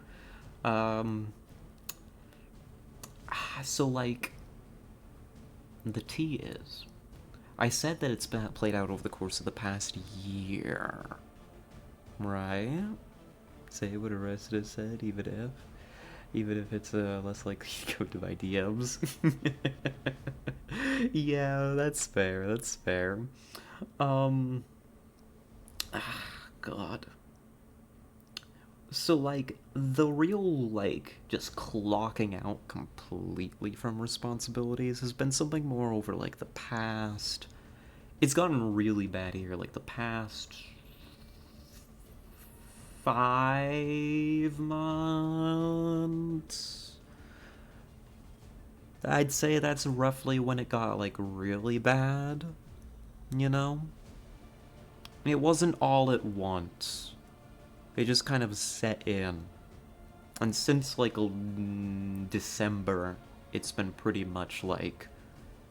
So, like, the tea is... I said that it's been played out over the course of the past year. Right? Say what Arrested has said, even if it's less likely to go to my DMs. Yeah, that's fair, that's fair. God. So, like, the real, like, just clocking out completely from responsibilities has been something more over, like, the past... It's gotten really bad here, like, the past... 5 months? I'd say that's roughly when it got, like, really bad, you know? It wasn't all at once. It just kind of set in. And since, like, December, it's been pretty much, like,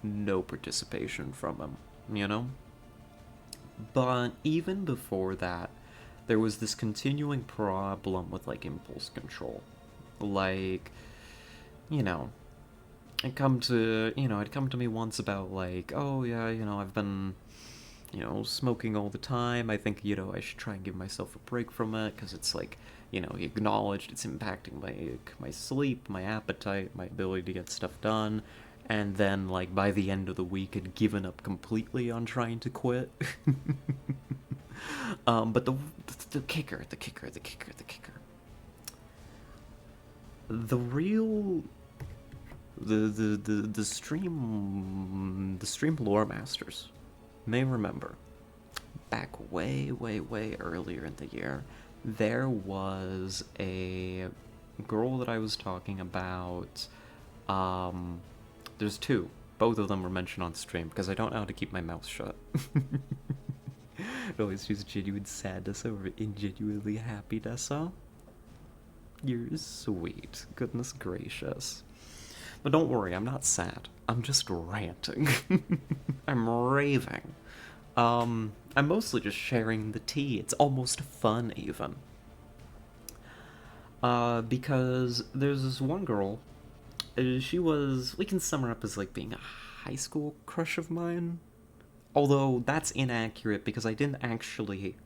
no participation from him, you know? But even before that, there was this continuing problem with, like, impulse control. Like, you know, it'd come to me once about, like, oh, yeah, I've been... smoking all the time. I think, I should try and give myself a break from it, because it's like, he acknowledged it's impacting my sleep, my appetite, my ability to get stuff done, and then, like, by the end of the week, had given up completely on trying to quit. But the kicker, the real... The stream lore masters may remember, back way earlier in the year, there was a girl that I was talking about. There's two. Both of them were mentioned on stream, because I don't know how to keep my mouth shut. It always choose genuine sadness over ingenuinely happiness, huh? You're sweet. Goodness gracious. But don't worry, I'm not sad. I'm just ranting. I'm raving. I'm mostly just sharing the tea. It's almost fun, even. Because there's this one girl. She was... We can sum her up as, like, being a high school crush of mine. Although, that's inaccurate, because I didn't actually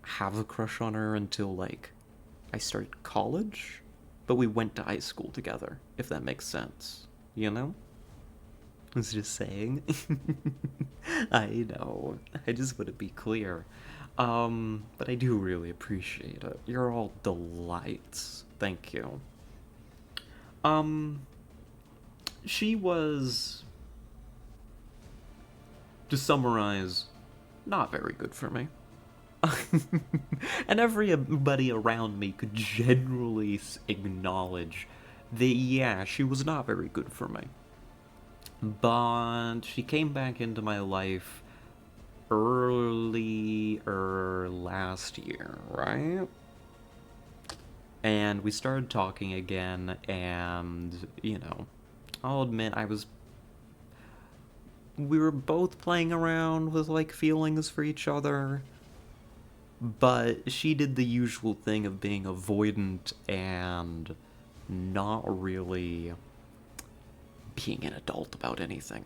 have a crush on her until, like, I started college. But we went to high school together, if that makes sense. You know? I was just saying. I know. I just want to be clear. But I do really appreciate it. You're all delights. Thank you. She was... To summarize, not very good for me. And everybody around me could generally acknowledge that, yeah, she was not very good for me. But she came back into my life earlier last year, right? And we started talking again, and, I'll admit we were both playing around with, like, feelings for each other, but she did the usual thing of being avoidant and not really being an adult about anything.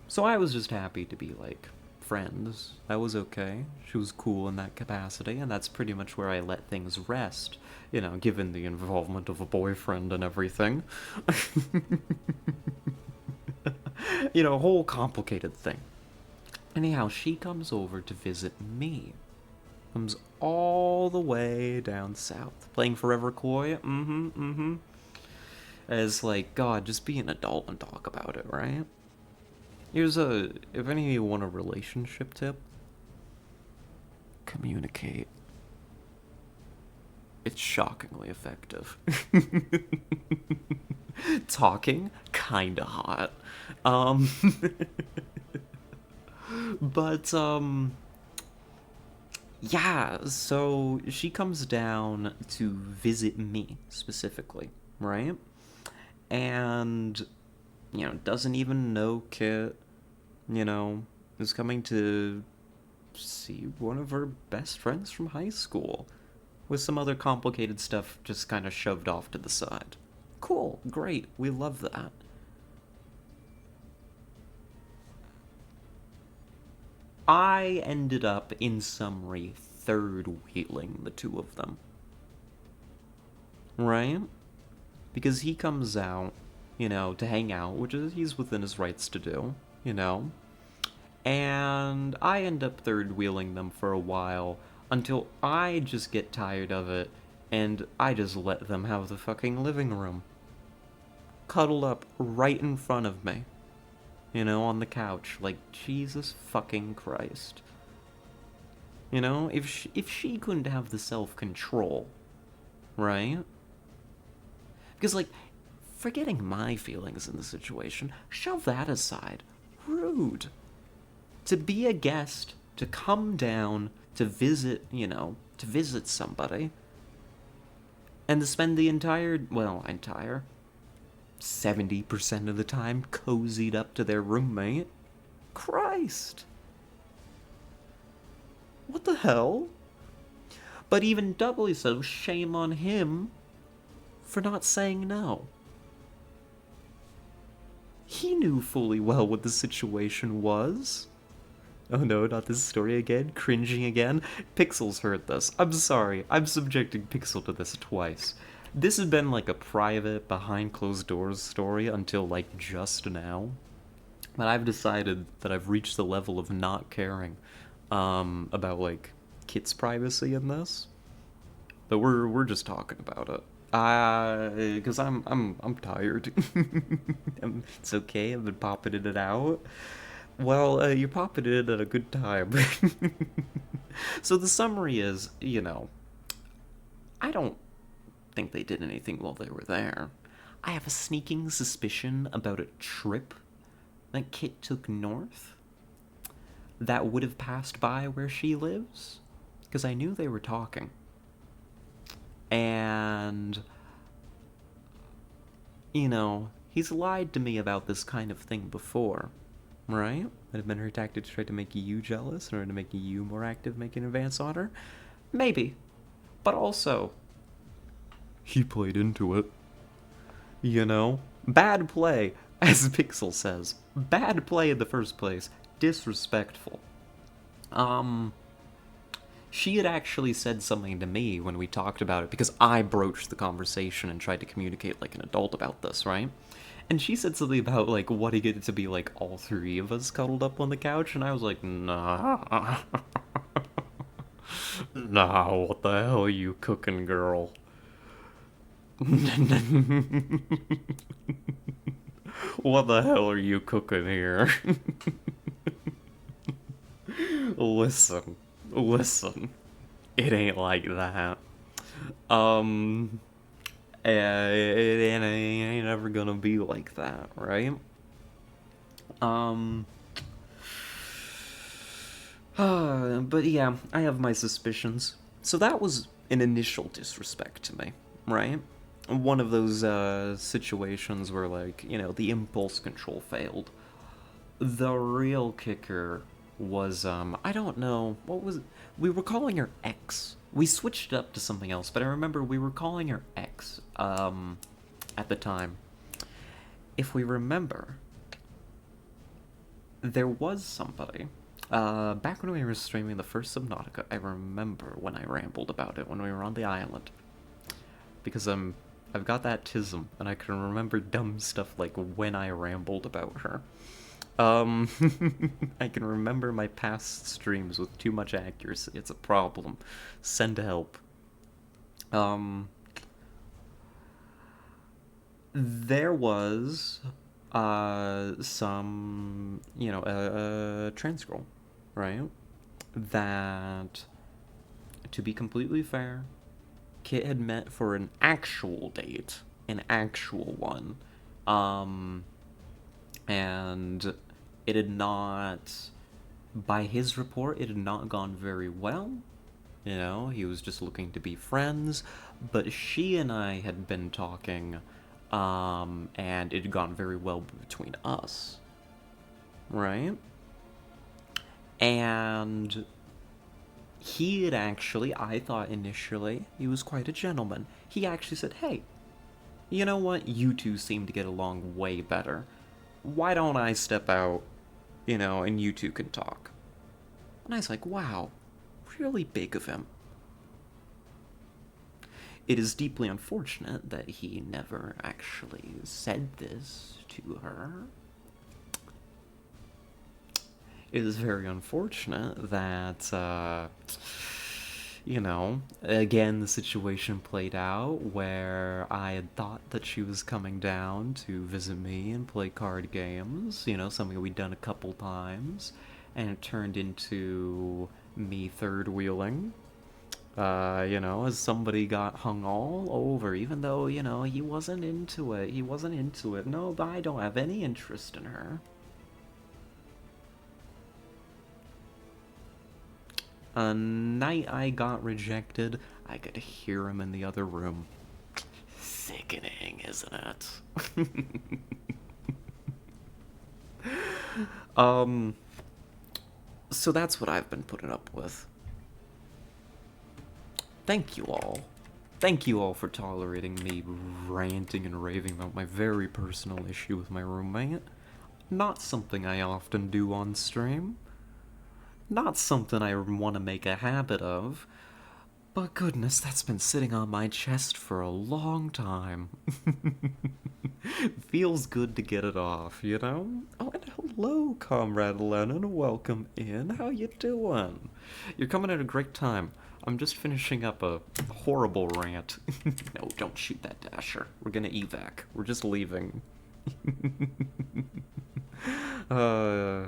So I was just happy to be, like, friends. That was okay. She was cool in that capacity, and that's pretty much where I let things rest, given the involvement of a boyfriend and everything. A whole complicated thing. Anyhow, she comes over to visit me. Comes all the way down south. Playing Forever Koi? As, like, God, just be an adult and talk about it, right? If any of you want a relationship tip, communicate. It's shockingly effective. Talking, kinda hot. But, yeah, so she comes down to visit me, specifically, right? And, doesn't even know Kit, is coming to see one of her best friends from high school, with some other complicated stuff just kind of shoved off to the side. Cool, great, we love that. I ended up, in summary, third wheeling the two of them. Right? Because he comes out, to hang out, which is he's within his rights to do, And I end up third wheeling them for a while until I just get tired of it and I just let them have the fucking living room. Cuddled up right in front of me. On the couch. Like, Jesus fucking Christ. If she couldn't have the self-control, right? Because, like, forgetting my feelings in the situation, shove that aside. Rude. To be a guest, to come down, to visit, to visit somebody, and to spend the entire 70% of the time cozied up to their roommate. Christ. What the hell? But even doubly so, shame on him for not saying no. He knew fully well what the situation was. Oh no, not this story again? Cringing again? Pixel's heard this. I'm sorry, I'm subjecting Pixel to this twice. This has been like a private, behind closed doors story until like just now. But I've decided that I've reached the level of not caring about like Kit's privacy in this. But we're just talking about it. Because I'm tired. It's okay, I've been popping it out. Well, you're popping it in at a good time. So the summary is, I don't think they did anything while they were there. I have a sneaking suspicion about a trip that Kit took north that would have passed by where she lives, because I knew they were talking. And, he's lied to me about this kind of thing before, right? That have been her tactic to try to make you jealous in order to make you more active, making advance on her? Maybe. But also, he played into it. Bad play, as Pixel says. Bad play in the first place. Disrespectful. She had actually said something to me when we talked about it, because I broached the conversation and tried to communicate like an adult about this, right? And she said something about, like, wanting it to be, like, all three of us cuddled up on the couch, and I was like, nah. Nah, what the hell are you cooking, girl? What the hell are you cooking here? Listen. It ain't like that. And it ain't ever gonna be like that, right? But yeah, I have my suspicions. So that was an initial disrespect to me, right? One of those situations where, like, the impulse control failed. The real kicker was, I don't know, what was it? We were calling her X. We switched it up to something else, but I remember we were calling her X, at the time. If we remember, there was somebody, back when we were streaming the first Subnautica, I remember when I rambled about it when we were on the island. Because, I've got that tism, and I can remember dumb stuff like when I rambled about her. I can remember my past streams with too much accuracy. It's a problem. Send help. There was, some, a trans girl, right? That, to be completely fair, Kit had met for an actual date. An actual one. And it had not, by his report, it had not gone very well. He was just looking to be friends. But she and I had been talking, and it had gone very well between us. Right? And he had actually, I thought initially, he was quite a gentleman. He actually said, hey, you know what? You two seem to get along way better. Why don't I step out, and you two can talk? And I was like, wow, really big of him. It is deeply unfortunate that he never actually said this to her. It is very unfortunate that, again, the situation played out where I had thought that she was coming down to visit me and play card games, something we'd done a couple times, and it turned into me third-wheeling, as somebody got hung all over, even though, he wasn't into it. He wasn't into it. No, I don't have any interest in her. A night I got rejected, I could hear him in the other room. Sickening, isn't it? So that's what I've been putting up with. Thank you all. Thank you all for tolerating me ranting and raving about my very personal issue with my roommate. Not something I often do on stream. Not something I want to make a habit of. But goodness, that's been sitting on my chest for a long time. Feels good to get it off, Oh, and hello, Comrade Lennon. Welcome in. How you doing? You're coming at a great time. I'm just finishing up a horrible rant. No, don't shoot that Dasher. We're gonna evac. We're just leaving. I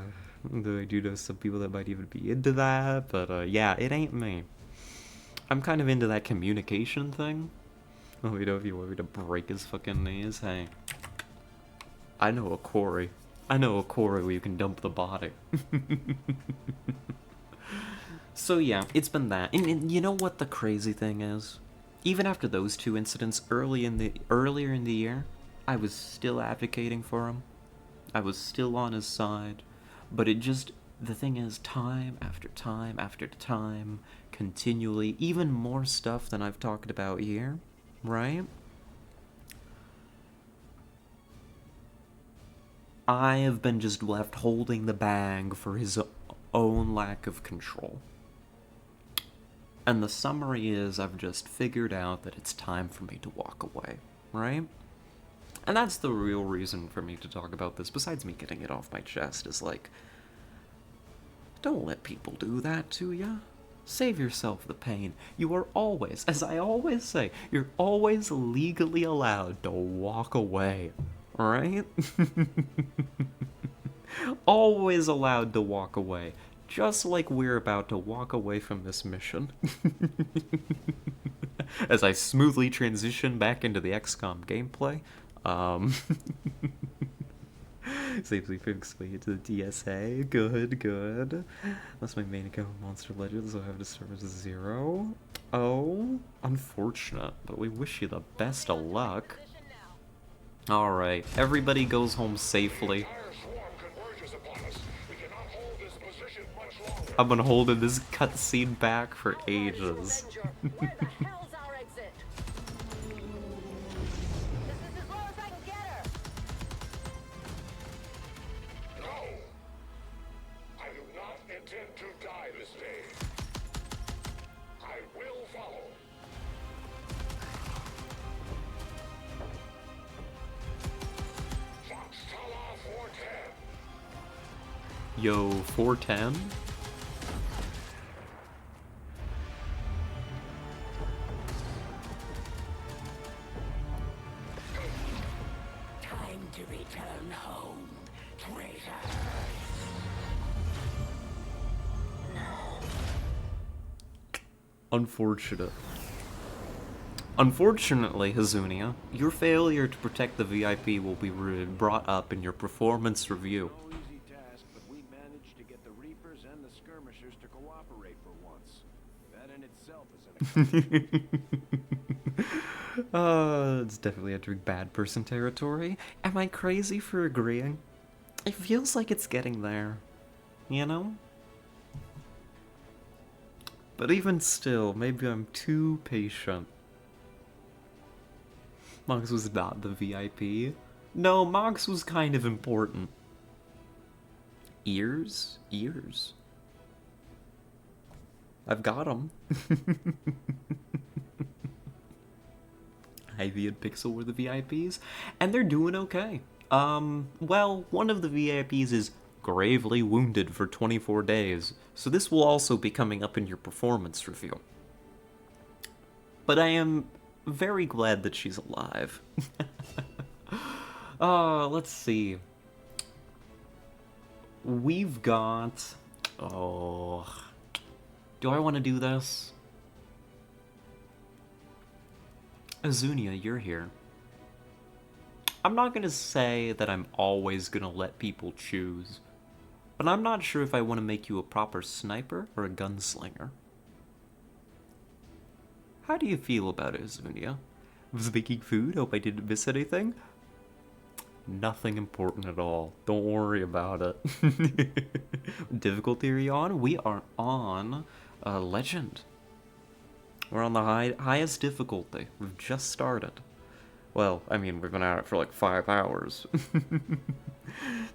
do know some people that might even be into that, but yeah, it ain't me. I'm kind of into that communication thing. Oh, if you want me to break his fucking knees, hey. I know a quarry. Where you can dump the body. So yeah, it's been that. And you know what the crazy thing is? Even after those two incidents earlier in the year, I was still advocating for him. I was still on his side. But the thing is, time after time after time, continually, even more stuff than I've talked about here, right? I have been just left holding the bag for his own lack of control. And the summary is, I've just figured out that it's time for me to walk away, right? And that's the real reason for me to talk about this, besides me getting it off my chest, is like, don't let people do that to ya. Save yourself the pain. You are always, as I always say, you're always legally allowed to walk away, alright? Always allowed to walk away. Just like we're about to walk away from this mission. As I smoothly transition back into the XCOM gameplay. Safely fixed me to the DSA. Good, good. That's my main account of Monster Legends, so I have to start with 0. Oh, unfortunate, but we wish you the best of luck. Alright, everybody goes home safely. I've been holding this cutscene back for ages. Yo, 410? Time to return home, traitor. Unfortunate. Unfortunately, Hazunia, your failure to protect the VIP will be brought up in your performance review. No easy task, but we managed to get the Reapers and the Skirmishers to cooperate for once. That in itself is an It's definitely entering bad person territory. Am I crazy for agreeing? It feels like it's getting there, you know? But even still, maybe I'm too patient. Mox was not the VIP. No, Mox was kind of important. Ears? Ears. I've got them. Ivy and Pixel were the VIPs, and they're doing okay. Well, one of the VIPs is gravely wounded for 24 days, so this will also be coming up in your performance review. But I am very glad that she's alive. Let's see. We've got... Oh... Do I want to do this? Azunia, you're here. I'm not going to say that I'm always going to let people choose, but I'm not sure if I want to make you a proper sniper or a gunslinger. How do you feel about it, Azunia? Was making food? Hope I didn't miss anything? Nothing important at all. Don't worry about it. Difficulty are you on? We are on Legend. We're on the highest difficulty. We've just started. Well, I mean, we've been at it for like 5 hours.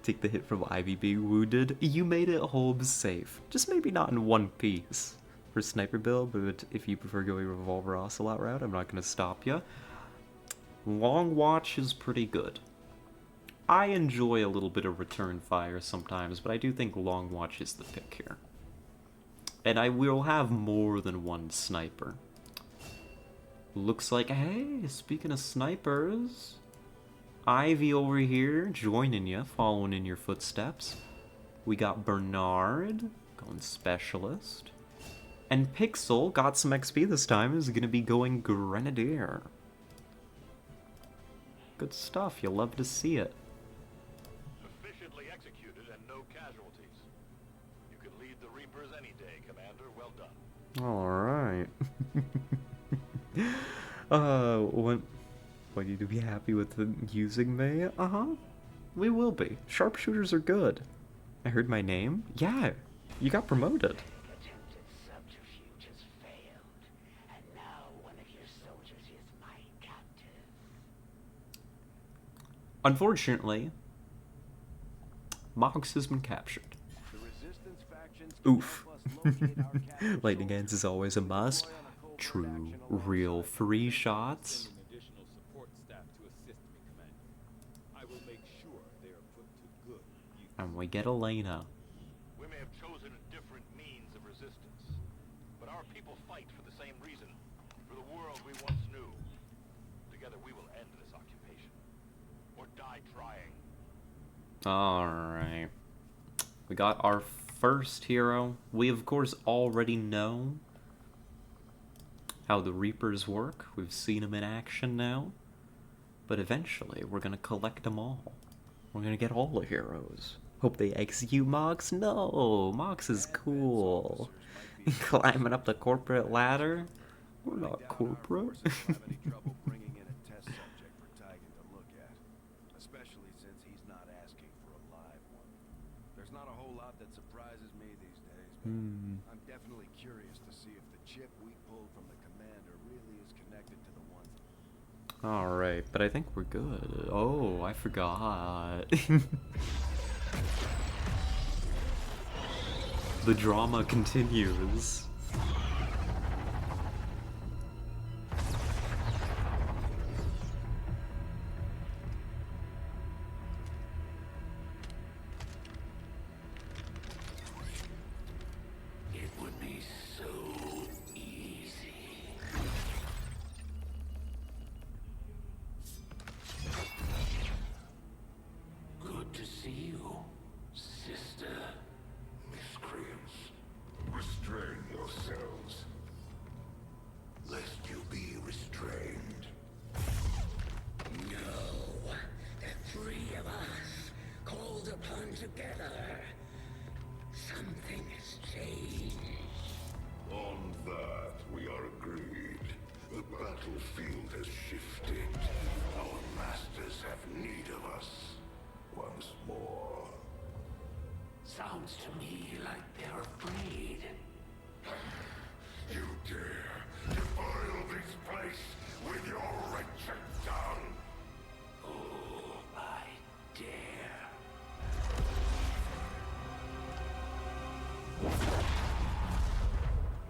Take the hit from Ivy being wounded. You made it home safe. Just maybe not in one piece. For sniper build, but if you prefer going revolver ocelot route, I'm not going to stop you. Long watch is pretty good. I enjoy a little bit of return fire sometimes, but I do think long watch is the pick here. And I will have more than one sniper. Looks like, hey, speaking of snipers, Ivy over here joining you, following in your footsteps. We got Bernard, going specialist. And Pixel got some XP this time, is going to be going Grenadier. Good stuff, you'll love to see it. Efficiently executed and no casualties. You can lead the Reapers any day, Commander. Well done. Alright. Want you to be happy with using me? Uh-huh. We will be. Sharpshooters are good. I heard my name? Yeah, you got promoted. Attempted subterfuge has failed, and now one of your soldiers is my captive. Unfortunately, Mox has been captured. The resistance factions Oof. help us locate our captive Lightning hands is always a must. True, real free shots. Additional support staff to assist me, Commander. I will make sure they are put to good use. And we get Elena. We may have chosen a different means of resistance, but our people fight for the same reason, for the world we once knew. Together we will end this occupation, or die trying. Alright. We got our first hero. We, of course, already know how the Reapers work. We've seen them in action now. But eventually, we're gonna collect them all. We're gonna get all the heroes. Hope they execute Mox? No! Mox is cool. Climbing up the corporate ladder? We're not corporate. bringing in a test subject for Tigan to look at, especially since he's not asking for a live one. There's not a whole lot that surprises me these days, but I'm definitely curious to see if the chip we pulled from the commander really is connected to the one. Alright, but I think we're good. Oh, I forgot. The drama continues. It would be so easy. Good to see you, sister. Miscreants, restrain yourselves. Lest you be restrained. No, the three of us called upon together. Something has changed. On that, we are agreed. The battlefield has shifted. Our masters have need of us. Once more. Sounds to me like they're afraid. You dare defile this place with your wretched tongue? Oh, I dare.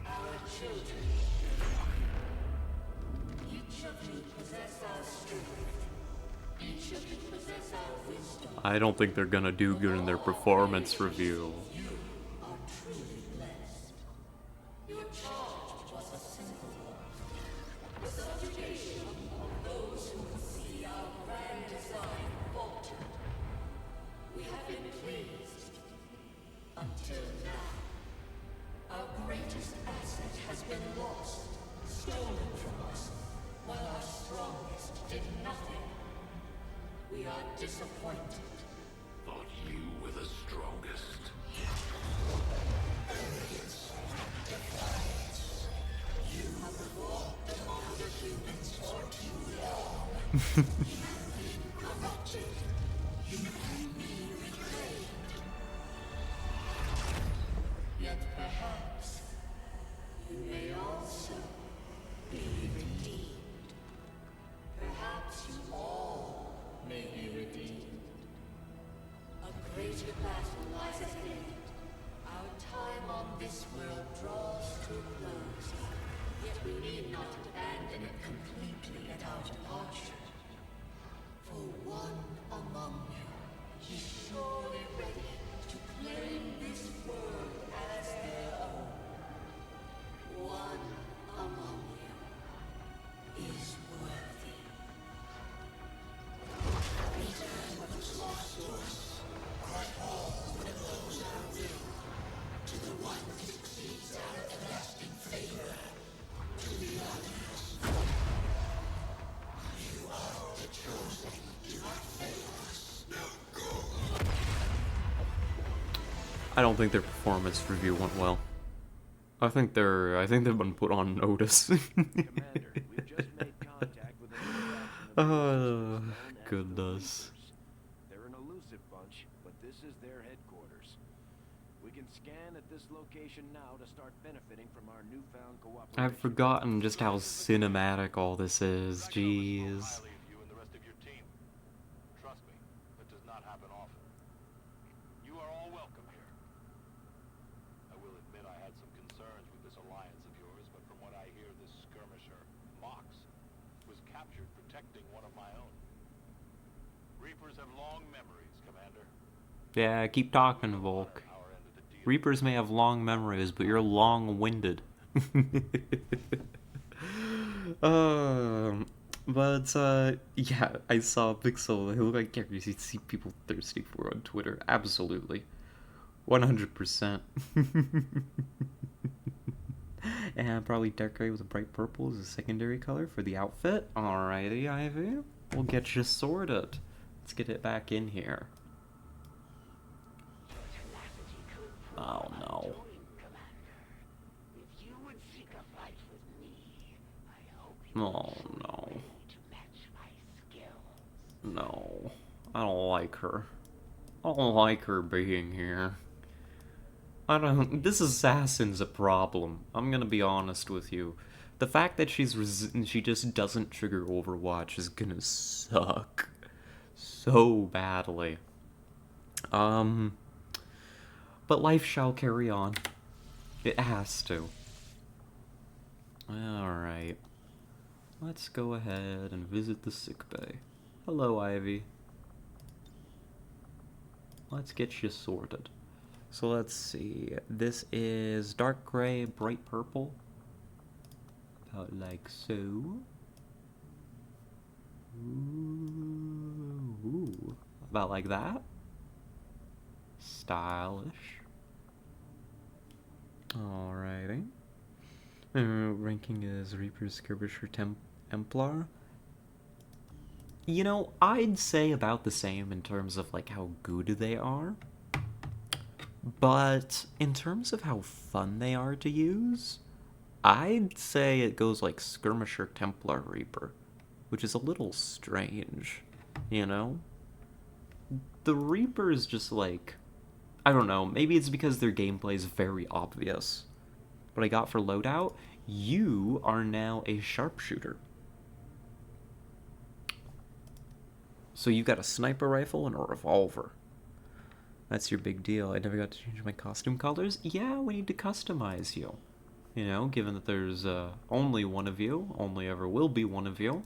Our children. Each of you possess our strength. Each of you possess our wisdom. I don't think they're gonna do good in their performance review. You are truly blessed. Your charge was a simple one. The subjugation of those who would see our grand design falter. We have been pleased. Until now. Our greatest asset has been lost, stolen from us, while our strongest did nothing. We are disappointed. Thought you were the strongest. Arrogance, defiance. You have fought among the humans for too long. You have been corrupted. You can be reclaimed. Yet perhaps you may also be redeemed. Perhaps you all may be redeemed. A greater battle lies ahead. Our time on this world draws to a close. Yet we need not abandon it completely at our departure. For one among you is surely ready to claim this world as their own. One among you is worthy. Return what was lost to us. Crush all that oppose our will. To the one who succeeds our everlasting favor. To the others. You are the chosen. Do not fail us. Now go. I don't think their performance review went well. I think they've been put on notice. Commander, we've just made contact with another faction of Oh, known as the goodness. Reapers. They're an elusive bunch, but this is their headquarters. We can scan at this location now to start benefiting from our newfound cooperation. I've forgotten just how cinematic all this is. Jeez. Highly of you and the rest of your team. Trust me, that does not happen often. You are all welcome here. I will admit I had some concerns with this alliance of yours, but from what I hear, this skirmisher, Mox, was captured protecting one of my own. Reapers have long memories, Commander. Yeah, keep talking, Volk. Reapers may have long memories, but you're long-winded. Yeah, I saw Pixel. He looked like characters you'd see people thirsty for on Twitter. Absolutely. 100%. And probably dark gray with a bright purple is a secondary color for the outfit. Alrighty, Ivy. We'll get you sorted. Let's get it back in here. Oh no. Oh no. No. I don't like her. I don't like her being here. I don't. This assassin's a problem. I'm gonna be honest with you. The fact that she just doesn't trigger Overwatch is gonna suck so badly. But life shall carry on. It has to. Alright. Let's go ahead and visit the sickbay. Hello, Ivy. Let's get you sorted. So let's see. This is dark gray, bright purple. About like so. Ooh. About like that. Stylish. Alrighty. Ranking is Reaper, Skirmisher, Templar. You know, I'd say about the same in terms of like how good they are. But in terms of how fun they are to use, I'd say it goes like Skirmisher, Templar, Reaper, which is a little strange, you know? The Reaper is just like, I don't know, maybe it's because their gameplay is very obvious. What I got for loadout, you are now a sharpshooter. So you got a sniper rifle and a revolver. That's your big deal. I never got to change my costume colors. Yeah, we need to customize you. You know, given that there's only one of you, only ever will be one of you.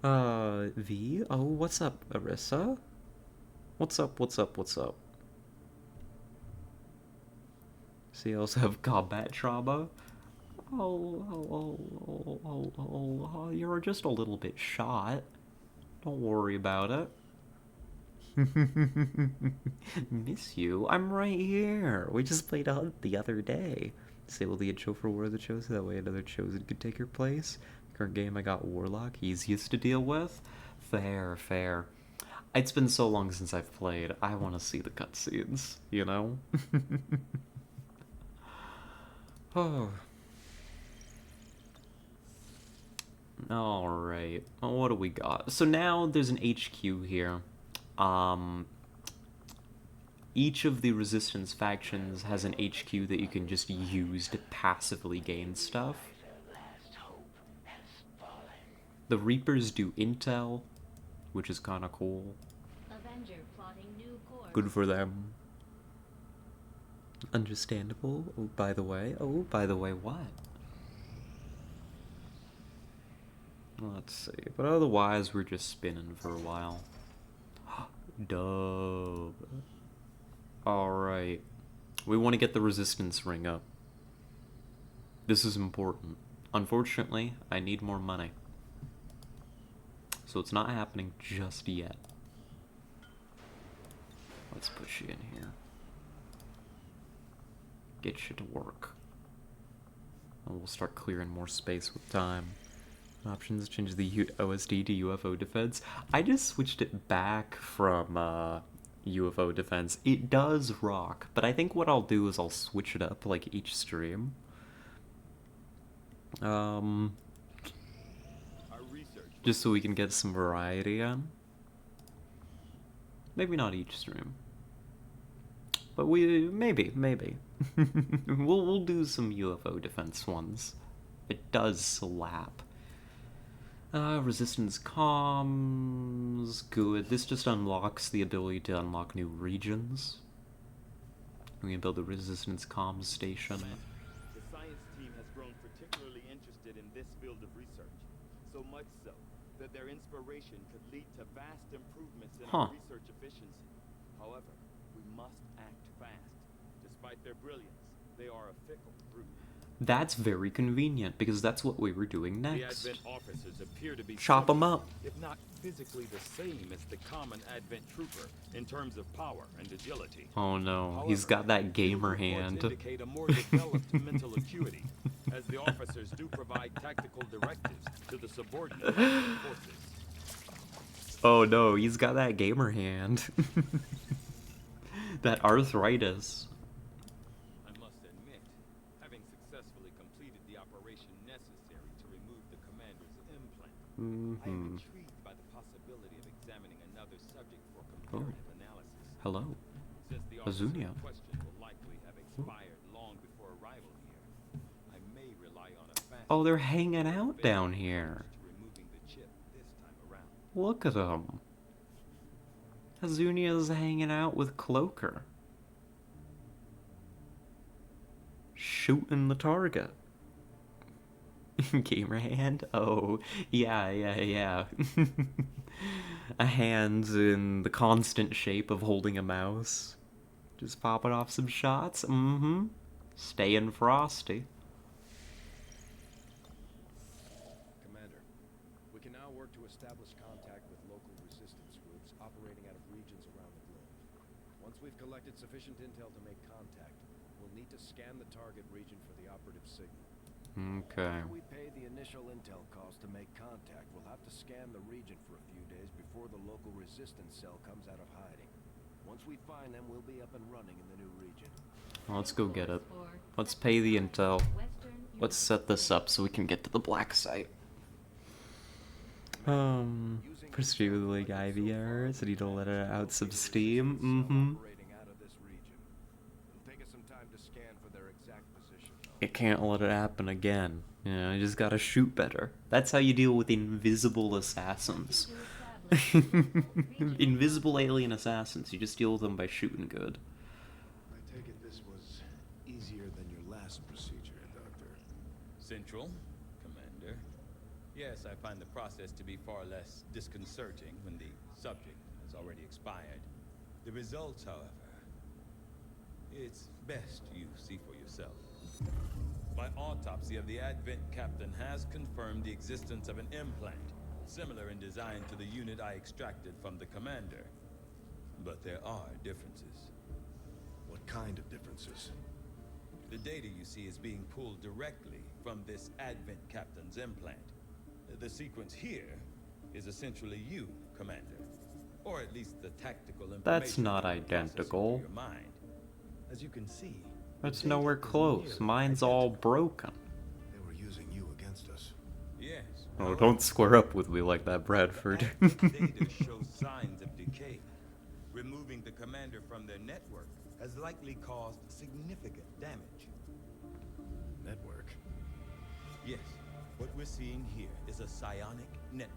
V? Oh, what's up, Arissa? What's up, what's up, what's up? So you also have combat trauma? Oh, you're just a little bit shot. Don't worry about it. Miss you? I'm right here. We just played a hunt the other day. Disable the intro for War of the Chosen, that way another Chosen could take your place. Current game I got Warlock, easiest to deal with. Fair, fair. It's been so long since I've played, I want to see the cutscenes, you know? Oh. Alright, what do we got? So now there's an HQ here. Each of the Resistance factions has an HQ that you can just use to passively gain stuff. The Reapers do intel, which is kind of cool. Good for them. Understandable. Oh, by the way, what? Let's see. But otherwise, we're just spinning for a while. Dub. Alright. We want to get the resistance ring up. This is important. Unfortunately, I need more money. So it's not happening just yet. Let's push you in here. Get you to work. And we'll start clearing more space with time. Options, change the OSD to UFO defense. I just switched it back from UFO defense. It does rock, but I think what I'll do is I'll switch it up like each stream. Just so we can get some variety in. Maybe not each stream. But maybe. we'll do some UFO defense ones. It does slap. Resistance comms, good. This just unlocks the ability to unlock new regions. We can build a resistance comms station. The science team has grown particularly interested in this field of research, so much so that their inspiration could lead to vast improvements in our research efficiency. However, we must act fast. Despite their brilliance, they are a fickle group. That's very convenient, because that's what we were doing The next. Advent officers appear to be Chop 'em similar, up. if not physically the same as the common Advent trooper in terms of power and agility. Oh no, However, he's got that gamer field reports hand. indicate a more developed mental acuity, as the officers do provide tactical directives to the subordinate Advent forces. Oh no, he's got that gamer hand. That arthritis. I must admit, having successfully completed the operation necessary to remove the commander's implant, I am intrigued by the possibility of examining another subject for comparative analysis. Hello. Since the officer Azunia. in question will likely have expired long before arrival here, I may rely on a fast Oh, they're hanging out down here. to removing the chip this time around. Look at them. Azunia's hanging out with Cloaker. Shooting the target. Gamer hand? Oh, yeah. A hand's in the constant shape of holding a mouse. Just popping off some shots. Staying frosty. Commander, we can now work to establish contact with local resistance groups operating out of regions around the globe. Once we've collected sufficient intel to make contact, we'll need to scan the target region for the operative signal. Okay. After we pay the initial intel cost to make contact, we'll have to scan the region for a few days before the local resistance cell comes out of hiding. Once we find them, we'll be up and running in the new region. Well, let's go get it. Let's pay the intel. Let's set this up so we can get to the black site. Presumably Ivy errors. I need to let it out some steam. Operating out of this region. It'll take us some time to scan for their exact position, though. It can't let it happen again. You know, you just gotta shoot better. That's how you deal with invisible assassins. Invisible alien assassins. You just deal with them by shooting good. I take it this was easier than your last procedure, Doctor. Central, Commander. Yes, I find the process to be far less disconcerting when the subject has already expired. The results, however, it's best you see for yourself. My autopsy of the Advent captain has confirmed the existence of an implant, similar in design to the unit I extracted from the commander. But there are differences. What kind of differences? The data you see is being pulled directly from this Advent captain's implant. The sequence here is essentially you, Commander. Or at least the tactical information. That's not being processed identical. through your mind. As you can see, That's the nowhere data is close. nearly Mine's all identical. broken. They were using you against us. Yes. Oh, don't square up with me like that, Bradford. The data shows signs of decay. Removing the commander from their network has likely caused significant damage. Network. Yes, what we're seeing here is a psionic network.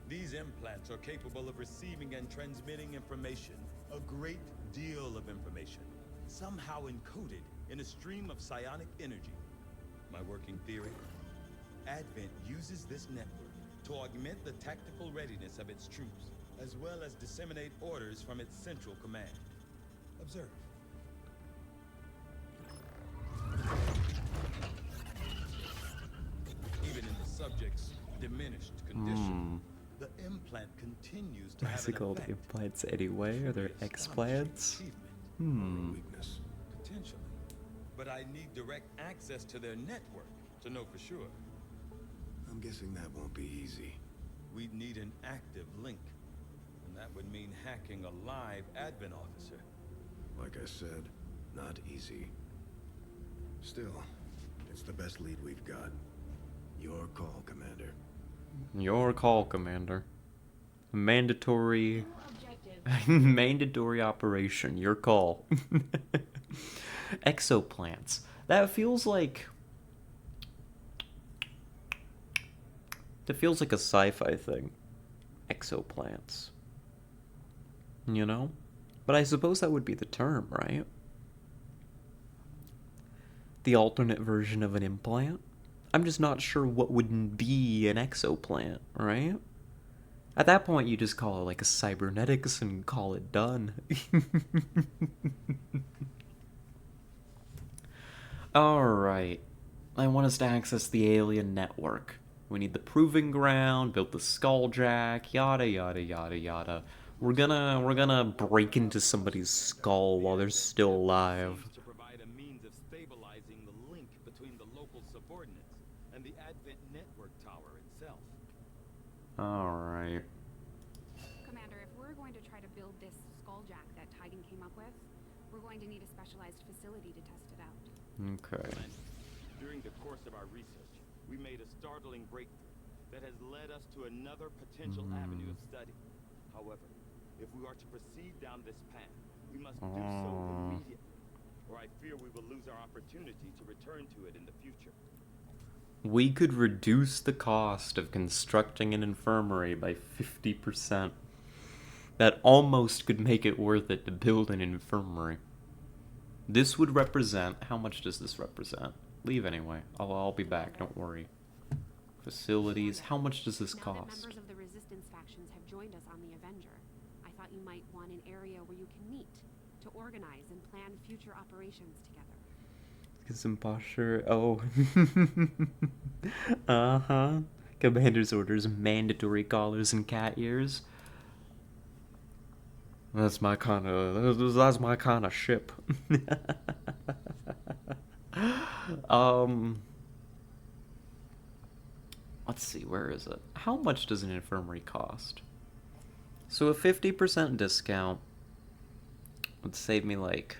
These implants are capable of receiving and transmitting information, a great deal of information, somehow encoded in a stream of psionic energy. My working theory? Advent uses this network to augment the tactical readiness of its troops, as well as disseminate orders from its central command. Observe. Even in the subject's diminished condition, the implant continues to have What's an it called? effect. Implants anyway? Are there explants? Weakness. Potentially. But I need direct access to their network to know for sure. I'm guessing that won't be easy. We'd need an active link. And that would mean hacking a live admin officer. Like I said, not easy. Still, it's the best lead we've got. Your call, Commander. Your call, Commander. Mandatory... mandatory operation. Your call. Exoplants. That feels like... That feels like a sci-fi thing. Exoplants. You know? But I suppose that would be the term, right? The alternate version of an implant? I'm just not sure what would be an exoplant, right? At that point, you just call it like a cybernetics and call it done. Alright. I want us to access the alien network. We need the proving ground, build the skulljack, yada yada yada yada. We're gonna break into somebody's skull while they're still alive. To provide a means of stabilizing the link between the local subordinates and the Advent network tower itself. Alright. Commander, if we're going to try to build this skulljack that Tigan came up with, we're going to need a specialized facility to test it out. Okay. During the course of our research, we made a startling breakthrough that has led us to another potential avenue of study. However, if we are to proceed down this path, we must do so immediately, or I fear we will lose our opportunity to return to it in the future. We could reduce the cost of constructing an infirmary by 50%. That almost could make it worth it to build an infirmary. This would represent... How much does this represent? Leave anyway. I'll be back, don't worry. Facilities. How much does this cost? Now that members of the resistance factions have joined us on the Avenger, I thought you might want an area where you can meet, to organize and plan future operations together. Because imposture... Oh. Uh-huh. Commander's orders, mandatory collars and cat ears. That's my kind of ship. Let's see, where is it? How much does an infirmary cost? So a 50% discount would save me like...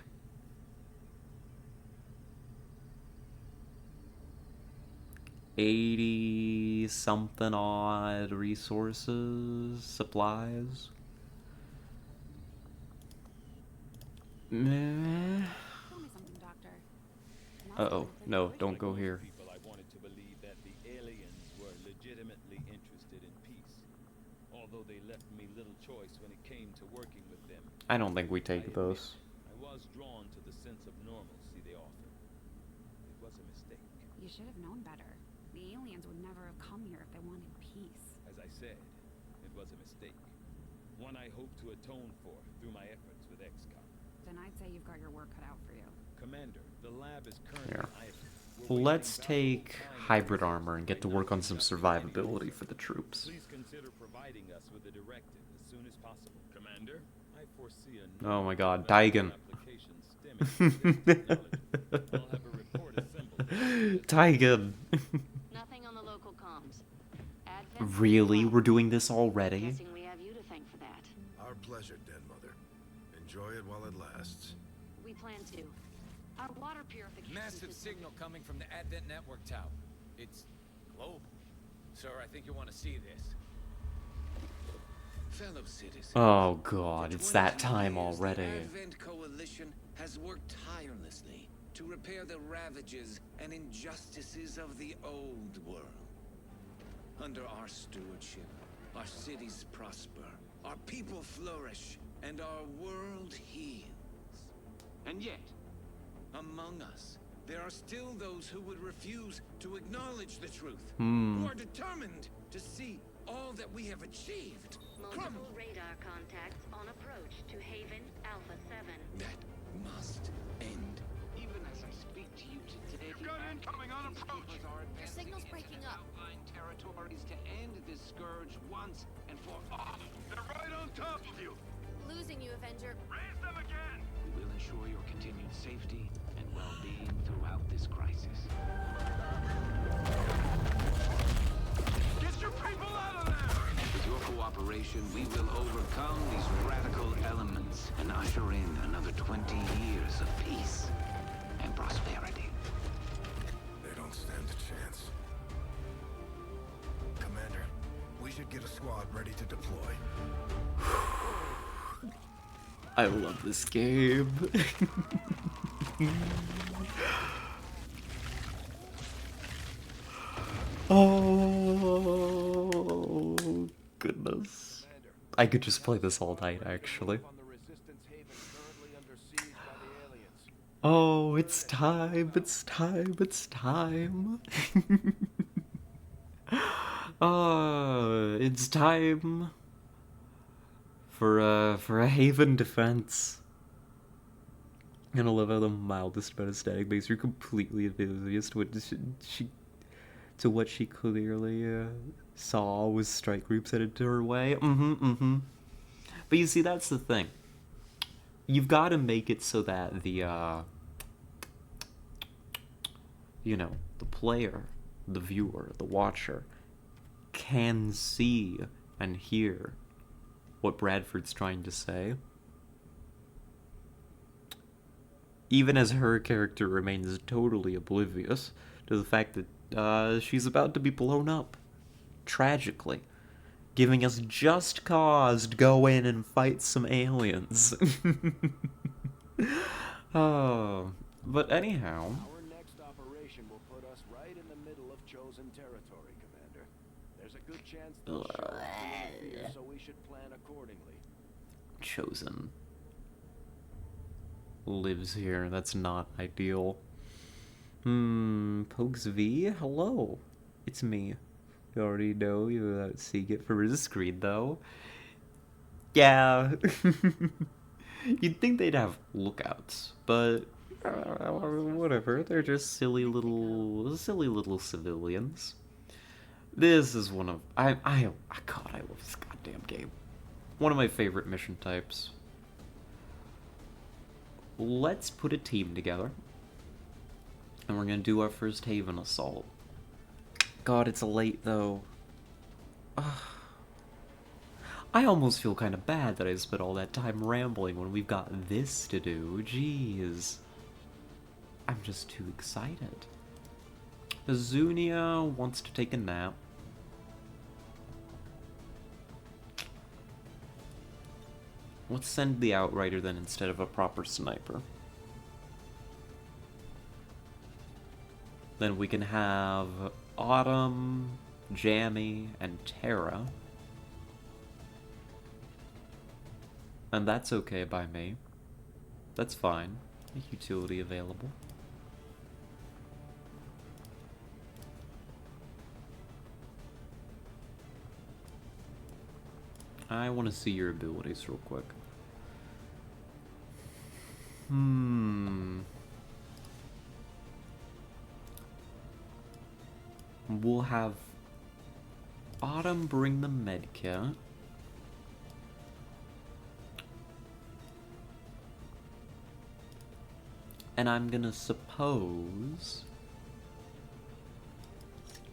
$80-something odd resources, supplies. Meh. Uh-oh, no, don't go here. I wanted to believe that the aliens were legitimately interested in peace, although they left me little choice when it came to working with them. I don't think we take those. I was drawn to the sense of normalcy they offered. It was a mistake. You should have known better. The aliens would never have come here if they wanted peace. As I said, it was a mistake. One I hope to atone for through my efforts with XCOM. Then I'd say you've got your work cut out for you. Commander, the lab is currently Here. idle. Let's take hybrid armor and get to work on some survivability for the troops. Please consider providing us with a directive as soon as possible. Commander, I foresee a Oh my god, Tigan. Tigan. Nothing on the local comms. Really? We're doing this already? Guessing we have you to thank for that. Our pleasure, Den Mother. Enjoy it while it lasts. We plan to. Our water purification Massive signal coming from the Advent network tower. It's global. Sir, I think you want to see this. Fellow citizens, Oh god, it's that time already. The Advent Coalition has worked tirelessly to repair the ravages and injustices of the old world. Under our stewardship, our cities prosper, our people flourish, and our world heals. And yet, among us, there are still those who would refuse to acknowledge the truth, who are determined to see all that we have achieved. Multiple radar contacts on approach to Haven Alpha 7. That must end. Even as I speak to you today, You've got incoming on approach. Your signal's breaking up. outlying territories to end this scourge once and for all. They're right on top of you. Losing you, Avenger. Raise them again. We will ensure your continued safety and well-being throughout this crisis. Get your people out of there. With your cooperation, we will overcome these radical elements and usher in another 20 years of peace and prosperity. They don't stand a chance. Commander, we should get a squad ready to deploy. I love this game. Oh, goodness. I could just play this all night, actually. Oh, it's time, it's time, it's time. It's time for a Haven defense. And I love how the mildest amount of static makes her completely oblivious to what she clearly saw was strike groups headed to her way. But you see, that's the thing. You've got to make it so that the the player, the viewer, the watcher can see and hear what Bradford's trying to say, even as her character remains totally oblivious to the fact that she's about to be blown up, tragically, giving us just cause to go in and fight some aliens. Oh, but anyhow... Our next operation will put us right in the middle of chosen territory, Commander. There's a good chance they'll show up to interfere, so we should plan accordingly. Chosen lives here. That's not ideal. Pokes V? Hello. It's me. You already know you're without seeing it from his screen, though. Yeah. You'd think they'd have lookouts, but whatever. They're just silly little civilians. This is one of God, I love this goddamn game. One of my favorite mission types. Let's put a team together, and we're gonna do our first Haven assault. God, it's late though. I almost feel kind of bad that I spent all that time rambling when we've got this to do. Jeez. I'm just too excited. Azunia wants to take a nap. Let's send the Outrider then instead of a proper sniper. Then we can have Autumn, Jammy, and Terra. And that's okay by me. That's fine. Utility available. I want to see your abilities real quick. We'll have Autumn bring the medkit. And I'm gonna suppose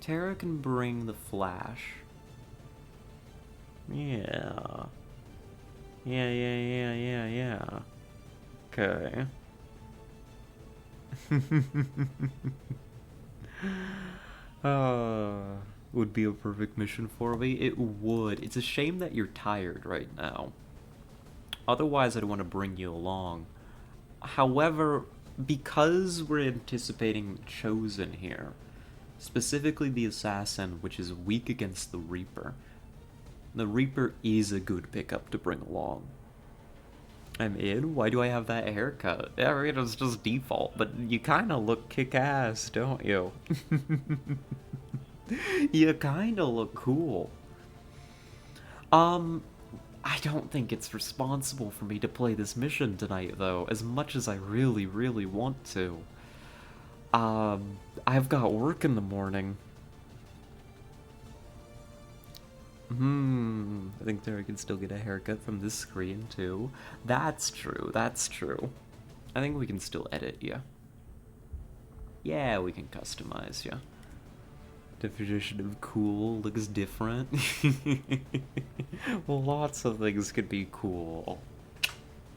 Terra can bring the flash. Yeah. Yeah. Okay. Would be a perfect mission for me. It would. It's a shame that you're tired right now. Otherwise, I'd want to bring you along. However, because we're anticipating Chosen here, specifically the Assassin, which is weak against the Reaper is a good pickup to bring along. I'm in? Why do I have that haircut? I mean, it's just default, but you kind of look kick-ass, don't you? You kind of look cool. I don't think it's responsible for me to play this mission tonight, though, as much as I really, really want to. I've got work in the morning. I think there I can still get a haircut from this screen, too. That's true, that's true. I think we can still edit you. Yeah, we can customize you. Definition of cool looks different. Well, lots of things could be cool.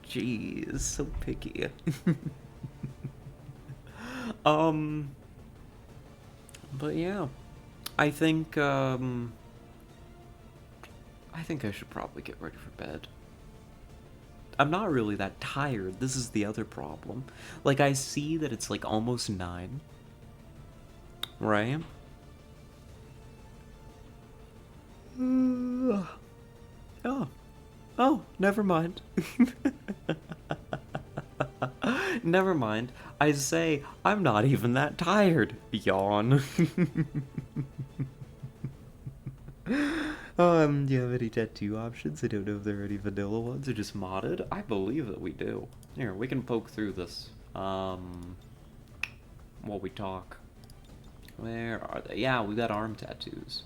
Jeez, so picky. But yeah, I think I should probably get ready for bed. I'm not really that tired. This is the other problem. Like, I see that it's like almost 9. Right? Oh, never mind. Never mind. I say, I'm not even that tired. Yawn. Do you have any tattoo options? I don't know if there are any vanilla ones or just modded. I believe that we do. Here, we can poke through this. While we talk. Where are they? Yeah, we got arm tattoos.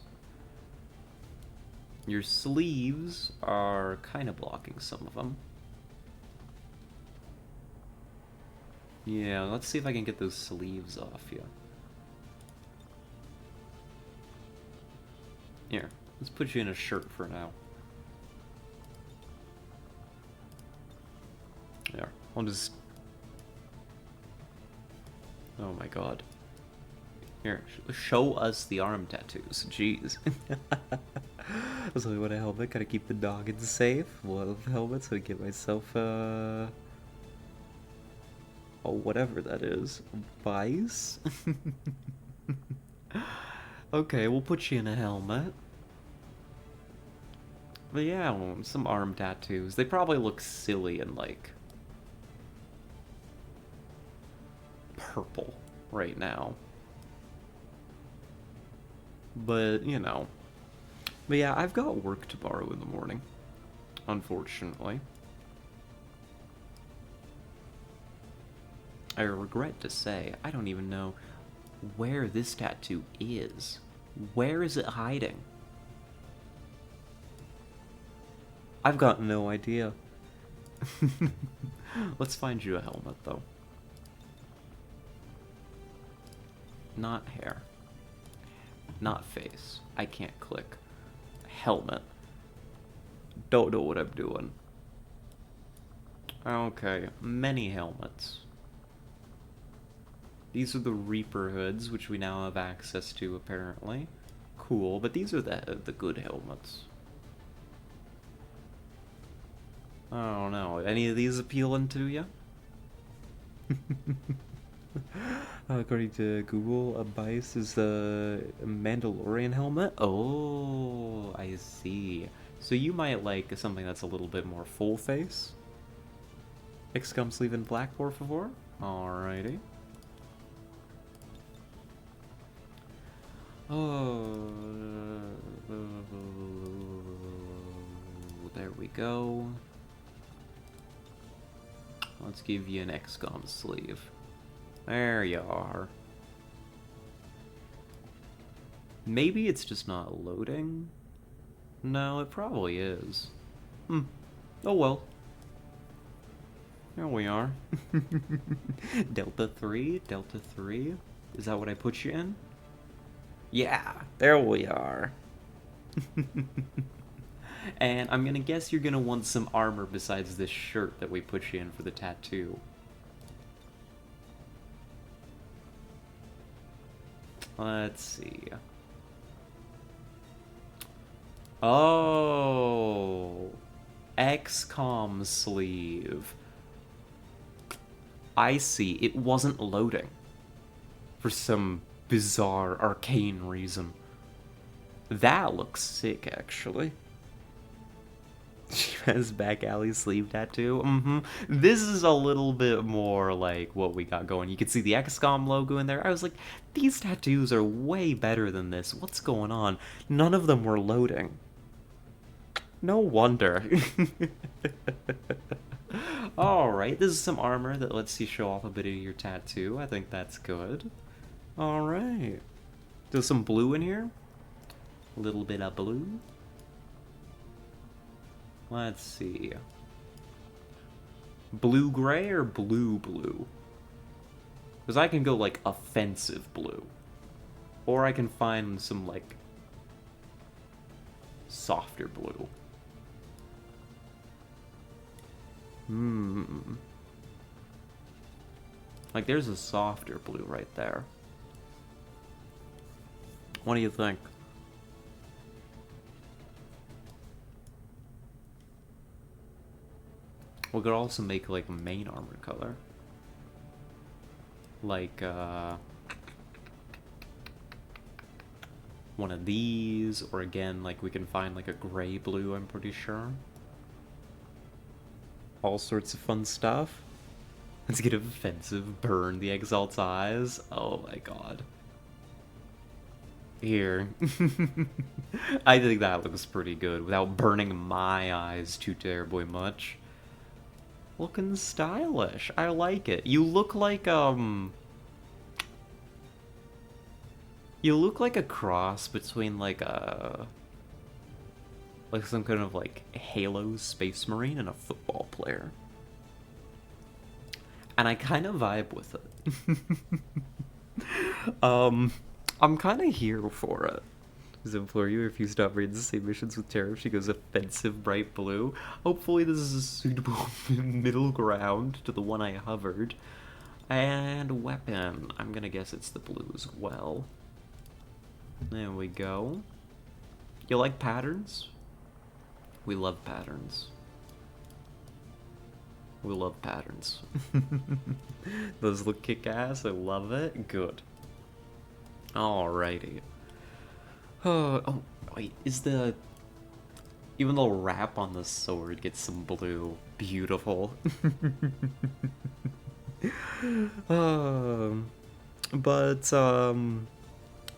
Your sleeves are kind of blocking some of them. Yeah, let's see if I can get those sleeves off you. Here, let's put you in a shirt for now. There, I'll just... Oh my god. Here, show us the arm tattoos. Jeez. So I want a helmet, gotta keep the noggin safe. Love helmets, so I get myself oh, whatever that is. Vice? Okay, we'll put you in a helmet. But yeah, well, some arm tattoos. They probably look silly and like purple right now. But, you know. But yeah, I've got work tomorrow in the morning. Unfortunately. I regret to say, I don't even know where this tattoo is. Where is it hiding? I've got no idea. Let's find you a helmet, though. Not hair. Not face. I can't click. Helmet. Don't know what I'm doing. Okay, many helmets. These are the Reaper hoods, which we now have access to, apparently. Cool, but these are the good helmets. I don't know. Any of these appealing to you? According to Google, a Bice is the Mandalorian helmet. Oh, I see. So you might like something that's a little bit more full face. XCOM sleeve in black, por favor. Alrighty. Oh, there we go. Let's give you an XCOM sleeve. There you are. Maybe it's just not loading? No, it probably is. Oh well. Here we are. Delta 3, Delta 3. Is that what I put you in? Yeah, there we are. And I'm gonna guess you're gonna want some armor besides this shirt that we put you in for the tattoo. Let's see. Oh, XCOM sleeve. I see. It wasn't loading for some bizarre arcane reason. That looks sick, actually. She has back alley sleeve tattoo. This is a little bit more like what we got going. You can see the XCOM logo in there. I was like, these tattoos are way better than this. What's going on? None of them were loading. No wonder. Alright, this is some armor that lets you show off a bit of your tattoo. I think that's good. Alright. There's some blue in here. A little bit of blue. Let's see. Blue-gray or blue-blue? Because I can go, like, offensive blue. Or I can find some, like, softer blue. Like, there's a softer blue right there. What do you think? We could also make, like, a main armor color. Like, one of these, or again, like, we can find, like, a gray blue, I'm pretty sure. All sorts of fun stuff. Let's get offensive, burn the Exalt's eyes. Oh my god. here. I think that looks pretty good without burning my eyes too terribly much. Looking stylish. I like it. You look like a cross between like some kind of like Halo Space Marine and a football player. And I kind of vibe with it. I'm kind of here for it. Does implore you if you stop reading the same missions with Tara, she goes offensive bright blue. Hopefully this is a suitable middle ground to the one I hovered. And weapon. I'm gonna guess it's the blue as well. There we go. You like patterns? We love patterns. We love patterns. Those look kick-ass. I love it. Good. Alrighty. Oh, wait. Is the... Even the wrap on the sword gets some blue. Beautiful.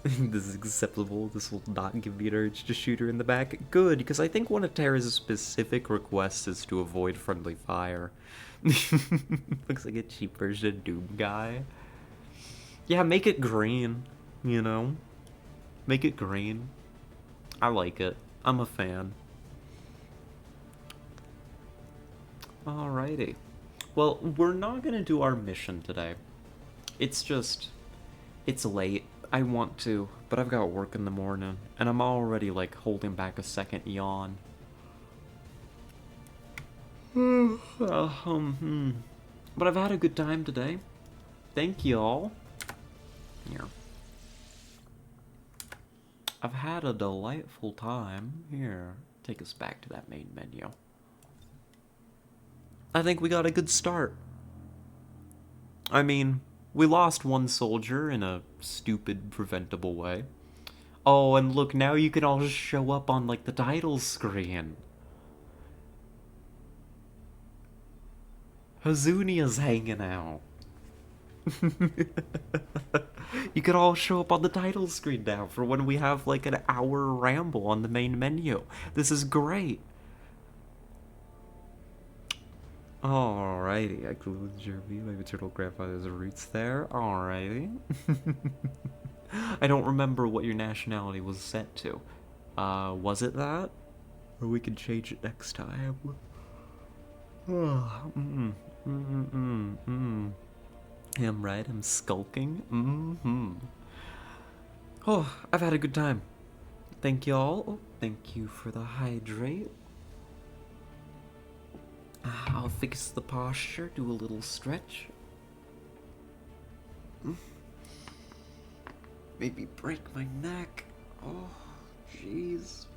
This is acceptable. This will not give me an urge to shoot her in the back. Good, because I think one of Tara's specific requests is to avoid friendly fire. Looks like a cheap version of Doom Guy. Yeah, make it green, you know? Make it green. I like it. I'm a fan. Alrighty. Well, we're not gonna do our mission today. It's late. I want to, but I've got work in the morning, and I'm already, like, holding back a second yawn. But I've had a good time today. Thank you all. Here. I've had a delightful time. Here, take us back to that main menu. I think we got a good start. I mean, we lost one soldier in a stupid, preventable way. Oh, and look, now you can all just show up on, like, the title screen. Hazunia's hanging out. You could all show up on the title screen now for when we have, like, an hour ramble on the main menu. This is great. Alrighty, I include Jeremy, my maternal grandfather's roots there. Alrighty. I don't remember what your nationality was set to. Was it that? Or we can change it next time. I'm right, I'm skulking. Oh, I've had a good time. Thank you all. Oh, thank you for the hydrate. I'll fix the posture, do a little stretch. Maybe break my neck. Oh, jeez.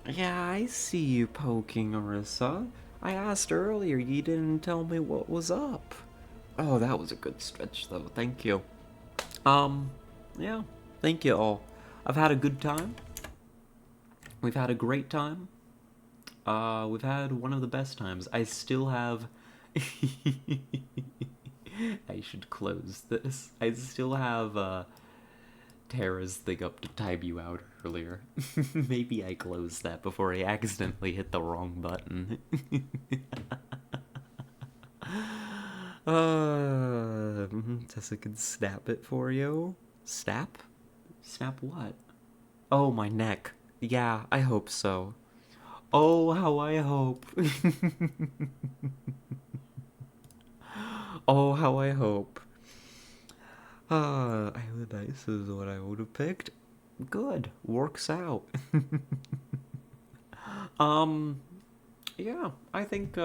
Yeah, I see you poking, Arissa. I asked earlier, you didn't tell me what was up. Oh, that was a good stretch, though. Thank you. Yeah. Thank you all. I've had a good time. We've had a great time. We've had one of the best times. I still have... I should close this. I still have, Tara's thing up to time you out earlier. Maybe I closed that before I accidentally hit the wrong button. Tessa can snap it for you. Snap? Snap what? Oh, my neck. Yeah, I hope so. Oh, how I hope. Oh, how I hope. Island Ice is what I would have picked. Good. Works out. Yeah, I think,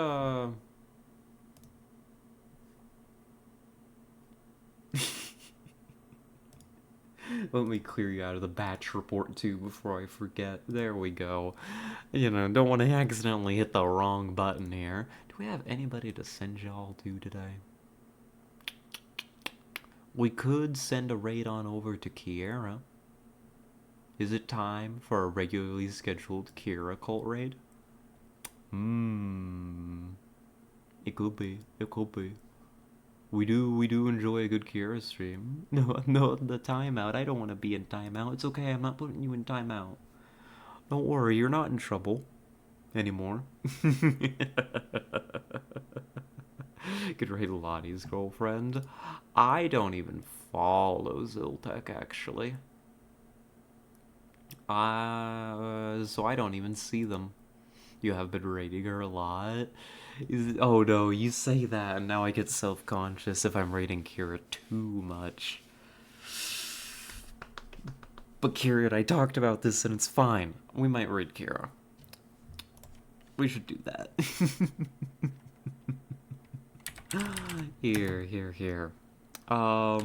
let me clear you out of the batch report too before I forget. There we go. You know, don't want to accidentally hit the wrong button here. Do we have anybody to send y'all to today? We could send a raid on over to Kiera. Is it time for a regularly scheduled Kiera cult raid? It could be. It could be. We do enjoy a good Kira stream. No, the timeout. I don't want to be in timeout. It's okay. I'm not putting you in timeout. Don't worry. You're not in trouble anymore. Could raid Lottie's girlfriend. I don't even follow Ziltek, actually. So I don't even see them. You have been raiding her a lot. Oh no, you say that, and now I get self-conscious if I'm raiding Kira too much. But Kira, I talked about this, and it's fine. We might raid Kira. We should do that. Here. Oh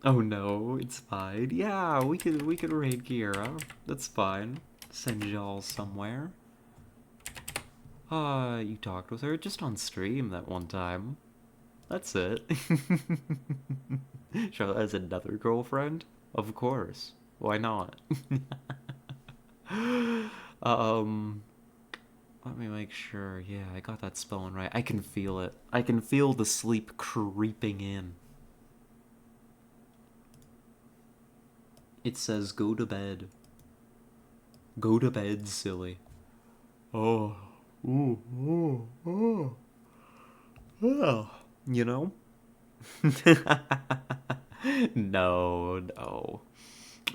no, it's fine. Yeah, we could raid Kira. That's fine. Send y'all somewhere. You talked with her just on stream that one time. That's it. Charlotte has another girlfriend? Of course. Why not? Let me make sure. Yeah, I got that spelling right. I can feel it. I can feel the sleep creeping in. It says go to bed. Go to bed, silly. Oh. Ooh. Oh. You know? No.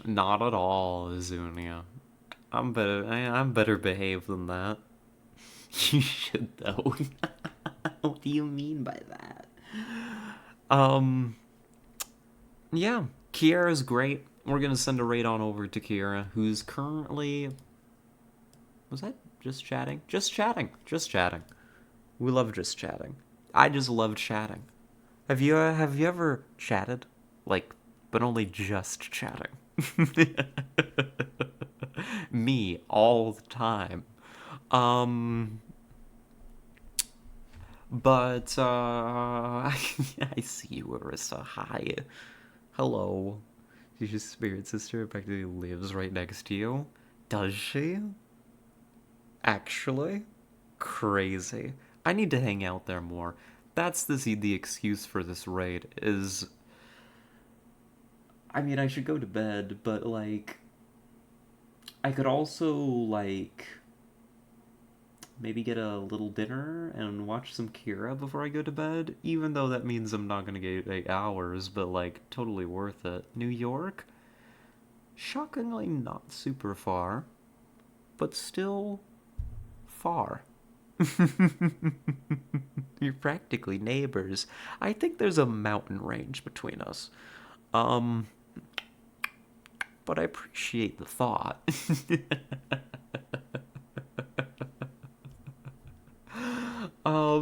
Not at all, Zunia. I'm better behaved than that. You should, though. What do you mean by that? Yeah, Kiara's great. We're gonna send a raid on over to Kiara, who's currently... Was that just chatting? Just chatting. We love just chatting. I just love chatting. Have you ever chatted? Like, but only just chatting? Me, all the time. But, I see you, Arissa. Hi. Hello. Your spirit sister practically lives right next to you? Does she? Actually? Crazy. I need to hang out there more. That's the excuse for this raid, is... I mean, I should go to bed, but, like... I could also, like... maybe get a little dinner and watch some Kira before I go to bed, even though that means I'm not gonna get 8 hours, but, like, totally worth it. New York? Shockingly not super far, but still far. You're practically neighbors. I think there's a mountain range between us. But I appreciate the thought.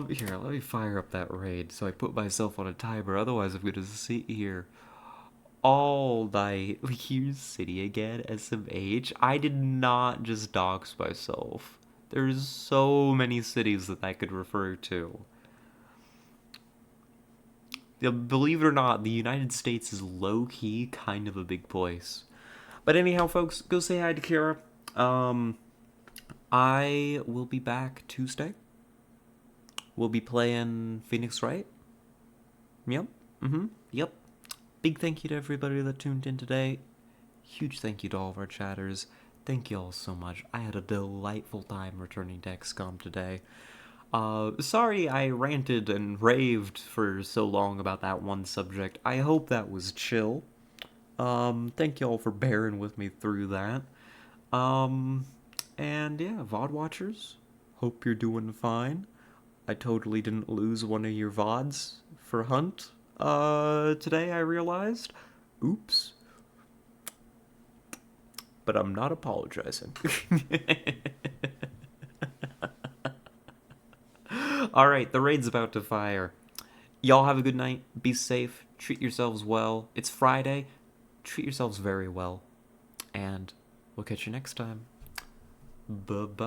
Here, let me fire up that raid so I put myself on a timer, otherwise I'm gonna sit here all night. Here's City again, SMH. I did not just dox myself. There's so many cities that I could refer to. Believe it or not, the United States is low-key kind of a big place. But anyhow, folks, go say hi to Kira. I will be back Tuesday. We'll be playing Phoenix Wright. Yep. Yep. Big thank you to everybody that tuned in today. Huge thank you to all of our chatters. Thank you all so much. I had a delightful time returning to XCOM today. Sorry I ranted and raved for so long about that one subject. I hope that was chill. Thank you all for bearing with me through that. And yeah, VOD watchers, hope you're doing fine. I totally didn't lose one of your VODs for Hunt, today I realized. Oops. But I'm not apologizing. Alright, the raid's about to fire. Y'all have a good night. Be safe. Treat yourselves well. It's Friday. Treat yourselves very well. And we'll catch you next time. Bye-bye.